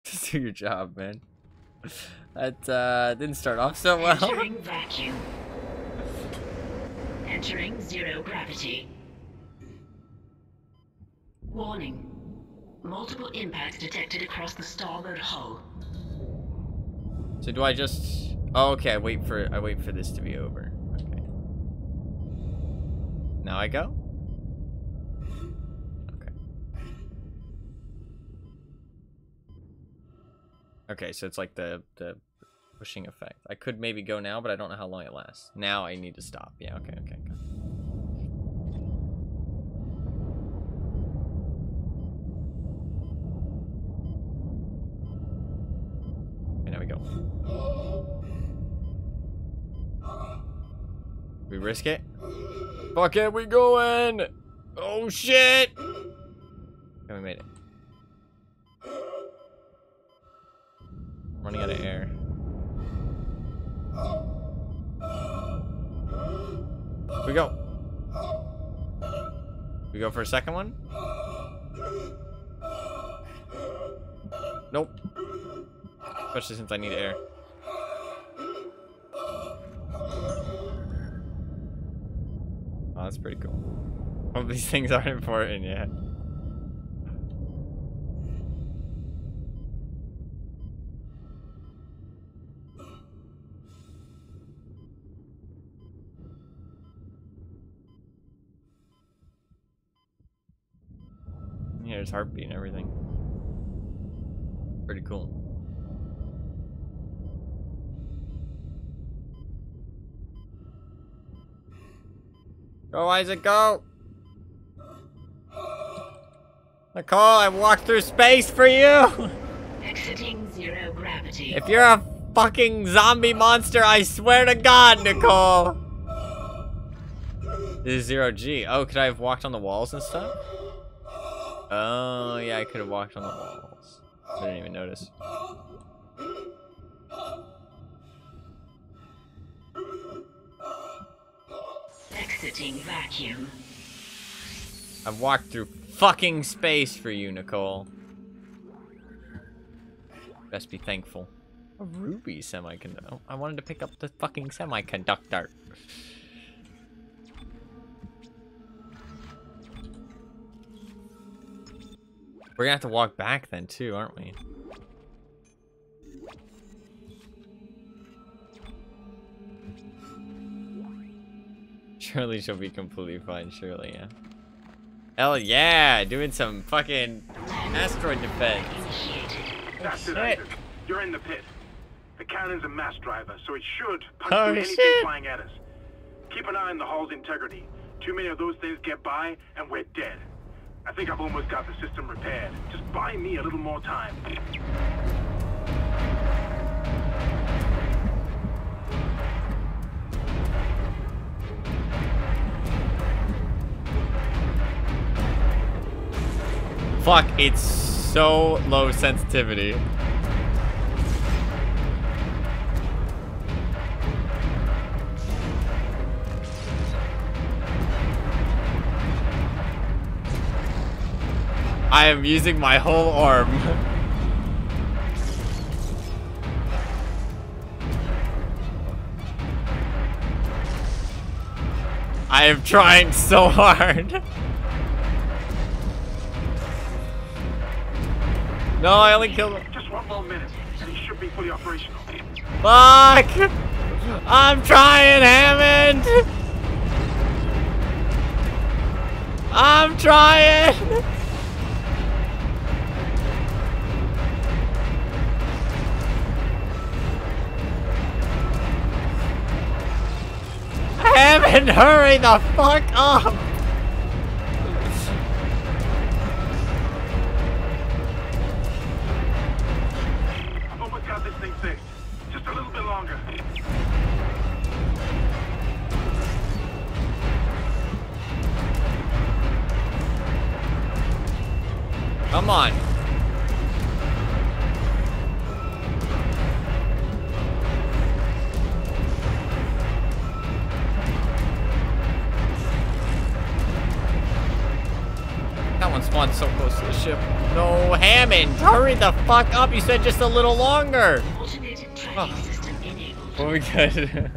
Just do your job, man. That didn't start off so well. Entering vacuum. Entering zero gravity. Warning. Multiple impacts detected across the starboard hull. So do I just... Oh, okay, I wait for this to be over. Okay. Now I go? Okay. Okay, so it's like the pushing effect. I could maybe go now, but I don't know how long it lasts. Now I need to stop. Yeah, okay. Okay, now we go. We risk it? Fuck it, we going! Oh shit! Okay, we made it. Running out of air. We go. We go for a second one? Nope. Especially since I need air. Oh, that's pretty cool. Hope these things aren't important yet. Yeah, there's heartbeat and everything. Pretty cool. Go, Isaac, go! Nicole, I walked through space for you! Exiting zero gravity. If you're a fucking zombie monster, I swear to God, Nicole! This is 0G. Oh, could I have walked on the walls and stuff? Oh, yeah, I could have walked on the walls. I didn't even notice. Exiting vacuum. I've walked through fucking space for you, Nicole. Best be thankful. A ruby semiconductor. Oh, I wanted to pick up the fucking semiconductor. We're gonna have to walk back then too, aren't we? Surely she'll be completely fine, surely, yeah. Hell yeah, doing some fucking asteroid defense. That's it, Isaac. You're in the pit. The cannon's a mass driver, so it should punch Oh, through anything shit. flying at us. Keep an eye on the hull's integrity. Too many of those things get by, and we're dead. I think I've almost got the system repaired. Just buy me a little more time. Fuck, it's so low sensitivity. I am using my whole arm. I am trying so hard. No, I only killed him. Just one more minute, and he should be fully operational. Fuck! I'm trying, Hammond! I'm trying! Hammond, hurry the fuck up! I've almost got this thing fixed. Just a little bit longer. Come on. That one spawned so close to the ship. No, Hammond, hurry the fuck up. You said just a little longer. Oh, we good.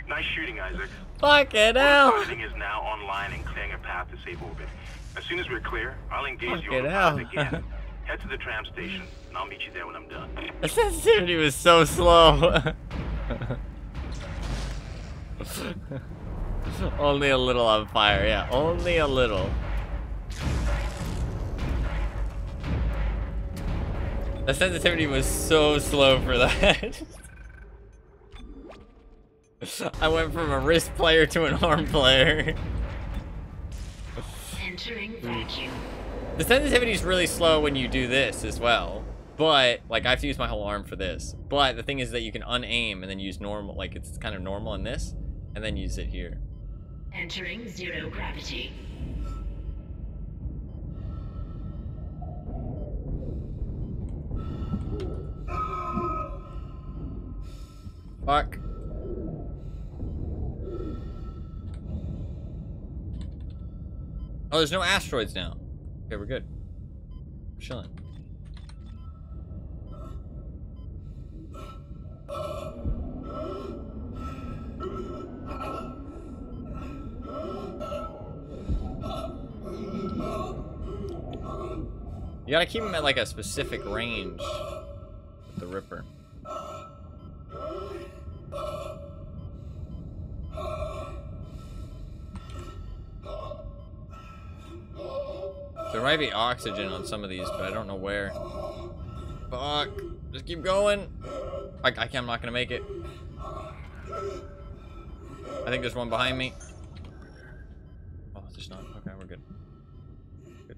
Nice shooting, Isaac. Fucking hell. Fighting is now online and clearing a path to safe orbit. As soon as we're clear, I'll engage you on the path again. Head to the tram station, and I'll meet you there when I'm done. The sensitivity was so slow. Only a little on fire, yeah. Only a little. The sensitivity was so slow for that. I went from a wrist player to an arm player. Entering vacuum. The sensitivity is really slow when you do this as well. But, like, I have to use my whole arm for this. But the thing is that you can unaim and then use normal. Like, it's kind of normal in this. And then use it here. Entering zero gravity. Fuck. Oh, there's no asteroids now. Okay, we're good. We're chilling. You gotta keep him at like a specific range with the Ripper. There might be oxygen on some of these, but I don't know where. Fuck. Just keep going. I'm not gonna make it. I think there's one behind me. Oh, there's not. Okay, we're good. Good.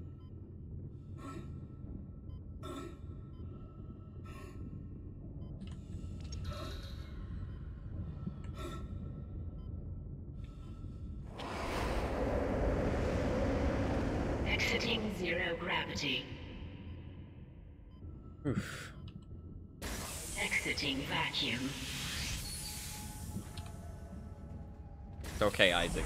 Exiting zero gravity. Oof. Exiting vacuum. It's okay, Isaac.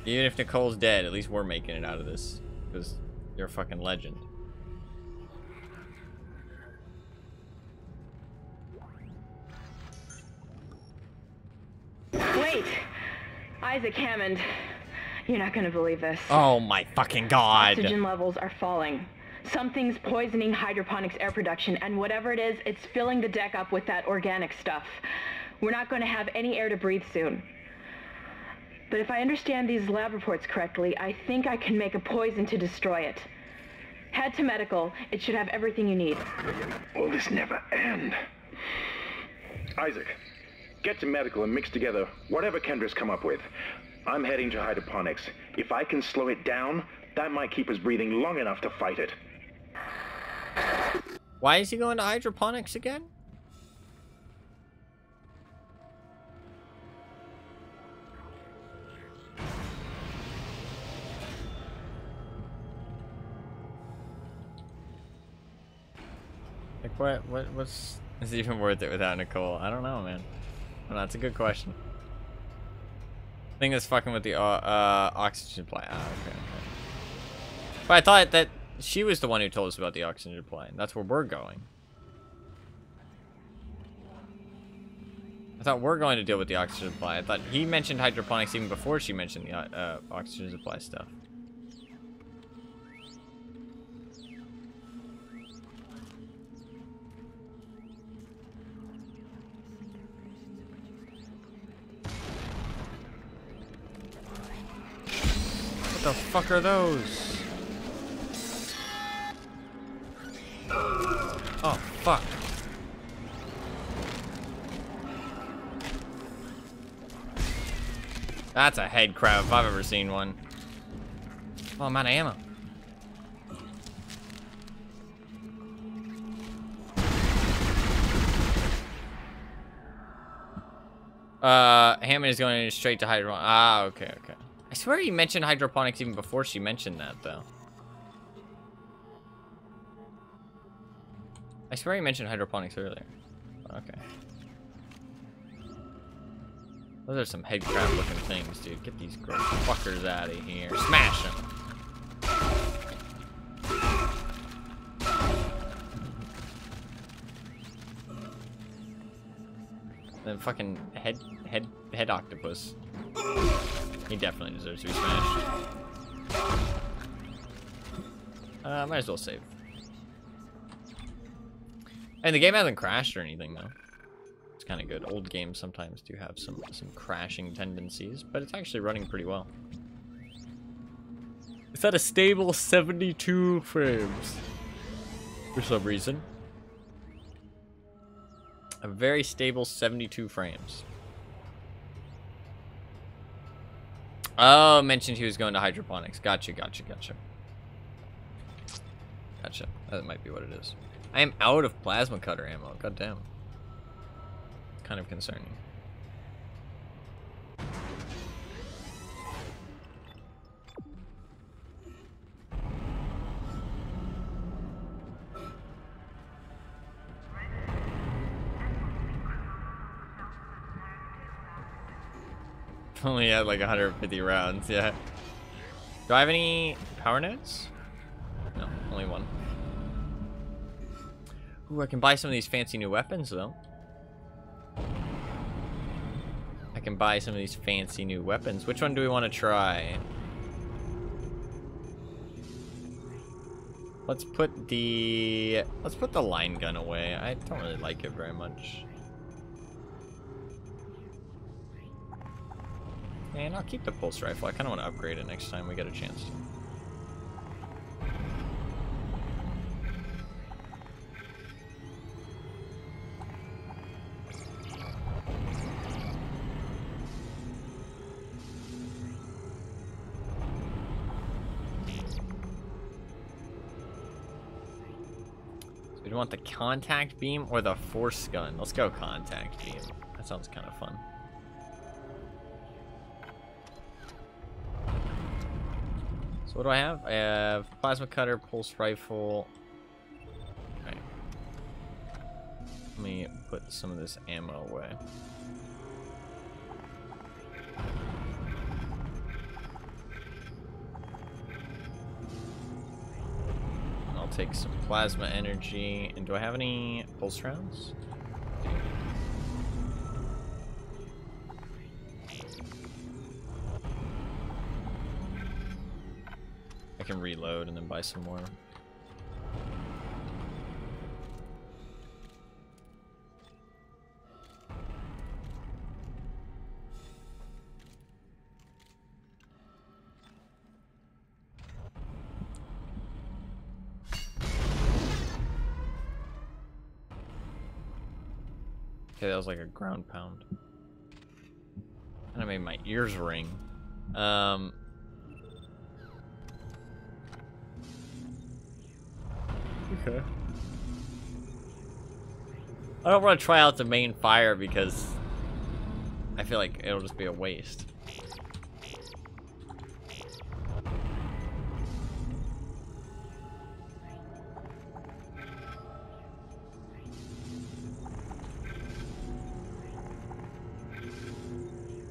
Even if Nicole's dead, at least we're making it out of this. Because you're a fucking legend. Wait! Isaac Hammond. You're not gonna believe this. Oh my fucking god! Oxygen levels are falling. Something's poisoning hydroponics air production, and whatever it is, it's filling the deck up with that organic stuff. We're not going to have any air to breathe soon. But if I understand these lab reports correctly, I think I can make a poison to destroy it. Head to medical. It should have everything you need. Will this never end? Isaac, get to medical and mix together whatever Kendra's come up with. I'm heading to hydroponics. If I can slow it down, that might keep us breathing long enough to fight it. Why is he going to hydroponics again? Like what's is it even worth it without Nicole? I don't know, man. Well, that's a good question. I think it's fucking with the oxygen supply. Ah, okay. But I thought that she was the one who told us about the oxygen supply. That's where we're going. I thought we're going to deal with the oxygen supply. I thought he mentioned hydroponics even before she mentioned the oxygen supply stuff. What the fuck are those? Oh, fuck. That's a head crab if I've ever seen one. Oh, I'm out of ammo. Hammond is going straight to hydro. Ah, okay, okay. I swear he mentioned hydroponics even before she mentioned that, though. I swear he mentioned hydroponics earlier. Okay. Those are some headcrab looking things, dude. Get these gross fuckers out of here. Smash them. The fucking head octopus. He definitely deserves to be smashed. Might as well save. And the game hasn't crashed or anything, though. It's kind of good. Old games sometimes do have some crashing tendencies, but it's actually running pretty well. It's at a stable 72 frames for some reason. A very stable 72 frames. Oh, mentioned he was going to hydroponics. Gotcha. That might be what it is. I am out of plasma cutter ammo. God damn. Kind of concerning. Only had like 150 rounds, yeah. Do I have any power nodes? No, only one. Ooh, I can buy some of these fancy new weapons, though. I can buy some of these fancy new weapons. Which one do we want to try? Let's put the line gun away. I don't really like it very much. And I'll keep the pulse rifle. I kind of want to upgrade it next time we get a chance to. So we want the contact beam or the force gun. Let's go contact beam. That sounds kind of fun. What do I have? I have plasma cutter, pulse rifle. Okay. Let me put some of this ammo away. And I'll take some plasma energy. And do I have any pulse rounds? I can reload and then buy some more. Okay, that was like a ground pound. And I made my ears ring. Okay. I don't want to try out the main fire because I feel like it'll just be a waste.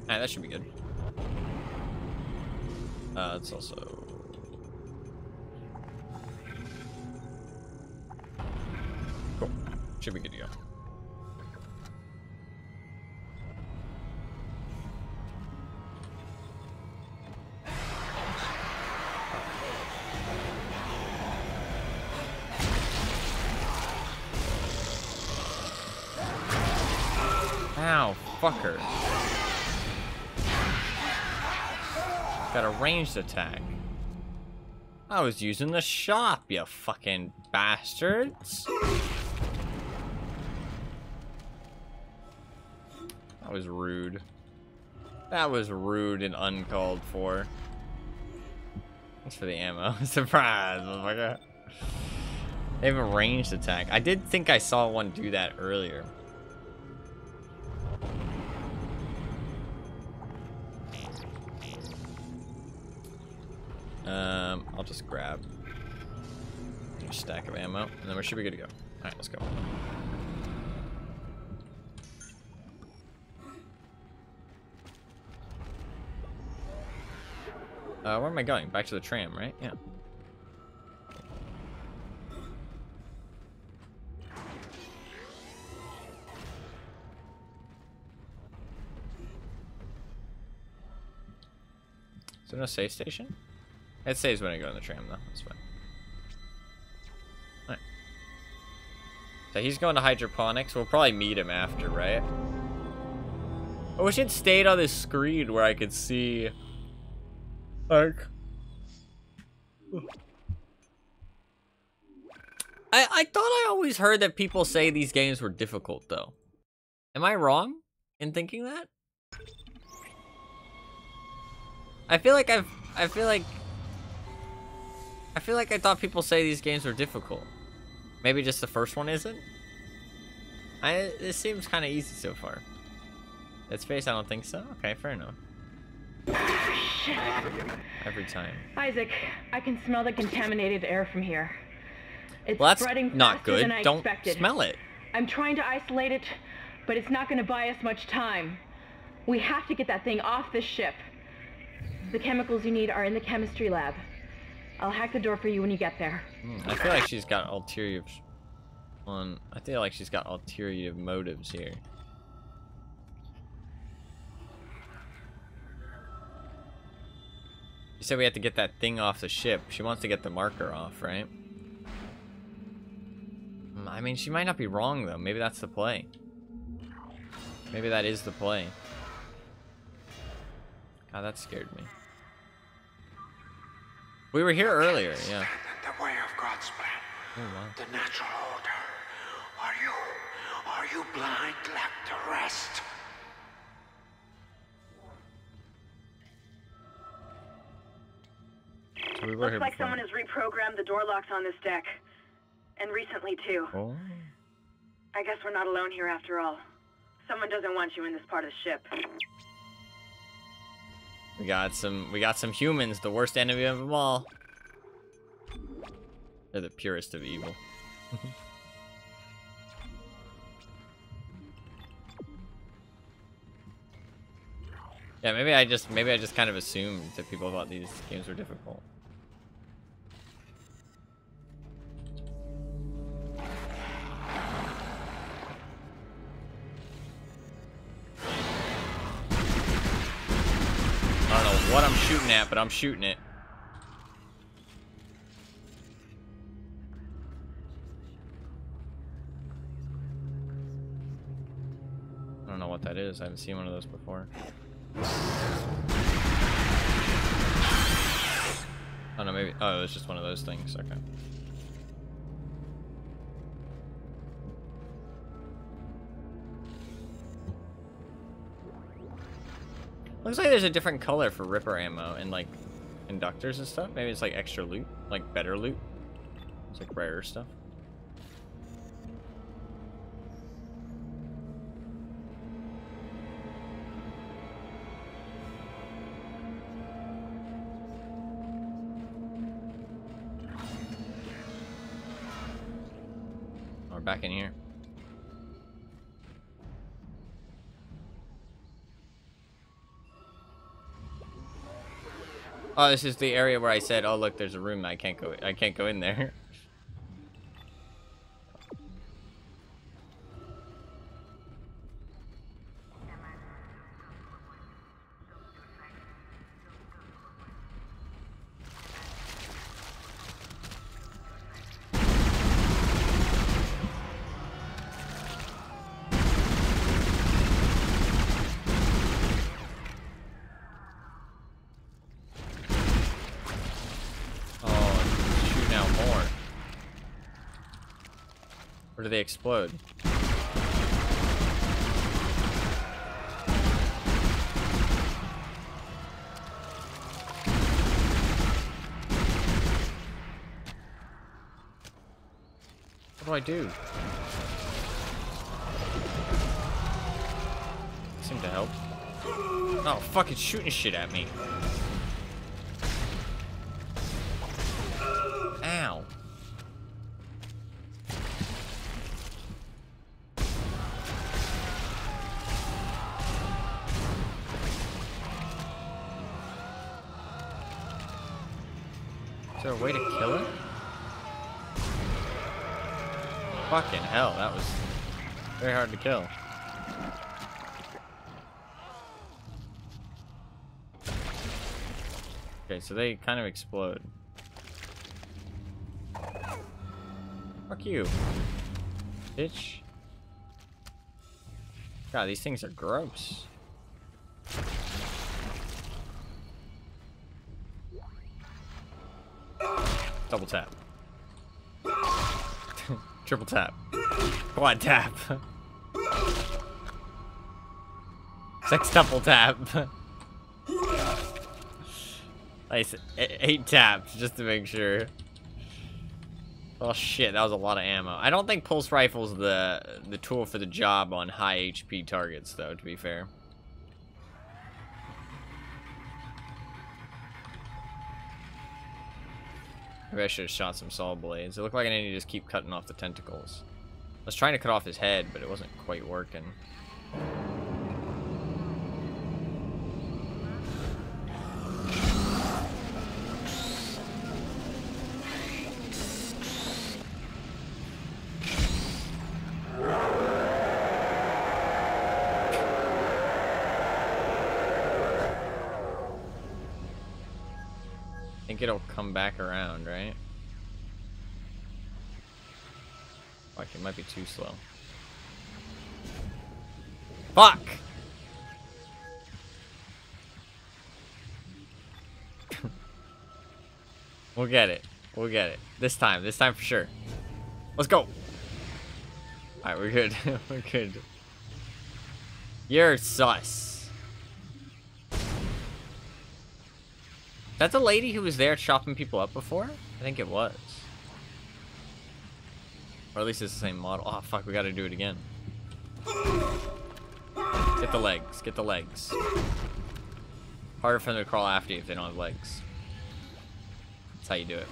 Alright, that should be good. It's also... Cool. Should be good to go. Ow, fucker. Got a ranged attack. I was using the shop, you fucking bastards. That was rude. That was rude and uncalled for. Thanks for the ammo. Surprise, motherfucker. They have a ranged attack. I did think I saw one do that earlier. I'll just grab a stack of ammo, and then we should be good to go. Alright, let's go. Where am I going? Back to the tram, right? Yeah. Is there no save station? It saves when I go in the tram, though. That's fine. Alright. So he's going to hydroponics. We'll probably meet him after, right? I wish it stayed on this screen where I could see... Like... I thought I always heard that people say these games were difficult, though. Am I wrong in thinking that? I feel like I thought people say these games were difficult. Maybe just the first one isn't? This seems kind of easy so far. Dead Space, I don't think so. Okay, fair enough. Shit. Every time. Isaac, I can smell the contaminated air from here. It's well, that's spreading not faster good. than I Don't expected. Smell it. I'm trying to isolate it, but it's not going to buy us much time. We have to get that thing off this ship. The chemicals you need are in the chemistry lab. I'll hack the door for you when you get there. I feel like she's got ulterior motives here. You said we have to get that thing off the ship. She wants to get the marker off, right? I mean, she might not be wrong, though. Maybe that's the play. Maybe that is the play. God, that scared me. We were here earlier, yeah. The way of God's plan. Oh, wow. The natural order. Are you blind like the rest? So we were here Looks like before. someone has reprogrammed the door locks on this deck. And recently, too. Oh. I guess we're not alone here after all. Someone doesn't want you in this part of the ship. We got some humans, the worst enemy of them all. They're the purest of evil. Yeah, maybe I just kind of assumed that people thought these games were difficult. I don't know what I'm shooting at, but I'm shooting it. I don't know what that is. I haven't seen one of those before. Oh no, maybe. Oh, it's just one of those things. Okay. Looks like there's a different color for Ripper ammo and like inductors and stuff. Maybe it's like extra loot, like better loot. It's like rarer stuff. We're back in here. Oh, this is the area where I said, "Oh, look, there's a room. I can't go in there." Or do they explode? What do I do? Seem to help. Oh, fucking shooting shit at me. there a way to kill it? Fucking hell, that was very hard to kill. Okay, so they kind of explode. Fuck you, bitch. God, these things are gross. Double tap. Triple tap. Quad tap. Sextuple tap. Nice. 8 taps, just to make sure. Oh shit, that was a lot of ammo. I don't think pulse rifle's the tool for the job on high HP targets, though, to be fair. Maybe I should have shot some saw blades. It looked like I needed to just keep cutting off the tentacles. I was trying to cut off his head, but it wasn't quite working. I think it'll come back around, right? Fuck, it might be too slow. Fuck! We'll get it. We'll get it. This time for sure. Let's go! Alright, we're good. We're good. You're sus. That's the lady who was there chopping people up before? I think it was. Or at least it's the same model. Oh, fuck, we gotta do it again. Get the legs. Get the legs. Harder for them to crawl after you if they don't have legs. That's how you do it.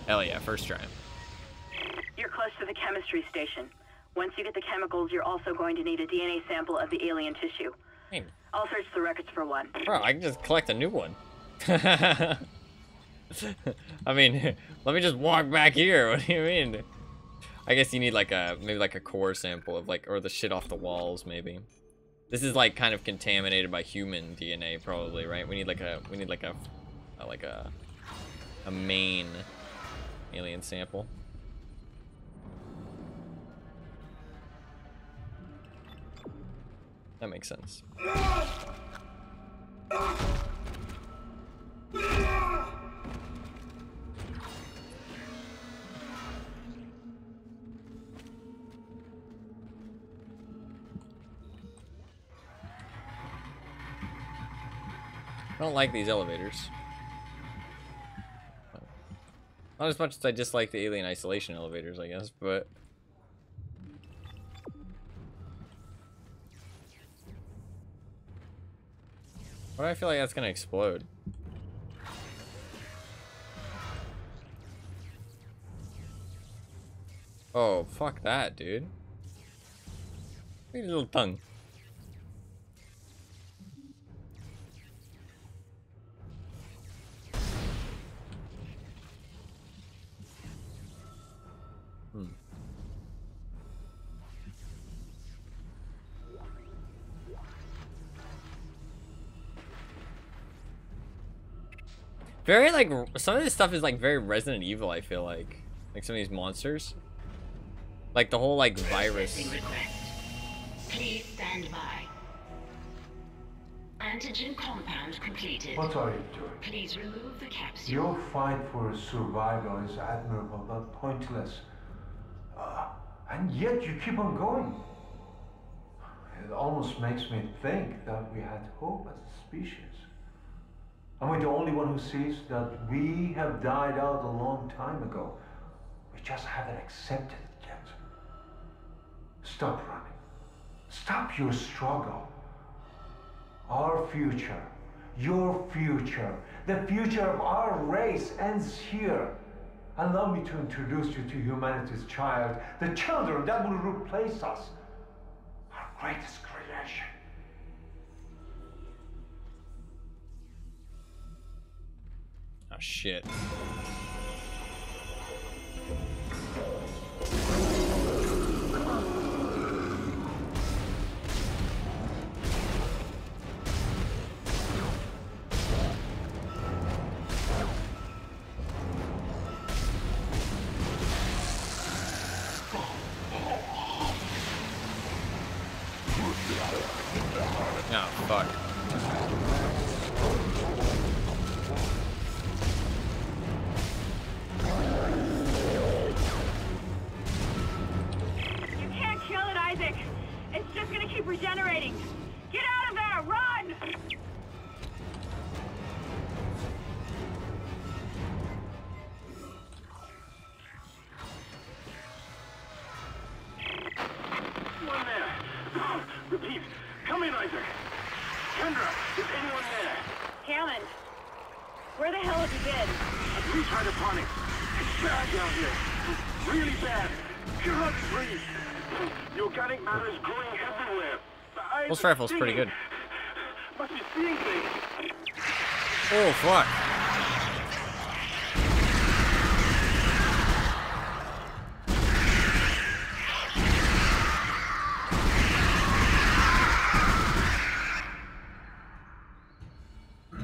Hell yeah, first try. You're close to the chemistry station. Once you get the chemicals, you're also going to need a DNA sample of the alien tissue. Hey. I'll search the records for one. Bro, I can just collect a new one. I mean, let me just walk back here. What do you mean? I guess you need like maybe like a core sample of like, or the shit off the walls maybe. This is like kind of contaminated by human DNA probably, right? We need like a main alien sample. That makes sense. I don't like these elevators. Not as much as I dislike the alien isolation elevators, I guess, but... Why do I feel like that's gonna explode? Oh, fuck that, dude. Look at his little tongue. Very, like, some of this stuff is, like, very Resident Evil, I feel like. Like, some of these monsters. Like, the whole, like, virus. Please stand by. Antigen compound completed. What are you doing? Please remove the capsule. Your fight for survival is admirable, but pointless. And yet you keep on going. It almost makes me think that we had hope as a species. Am I the only one who sees that we have died out a long time ago? We just haven't accepted it yet. Stop running. Stop your struggle. Our future, your future, the future of our race ends here. Allow me to introduce you to humanity's child, the children that will replace us, our greatest creation. shit. Oh, fuck. You can't kill it, Isaac. It's just gonna keep regenerating. Get out of there! Run! Anyone there? Repeat. Come in, Isaac. Kendra, is anyone there? Hammond, where the hell have you been? I've reached hydroponics. It's bad down here. Really bad. Cannot breathe. The organic matter is growing everywhere. This rifle's pretty good. Must be seeing things. Oh, fuck.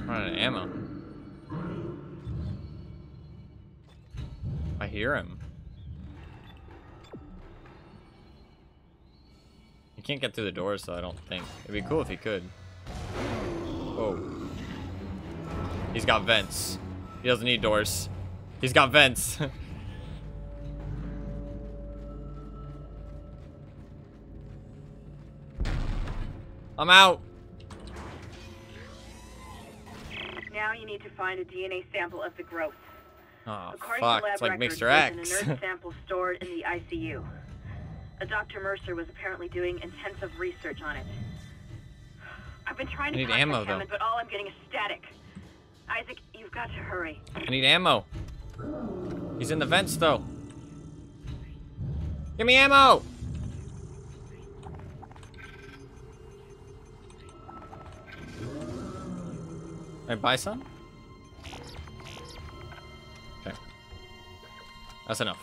Running out of ammo. I hear him. He can't get through the doors, so I don't think. It'd be cool if he could. Whoa. He's got vents. He doesn't need doors. He's got vents. I'm out. Now you need to find a DNA sample of the growth. Oh, According fuck. to lab It's like records, Mr. there's X. an inert sample stored in the ICU. A Dr. Mercer was apparently doing intensive research on it. I've been trying to I need contact ammo, though. Hammond, but all I'm getting is static. Isaac, you've got to hurry. I need ammo. He's in the vents, though. Give me ammo! Can I buy some? Okay. That's enough.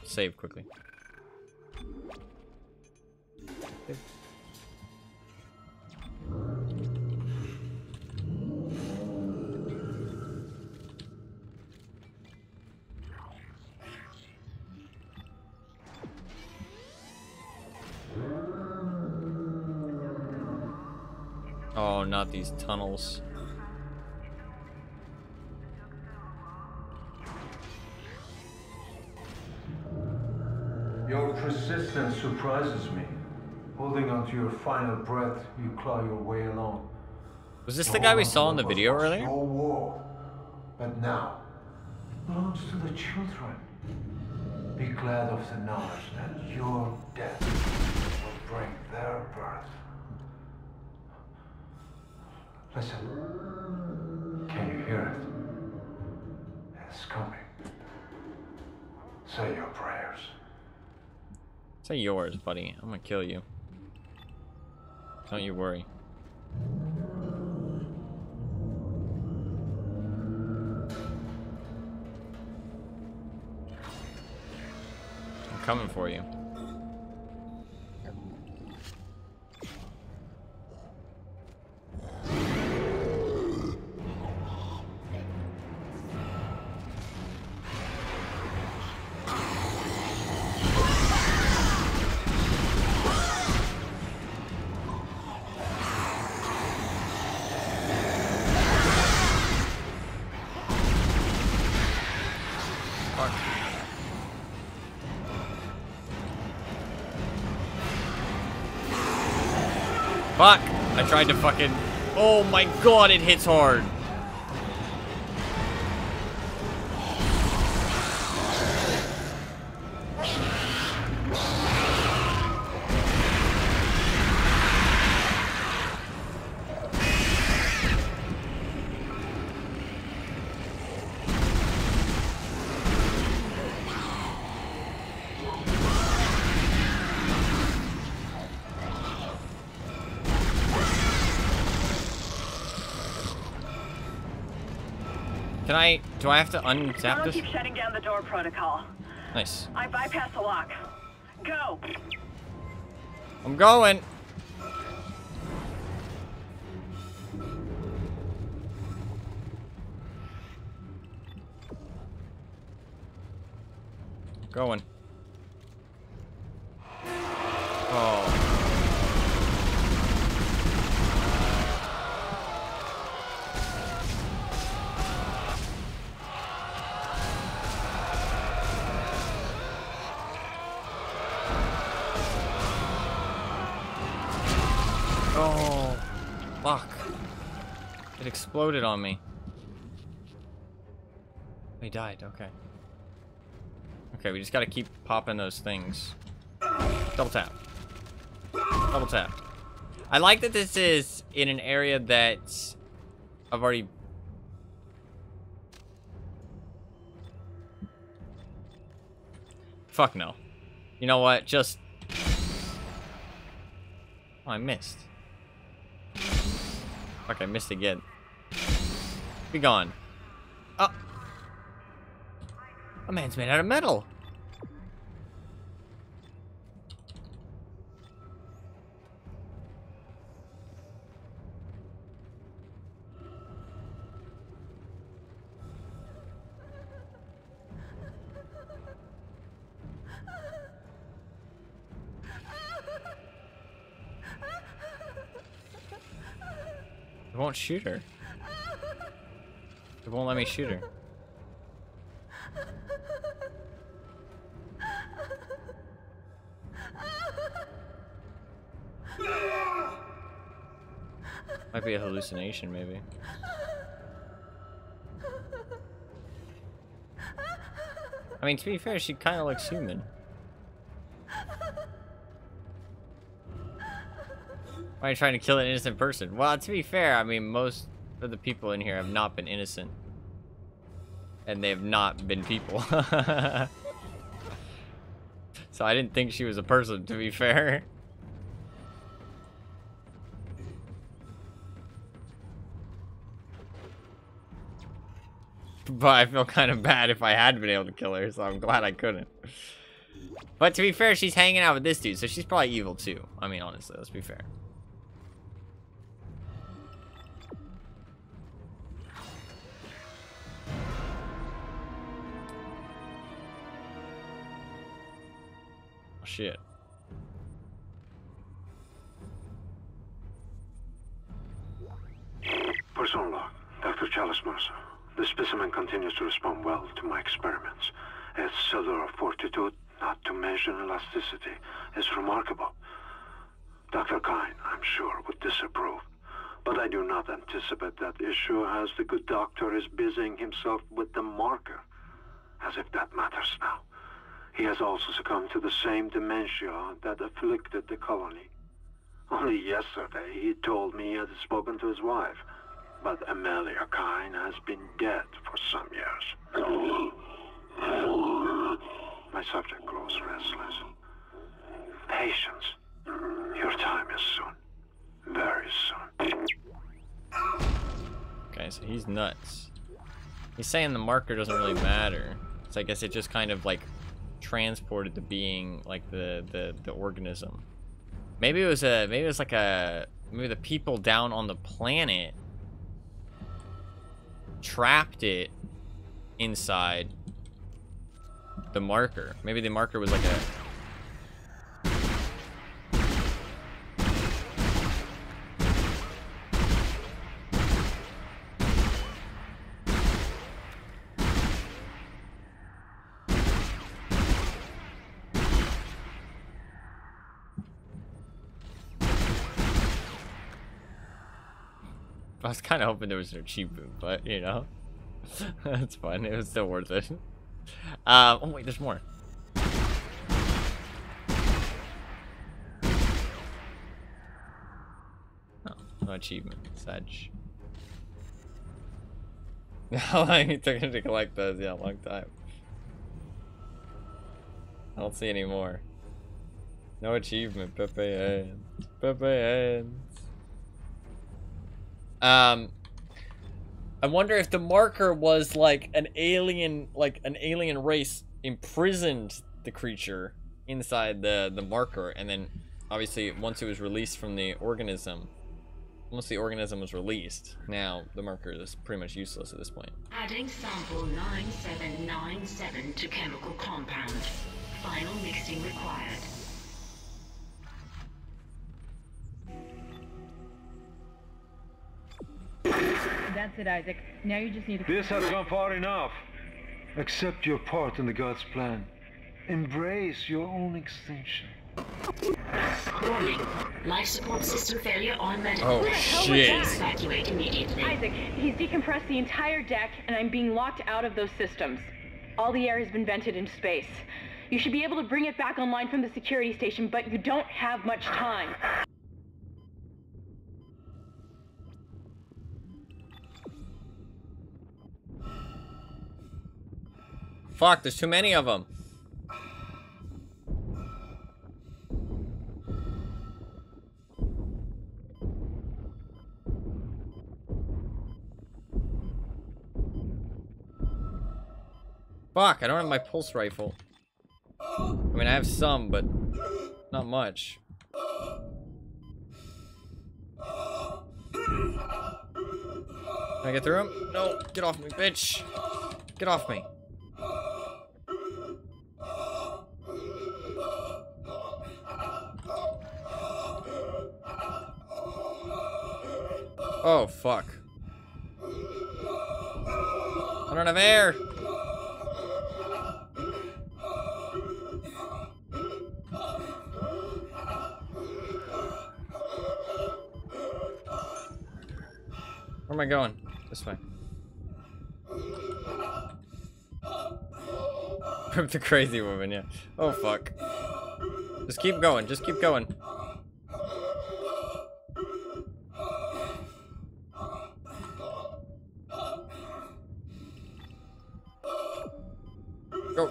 Save quickly. Oh, not these tunnels. Your persistence surprises me. Holding on to your final breath, you claw your way along. Was this the guy we saw in the video earlier? No war, but now belongs to the children. Be glad of the knowledge that your death will bring their birth. Listen. Can you hear it? It's coming. Say your prayers. Say yours, buddy. I'm gonna kill you. Don't you worry. I'm coming for you. Fuck! I tried to fucking... Oh my god, it hits hard! Do I have to untap this? Keep shutting down the door protocol. Nice. I bypassed the lock. Go. I'm going. Going. Oh. Oh, fuck. It exploded on me. He died, okay. Okay, we just gotta keep popping those things. Double tap. Double tap. I like that this is in an area that I've already... Fuck no. You know what? Just... Oh, I missed. Fuck, I missed again. Be gone. Oh. A man's made out of metal. It won't shoot her. It won't let me shoot her. Might be a hallucination, maybe. I mean, to be fair, she kind of looks human. Why are you trying to kill an innocent person? Well, to be fair, I mean, most of the people in here have not been innocent. And they have not been people. So I didn't think she was a person, to be fair. But I feel kind of bad if I had been able to kill her, so I'm glad I couldn't. But to be fair, she's hanging out with this dude, so she's probably evil too. I mean, honestly, let's be fair. Oh, shit. Person log, Dr. Chalice Mercer. The specimen continues to respond well to my experiments. Its cellular fortitude, not to mention elasticity, is remarkable. Dr. Kine, I'm sure, would disapprove. But I do not anticipate that issue, as the good doctor is busying himself with the marker. As if that matters now. He has also succumbed to the same dementia that afflicted the colony. Only yesterday, he told me he had spoken to his wife. But Amelia Kine has been dead for some years. My subject grows restless. Patience. Your time is soon. Very soon. Okay, so he's nuts. He's saying the marker doesn't really matter. So I guess it just kind of like transported the being, like the organism. Maybe it was maybe the people down on the planet trapped it inside the marker. Maybe the marker was like a... I was kind of hoping there was an achievement, but you know, that's fine. It was still worth it. Oh wait, there's more. Oh, no achievement. Sedge. How long it took him to collect those? Yeah, a long time. I don't see any more. No achievement. Pepe hands. Pepe hands. I wonder if the marker was like an alien race imprisoned the creature inside the marker, and then obviously once it was released from the organism, once the organism was released, now the marker is pretty much useless at this point. Adding sample 9797 to chemical compound. Final mixing required. That's it, Isaac. Now you just need to... This has gone far enough. Accept your part in the God's plan. Embrace your own extinction. Warning. Life support system failure on medical. Oh, shit. Evacuate immediately. Isaac, he's decompressed the entire deck, and I'm being locked out of those systems. All the air has been vented into space. You should be able to bring it back online from the security station, but you don't have much time. Fuck, there's too many of them. Fuck, I don't have my pulse rifle. I mean, I have some, but not much. Can I get through him? No, get off me, bitch. Get off me. Oh, fuck. I don't have air. Where am I going? This way. The crazy woman, yeah. Oh, fuck. Just keep going. Just keep going. Go.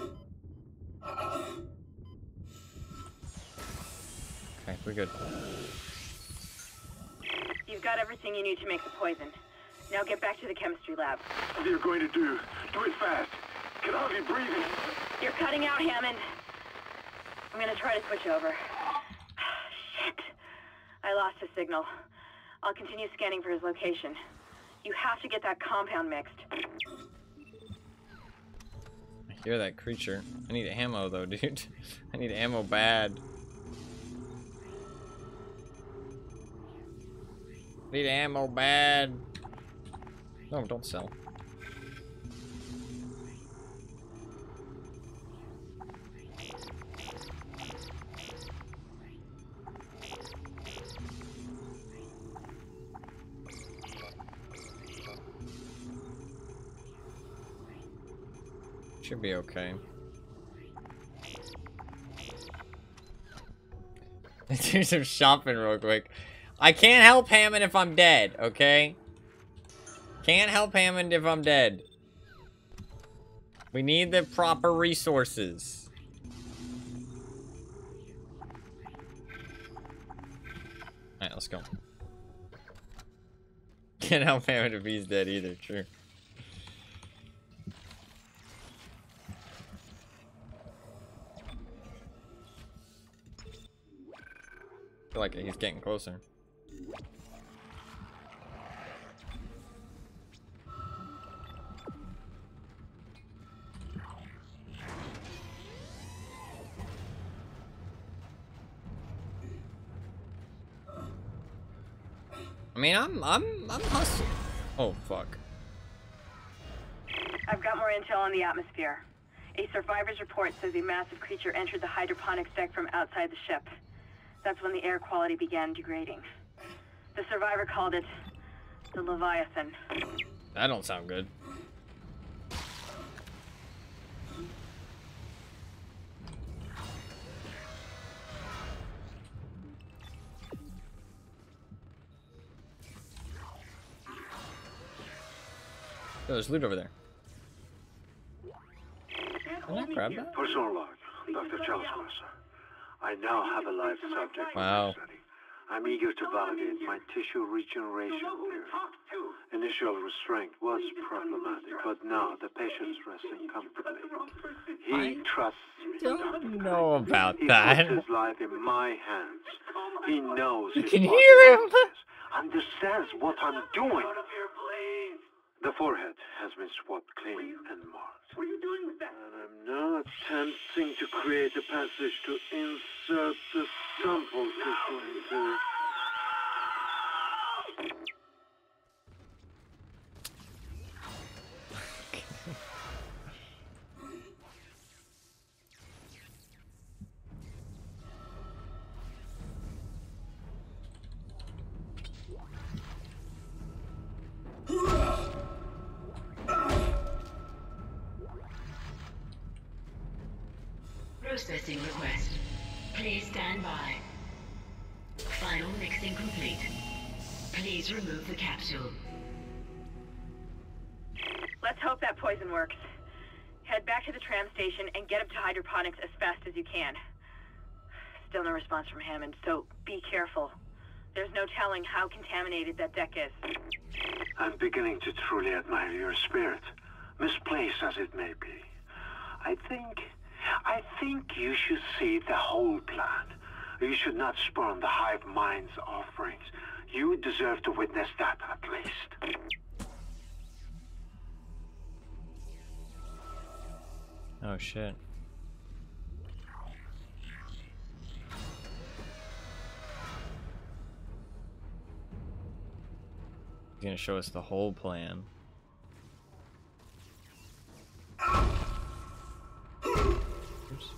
Okay, we're good. You've got everything you need to make the poison. Now get back to the chemistry lab. What are you going to do? Do it fast. Can hardly breathe. You're cutting out, Hammond. I'm gonna try to switch over. Shit. I lost his signal. I'll continue scanning for his location. You have to get that compound mixed. I hear that creature. I need ammo though, dude. I need ammo bad. Need ammo bad. No, don't sell. Should be okay. Let's do some shopping real quick. I can't help Hammond if I'm dead, okay? Can't help Hammond if I'm dead. We need the proper resources. Alright, let's go. Can't help Hammond if he's dead either, true. I feel like he's getting closer. I mean, I'm hustling. Oh, fuck. I've got more intel on the atmosphere. A survivor's report says a massive creature entered the hydroponics deck from outside the ship. That's when the air quality began degrading. The survivor called it the Leviathan. That don't sound good. Oh, there's loot over there. Can I grab that? Personal log, Dr. Charles Mercer. I now have a live subject for wow. my study. I'm eager to validate my tissue regeneration theory. In initial restraint was problematic, but now the patient's resting comfortably. He trusts me. Don't know about He that. puts his life in my hands. He knows You his can body hear him. understands what I'm doing. The forehead has been swabbed clean and marked. What are you doing with that? And I'm now attempting to create a passage to insert the sample tissue into. Processing request. Please stand by. Final mixing complete. Please remove the capsule. Let's hope that poison works. Head back to the tram station and get up to hydroponics as fast as you can. Still no response from Hammond, so be careful. There's no telling how contaminated that deck is. I'm beginning to truly admire your spirit, misplaced as it may be. I think you should see the whole plan. You should not spurn the hive mind's offerings. You deserve to witness that, at least. Oh shit. He's gonna show us the whole plan. Oops.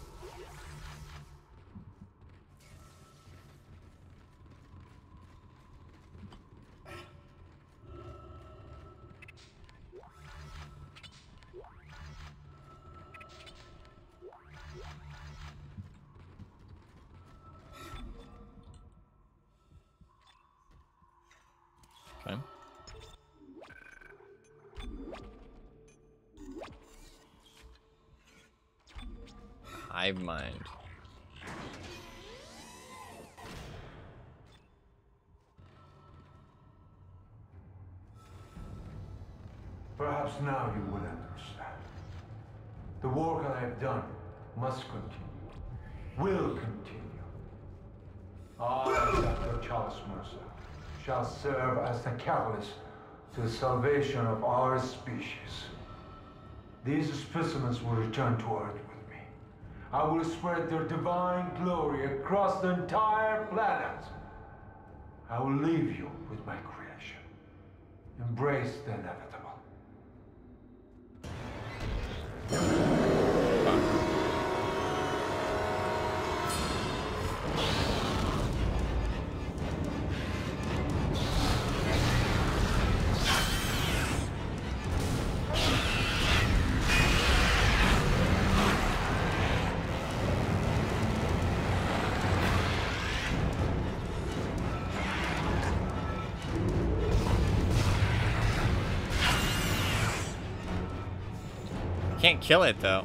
Okay. Hive mind. Perhaps now you will understand. The work I have done must continue. Will continue. I, Dr. Charles Mercer, shall serve as the catalyst to the salvation of our species. These specimens will return to Earth with me. I will spread their divine glory across the entire planet. I will leave you with my creation. Embrace the inevitable. Can't kill it though.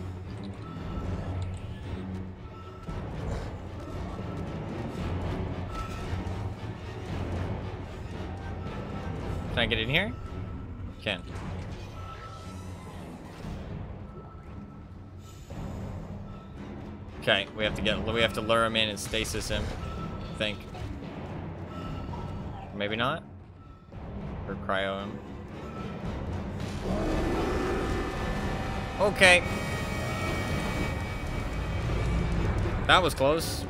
Can I get in here? Can. Okay, we have to lure him in and stasis him, I think. Maybe not? Or cryo him. Okay. That was close.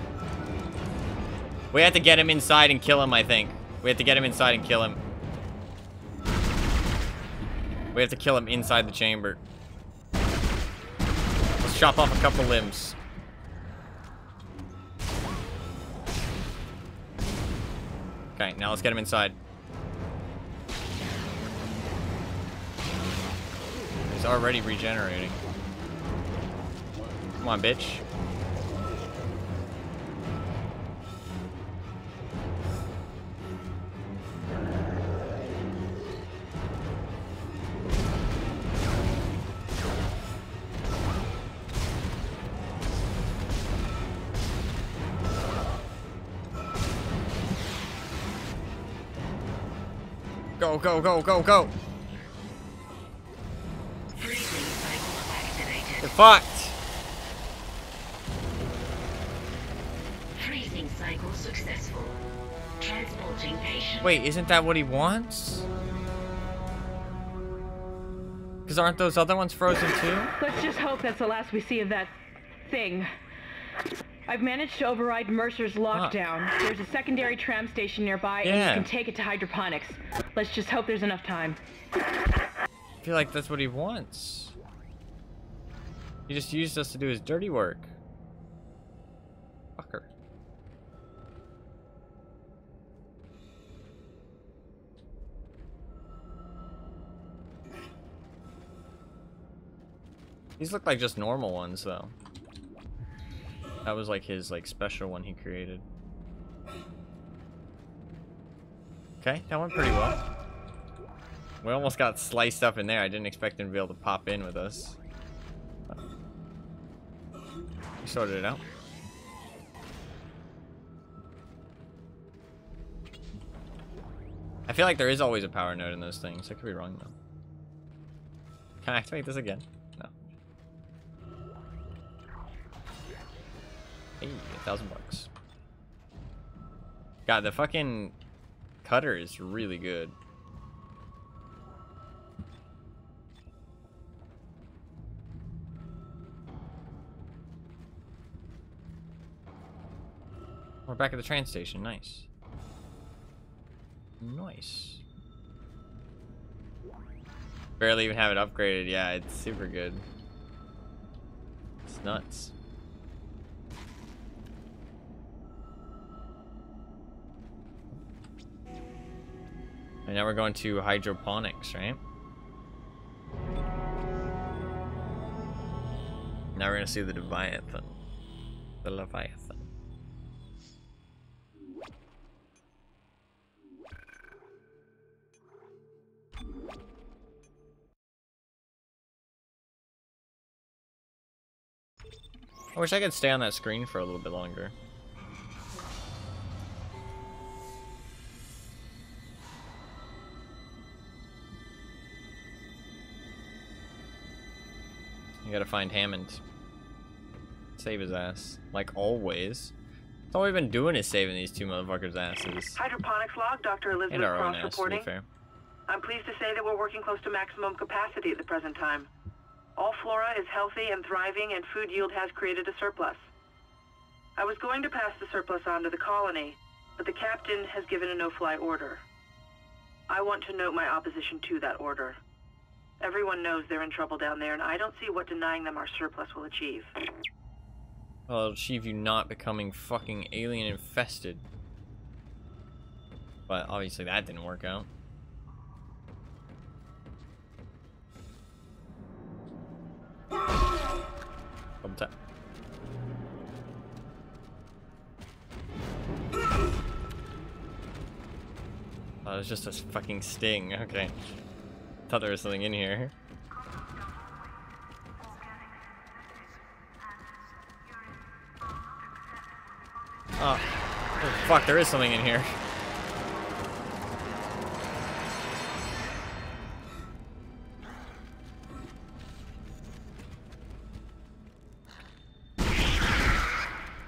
We have to get him inside and kill him, I think. We have to get him inside and kill him. We have to kill him inside the chamber. Let's chop off a couple limbs. Okay, now let's get him inside. He's already regenerating. Come on, bitch. Go, go, go, go, go. Freezing cycle activated. You're fucked. Freezing cycle successful. Transporting patient. Wait, isn't that what he wants? Because aren't those other ones frozen too? Let's just hope that's the last we see of that thing. I've managed to override Mercer's lockdown. There's a secondary tram station nearby, and you can take it to hydroponics. Let's just hope there's enough time. I feel like that's what he wants. He just used us to do his dirty work. Fucker. These look like just normal ones, though. That was like his special one he created. Okay, that went pretty well. We almost got sliced up in there. I didn't expect him to be able to pop in with us. We sorted it out. I feel like there is always a power node in those things. I could be wrong though. Can I activate this again? No. Hey, $1,000 bucks. God, the fucking cutter is really good. We're back at the train station. Nice. Nice. Barely even have it upgraded. Yeah, it's super good. It's nuts. And now we're going to hydroponics, right? Now we're gonna see the Leviathan. The Leviathan. I wish I could stay on that screen for a little bit longer. You gotta find Hammond. Save his ass. Like always. That's all we've been doing is saving these two motherfuckers' asses. Hydroponics log, Dr. Elizabeth And our own Cross ass, to be reporting. fair. I'm pleased to say that we're working close to maximum capacity at the present time. All flora is healthy and thriving, and food yield has created a surplus. I was going to pass the surplus on to the colony, but the captain has given a no-fly order. I want to note my opposition to that order. Everyone knows they're in trouble down there, and I don't see what denying them our surplus will achieve. Well, it'll achieve you not becoming fucking alien infested. But obviously that didn't work out. Double tap. Oh, it was just a fucking sting. Okay. Thought there was something in here. Oh. Oh, fuck, there is something in here.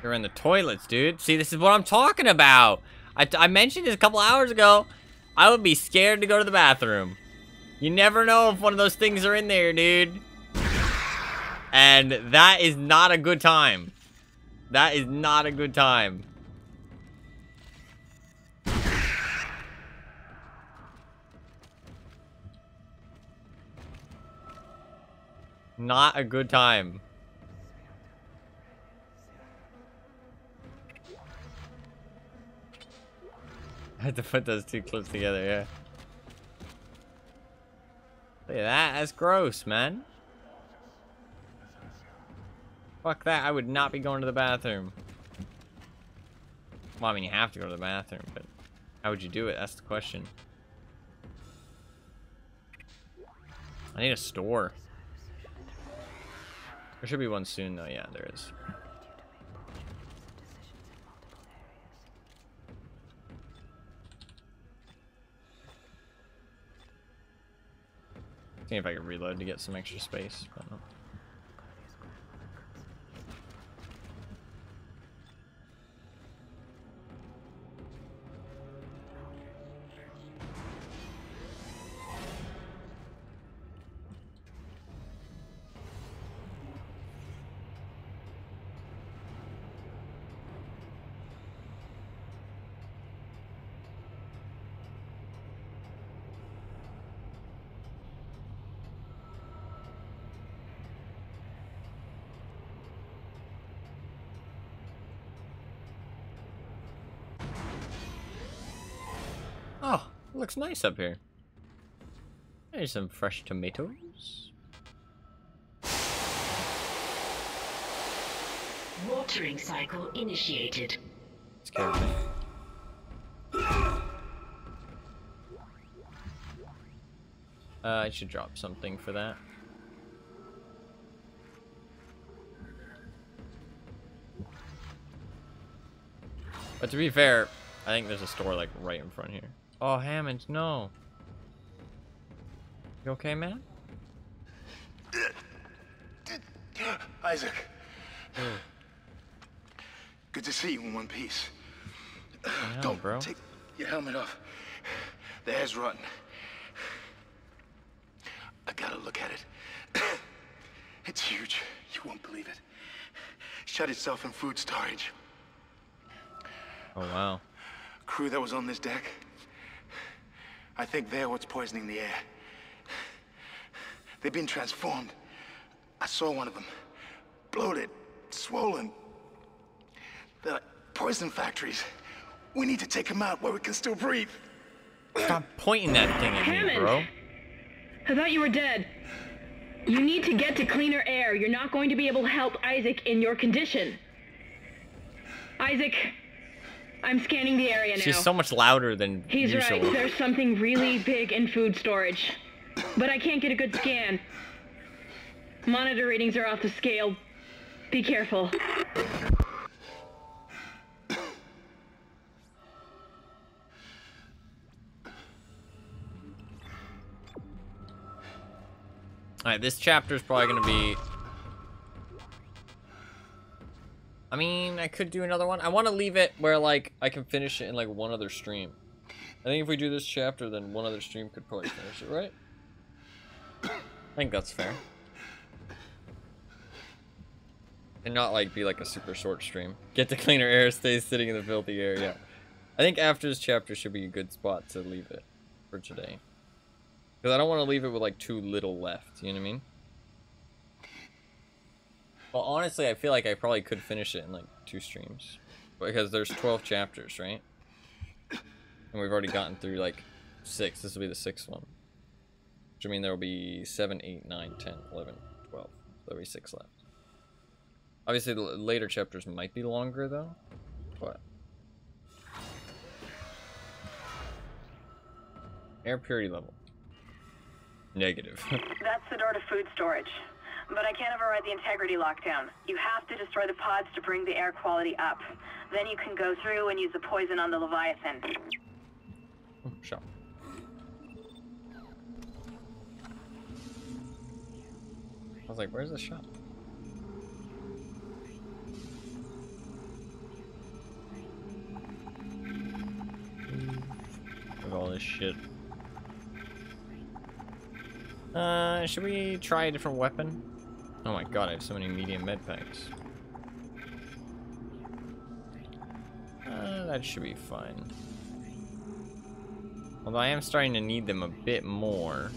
You're in the toilets, dude. See, this is what I'm talking about. I mentioned this a couple hours ago. I would be scared to go to the bathroom. You never know if one of those things are in there, dude. And that is not a good time. That is not a good time. Not a good time. I had to put those two clips together, yeah. Look at that, that's gross, man. Fuck that, I would not be going to the bathroom. Well, I mean, you have to go to the bathroom, but how would you do it? That's the question. I need a store. There should be one soon, though. Yeah, there is. See if I can reload to get some extra space. But no. Oh, it looks nice up here. There's some fresh tomatoes. Watering cycle initiated. Scared me. I should drop something for that. But to be fair, I think there's a store like right in front here. Oh, Hammond, no. You okay, man? Isaac. Oh. Good to see you in one piece. Yeah, Don't bro. take your helmet off. The air's rotten. I gotta look at it. It's huge. You won't believe it. Shut itself in food storage. Oh, wow. Crew that was on this deck, I think they're what's poisoning the air. They've been transformed. I saw one of them. Bloated, swollen. They're like poison factories. We need to take them out where we can still breathe. Stop pointing that thing at me, bro. I thought you were dead. You need to get to cleaner air. You're not going to be able to help Isaac in your condition. Isaac, I'm scanning the area now. She's so much louder than He's usual. right. There's something really big in food storage. But I can't get a good scan. Monitor readings are off the scale. Be careful. Alright, this chapter is probably going to be... I mean, I could do another one. I want to leave it where, like, I can finish it in, like, one other stream. I think if we do this chapter, then one other stream could probably finish it, right? I think that's fair. And not, like, be, like, a super short stream. Get to cleaner air, stay sitting in the filthy air, yeah. I think after this chapter should be a good spot to leave it for today. Because I don't want to leave it with, like, too little left, you know what I mean? Well, honestly, I feel like I probably could finish it in, like, 2 streams. Because there's 12 chapters, right? And we've already gotten through, like, 6. This will be the 6th one. Which I mean there will be 7, 8, 9, 10, 11, 12. So there'll be 6 left. Obviously, the later chapters might be longer, though. But... air purity level. Negative. That's the door to food storage. But I can't override the integrity lockdown. You have to destroy the pods to bring the air quality up. Then you can go through and use the poison on the Leviathan. Oh, shot. I was like, where's the shop? Look at all this shit. Should we try a different weapon? Oh my god, I have so many medium med packs. That should be fine. Although I am starting to need them a bit more.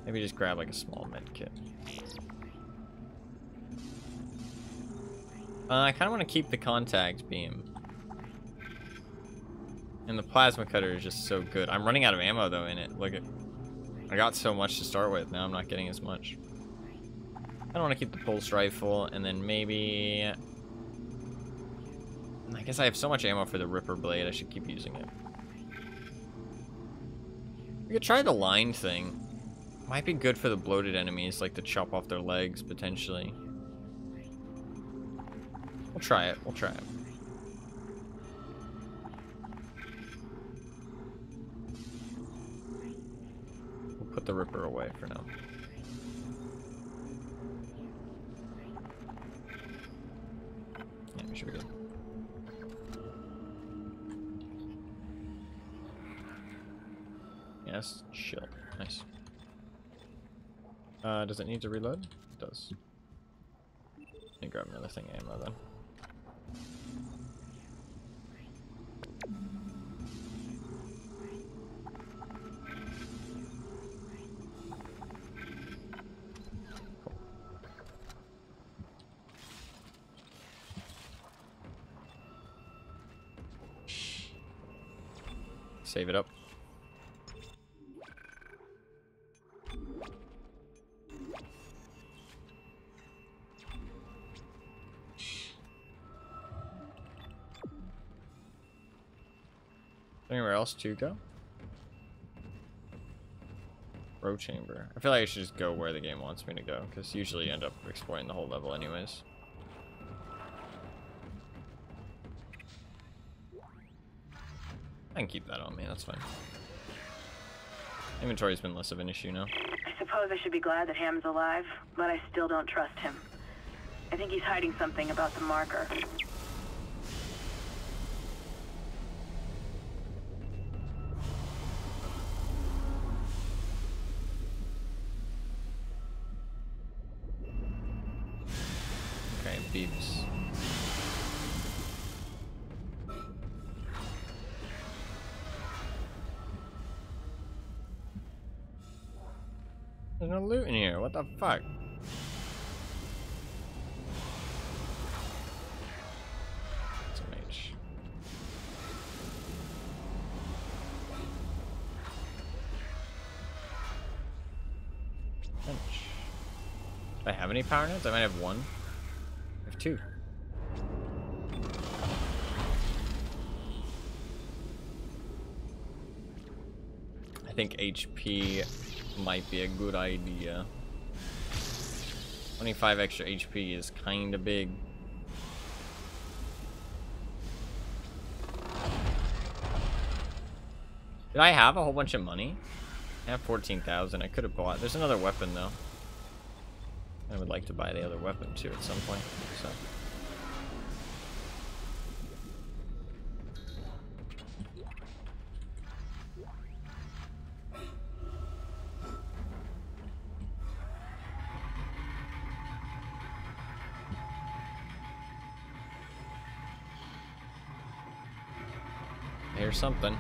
Maybe just grab like a small med kit. I kind of want to keep the contact beam. And the plasma cutter is just so good. I'm running out of ammo though in it. Look at, I got so much to start with. Now I'm not getting as much. I don't want to keep the pulse rifle, and then maybe... I guess I have so much ammo for the Ripper blade. I should keep using it. We could try the line thing. Might be good for the bloated enemies, like to chop off their legs potentially. We'll try it. We'll try it. the Ripper away for now. Yeah, we should be good. Yes, chill. Nice. Does it need to reload? It does. Let me grab another thing of ammo then. Save it up. Anywhere else to go? Row chamber. I feel like I should just go where the game wants me to go, because usually you end up exploring the whole level anyways. I can keep that on me, that's fine. Inventory's been less of an issue now. I suppose I should be glad that Ham's alive, but I still don't trust him. I think he's hiding something about the marker. Okay, beeps. There's no loot in here. What the fuck? It's a mage. Bench. Do I have any power nodes? I might have one. I have two. I think HP might be a good idea. 25 extra HP is kind of big. Did I have a whole bunch of money? I have 14,000. I could have bought. There's another weapon though. I would like to buy the other weapon too at some point. So. Here's something.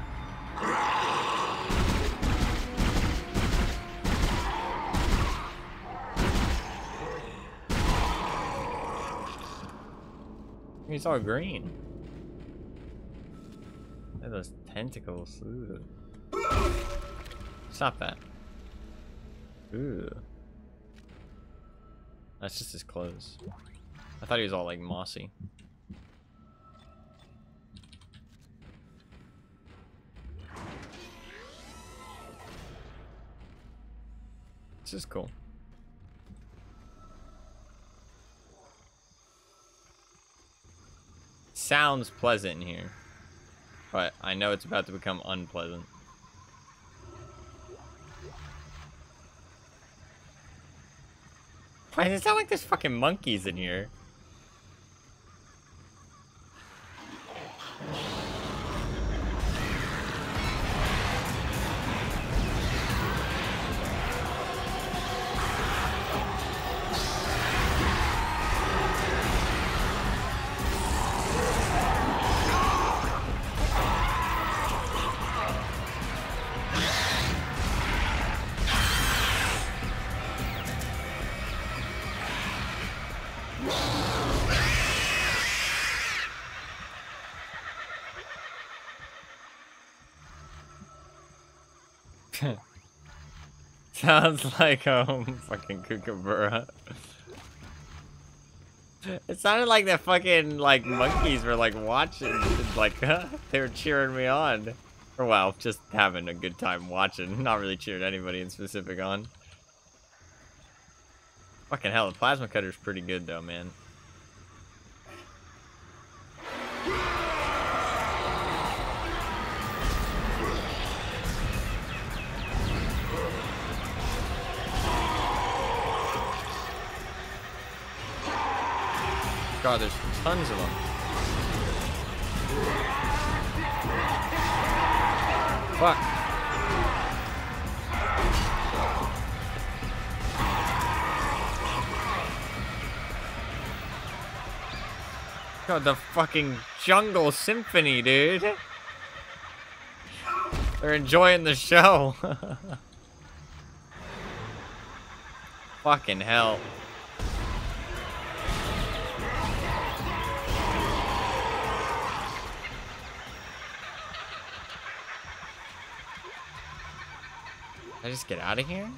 He's all green. Look at those tentacles. Ooh. Stop that. Ooh. That's just his clothes. I thought he was all like mossy. This is cool. Sounds pleasant in here, but I know it's about to become unpleasant. Why does it sound like there's fucking monkeys in here? Sounds like fucking kookaburra. It sounded like the fucking like monkeys were like watching, like they were cheering me on, or well, just having a good time watching, not really cheering anybody in specific on. Fucking hell, the plasma cutter's pretty good though, man. God, there's tons of them. Fuck. God, the fucking jungle symphony, dude. They're enjoying the show. Fucking hell. Can I just get out of here?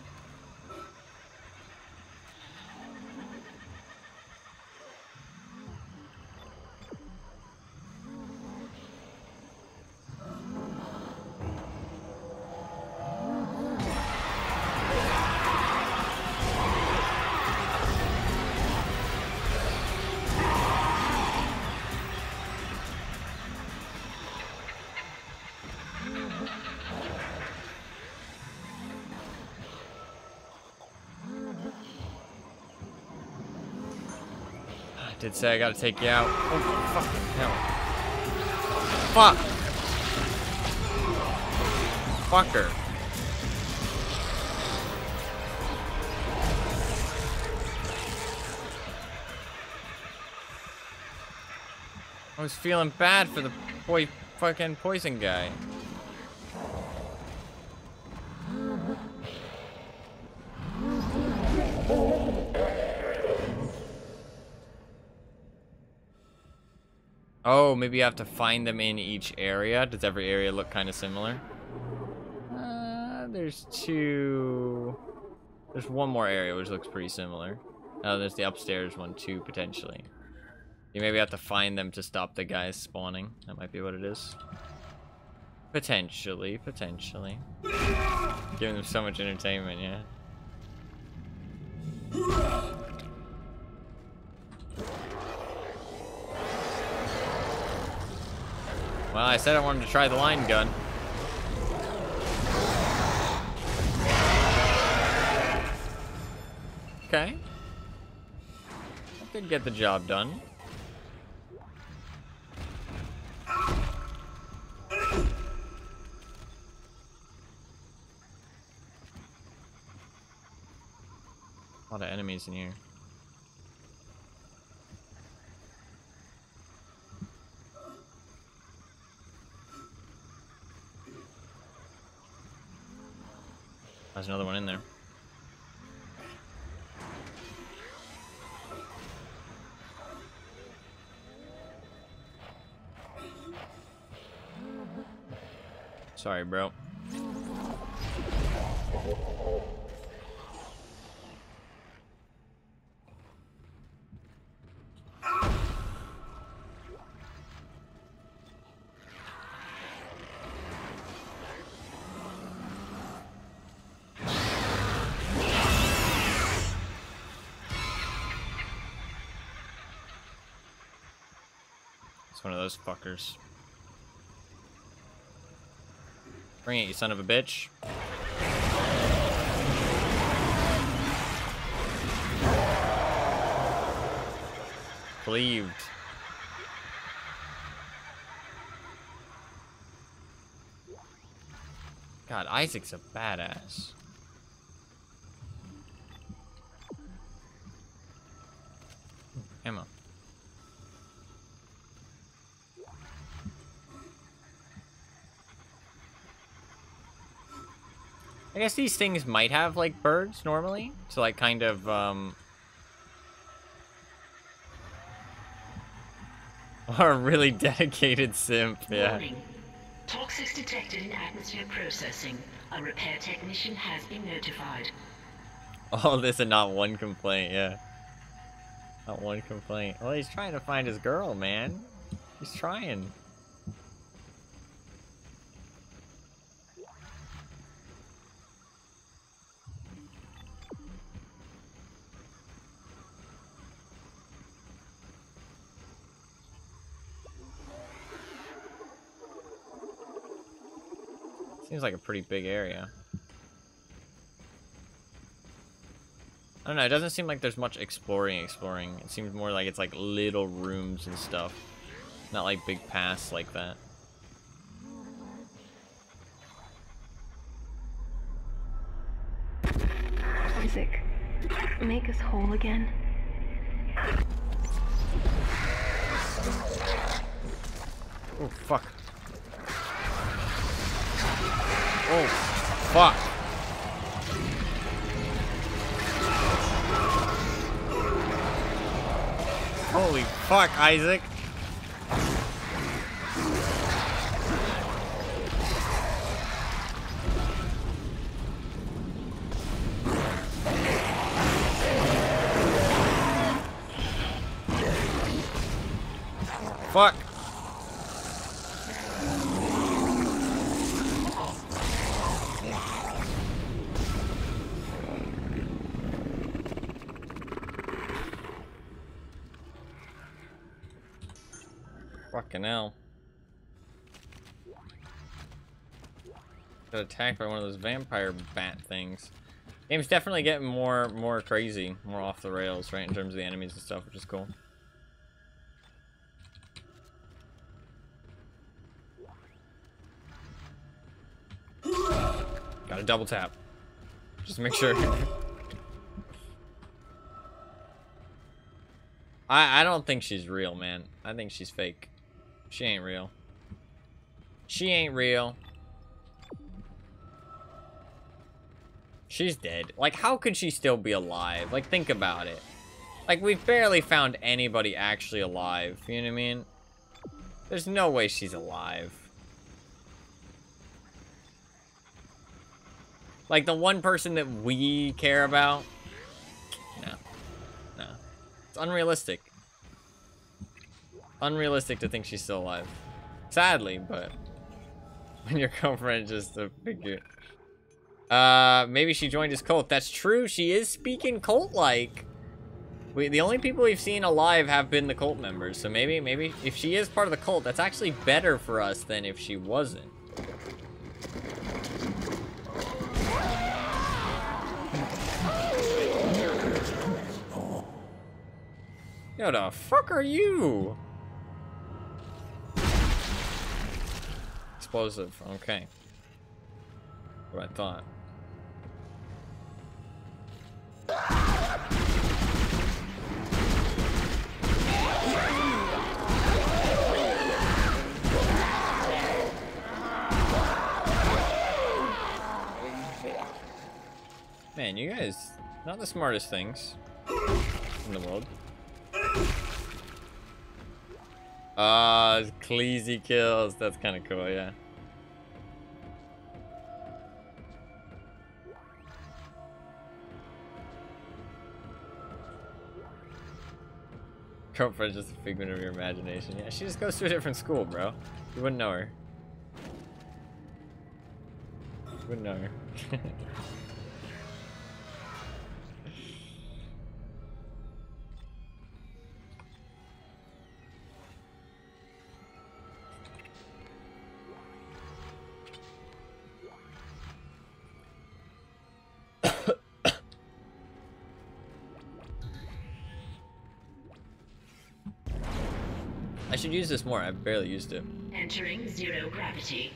Did say I gotta take you out. Oh, fucking hell. Fuck! Fucker. I was feeling bad for the fucking poison guy. Oh, maybe you have to find them in each area. Does every area look kind of similar? There's two. There's one more area which looks pretty similar. Oh, there's the upstairs one too, potentially. You maybe have to find them to stop the guys spawning. That might be what it is. Potentially, potentially. Giving them so much entertainment, yeah. Well, I said I wanted to try the line gun. Okay. That did get the job done. A lot of enemies in here. There's another one in there. Sorry, bro. It's one of those fuckers. Bring it, you son of a bitch. Believed. God, Isaac's a badass. Ammo. I guess these things might have, like, birds normally, to, like, kind of, or a really dedicated simp, yeah. Warning. Toxics detected in atmosphere processing. A repair technician has been notified. All this and not one complaint, yeah. Not one complaint. Well, he's trying to find his girl, man. He's trying. Seems like a pretty big area. don't know, it doesn't seem like there's much exploring. It seems more like it's like little rooms and stuff. Not like big paths like that. Isaac, make us whole again. Oh, fuck. Oh, fuck. Holy fuck, Isaac. Fuck. Fucking hell. Got attacked by one of those vampire bat things. Game's definitely getting more crazy, more off the rails, right, in terms of the enemies and stuff, which is cool. Gotta double tap. Just make sure. I don't think she's real, man. I think she's fake. She ain't real. She ain't real. She's dead. Like, how could she still be alive? Like, think about it. Like, we've barely found anybody actually alive. You know what I mean? There's no way she's alive. Like, the one person that we care about? No. No. It's unrealistic. Unrealistic to think she's still alive. Sadly, but when your girlfriend is just a figure. Maybe she joined his cult. That's true. She is speaking cult-like. The only people we've seen alive have been the cult members. So maybe if she is part of the cult, that's actually better for us than if she wasn't. Yo, the fuck are you? Explosive, okay. What I thought. Man, you guys, not the smartest things in the world. Cleasy kills. That's kind of cool, yeah. Girlfriend's just a figment of your imagination. Yeah, she just goes to a different school, bro. You wouldn't know her. You wouldn't know her. I should use this more. I've barely used it. Entering zero gravity.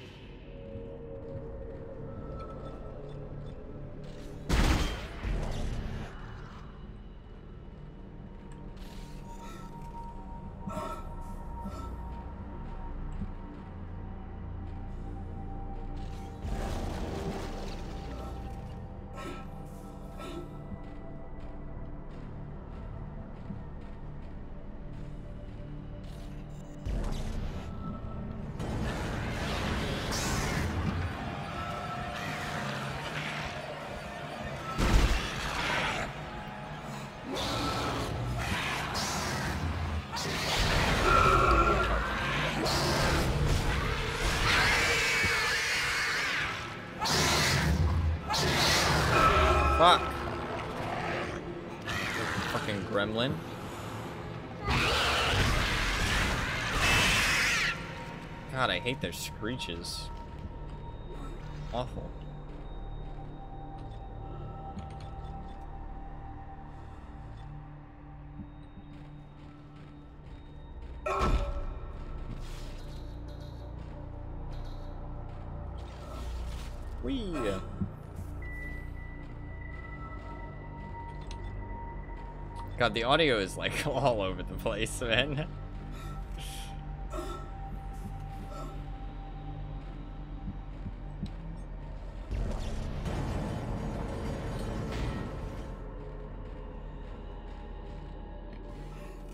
Fuck. Fucking gremlin. God, I hate their screeches. Awful. Whee! God, the audio is like all over the place, man.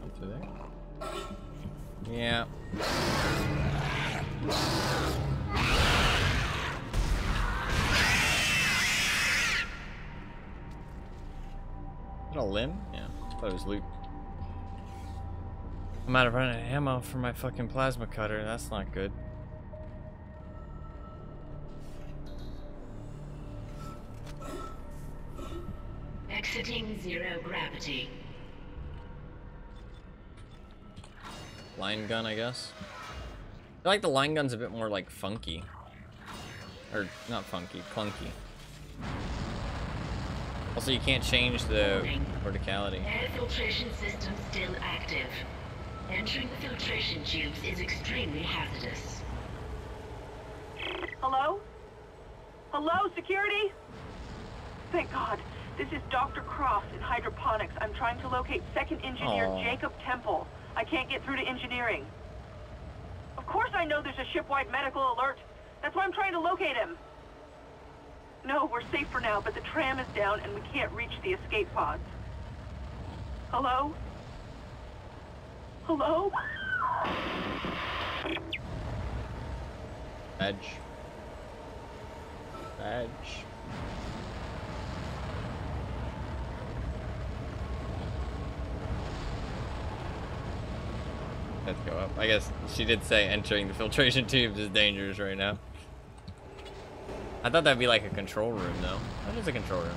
Up to there. Yeah. Is that a limb? Yeah. I thought it was loot. I'm out of running ammo for my fucking plasma cutter. That's not good. Exiting zero gravity. Line gun, I guess. I feel like the line gun's a bit more like funky. Or not funky, clunky. Also, you can't change the verticality. Air filtration system still active. Entering the filtration tubes is extremely hazardous. Hello? Hello, security? Thank God. This is Dr. Cross in hydroponics. I'm trying to locate second engineer Jacob Temple. I can't get through to engineering. Of course I know there's a ship-wide medical alert. That's why I'm trying to locate him. No, we're safe for now, but the tram is down and we can't reach the escape pods. Hello? Hello? Badge. Badge. Let's go up. I guess she did say entering the filtration tubes is dangerous right now. I thought that'd be like a control room, though. That is a control room.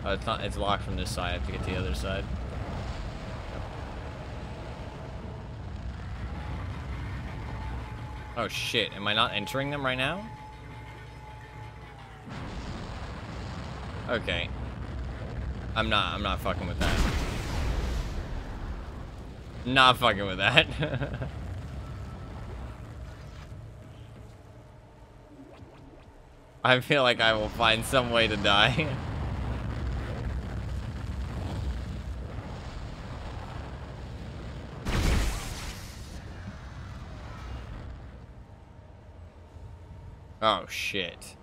Oh, it's not. It's locked from this side. I have to get to the other side. Oh shit! Am I not entering them right now? Okay. I'm not fucking with that. Not fucking with that. I feel like I will find some way to die. Oh shit.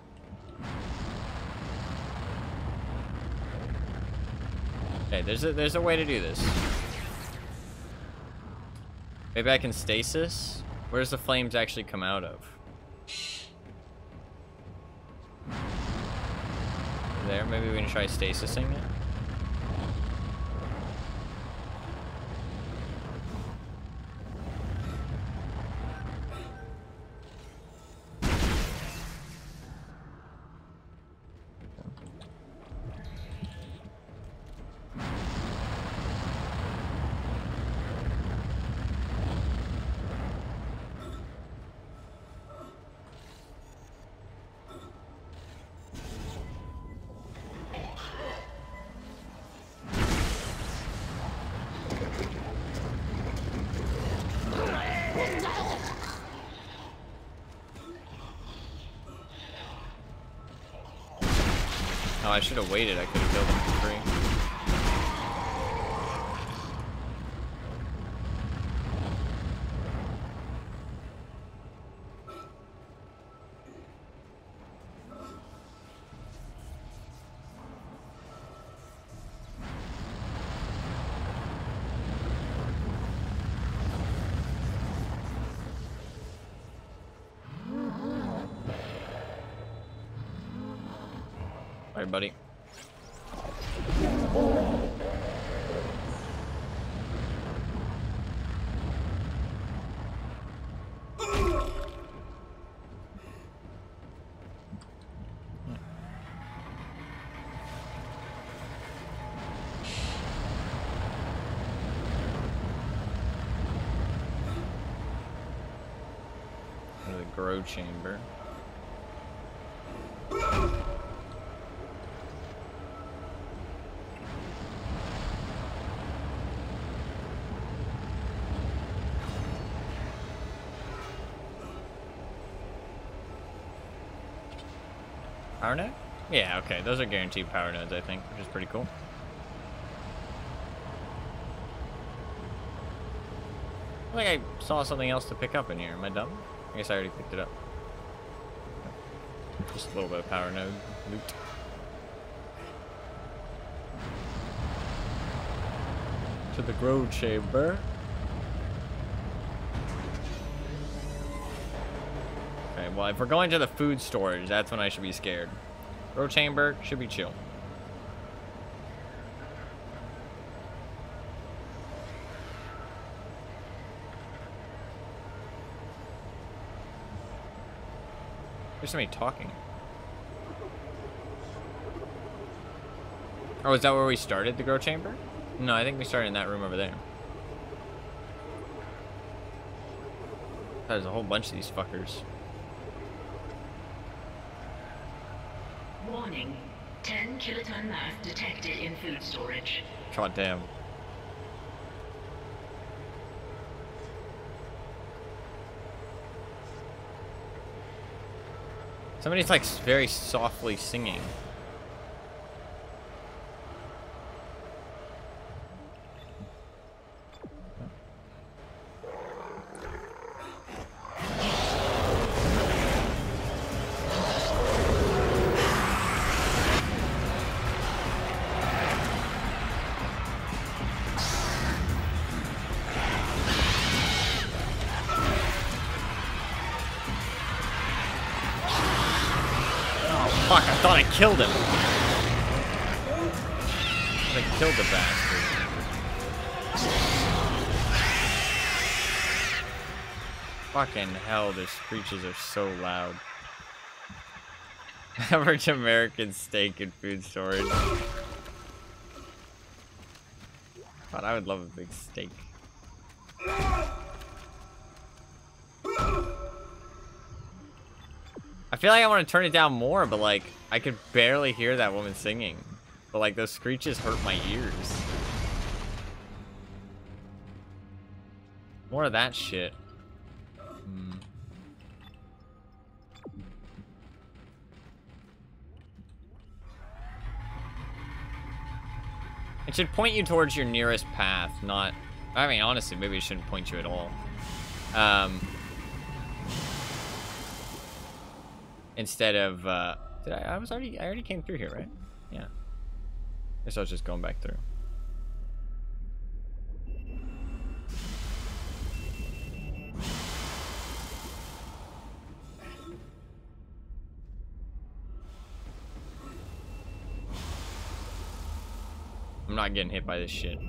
Okay, there's a way to do this. Maybe I can stasis? Where does the flames actually come out of? There, maybe we can try stasising it. Oh, I should have waited. I could have killed him for free. Alright, buddy. The grow chamber. Power node? Yeah, okay. Those are guaranteed power nodes, I think, which is pretty cool. I think I saw something else to pick up in here. Am I dumb? I guess I already picked it up. Just a little bit of power node loot. To the grow chamber. Okay, well, if we're going to the food storage, that's when I should be scared. Grow chamber should be chill. There's somebody talking. Oh, is that where we started, the grow chamber? No, I think we started in that room over there. There's a whole bunch of these fuckers. Warning. 10 kiloton mass detected in food storage. God damn. Somebody's like very softly singing. Fuck, I thought I killed him. I killed the bastard. Fucking hell, these screeches are so loud. Average American steak and food storage. God, I would love a big steak. I feel like I want to turn it down more, but like, I could barely hear that woman singing. But like, those screeches hurt my ears. More of that shit. It should point you towards your nearest path, not... I mean, honestly, maybe it shouldn't point you at all. Instead of, I already came through here, right? Yeah. Guess I was just going back through. I'm not getting hit by this shit. To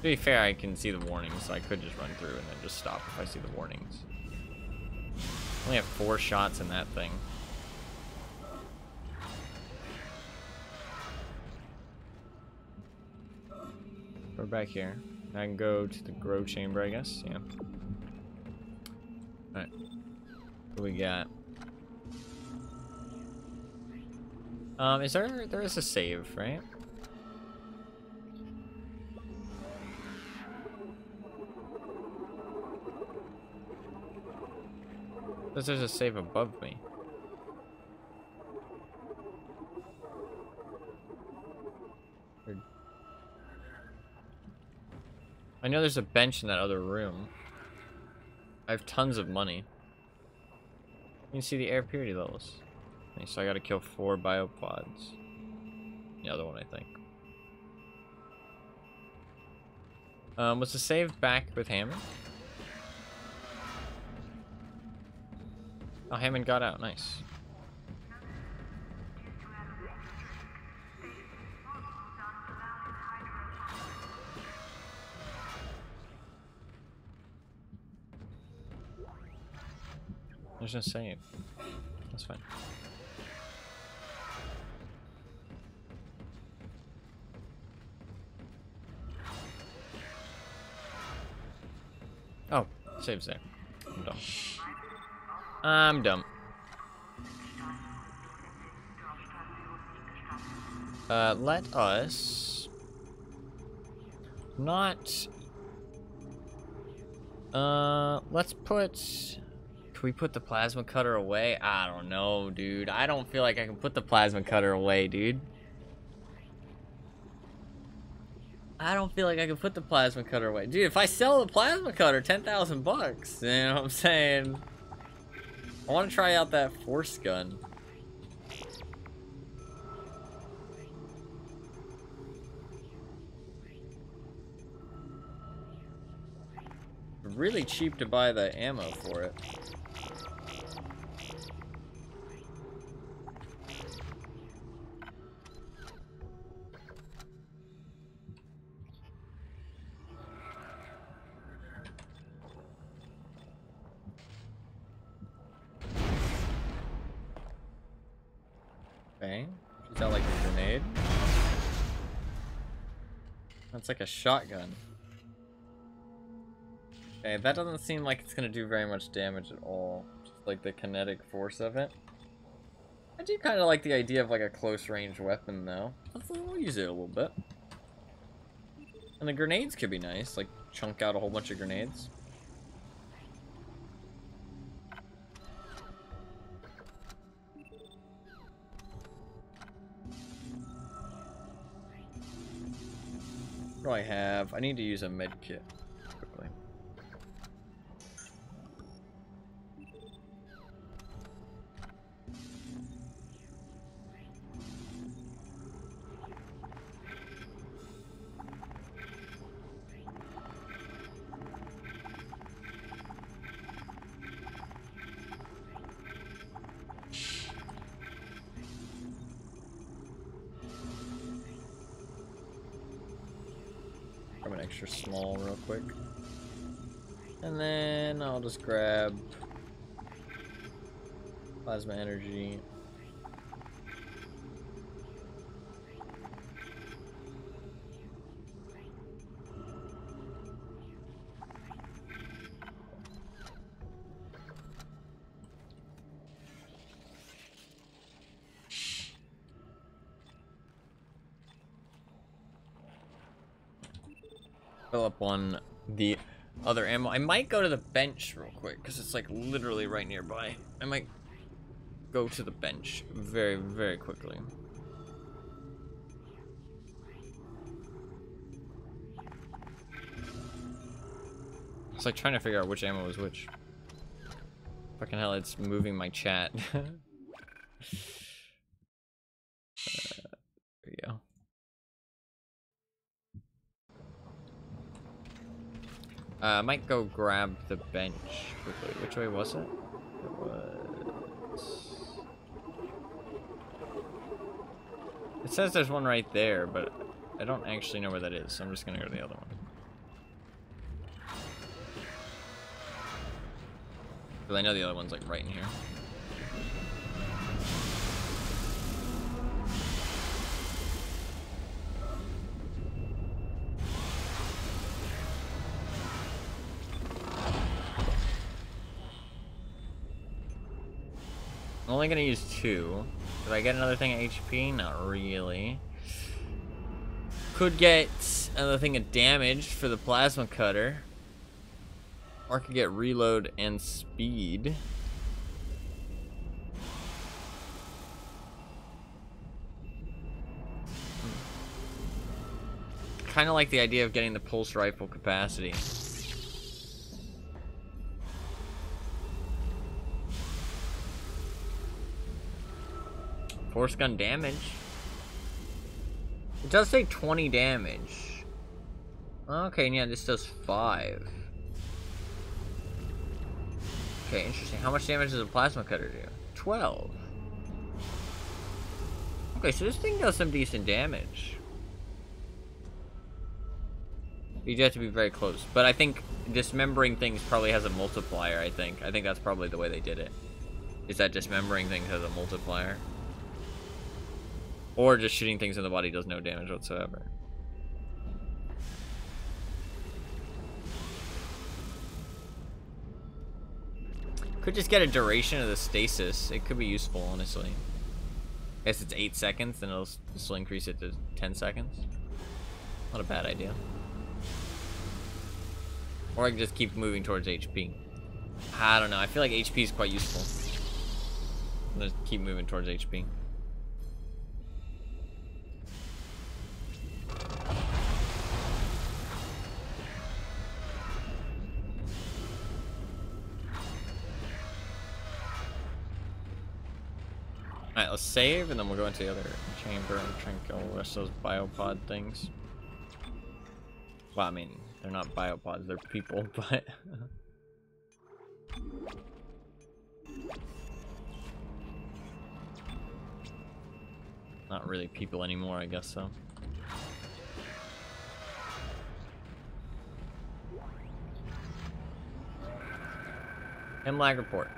be fair, I can see the warnings, so I could just run through and then just stop if I see the warnings. I only have 4 shots in that thing. We're back here. I can go to the grow chamber, I guess. Yeah. Alright. What do we got? There is a save, right? There's a save above me. I know there's a bench in that other room. I have tons of money. You can see the air purity levels. Okay, so I gotta kill 4 biopods. The other one, I think. Was the save back with Hammond? Oh, Hammond got out. Nice. There's no save. That's fine. Oh, save's there. I'm dumb. I'm dumb. Let us not... let's put Can we put the plasma cutter away? I don't know, dude. I don't feel like I can put the plasma cutter away, dude. I don't feel like I can put the plasma cutter away. Dude, if I sell the plasma cutter, 10,000 bucks. You know what I'm saying? I want to try out that force gun. Really cheap to buy the ammo for it. Okay, is that like a grenade? That's like a shotgun. Okay, that doesn't seem like it's gonna do very much damage at all. Just like the kinetic force of it. I do kind of like the idea of like a close range weapon though. We'll use it a little bit. And the grenades could be nice, like chunk out a whole bunch of grenades. What do I have? I need to use a med kit quickly. Grab an extra small real quick. And then I'll just grab plasma energy. Fill up on the other ammo. I might go to the bench real quick because it's like literally right nearby. I might go to the bench very, very quickly. It's like trying to figure out which ammo is which. Fucking hell, it's moving my chat. There you go. I might go grab the bench quickly. Which way was it? It was... It says there's one right there, but I don't actually know where that is, so I'm just gonna go to the other one. Because I know the other one's like right in here. I'm only gonna use 2. Did I get another thing of HP? Not really. Could get another thing of damage for the plasma cutter. Or I could get reload and speed. Kind of like the idea of getting the pulse rifle capacity. Force gun damage. It does say 20 damage. Okay, yeah, this does 5. Okay, interesting. How much damage does a plasma cutter do? 12. Okay, so this thing does some decent damage. You do have to be very close. But I think dismembering things probably has a multiplier, I think. I think that's probably the way they did it. Is that dismembering things has a multiplier. Or just shooting things in the body does no damage whatsoever. Could just get a duration of the stasis. It could be useful, honestly. I guess it's 8 seconds, then it'll still increase it to 10 seconds. Not a bad idea. Or I can just keep moving towards HP. I don't know. I feel like HP is quite useful. I'm gonna keep moving towards HP. Alright, let's save, and then we'll go into the other chamber and try and kill the rest of those biopod things. Well, I mean, they're not biopods, they're people, but... not really people anymore, I guess so. Lag report.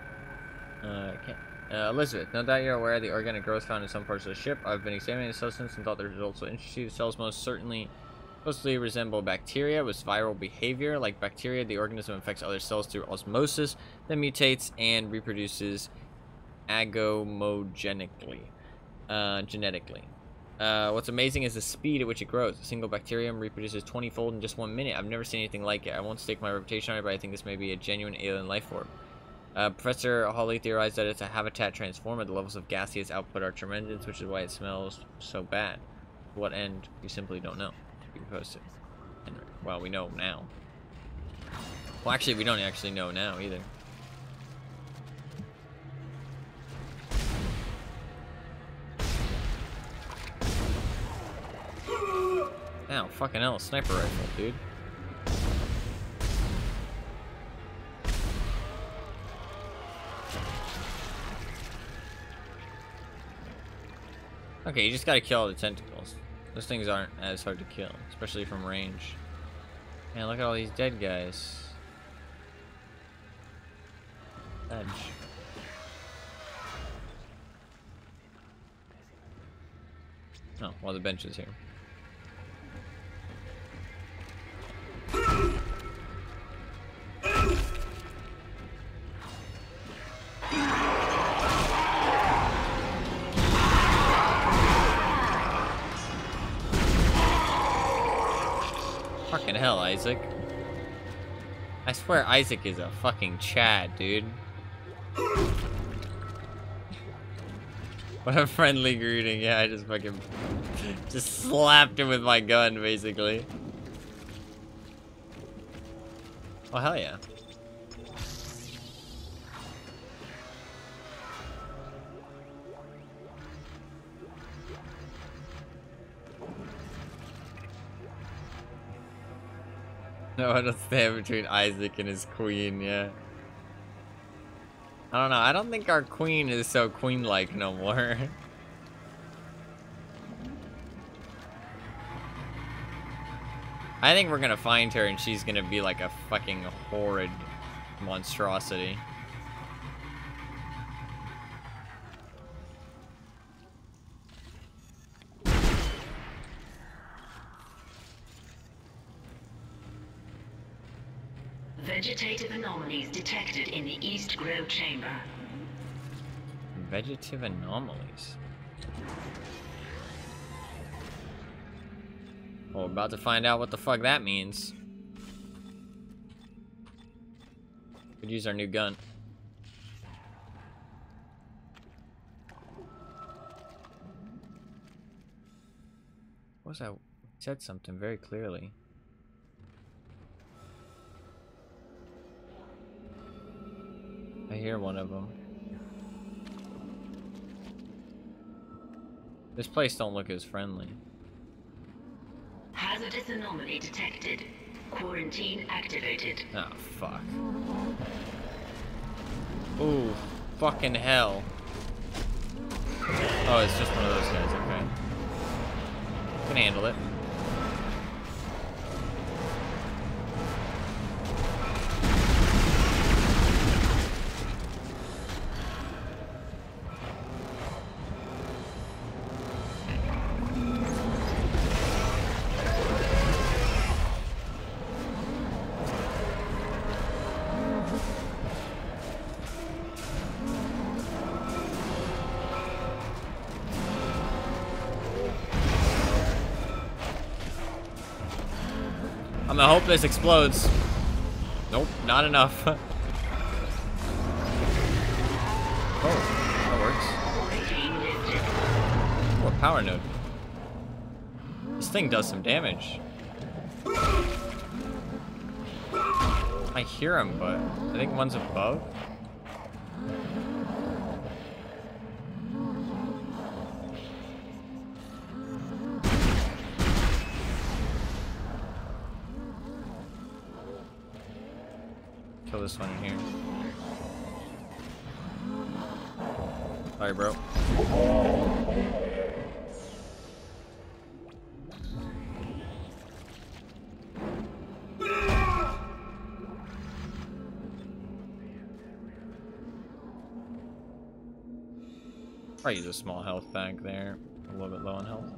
Okay. Elizabeth, no doubt you're aware of the organic growth found in some parts of the ship. I've been examining the substance and thought the results will interest you. The cells most certainly supposedly resemble bacteria with viral behavior. Like bacteria, the organism infects other cells through osmosis, then mutates and reproduces agomogenically, genetically. What's amazing is the speed at which it grows. A single bacterium reproduces 20-fold in just 1 minute. I've never seen anything like it. I won't stake my reputation on it, but I think this may be a genuine alien life form. Professor Hawley theorized that it's a habitat transformer. The levels of gaseous output are tremendous, which is why it smells so bad. To what end, we simply don't know. You can post it. And, well, we know now. Well, actually, we don't actually know now either. Ow, fucking hell, sniper rifle, dude. Okay, you just gotta kill all the tentacles. Those things aren't as hard to kill, especially from range. Man, look at all these dead guys. Edge. Oh, well, the bench is here. Fucking hell, Isaac. I swear Isaac is a fucking Chad, dude. What a friendly greeting. Yeah, I just fucking just slapped him with my gun, basically. Oh, hell yeah. No, I don't stand between Isaac and his queen, yeah. I don't know, I don't think our queen is so queen-like no more. I think we're gonna find her and she's gonna be like a fucking horrid monstrosity. Vegetative anomalies detected in the East Grow chamber. Vegetative anomalies? Well, we're about to find out what the fuck that means. Could use our new gun. What was that? It said something very clearly. I hear one of them. This place don't look as friendly. Hazardous anomaly detected. Quarantine activated. Oh, fuck. Ooh, fucking hell. Oh, it's just one of those guys, okay. Can handle it. I'm gonna hope this explodes. Nope, not enough. Oh, that works. Oh, a power node. This thing does some damage. I hear him, but I think one's above. Kill this one in here. Sorry, bro. Probably use a small health bag there. A little bit low on health.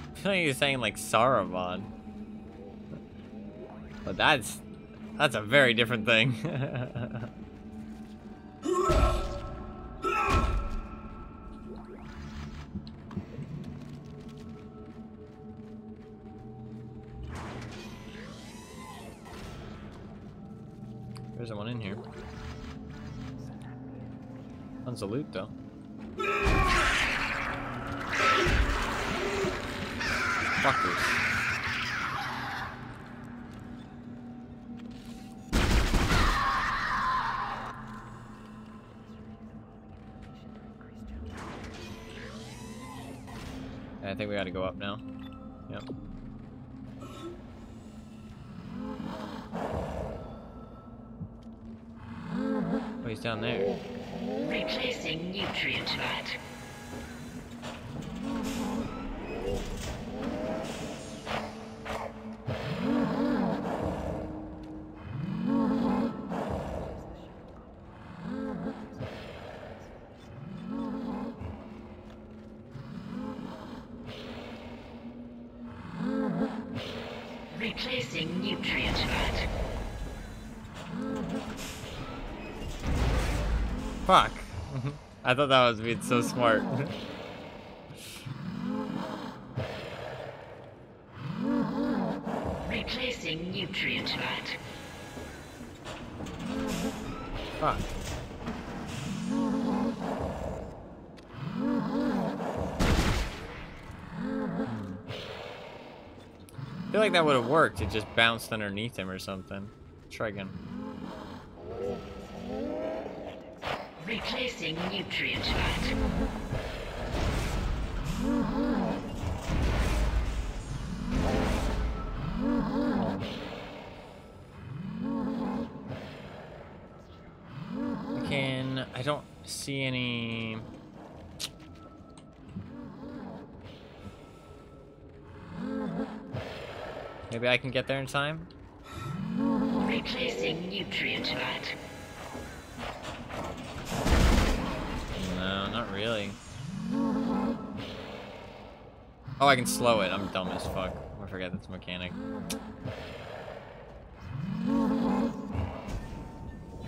I feel like you're saying like Saruman. But that's a very different thing. There's one in here. Tons of loot though. Fuckers. I think we gotta go up now. Yep. Oh, he's down there. Replacing nutrient vat. Replacing nutrient vat. Fuck. I thought that was being so smart. Replacing nutrient vat. Fuck. I feel like that would have worked. It just bounced underneath him or something. Try again. Replacing nutrient vat. I don't see any. Maybe I can get there in time? Replacing nutrient vat. No, not really. Oh, I can slow it. I'm dumb as fuck. I forget that's a mechanic.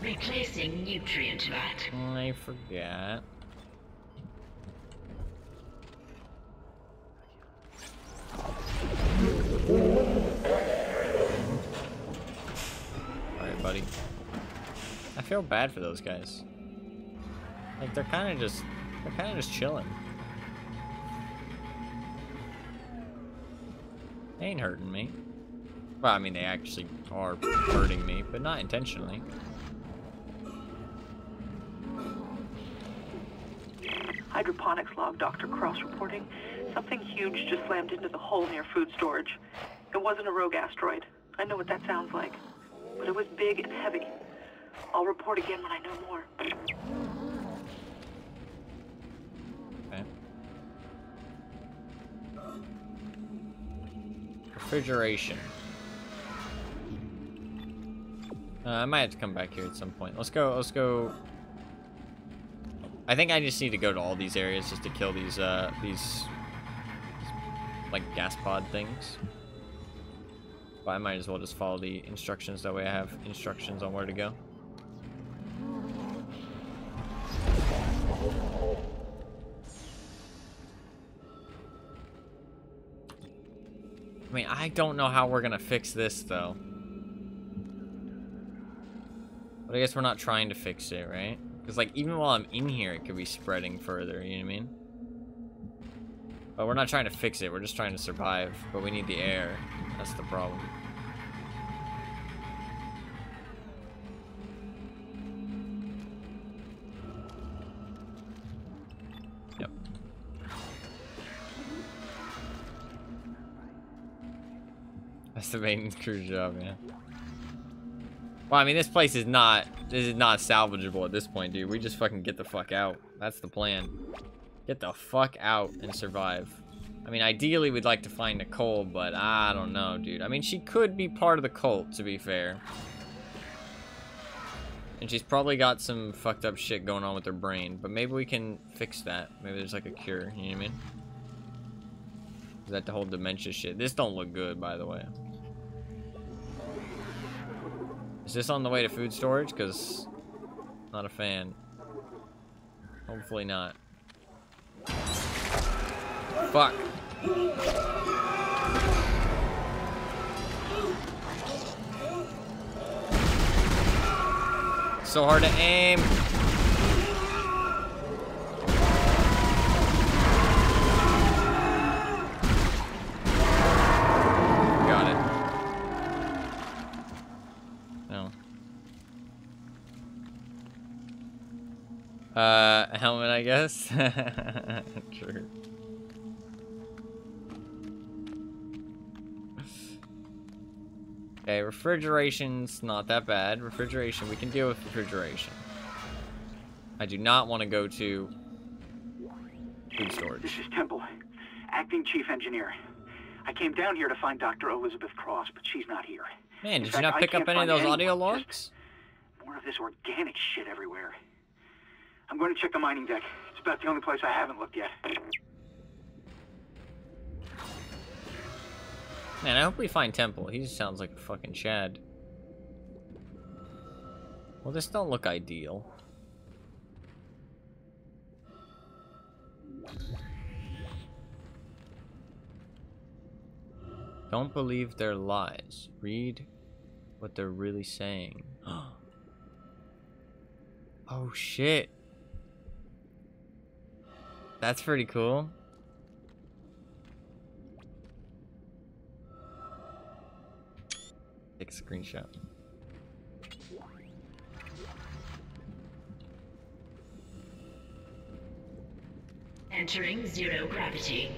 Replacing nutrient vat. I forgot. Alright, buddy. I feel bad for those guys. Like they're kind of just chilling. They ain't hurting me. Well, I mean, they actually are hurting me, but not intentionally. Hydroponics log, Dr. Cross reporting. Something huge just slammed into the hull near food storage. It wasn't a rogue asteroid. I know what that sounds like. But it was big and heavy. I'll report again when I know more. Okay. Refrigeration. I might have to come back here at some point. Let's go. I think I just need to go to all these areas just to kill these like gas pod things. But I might as well just follow the instructions. That way I have instructions on where to go. I mean, I don't know how we're gonna fix this, though. But I guess we're not trying to fix it, right? Because, like, even while I'm in here, it could be spreading further, you know what I mean? But we're not trying to fix it, we're just trying to survive. But we need the air. That's the problem. Yep. That's the maintenance crew job, man. Well, I mean, this is not salvageable at this point, dude. We just fucking get the fuck out. That's the plan. Get the fuck out and survive. I mean, ideally, we'd like to find Nicole, but I don't know, dude. I mean, she could be part of the cult, to be fair. And she's probably got some fucked up shit going on with her brain, but maybe we can fix that. Maybe there's like a cure, you know what I mean? Is that the whole dementia shit? This don't look good, by the way. Is this on the way to food storage? Because not a fan. Hopefully not. Fuck. So hard to aim. Got it. No. A helmet, I guess. True. Okay, refrigeration's not that bad. Refrigeration, we can deal with refrigeration. I do not want to go to food storage. This is Temple, acting chief engineer. I came down here to find Dr. Elizabeth Cross, but she's not here. Man, did you not pick up any of those audio logs? More of this organic shit everywhere. I'm going to check the mining deck. It's about the only place I haven't looked yet. Man, I hope we find Temple. He just sounds like a fucking Chad. Well, this don't look ideal. Don't believe their lies. Read what they're really saying. Oh, shit. That's pretty cool. Take a screenshot. Entering zero gravity.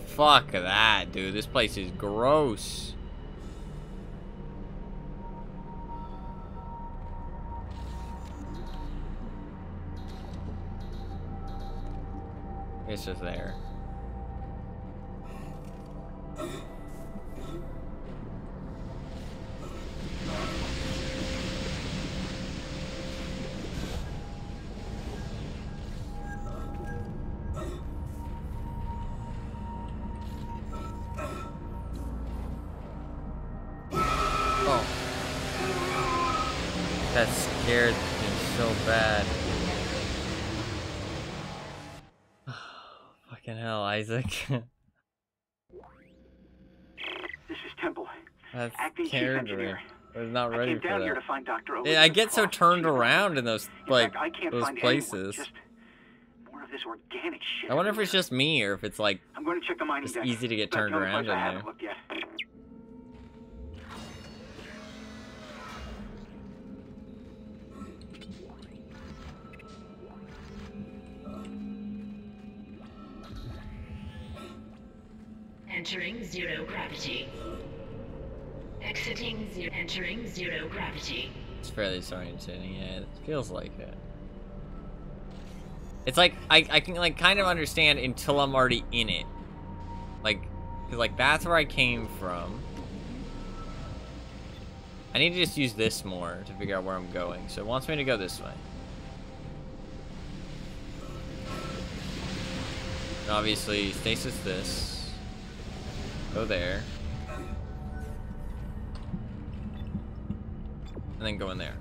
Fuck that, dude. This place is gross. It's just there. Oh. That scared me so bad. Fucking hell, Isaac. This is Temple. That acting scared chief me. engineer. I was not ready I came for down here that. to find Dr. Yeah, I Elizabeth get so Cross. turned around in those, like, I can't those find places. anyone. Just more of this organic shit. I wonder if it's just me or if it's like I'm going to check the mining it's deck. easy to get It's about turned the only around place in I there. haven't looked yet. Entering zero gravity. Exiting zero. Entering zero gravity. It's fairly disorientating, yeah, it feels like it. It's like, I can, like, kind of understand until I'm already in it. Like, because, like, that's where I came from. I need to just use this more to figure out where I'm going. So it wants me to go this way. Obviously, stasis this. Go there. And then go in there.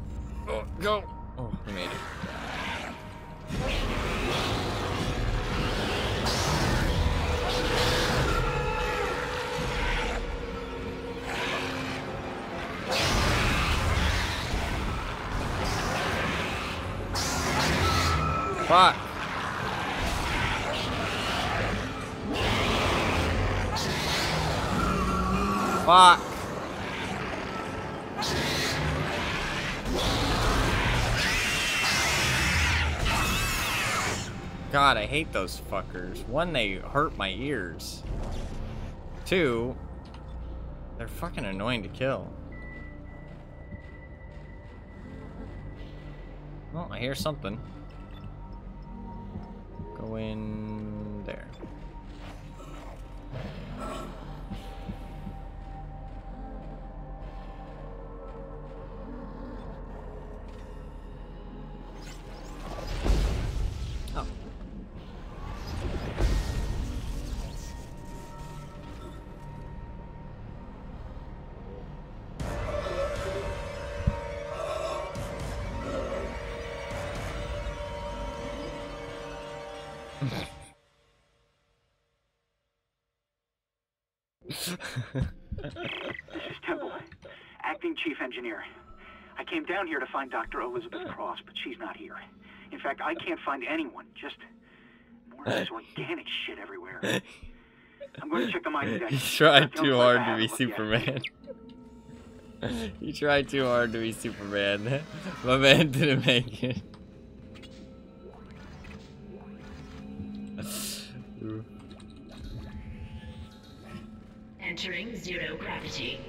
Oh, go! Oh, we made it. Fuck! Fuck! God, I hate those fuckers. One, they hurt my ears. Two, they're fucking annoying to kill. Oh, I hear something. Go in there. Oh. This is Temple, acting chief engineer. I came down here to find Dr. Elizabeth Cross, but she's not here. In fact, I can't find anyone. Just more of this organic shit everywhere. I'm going to check the mine deck. He tried too hard to be Superman. He tried too hard to be Superman. My man didn't make it. Entering zero gravity.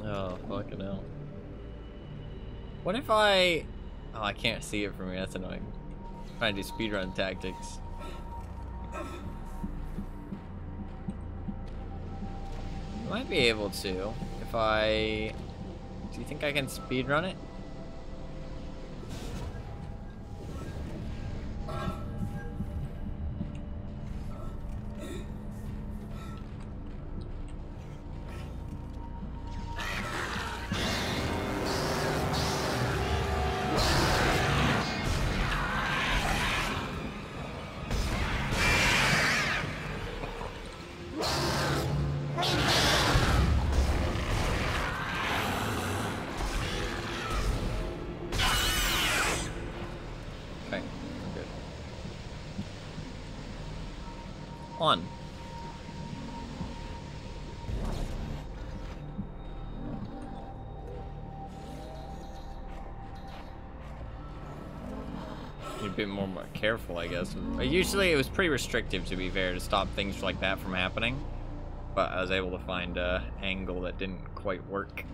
Oh, fucking hell. What if I... Oh, I can't see it from here. That's annoying. I'm trying to do speedrun tactics. I might be able to. If I... Do you think I can speedrun it? On. Be a bit more careful, I guess. Usually it was pretty restrictive, to be fair, to stop things like that from happening. But I was able to find an angle that didn't quite work.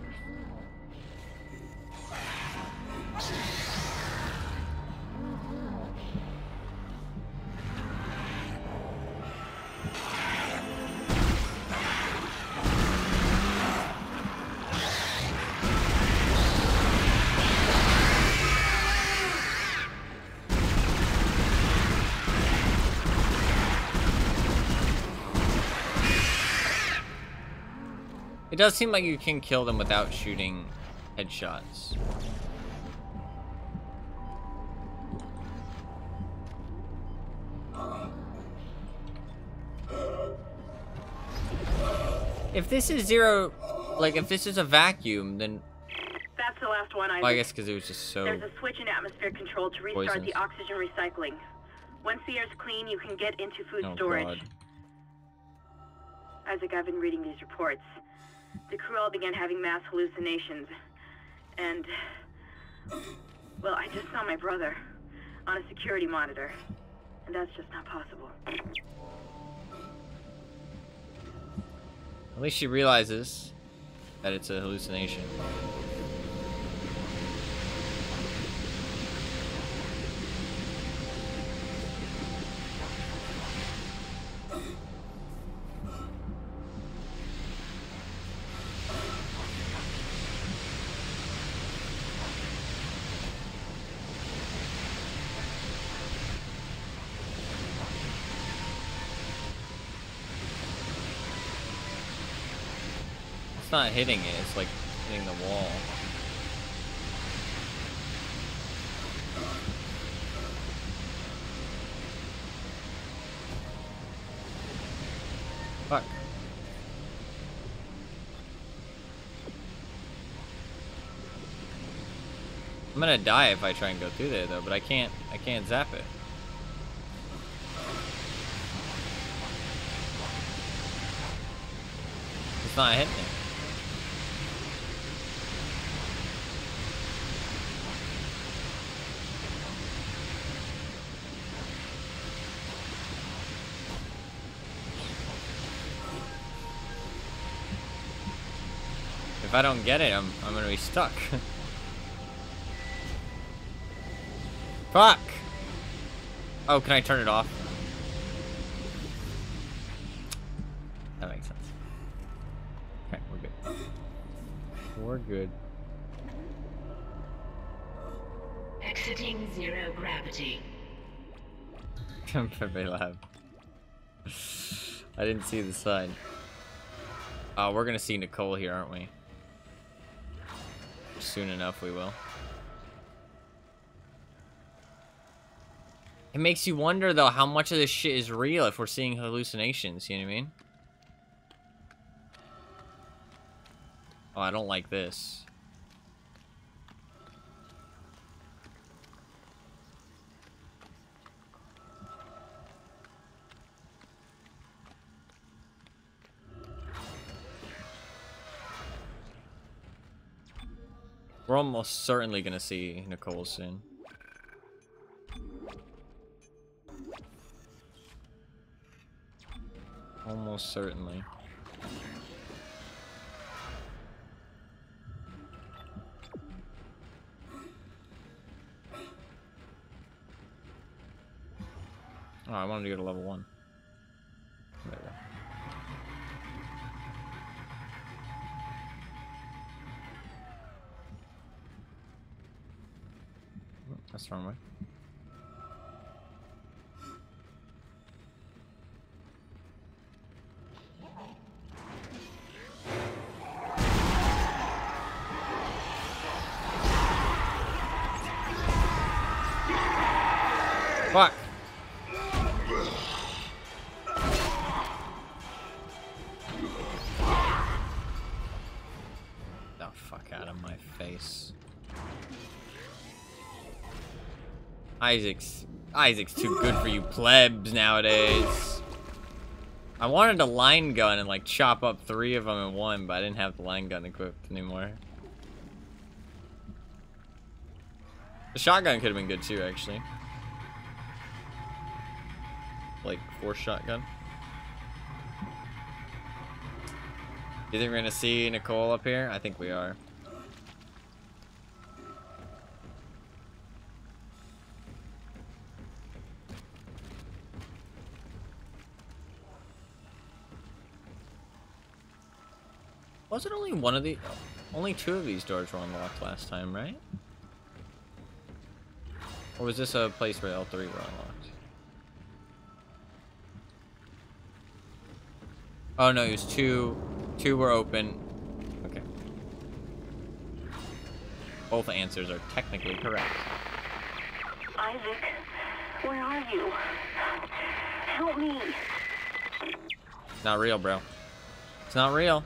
It does seem like you can kill them without shooting headshots. If this is zero, like if this is a vacuum, then... That's the last one, Oh, I guess because it was just so... There's a switch in atmosphere control to restart poisonous. the oxygen recycling. Once the air's clean, you can get into food storage. God. Isaac, I've been reading these reports. The crew all began having mass hallucinations. And... well, I just saw my brother on a security monitor. And that's just not possible. At least she realizes that it's a hallucination. It's not hitting it, it's like hitting the wall. Fuck. I'm gonna die if I try and go through there though, but I can't zap it. It's not hitting it. If I don't get it, I'm gonna be stuck. Fuck! Oh, can I turn it off? That makes sense. Okay, we're good. We're good. Exiting zero gravity. Pepe Lab. I didn't see the sign. Oh, we're gonna see Nicole here, aren't we? Soon enough, we will. It makes you wonder, though, how much of this shit is real if we're seeing hallucinations, you know what I mean? Oh, I don't like this. We're almost certainly gonna see Nicole soon. Almost certainly. Oh, I wanted to go to level 1. There we go. Oh, that's the wrong way. Fuck! The fuck out of my face. Isaac's too good for you plebs nowadays. I wanted a line gun and like chop up 3 of them in one, but I didn't have the line gun equipped anymore. The shotgun could have been good too, actually. Like 4 shotgun. Do you think we're gonna see Nicole up here? I think we are. Was it only one of the... Only 2 of these doors were unlocked last time, right? Or was this a place where all 3 were unlocked? Oh no, it was 2. 2 were open. Okay. Both answers are technically correct. Isaac, where are you? Help me. Not real, bro. It's not real.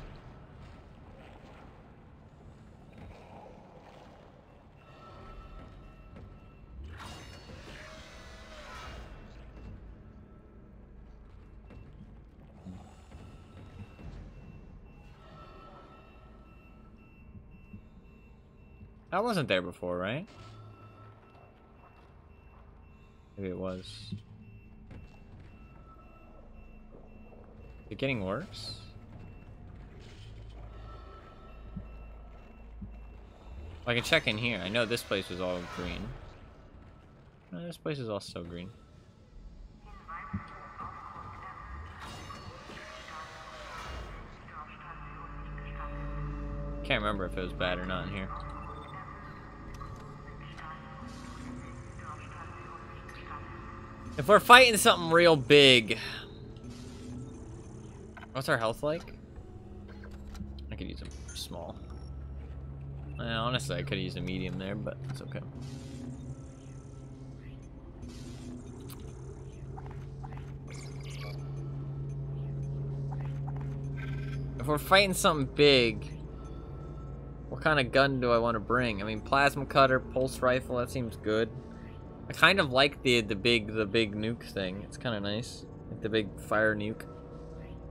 I wasn't there before, right? Maybe it was. Is it getting worse? I can check in here. I know this place was all green. No, this place is also green. Can't remember if it was bad or not in here. If we're fighting something real big... What's our health like? I could use a small. Honestly, I could use a medium there, but it's okay. If we're fighting something big, what kind of gun do I want to bring? I mean, plasma cutter, pulse rifle, that seems good. I kind of like the big nuke thing. It's kind of nice. Like the big fire nuke.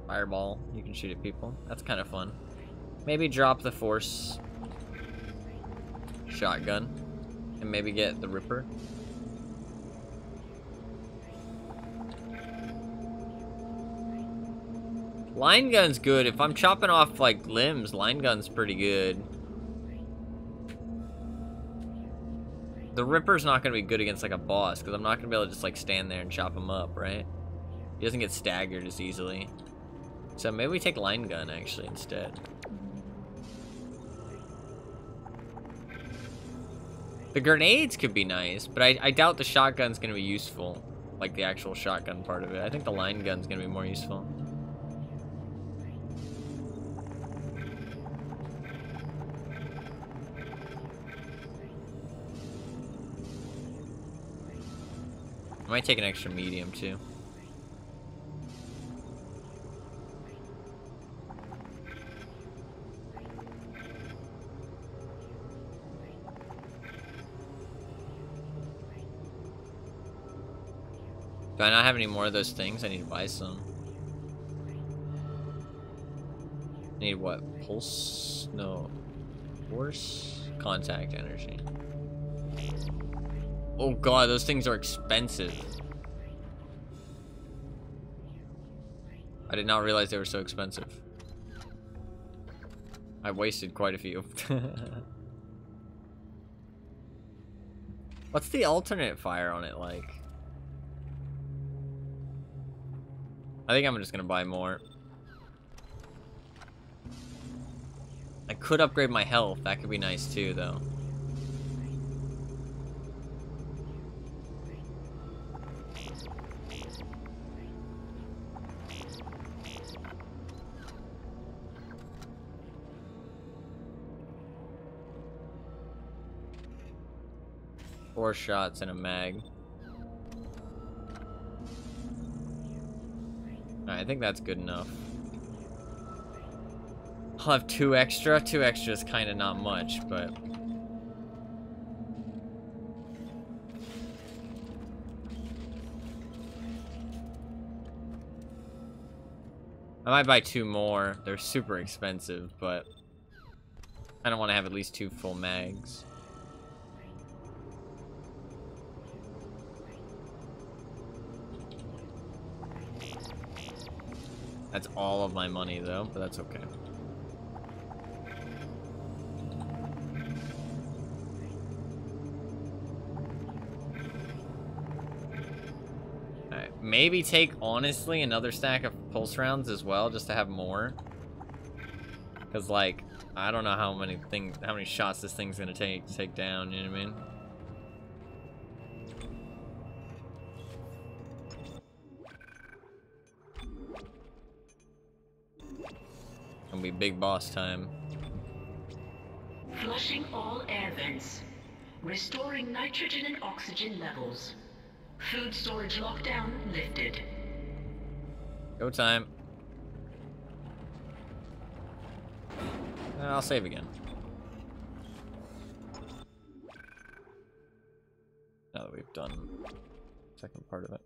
Fireball. You can shoot at people. That's kind of fun. Maybe drop the force shotgun. And maybe get the Ripper. Line gun's good. If I'm chopping off, like, limbs, line gun's pretty good. The Ripper's not gonna be good against, like, a boss, because I'm not gonna be able to just, like, stand there and chop him up, right? He doesn't get staggered as easily. So maybe we take line gun, actually, instead. The grenades could be nice, but I doubt the shotgun's gonna be useful. Like, the actual shotgun part of it. I think the line gun's gonna be more useful. I might take an extra medium too. Do I not have any more of those things? I need to buy some. Need what? Pulse? No. Force? Contact energy. Oh god, those things are expensive. I did not realize they were so expensive. I wasted quite a few. What's the alternate fire on it like? I think I'm just gonna buy more. I could upgrade my health. That could be nice too, though. Four shots and a mag. Alright, I think that's good enough. I'll have 2 extra. 2 extra is kind of not much, but... I might buy 2 more. They're super expensive, but... I don't want to have at least 2 full mags. That's all of my money, though, but that's okay. Alright, maybe take, honestly, another stack of pulse rounds as well, just to have more. Because, like, I don't know how many shots this thing's gonna take down, you know what I mean? Gonna be big boss time. Flushing all air vents. Restoring nitrogen and oxygen levels. Food storage lockdown lifted. Go time. I'll save again. Now that we've done the second part of it.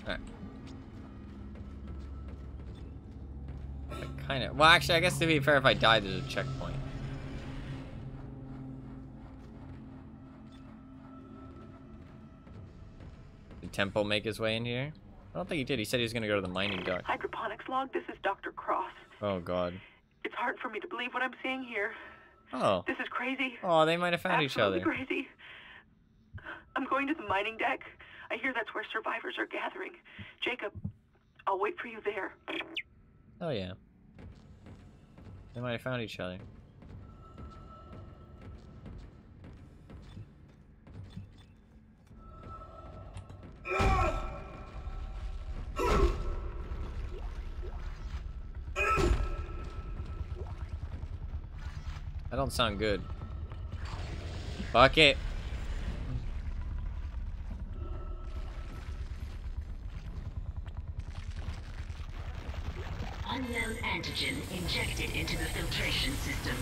Alright. Kinda. Well, actually, I guess to be fair, if I die, there's a checkpoint. Did Tempo make his way in here? I don't think he did. He said he was going to go to the mining dock. Hydroponics log, this is Dr. Cross. Oh, God. It's hard for me to believe what I'm seeing here. Oh. This is crazy. Oh, they might have found each other. Absolutely crazy. I'm going to the mining deck. I hear that's where survivors are gathering. Jacob, I'll wait for you there. Oh, yeah. They might have found each other. That don't sound good. Fuck it. Unknown antigen injected into the filtration system.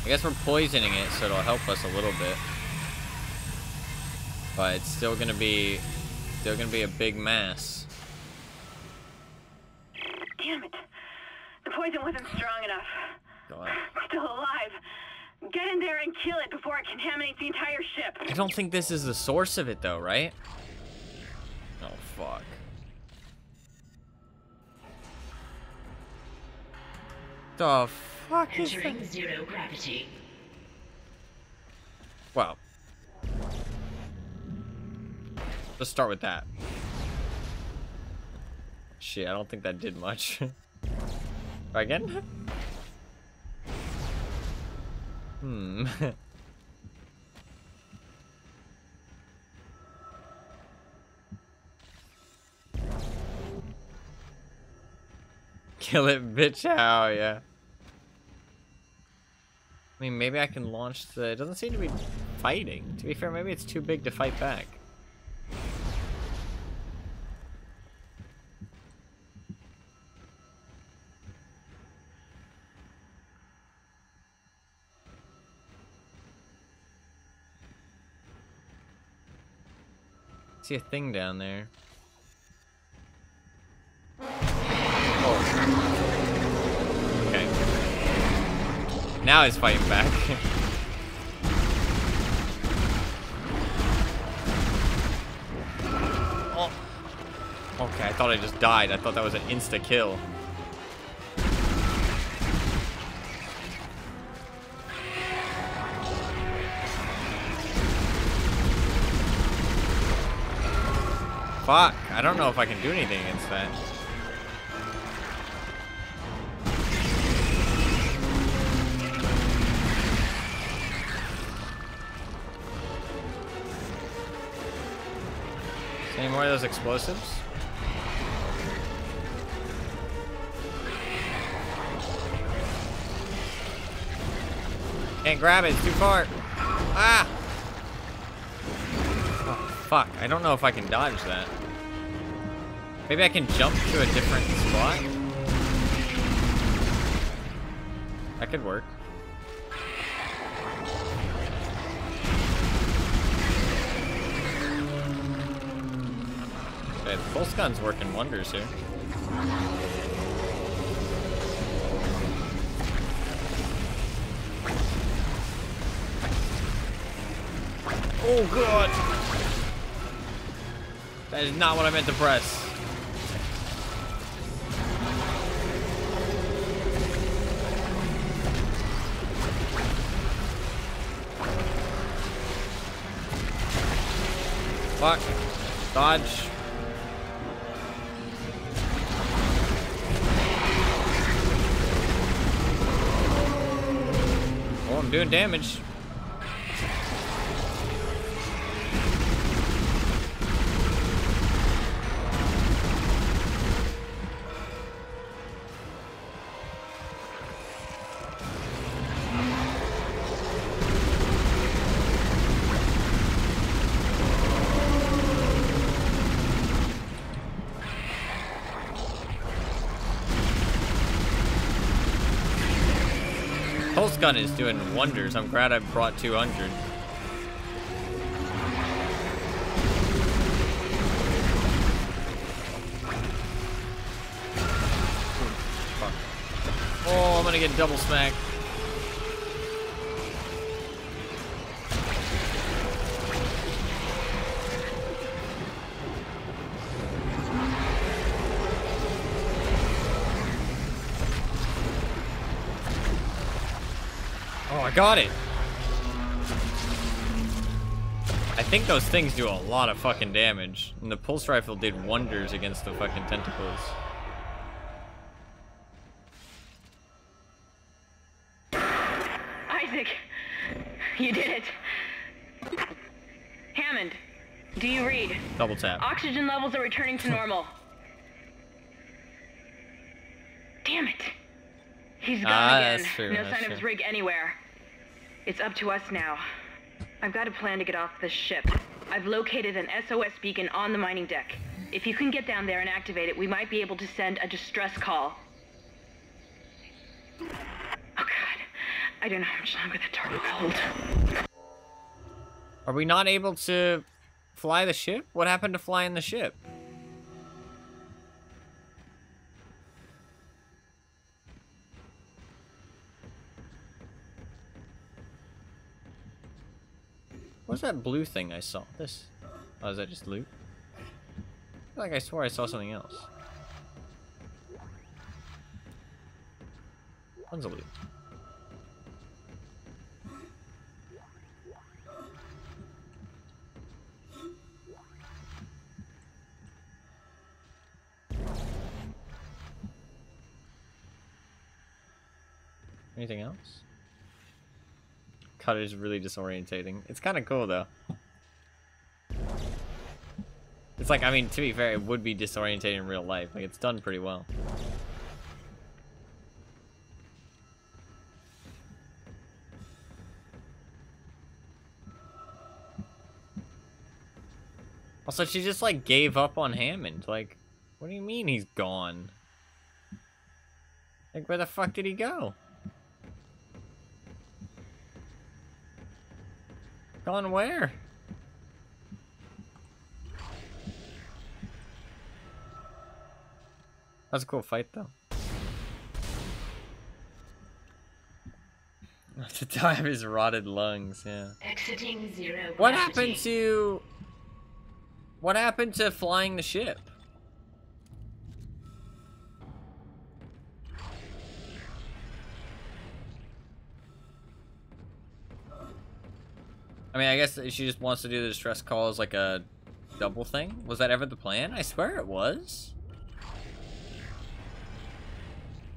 I guess we're poisoning it, so it'll help us a little bit. But it's still gonna be a big mass. Damn it. The poison wasn't strong enough. God. It's still alive. Get in there and kill it before it contaminates the entire ship. I don't think this is the source of it though, right? Oh fuck. The fuck is Entering that? zero gravity. Well. Let's start with that. Shit, I don't think that did much. Try again? Kill it, bitch. How, yeah. I mean, maybe I can launch the... It doesn't seem to be fighting. To be fair, maybe it's too big to fight back. I see a thing down there. Oh. Okay. Now he's fighting back. Oh. Okay, I thought I just died. I thought that was an insta-kill. Fuck, I don't know if I can do anything against that. Any more of those explosives? Can't grab it, it's too far. Ah! Oh, fuck, I don't know if I can dodge that. Maybe I can jump to a different spot? That could work. Okay, the pulse gun's working wonders here. Oh god! That is not what I meant to press. Fuck. Dodge. Oh, I'm doing damage. Pulse gun is doing wonders. I'm glad I brought 200. Fuck. Oh, I'm gonna get double smacked. Oh, I got it. I think those things do a lot of fucking damage. And the pulse rifle did wonders against the fucking tentacles. Isaac, you did it. Hammond, do you read? Double tap. Oxygen levels are returning to normal. Damn it. He's gone again. That's true, No that's sign of true. his rig anywhere. It's up to us now. I've got a plan to get off this ship. I've located an SOS beacon on the mining deck. If you can get down there and activate it, we might be able to send a distress call. Oh God, I don't know how much longer the door will hold. Are we not able to fly the ship? What happened to flying the ship? What's that blue thing I saw? This. Oh, is that just loot? I feel like I swore I saw something else. Tons of loot. Anything else? God, it's really disorientating. It's kind of cool, though. It's like, I mean, to be fair, it would be disorientating in real life. Like, it's done pretty well. Also, she just, like, gave up on Hammond. Like, what do you mean he's gone? Like, where the fuck did he go? Gone where? That was a cool fight, though. To die of his rotted lungs, yeah. Exiting zero What gravity. happened to flying the ship? I mean, I guess she just wants to do the distress call as like a double thing. Was that ever the plan? I swear it was.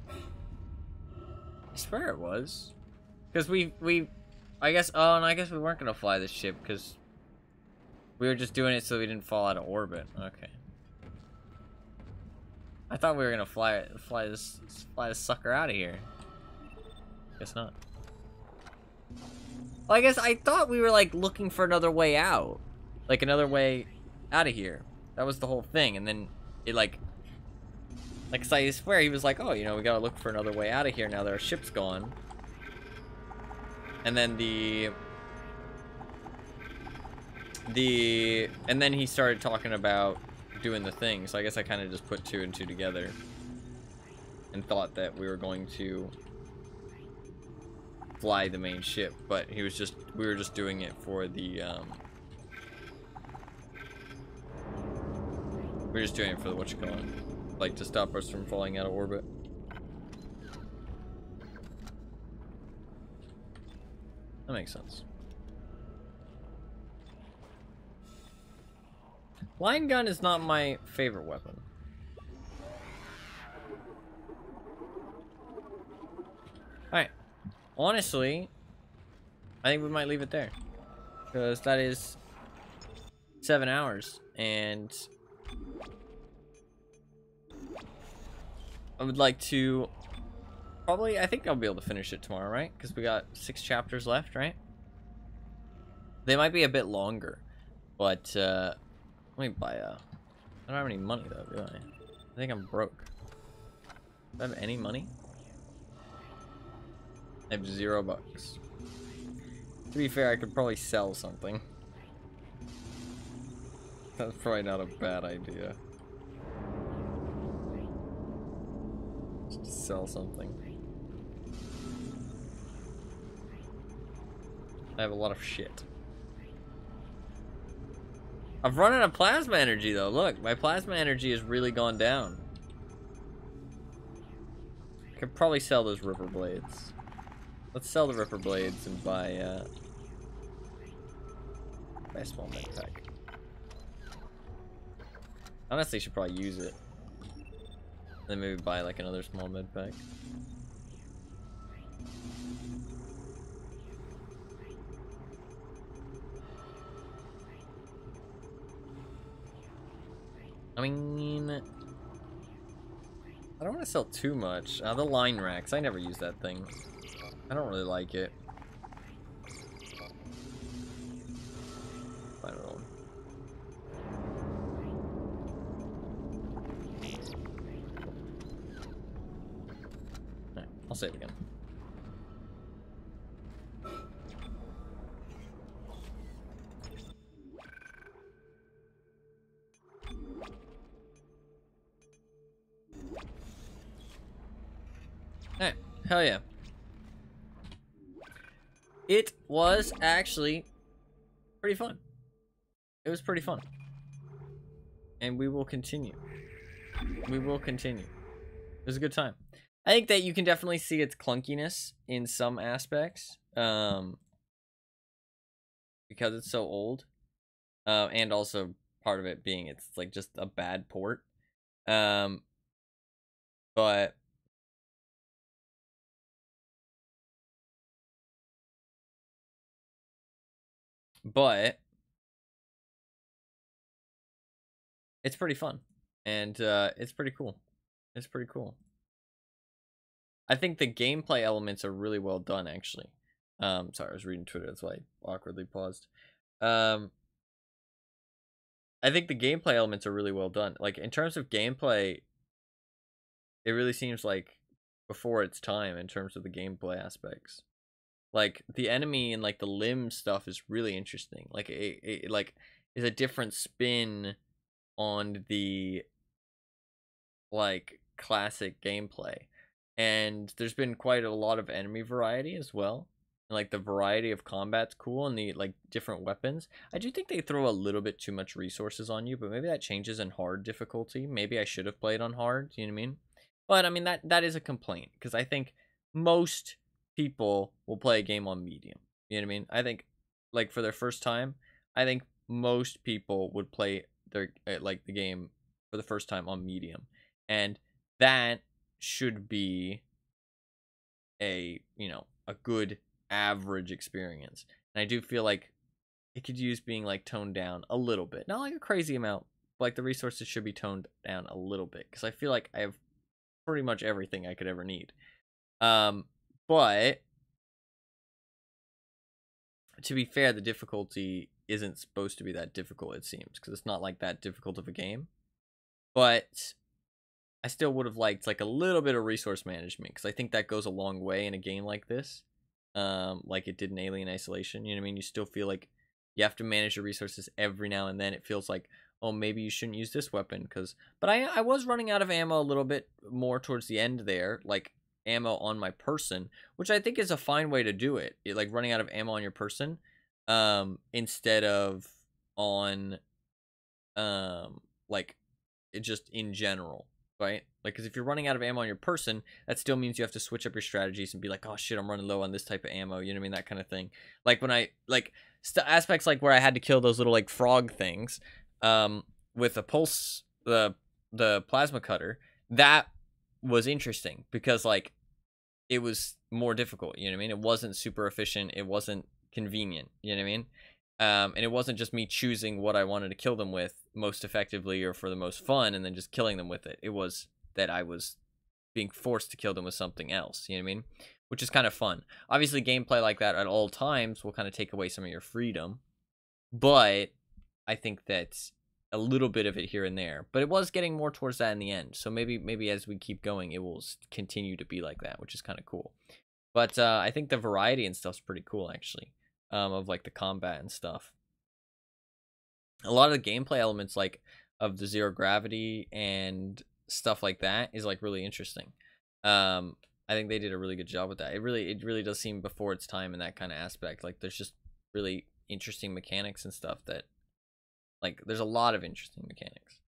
I swear it was. Because I guess, oh, and I guess we weren't going to fly this ship because we were just doing it so we didn't fall out of orbit. Okay. I thought we were going to fly this sucker out of here. Guess not. Well, I guess I thought we were, like, looking for another way out. Like, another way out of here. That was the whole thing. And then it, like, I swear he was like, oh, you know, we gotta look for another way out of here now that our ship's gone. And then and then he started talking about doing the thing. So I guess I kind of just put two and two together and thought that we were going to fly the main ship, but we were just doing it for the we were just doing it for the whatchamacallit, like to stop us from falling out of orbit. That makes sense. Line gun is not my favorite weapon. Alright. Honestly, I think we might leave it there. Because that is 7 hours. And I would like to probably, I think I'll be able to finish it tomorrow, right? Because we got 6 chapters left, right? They might be a bit longer. But, let me buy a... I don't have any money, though, do I? I think I'm broke. Do I have any money? I have $0. To be fair, I could probably sell something. That's probably not a bad idea. Just sell something. I have a lot of shit. I've run out of plasma energy, though. Look, my plasma energy has really gone down. I could probably sell those ripper blades. Let's sell the ripper blades and buy a small med pack. Honestly, should probably use it. Then maybe buy like another small med pack. I mean, I don't want to sell too much. The line racks. I never use that thing. I don't really like it. I don't know. Right, I'll save again. Alright, hell yeah. It was actually pretty fun. It was pretty fun. And we will continue. We will continue. It was a good time. I think that you can definitely see its clunkiness in some aspects. Because it's so old. And also part of it being it's like just a bad port. But it's pretty fun, and it's pretty cool. It's pretty cool. I think the gameplay elements are really well done, actually. Sorry, I was reading Twitter, that's why I awkwardly paused. I think the gameplay elements are really well done. Like, in terms of gameplay, it really seems like before its time in terms of the gameplay aspects. Like, the enemy and, like, the limb stuff is really interesting. Like, it like, is a different spin on the, like, classic gameplay. And there's been quite a lot of enemy variety as well. And, like, the variety of combat's cool, and the, like, different weapons. I do think they throw a little bit too much resources on you, but maybe that changes in hard difficulty. Maybe I should have played on hard, you know what I mean? But, I mean, that is a complaint, because I think most people will play a game on medium. You know what I mean? I think, like, for their first time, I think most people would play their, like, the game for the first time on medium. And that should be a, you know, a good average experience. And I do feel like it could use being, like, toned down a little bit. Not like a crazy amount, but, like, the resources should be toned down a little bit, because I feel like I have pretty much everything I could ever need. But to be fair, the difficulty isn't supposed to be that difficult, it seems, because it's not like that difficult of a game. But I still would have liked, like, a little bit of resource management, because I think that goes a long way in a game like this. Like it did in Alien Isolation, you know what I mean? You still feel like you have to manage your resources every now and then. It feels like, oh, maybe you shouldn't use this weapon, because... But I was running out of ammo a little bit more towards the end there, like, ammo on my person, which I think is a fine way to do it. Like, running out of ammo on your person, instead of on, like, it just in general, right? Like, because if you're running out of ammo on your person, that still means you have to switch up your strategies and be like, oh shit, I'm running low on this type of ammo, you know what I mean? That kind of thing. Like, when I, like, aspects like where I had to kill those little, like, frog things, with a pulse, the plasma cutter, that was interesting, because, like, it was more difficult, you know what I mean? It wasn't super efficient, it wasn't convenient, you know what I mean? And it wasn't just me choosing what I wanted to kill them with most effectively or for the most fun and then just killing them with it. It was that I was being forced to kill them with something else, you know what I mean? Which is kind of fun. Obviously, gameplay like that at all times will kind of take away some of your freedom, but I think that's a little bit of it here and there. But it was getting more towards that in the end, so maybe as we keep going, it will continue to be like that, which is kind of cool. But I think the variety and stuff's pretty cool, actually. Of, like, the combat and stuff. A lot of the gameplay elements, like, of the zero gravity and stuff like that is, like, really interesting. I think they did a really good job with that. It really does seem before its time in that kind of aspect. Like, there's just really interesting mechanics and stuff that, like, there's a lot of interesting mechanics.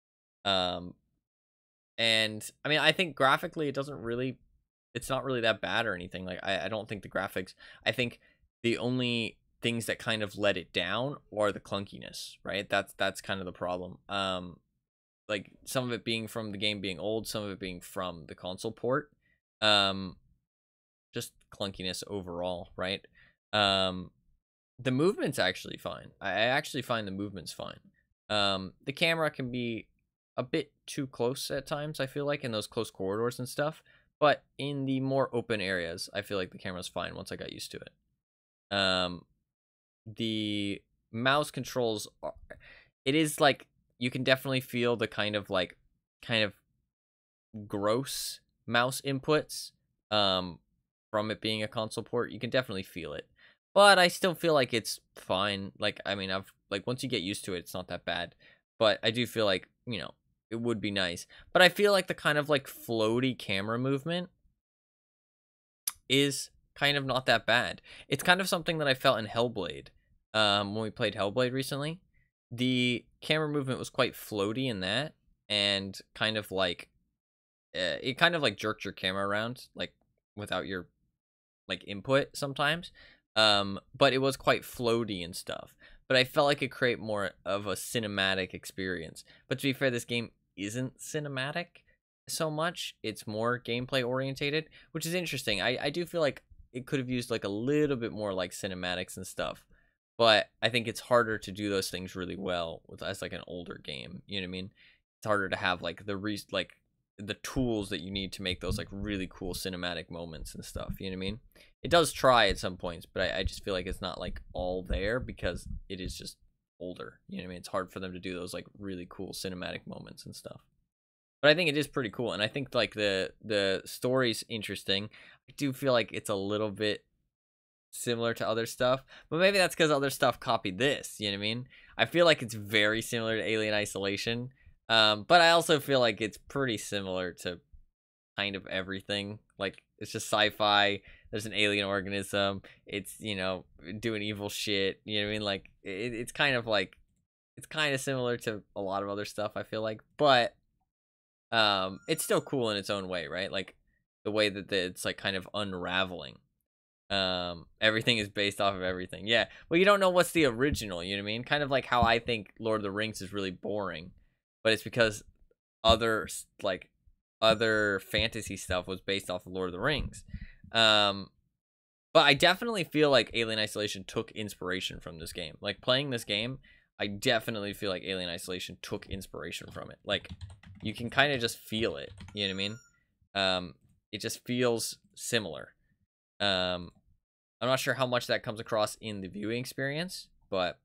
And, I mean, I think graphically it's not really that bad or anything. Like, I don't think the graphics, I think the only things that kind of let it down are the clunkiness, right? That's kind of the problem. Like, some of it being from the game being old, some of it being from the console port. Just clunkiness overall, right? The movement's actually fine. I actually find the movement's fine. The camera can be a bit too close at times, I feel like, in those close corridors and stuff. But in the more open areas, I feel like the camera's fine once I got used to it. The mouse controls are, it is like, you can definitely feel the kind of gross mouse inputs from it being a console port. You can definitely feel it, but I still feel like it's fine. Like, I mean, once you get used to it, it's not that bad. But I do feel like, you know, it would be nice. But I feel like the kind of like floaty camera movement is kind of not that bad. It's kind of something that I felt in Hellblade. When we played Hellblade recently, the camera movement was quite floaty in that, and kind of like it kind of like jerked your camera around, like without your like input sometimes. But it was quite floaty and stuff. But I felt like it created more of a cinematic experience. But to be fair, this game isn't cinematic so much. It's more gameplay orientated, which is interesting. I do feel like it could have used like a little bit more like cinematics and stuff. But I think it's harder to do those things really well as like an older game. You know what I mean? It's harder to have like the tools that you need to make those like really cool cinematic moments and stuff. You know what I mean? It does try at some points, but I just feel like it's not like all there because it is just older. You know what I mean? It's hard for them to do those like really cool cinematic moments and stuff. But I think it is pretty cool, and I think like the story's interesting. I do feel like it's a little bit similar to other stuff, but maybe that's because other stuff copied this. You know what I mean? I feel like it's very similar to Alien Isolation, but I also feel like it's pretty similar to kind of everything. Like, it's just sci-fi. There's an alien organism. It's, you know, doing evil shit. You know what I mean? Like, it's kind of like, it's kind of similar to a lot of other stuff, I feel like, but it's still cool in its own way, right? Like, the way that it's like kind of unraveling. Everything is based off of everything. Yeah. Well, you don't know what's the original, you know what I mean? Kind of like how I think Lord of the Rings is really boring, but it's because other fantasy stuff was based off of Lord of the Rings. But I definitely feel like Alien Isolation took inspiration from this game. Like, playing this game, I definitely feel like Alien Isolation took inspiration from it. Like, you can kind of just feel it, you know what I mean? It just feels similar. I'm not sure how much that comes across in the viewing experience, but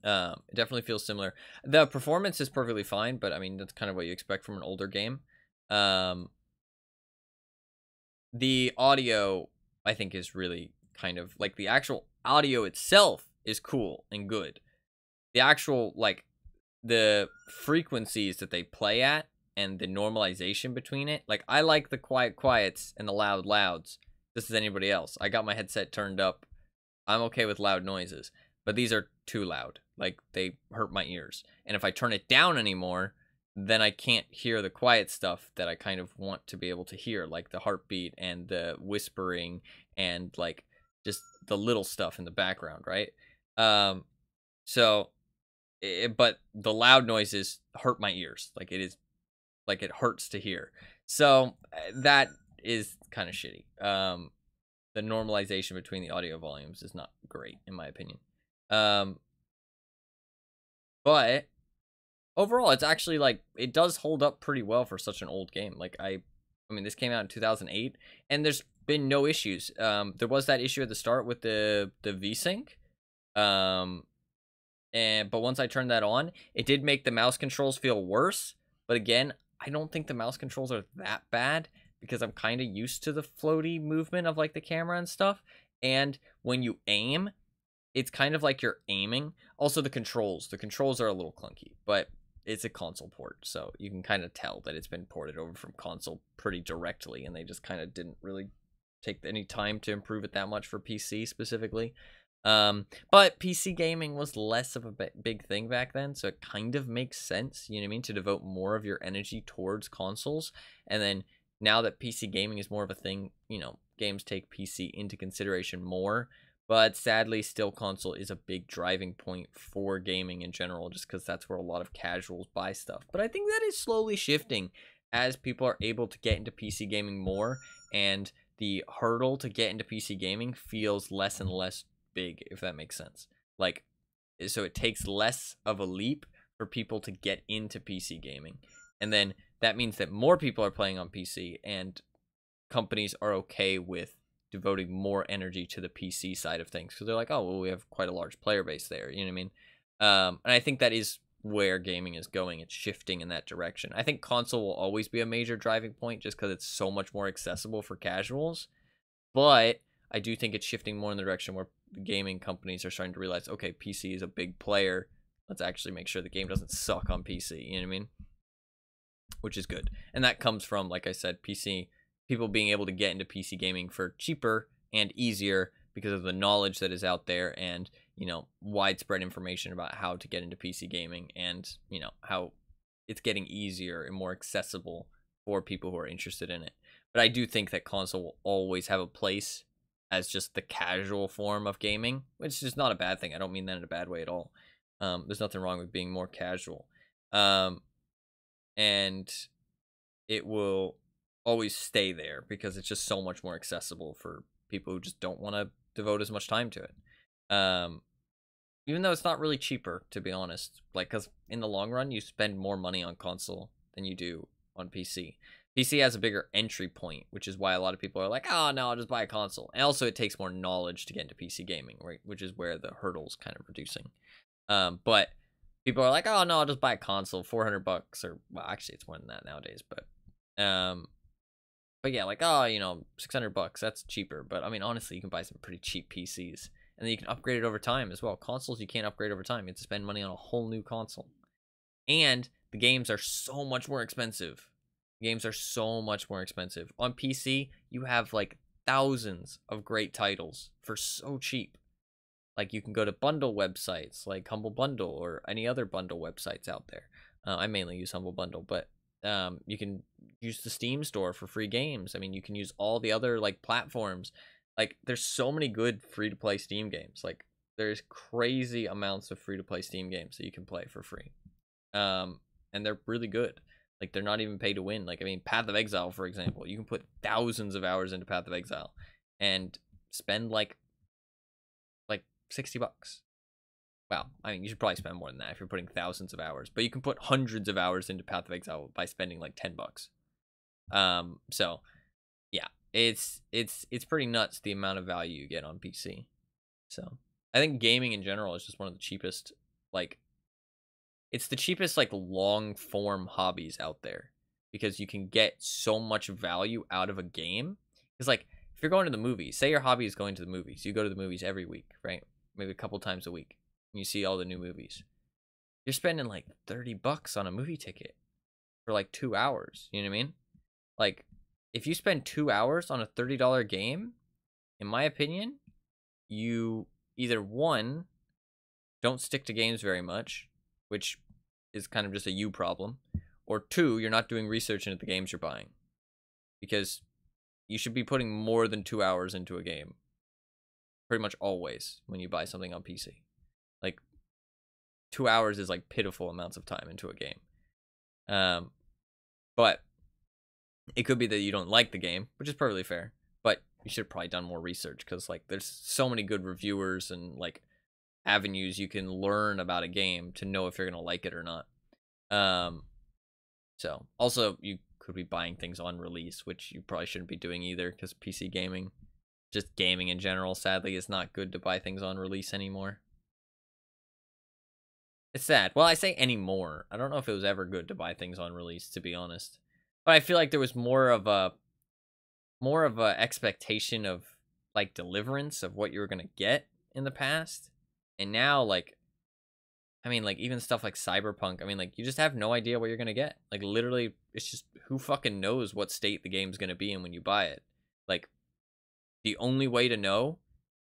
it definitely feels similar. The performance is perfectly fine, but I mean, that's kind of what you expect from an older game. The audio, I think, is really kind of like, the actual audio itself is cool and good. The actual, like, the frequencies that they play at and the normalization between it, like, I like the quiet quiets and the loud louds just as anybody else. I got my headset turned up. I'm okay with loud noises, but these are too loud. Like, they hurt my ears. And if I turn it down anymore, then I can't hear the quiet stuff that I kind of want to be able to hear, like the heartbeat and the whispering and like just the little stuff in the background, right? But the loud noises hurt my ears. Like, it is, like, it hurts to hear. So that is kind of shitty. The normalization between the audio volumes is not great, in my opinion. But overall, it's actually, like, it does hold up pretty well for such an old game. Like, I mean, this came out in 2008, and there's been no issues. There was that issue at the start with the VSync. But once I turned that on, it did make the mouse controls feel worse. But again, I don't think the mouse controls are that bad, because I'm kind of used to the floaty movement of like the camera and stuff. And when you aim, it's kind of like you're aiming. Also, the controls are a little clunky, but it's a console port, so you can kind of tell that it's been ported over from console pretty directly, and they just kind of didn't really take any time to improve it that much for PC specifically. But PC gaming was less of a big thing back then, so it kind of makes sense, you know what I mean, to devote more of your energy towards consoles. And then now that PC gaming is more of a thing, you know, games take PC into consideration more. But sadly, still, console is a big driving point for gaming in general, just because that's where a lot of casuals buy stuff. But I think that is slowly shifting as people are able to get into PC gaming more, and the hurdle to get into PC gaming feels less and less big, if that makes sense. Like, so it takes less of a leap for people to get into PC gaming. And then that means that more people are playing on PC, and companies are okay with devoting more energy to the PC side of things, because they're like, oh, well, we have quite a large player base there. You know what I mean? And I think that is where gaming is going. It's shifting in that direction. I think console will always be a major driving point just because it's so much more accessible for casuals. But I do think it's shifting more in the direction where gaming companies are starting to realize, okay, PC is a big player. Let's actually make sure the game doesn't suck on PC. You know what I mean? Which is good. And that comes from, like I said, people being able to get into PC gaming for cheaper and easier because of the knowledge that is out there, and, you know, widespread information about how to get into PC gaming, and, you know, how it's getting easier and more accessible for people who are interested in it. But I do think that console will always have a place as just the casual form of gaming, which is not a bad thing. I don't mean that in a bad way at all. There's nothing wrong with being more casual. And it will always stay there because it's just so much more accessible for people who just don't want to devote as much time to it. Even though it's not really cheaper, to be honest, like, because in the long run you spend more money on console than you do on PC. PC has a bigger entry point, which is why a lot of people are like, oh no, I'll just buy a console. And also it takes more knowledge to get into PC gaming, right? Which is where the hurdle's kind of reducing. But people are like, oh no, I'll just buy a console, $400, or, well, actually it's more than that nowadays, but yeah, like, oh, you know, $600, that's cheaper. But I mean, honestly, you can buy some pretty cheap PCs, and then you can upgrade it over time as well. Consoles, you can't upgrade over time. You have to spend money on a whole new console. And the games are so much more expensive. Games are so much more expensive. On PC, you have like thousands of great titles for so cheap. Like, you can go to bundle websites like Humble Bundle or any other bundle websites out there. I mainly use Humble Bundle, but you can use the Steam store for free games. I mean, you can use all the other like platforms. Like, there's so many good free-to-play Steam games. Like, there's crazy amounts of free-to-play Steam games that you can play for free. And they're really good. Like, they're not even pay to win. Like, I mean, Path of Exile, for example. You can put thousands of hours into Path of Exile and spend like $60. Well, I mean, you should probably spend more than that if you're putting thousands of hours. But you can put hundreds of hours into Path of Exile by spending like $10. So yeah, it's pretty nuts the amount of value you get on PC. So I think gaming in general is just one of the cheapest, like, it's the cheapest like long form hobbies out there, because you can get so much value out of a game. Because, like, if you're going to the movies, say your hobby is going to the movies, you go to the movies every week, right? Maybe a couple times a week. You see all the new movies. You're spending like $30 on a movie ticket for like 2 hours. You know what I mean? Like, if you spend 2 hours on a $30 game, in my opinion, you either, one, don't stick to games very much, which is kind of just a you problem, or two, you're not doing research into the games you're buying. Because you should be putting more than 2 hours into a game. Pretty much always when you buy something on PC. Like, 2 hours is like pitiful amounts of time into a game. But it could be that you don't like the game, which is perfectly fair. But you should have probably done more research, because like there's so many good reviewers and like avenues you can learn about a game to know if you're gonna like it or not. So also you could be buying things on release, which you probably shouldn't be doing either, because PC gaming, just gaming in general, sadly, is not good to buy things on release anymore. It's sad. Well, I say anymore. I don't know if it was ever good to buy things on release, to be honest. But I feel like there was more of a expectation of like deliverance of what you were gonna get in the past. And now, like, I mean, like, even stuff like Cyberpunk, I mean, like, you just have no idea what you're gonna get. Like, literally, it's just, who fucking knows what state the game's gonna be in when you buy it? Like, the only way to know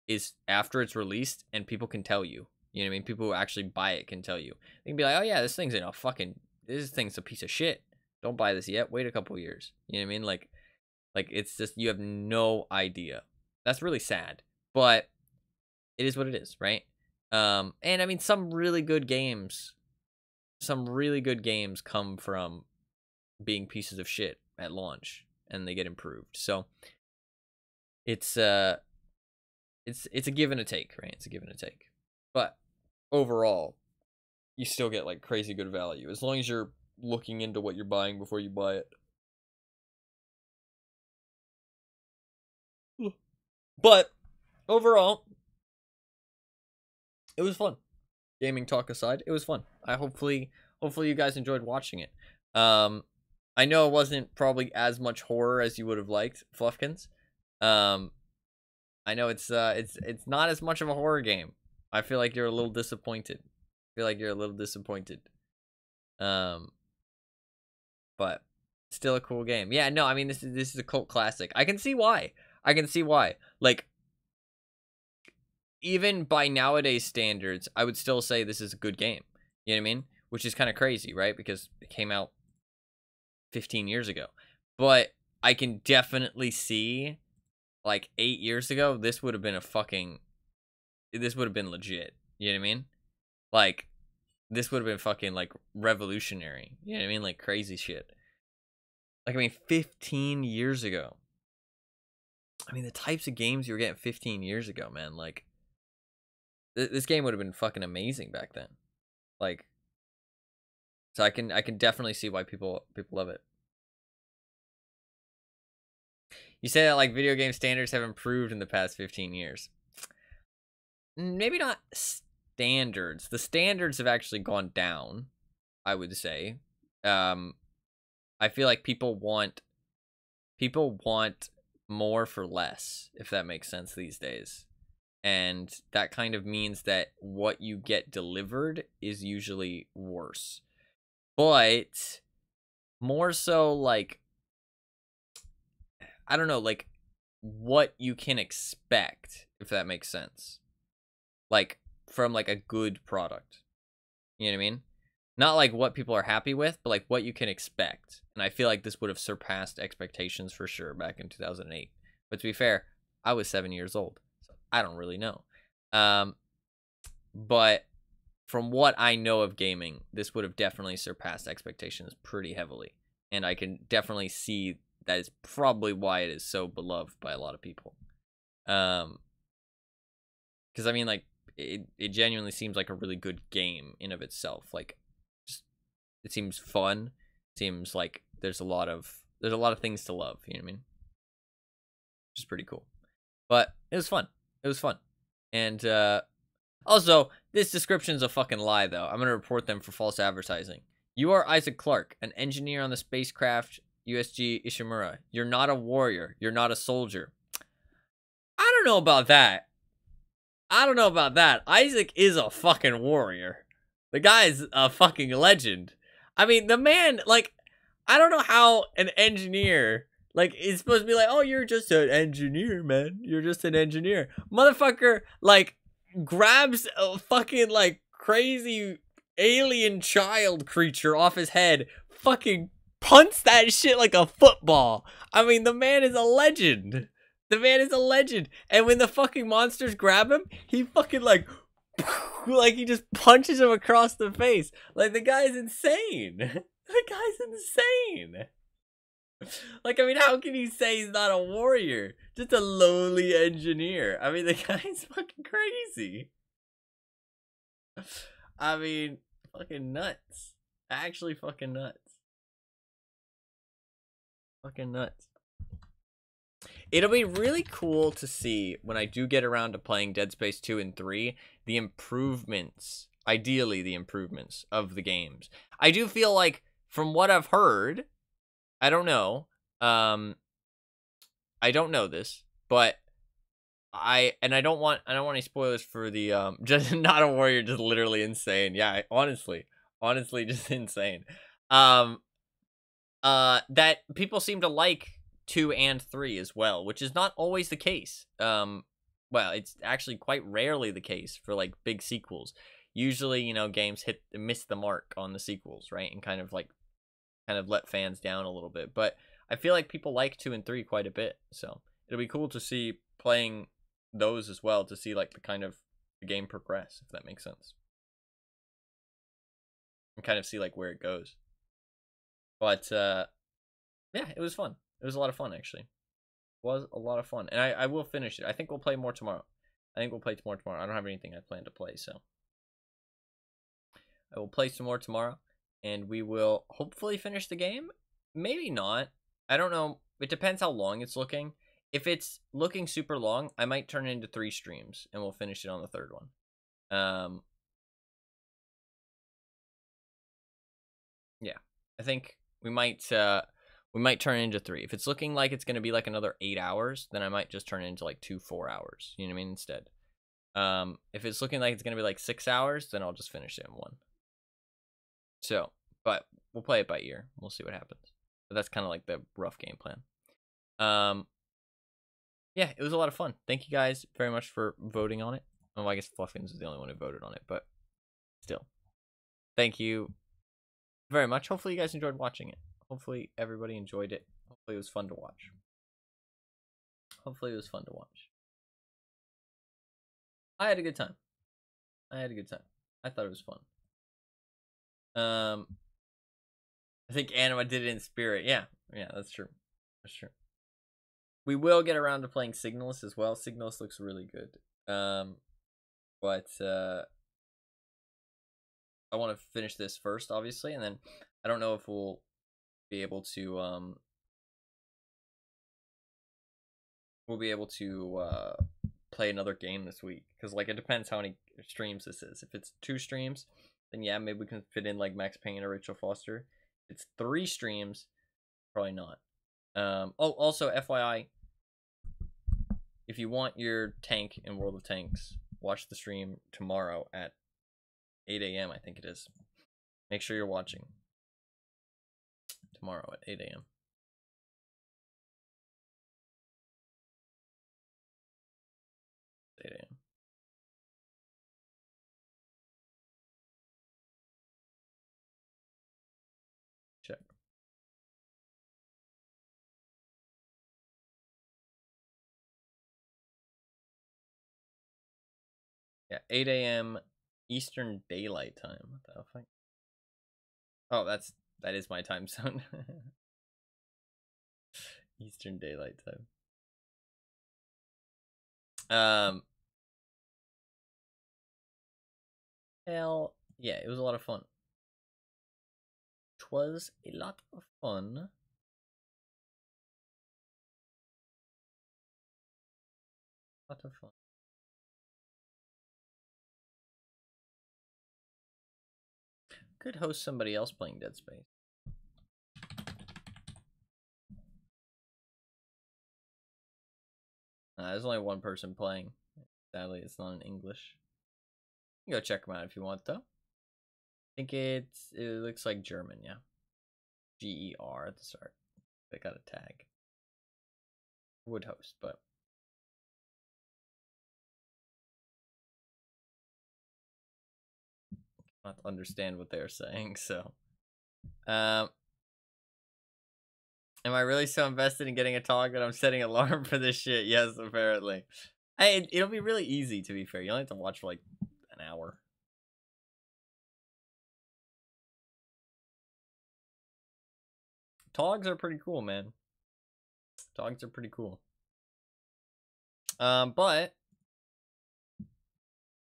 is after it's released, and people can tell you. You know what I mean? People who actually buy it can tell you. They can be like, oh yeah, this thing's this thing's a piece of shit. Don't buy this yet. Wait a couple years. You know what I mean? Like it's just, you have no idea. That's really sad, but it is what it is, right? And I mean, some really good games come from being pieces of shit at launch, and they get improved. So it's a give and a take, right? It's a give and a take. But overall, you still get like crazy good value as long as you're looking into what you're buying before you buy it. But overall, it was fun. Gaming talk aside, it was fun. Hopefully you guys enjoyed watching it. I know it wasn't probably as much horror as you would have liked, Fluffkins. I know it's not as much of a horror game. I feel like you're a little disappointed. But still a cool game. Yeah, no, I mean this is a cult classic. I can see why. Like, even by nowadays standards, I would still say this is a good game. You know what I mean? Which is kind of crazy, right? Because it came out 15 years ago. But I can definitely see, like, 8 years ago, this would have been legit. You know what I mean? Like, this would have been fucking, like, revolutionary. You know what I mean? Like, crazy shit. Like, I mean, 15 years ago. I mean, the types of games you were getting 15 years ago, man. Like, this game would have been fucking amazing back then. Like, so I can definitely see why people love it. You say that, like, video game standards have improved in the past 15 years. Maybe not standards. The standards have actually gone down, I would say. I feel like people want more for less, if that makes sense these days. And that kind of means that what you get delivered is usually worse. But more so, like, I don't know, like, what you can expect, if that makes sense. Like, from, like, a good product. You know what I mean? Not, like, what people are happy with, but, like, what you can expect. And I feel like this would have surpassed expectations for sure back in 2008. But to be fair, I was 7 years old. So I don't really know. But from what I know of gaming, this would have definitely surpassed expectations pretty heavily. And I can definitely see that is probably why it is so beloved by a lot of people. Because, I mean, like, it genuinely seems like a really good game in of itself. Like, just, it seems fun. It seems like there's a lot of things to love, you know what I mean? Which is pretty cool. But it was fun. And also, this description's a fucking lie, though. I'm gonna report them for false advertising. You are Isaac Clarke, an engineer on the spacecraft USG Ishimura. You're not a warrior. You're not a soldier. I don't know about that. Isaac is a fucking warrior. The guy's a fucking legend. I mean, the man, like, I don't know how an engineer, like, is supposed to be like, oh, you're just an engineer, man. You're just an engineer. Motherfucker, like, grabs a fucking, like, crazy alien child creature off his head, fucking punts that shit like a football. I mean, the man is a legend. And when the fucking monsters grab him, he fucking, like he just punches him across the face. Like, the guy's insane. Like, I mean, how can you say he's not a warrior? Just a lowly engineer. I mean, the guy's fucking crazy. I mean, fucking nuts. Actually fucking nuts. It'll be really cool to see when I do get around to playing Dead Space 2 and 3, the improvements, ideally the improvements of the games. I do feel like, from what I've heard, I don't know this, but I don't want any spoilers for the just not a warrior, just literally insane. Yeah, honestly just insane. That people seem to like 2 and 3 as well, which is not always the case. Well, it's actually quite rarely the case for, like, big sequels. Usually, you know, games miss the mark on the sequels, right? And kind of let fans down a little bit. But I feel like people like 2 and 3 quite a bit, so it'll be cool to see playing those as well, to see, like, the kind of the game progress, if that makes sense. And kind of see, like, where it goes. But yeah, it was fun. It was a lot of fun, actually. It was a lot of fun. And I will finish it. I think we'll play more tomorrow. I don't have anything I plan to play, so. I will play some more tomorrow, and we will hopefully finish the game. Maybe not. I don't know. It depends how long it's looking. If it's looking super long, I might turn it into 3 streams, and we'll finish it on the 3rd one. Yeah, I think we might turn it into 3. If it's looking like it's gonna be like another 8 hours, then I might just turn it into like 2 4 hours. You know what I mean? Instead. If it's looking like it's gonna be like 6 hours, then I'll just finish it in 1. So, but we'll play it by ear. We'll see what happens. But that's kind of like the rough game plan. Yeah, it was a lot of fun. Thank you guys very much for voting on it. Oh, I guess Fluffins is the only one who voted on it, but still. Thank you very much. Hopefully you guys enjoyed watching it. Hopefully everybody enjoyed it. Hopefully it was fun to watch. Hopefully it was fun to watch. I had a good time. I thought it was fun. I think Anima did it in spirit. Yeah, that's true. That's true. We will get around to playing Signalist as well. Signalist looks really good. But I want to finish this first, obviously, and then I don't know if we'll be able to play another game this week, because like it depends how many streams this is. If it's 2 streams, then yeah, maybe we can fit in like Max Payne or Rachel Foster. If it's 3 streams, probably not. Oh, also FYI, if you want your tank in World of Tanks, watch the stream tomorrow at 8 a.m. I think it is. Make sure you're watching tomorrow at 8 a.m. 8 a.m. Check. Yeah, 8 a.m. Eastern Daylight Time. What the fuck? Oh, that is my time zone. Eastern Daylight Time. Hell yeah, it was a lot of fun. 'Twas a lot of fun. Lot of fun. Could host somebody else playing Dead Space. There's only one person playing. Sadly, it's not in English. You can go check them out if you want, though. I think it looks like German, yeah. GER at the start. They got a tag. Would host, but not understand what they're saying, so. Am I really so invested in getting a talk that I'm setting an alarm for this shit? Yes, apparently. Hey, it'll be really easy, to be fair. You only have to watch for like an hour. Togs are pretty cool, man. Togs are pretty cool. But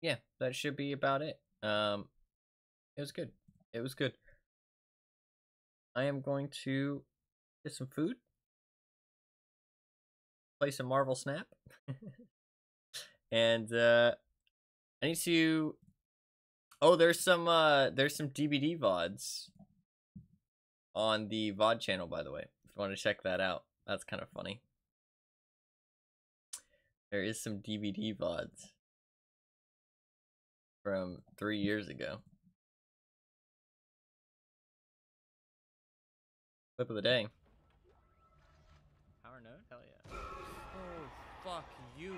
yeah, that should be about it. It was good. It was good. I am going to get some food. Play some Marvel Snap. And I need to there's some DVD VODs on the VOD channel, by the way. If you want to check that out. That's kind of funny. There is some DVD VODs from 3 years ago. Clip of the day. Power node? Hell yeah. Oh, fuck you.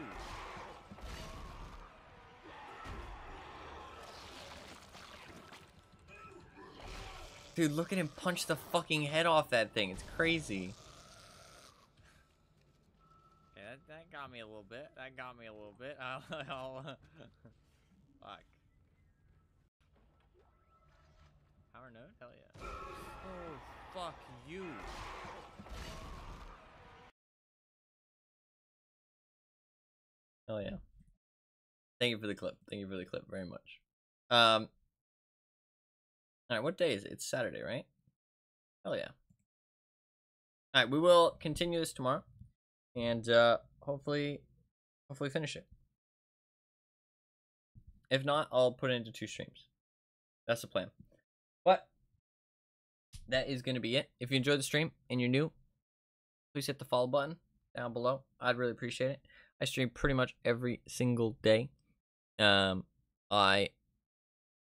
Dude, look at him punch the fucking head off that thing. It's crazy. Yeah, that got me a little bit. Fuck. Power node? Hell yeah. Oh, fuck you. Hell yeah. Thank you for the clip. Thank you for the clip very much. Alright, what day is it? It's Saturday, right? Hell yeah. Alright, we will continue this tomorrow. And hopefully finish it. If not, I'll put it into 2 streams. That's the plan. But that is going to be it. If you enjoyed the stream and you're new, please hit the follow button down below. I'd really appreciate it. I stream pretty much every single day. I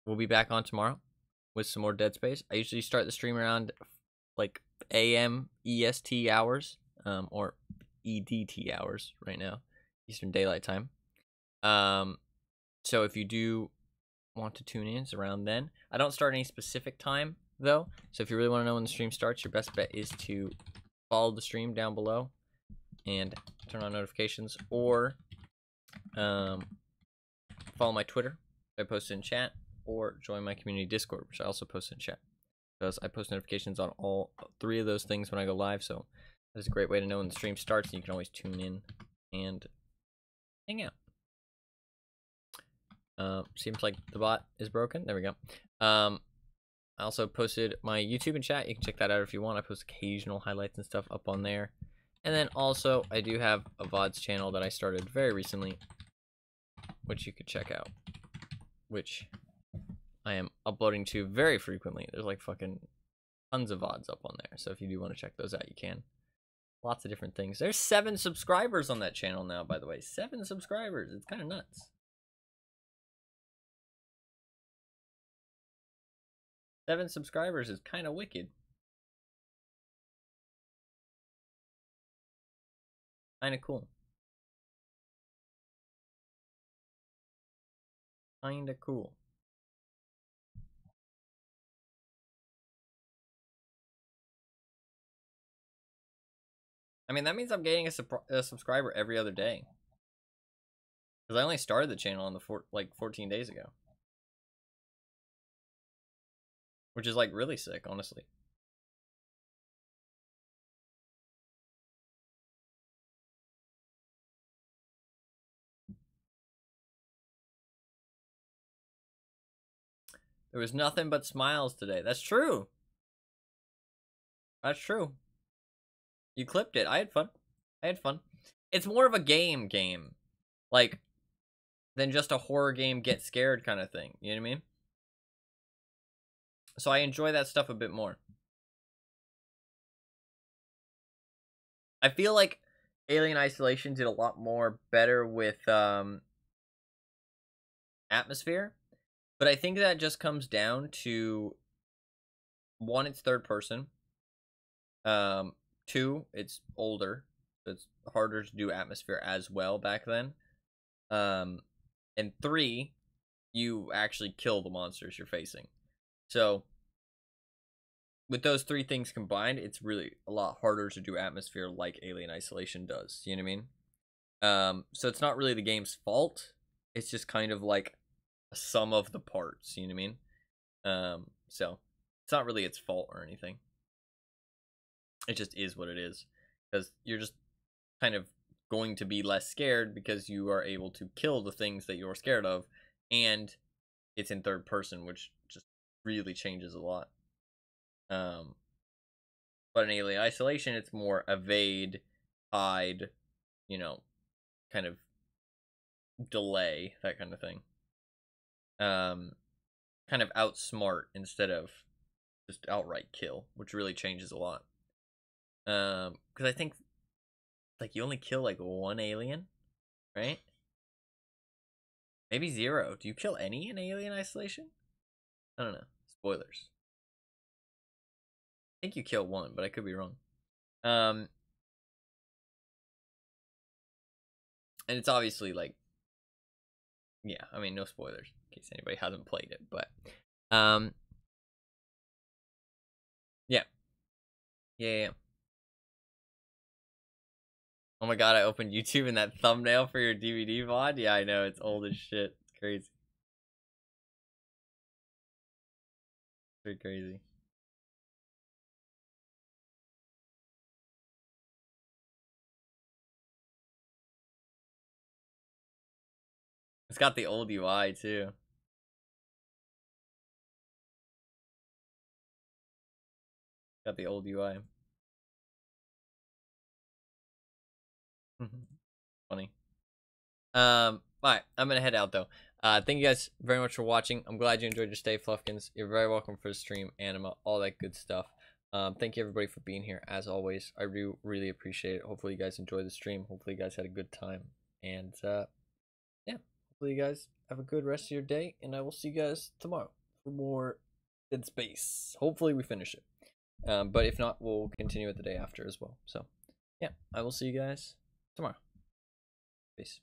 will be back on tomorrow with some more Dead Space. I usually start the stream around like AM EST hours, or EDT hours right now, Eastern Daylight Time. So if you do want to tune in, it's around then. I don't start any specific time though, so if you really want to know when the stream starts, your best bet is to follow the stream down below and turn on notifications, or follow my Twitter, I post in chat, or join my community Discord, which I also post in chat, because I post notifications on all 3 of those things when I go live. So that's a great way to know when the stream starts, and you can always tune in and hang out. Seems like the bot is broken. There we go. I also posted my YouTube in chat. You can check that out if you want. I post occasional highlights and stuff up on there. And then also, I do have a VODs channel that I started very recently, which you could check out, which I am uploading to very frequently. There's like fucking tons of VODs up on there. So if you do want to check those out, you can. Lots of different things. There's 7 subscribers on that channel now, by the way. 7 subscribers. It's kind of nuts. 7 subscribers is kind of wicked. Kind of cool. Kind of cool. I mean, that means I'm getting a subscriber every other day. Because I only started the channel on the 14 days ago. Which is like really sick, honestly. There was nothing but smiles today. That's true. That's true. You clipped it. I had fun. I had fun. It's more of a game. Like, than just a horror game get scared kind of thing. You know what I mean? So I enjoy that stuff a bit more. I feel like Alien Isolation did a lot more better with atmosphere. But I think that just comes down to, 1, it's third person. 2, it's older. So it's harder to do atmosphere as well back then. And 3, you actually kill the monsters you're facing. So, with those 3 things combined, it's really a lot harder to do atmosphere like Alien Isolation does. You know what I mean? So it's not really the game's fault. It's just kind of like a sum of the parts. You know what I mean? So it's not really its fault or anything. It just is what it is. Because you're just kind of going to be less scared because you are able to kill the things that you're scared of. And it's in third person, which just really changes a lot. But in Alien Isolation, it's more evade, hide, you know, kind of delay, that kind of thing. Kind of outsmart instead of just outright kill, which really changes a lot. Because I think, like, you only kill, like, 1 alien, right? Maybe 0. Do you kill any in Alien Isolation? I don't know. Spoilers. I think you kill 1, but I could be wrong. And it's obviously, like, yeah, I mean, no spoilers in case anybody hasn't played it, but, yeah. Yeah. Oh my god, I opened YouTube and that thumbnail for your DVD VOD? Yeah, I know, it's old as shit. It's crazy. Pretty crazy. It's got the old UI too. Got the old UI. Funny. Alright, I'm gonna head out though. Thank you guys very much for watching. I'm glad you enjoyed your stay, Fluffkins. You're very welcome for the stream, anima, all that good stuff. Thank you everybody for being here as always. I do really appreciate it. Hopefully you guys enjoyed the stream. Hopefully you guys had a good time. And yeah, hopefully you guys have a good rest of your day, and I will see you guys tomorrow for more Dead Space. Hopefully we finish it. But if not, we'll continue it the day after as well. So yeah, I will see you guys tomorrow. Peace.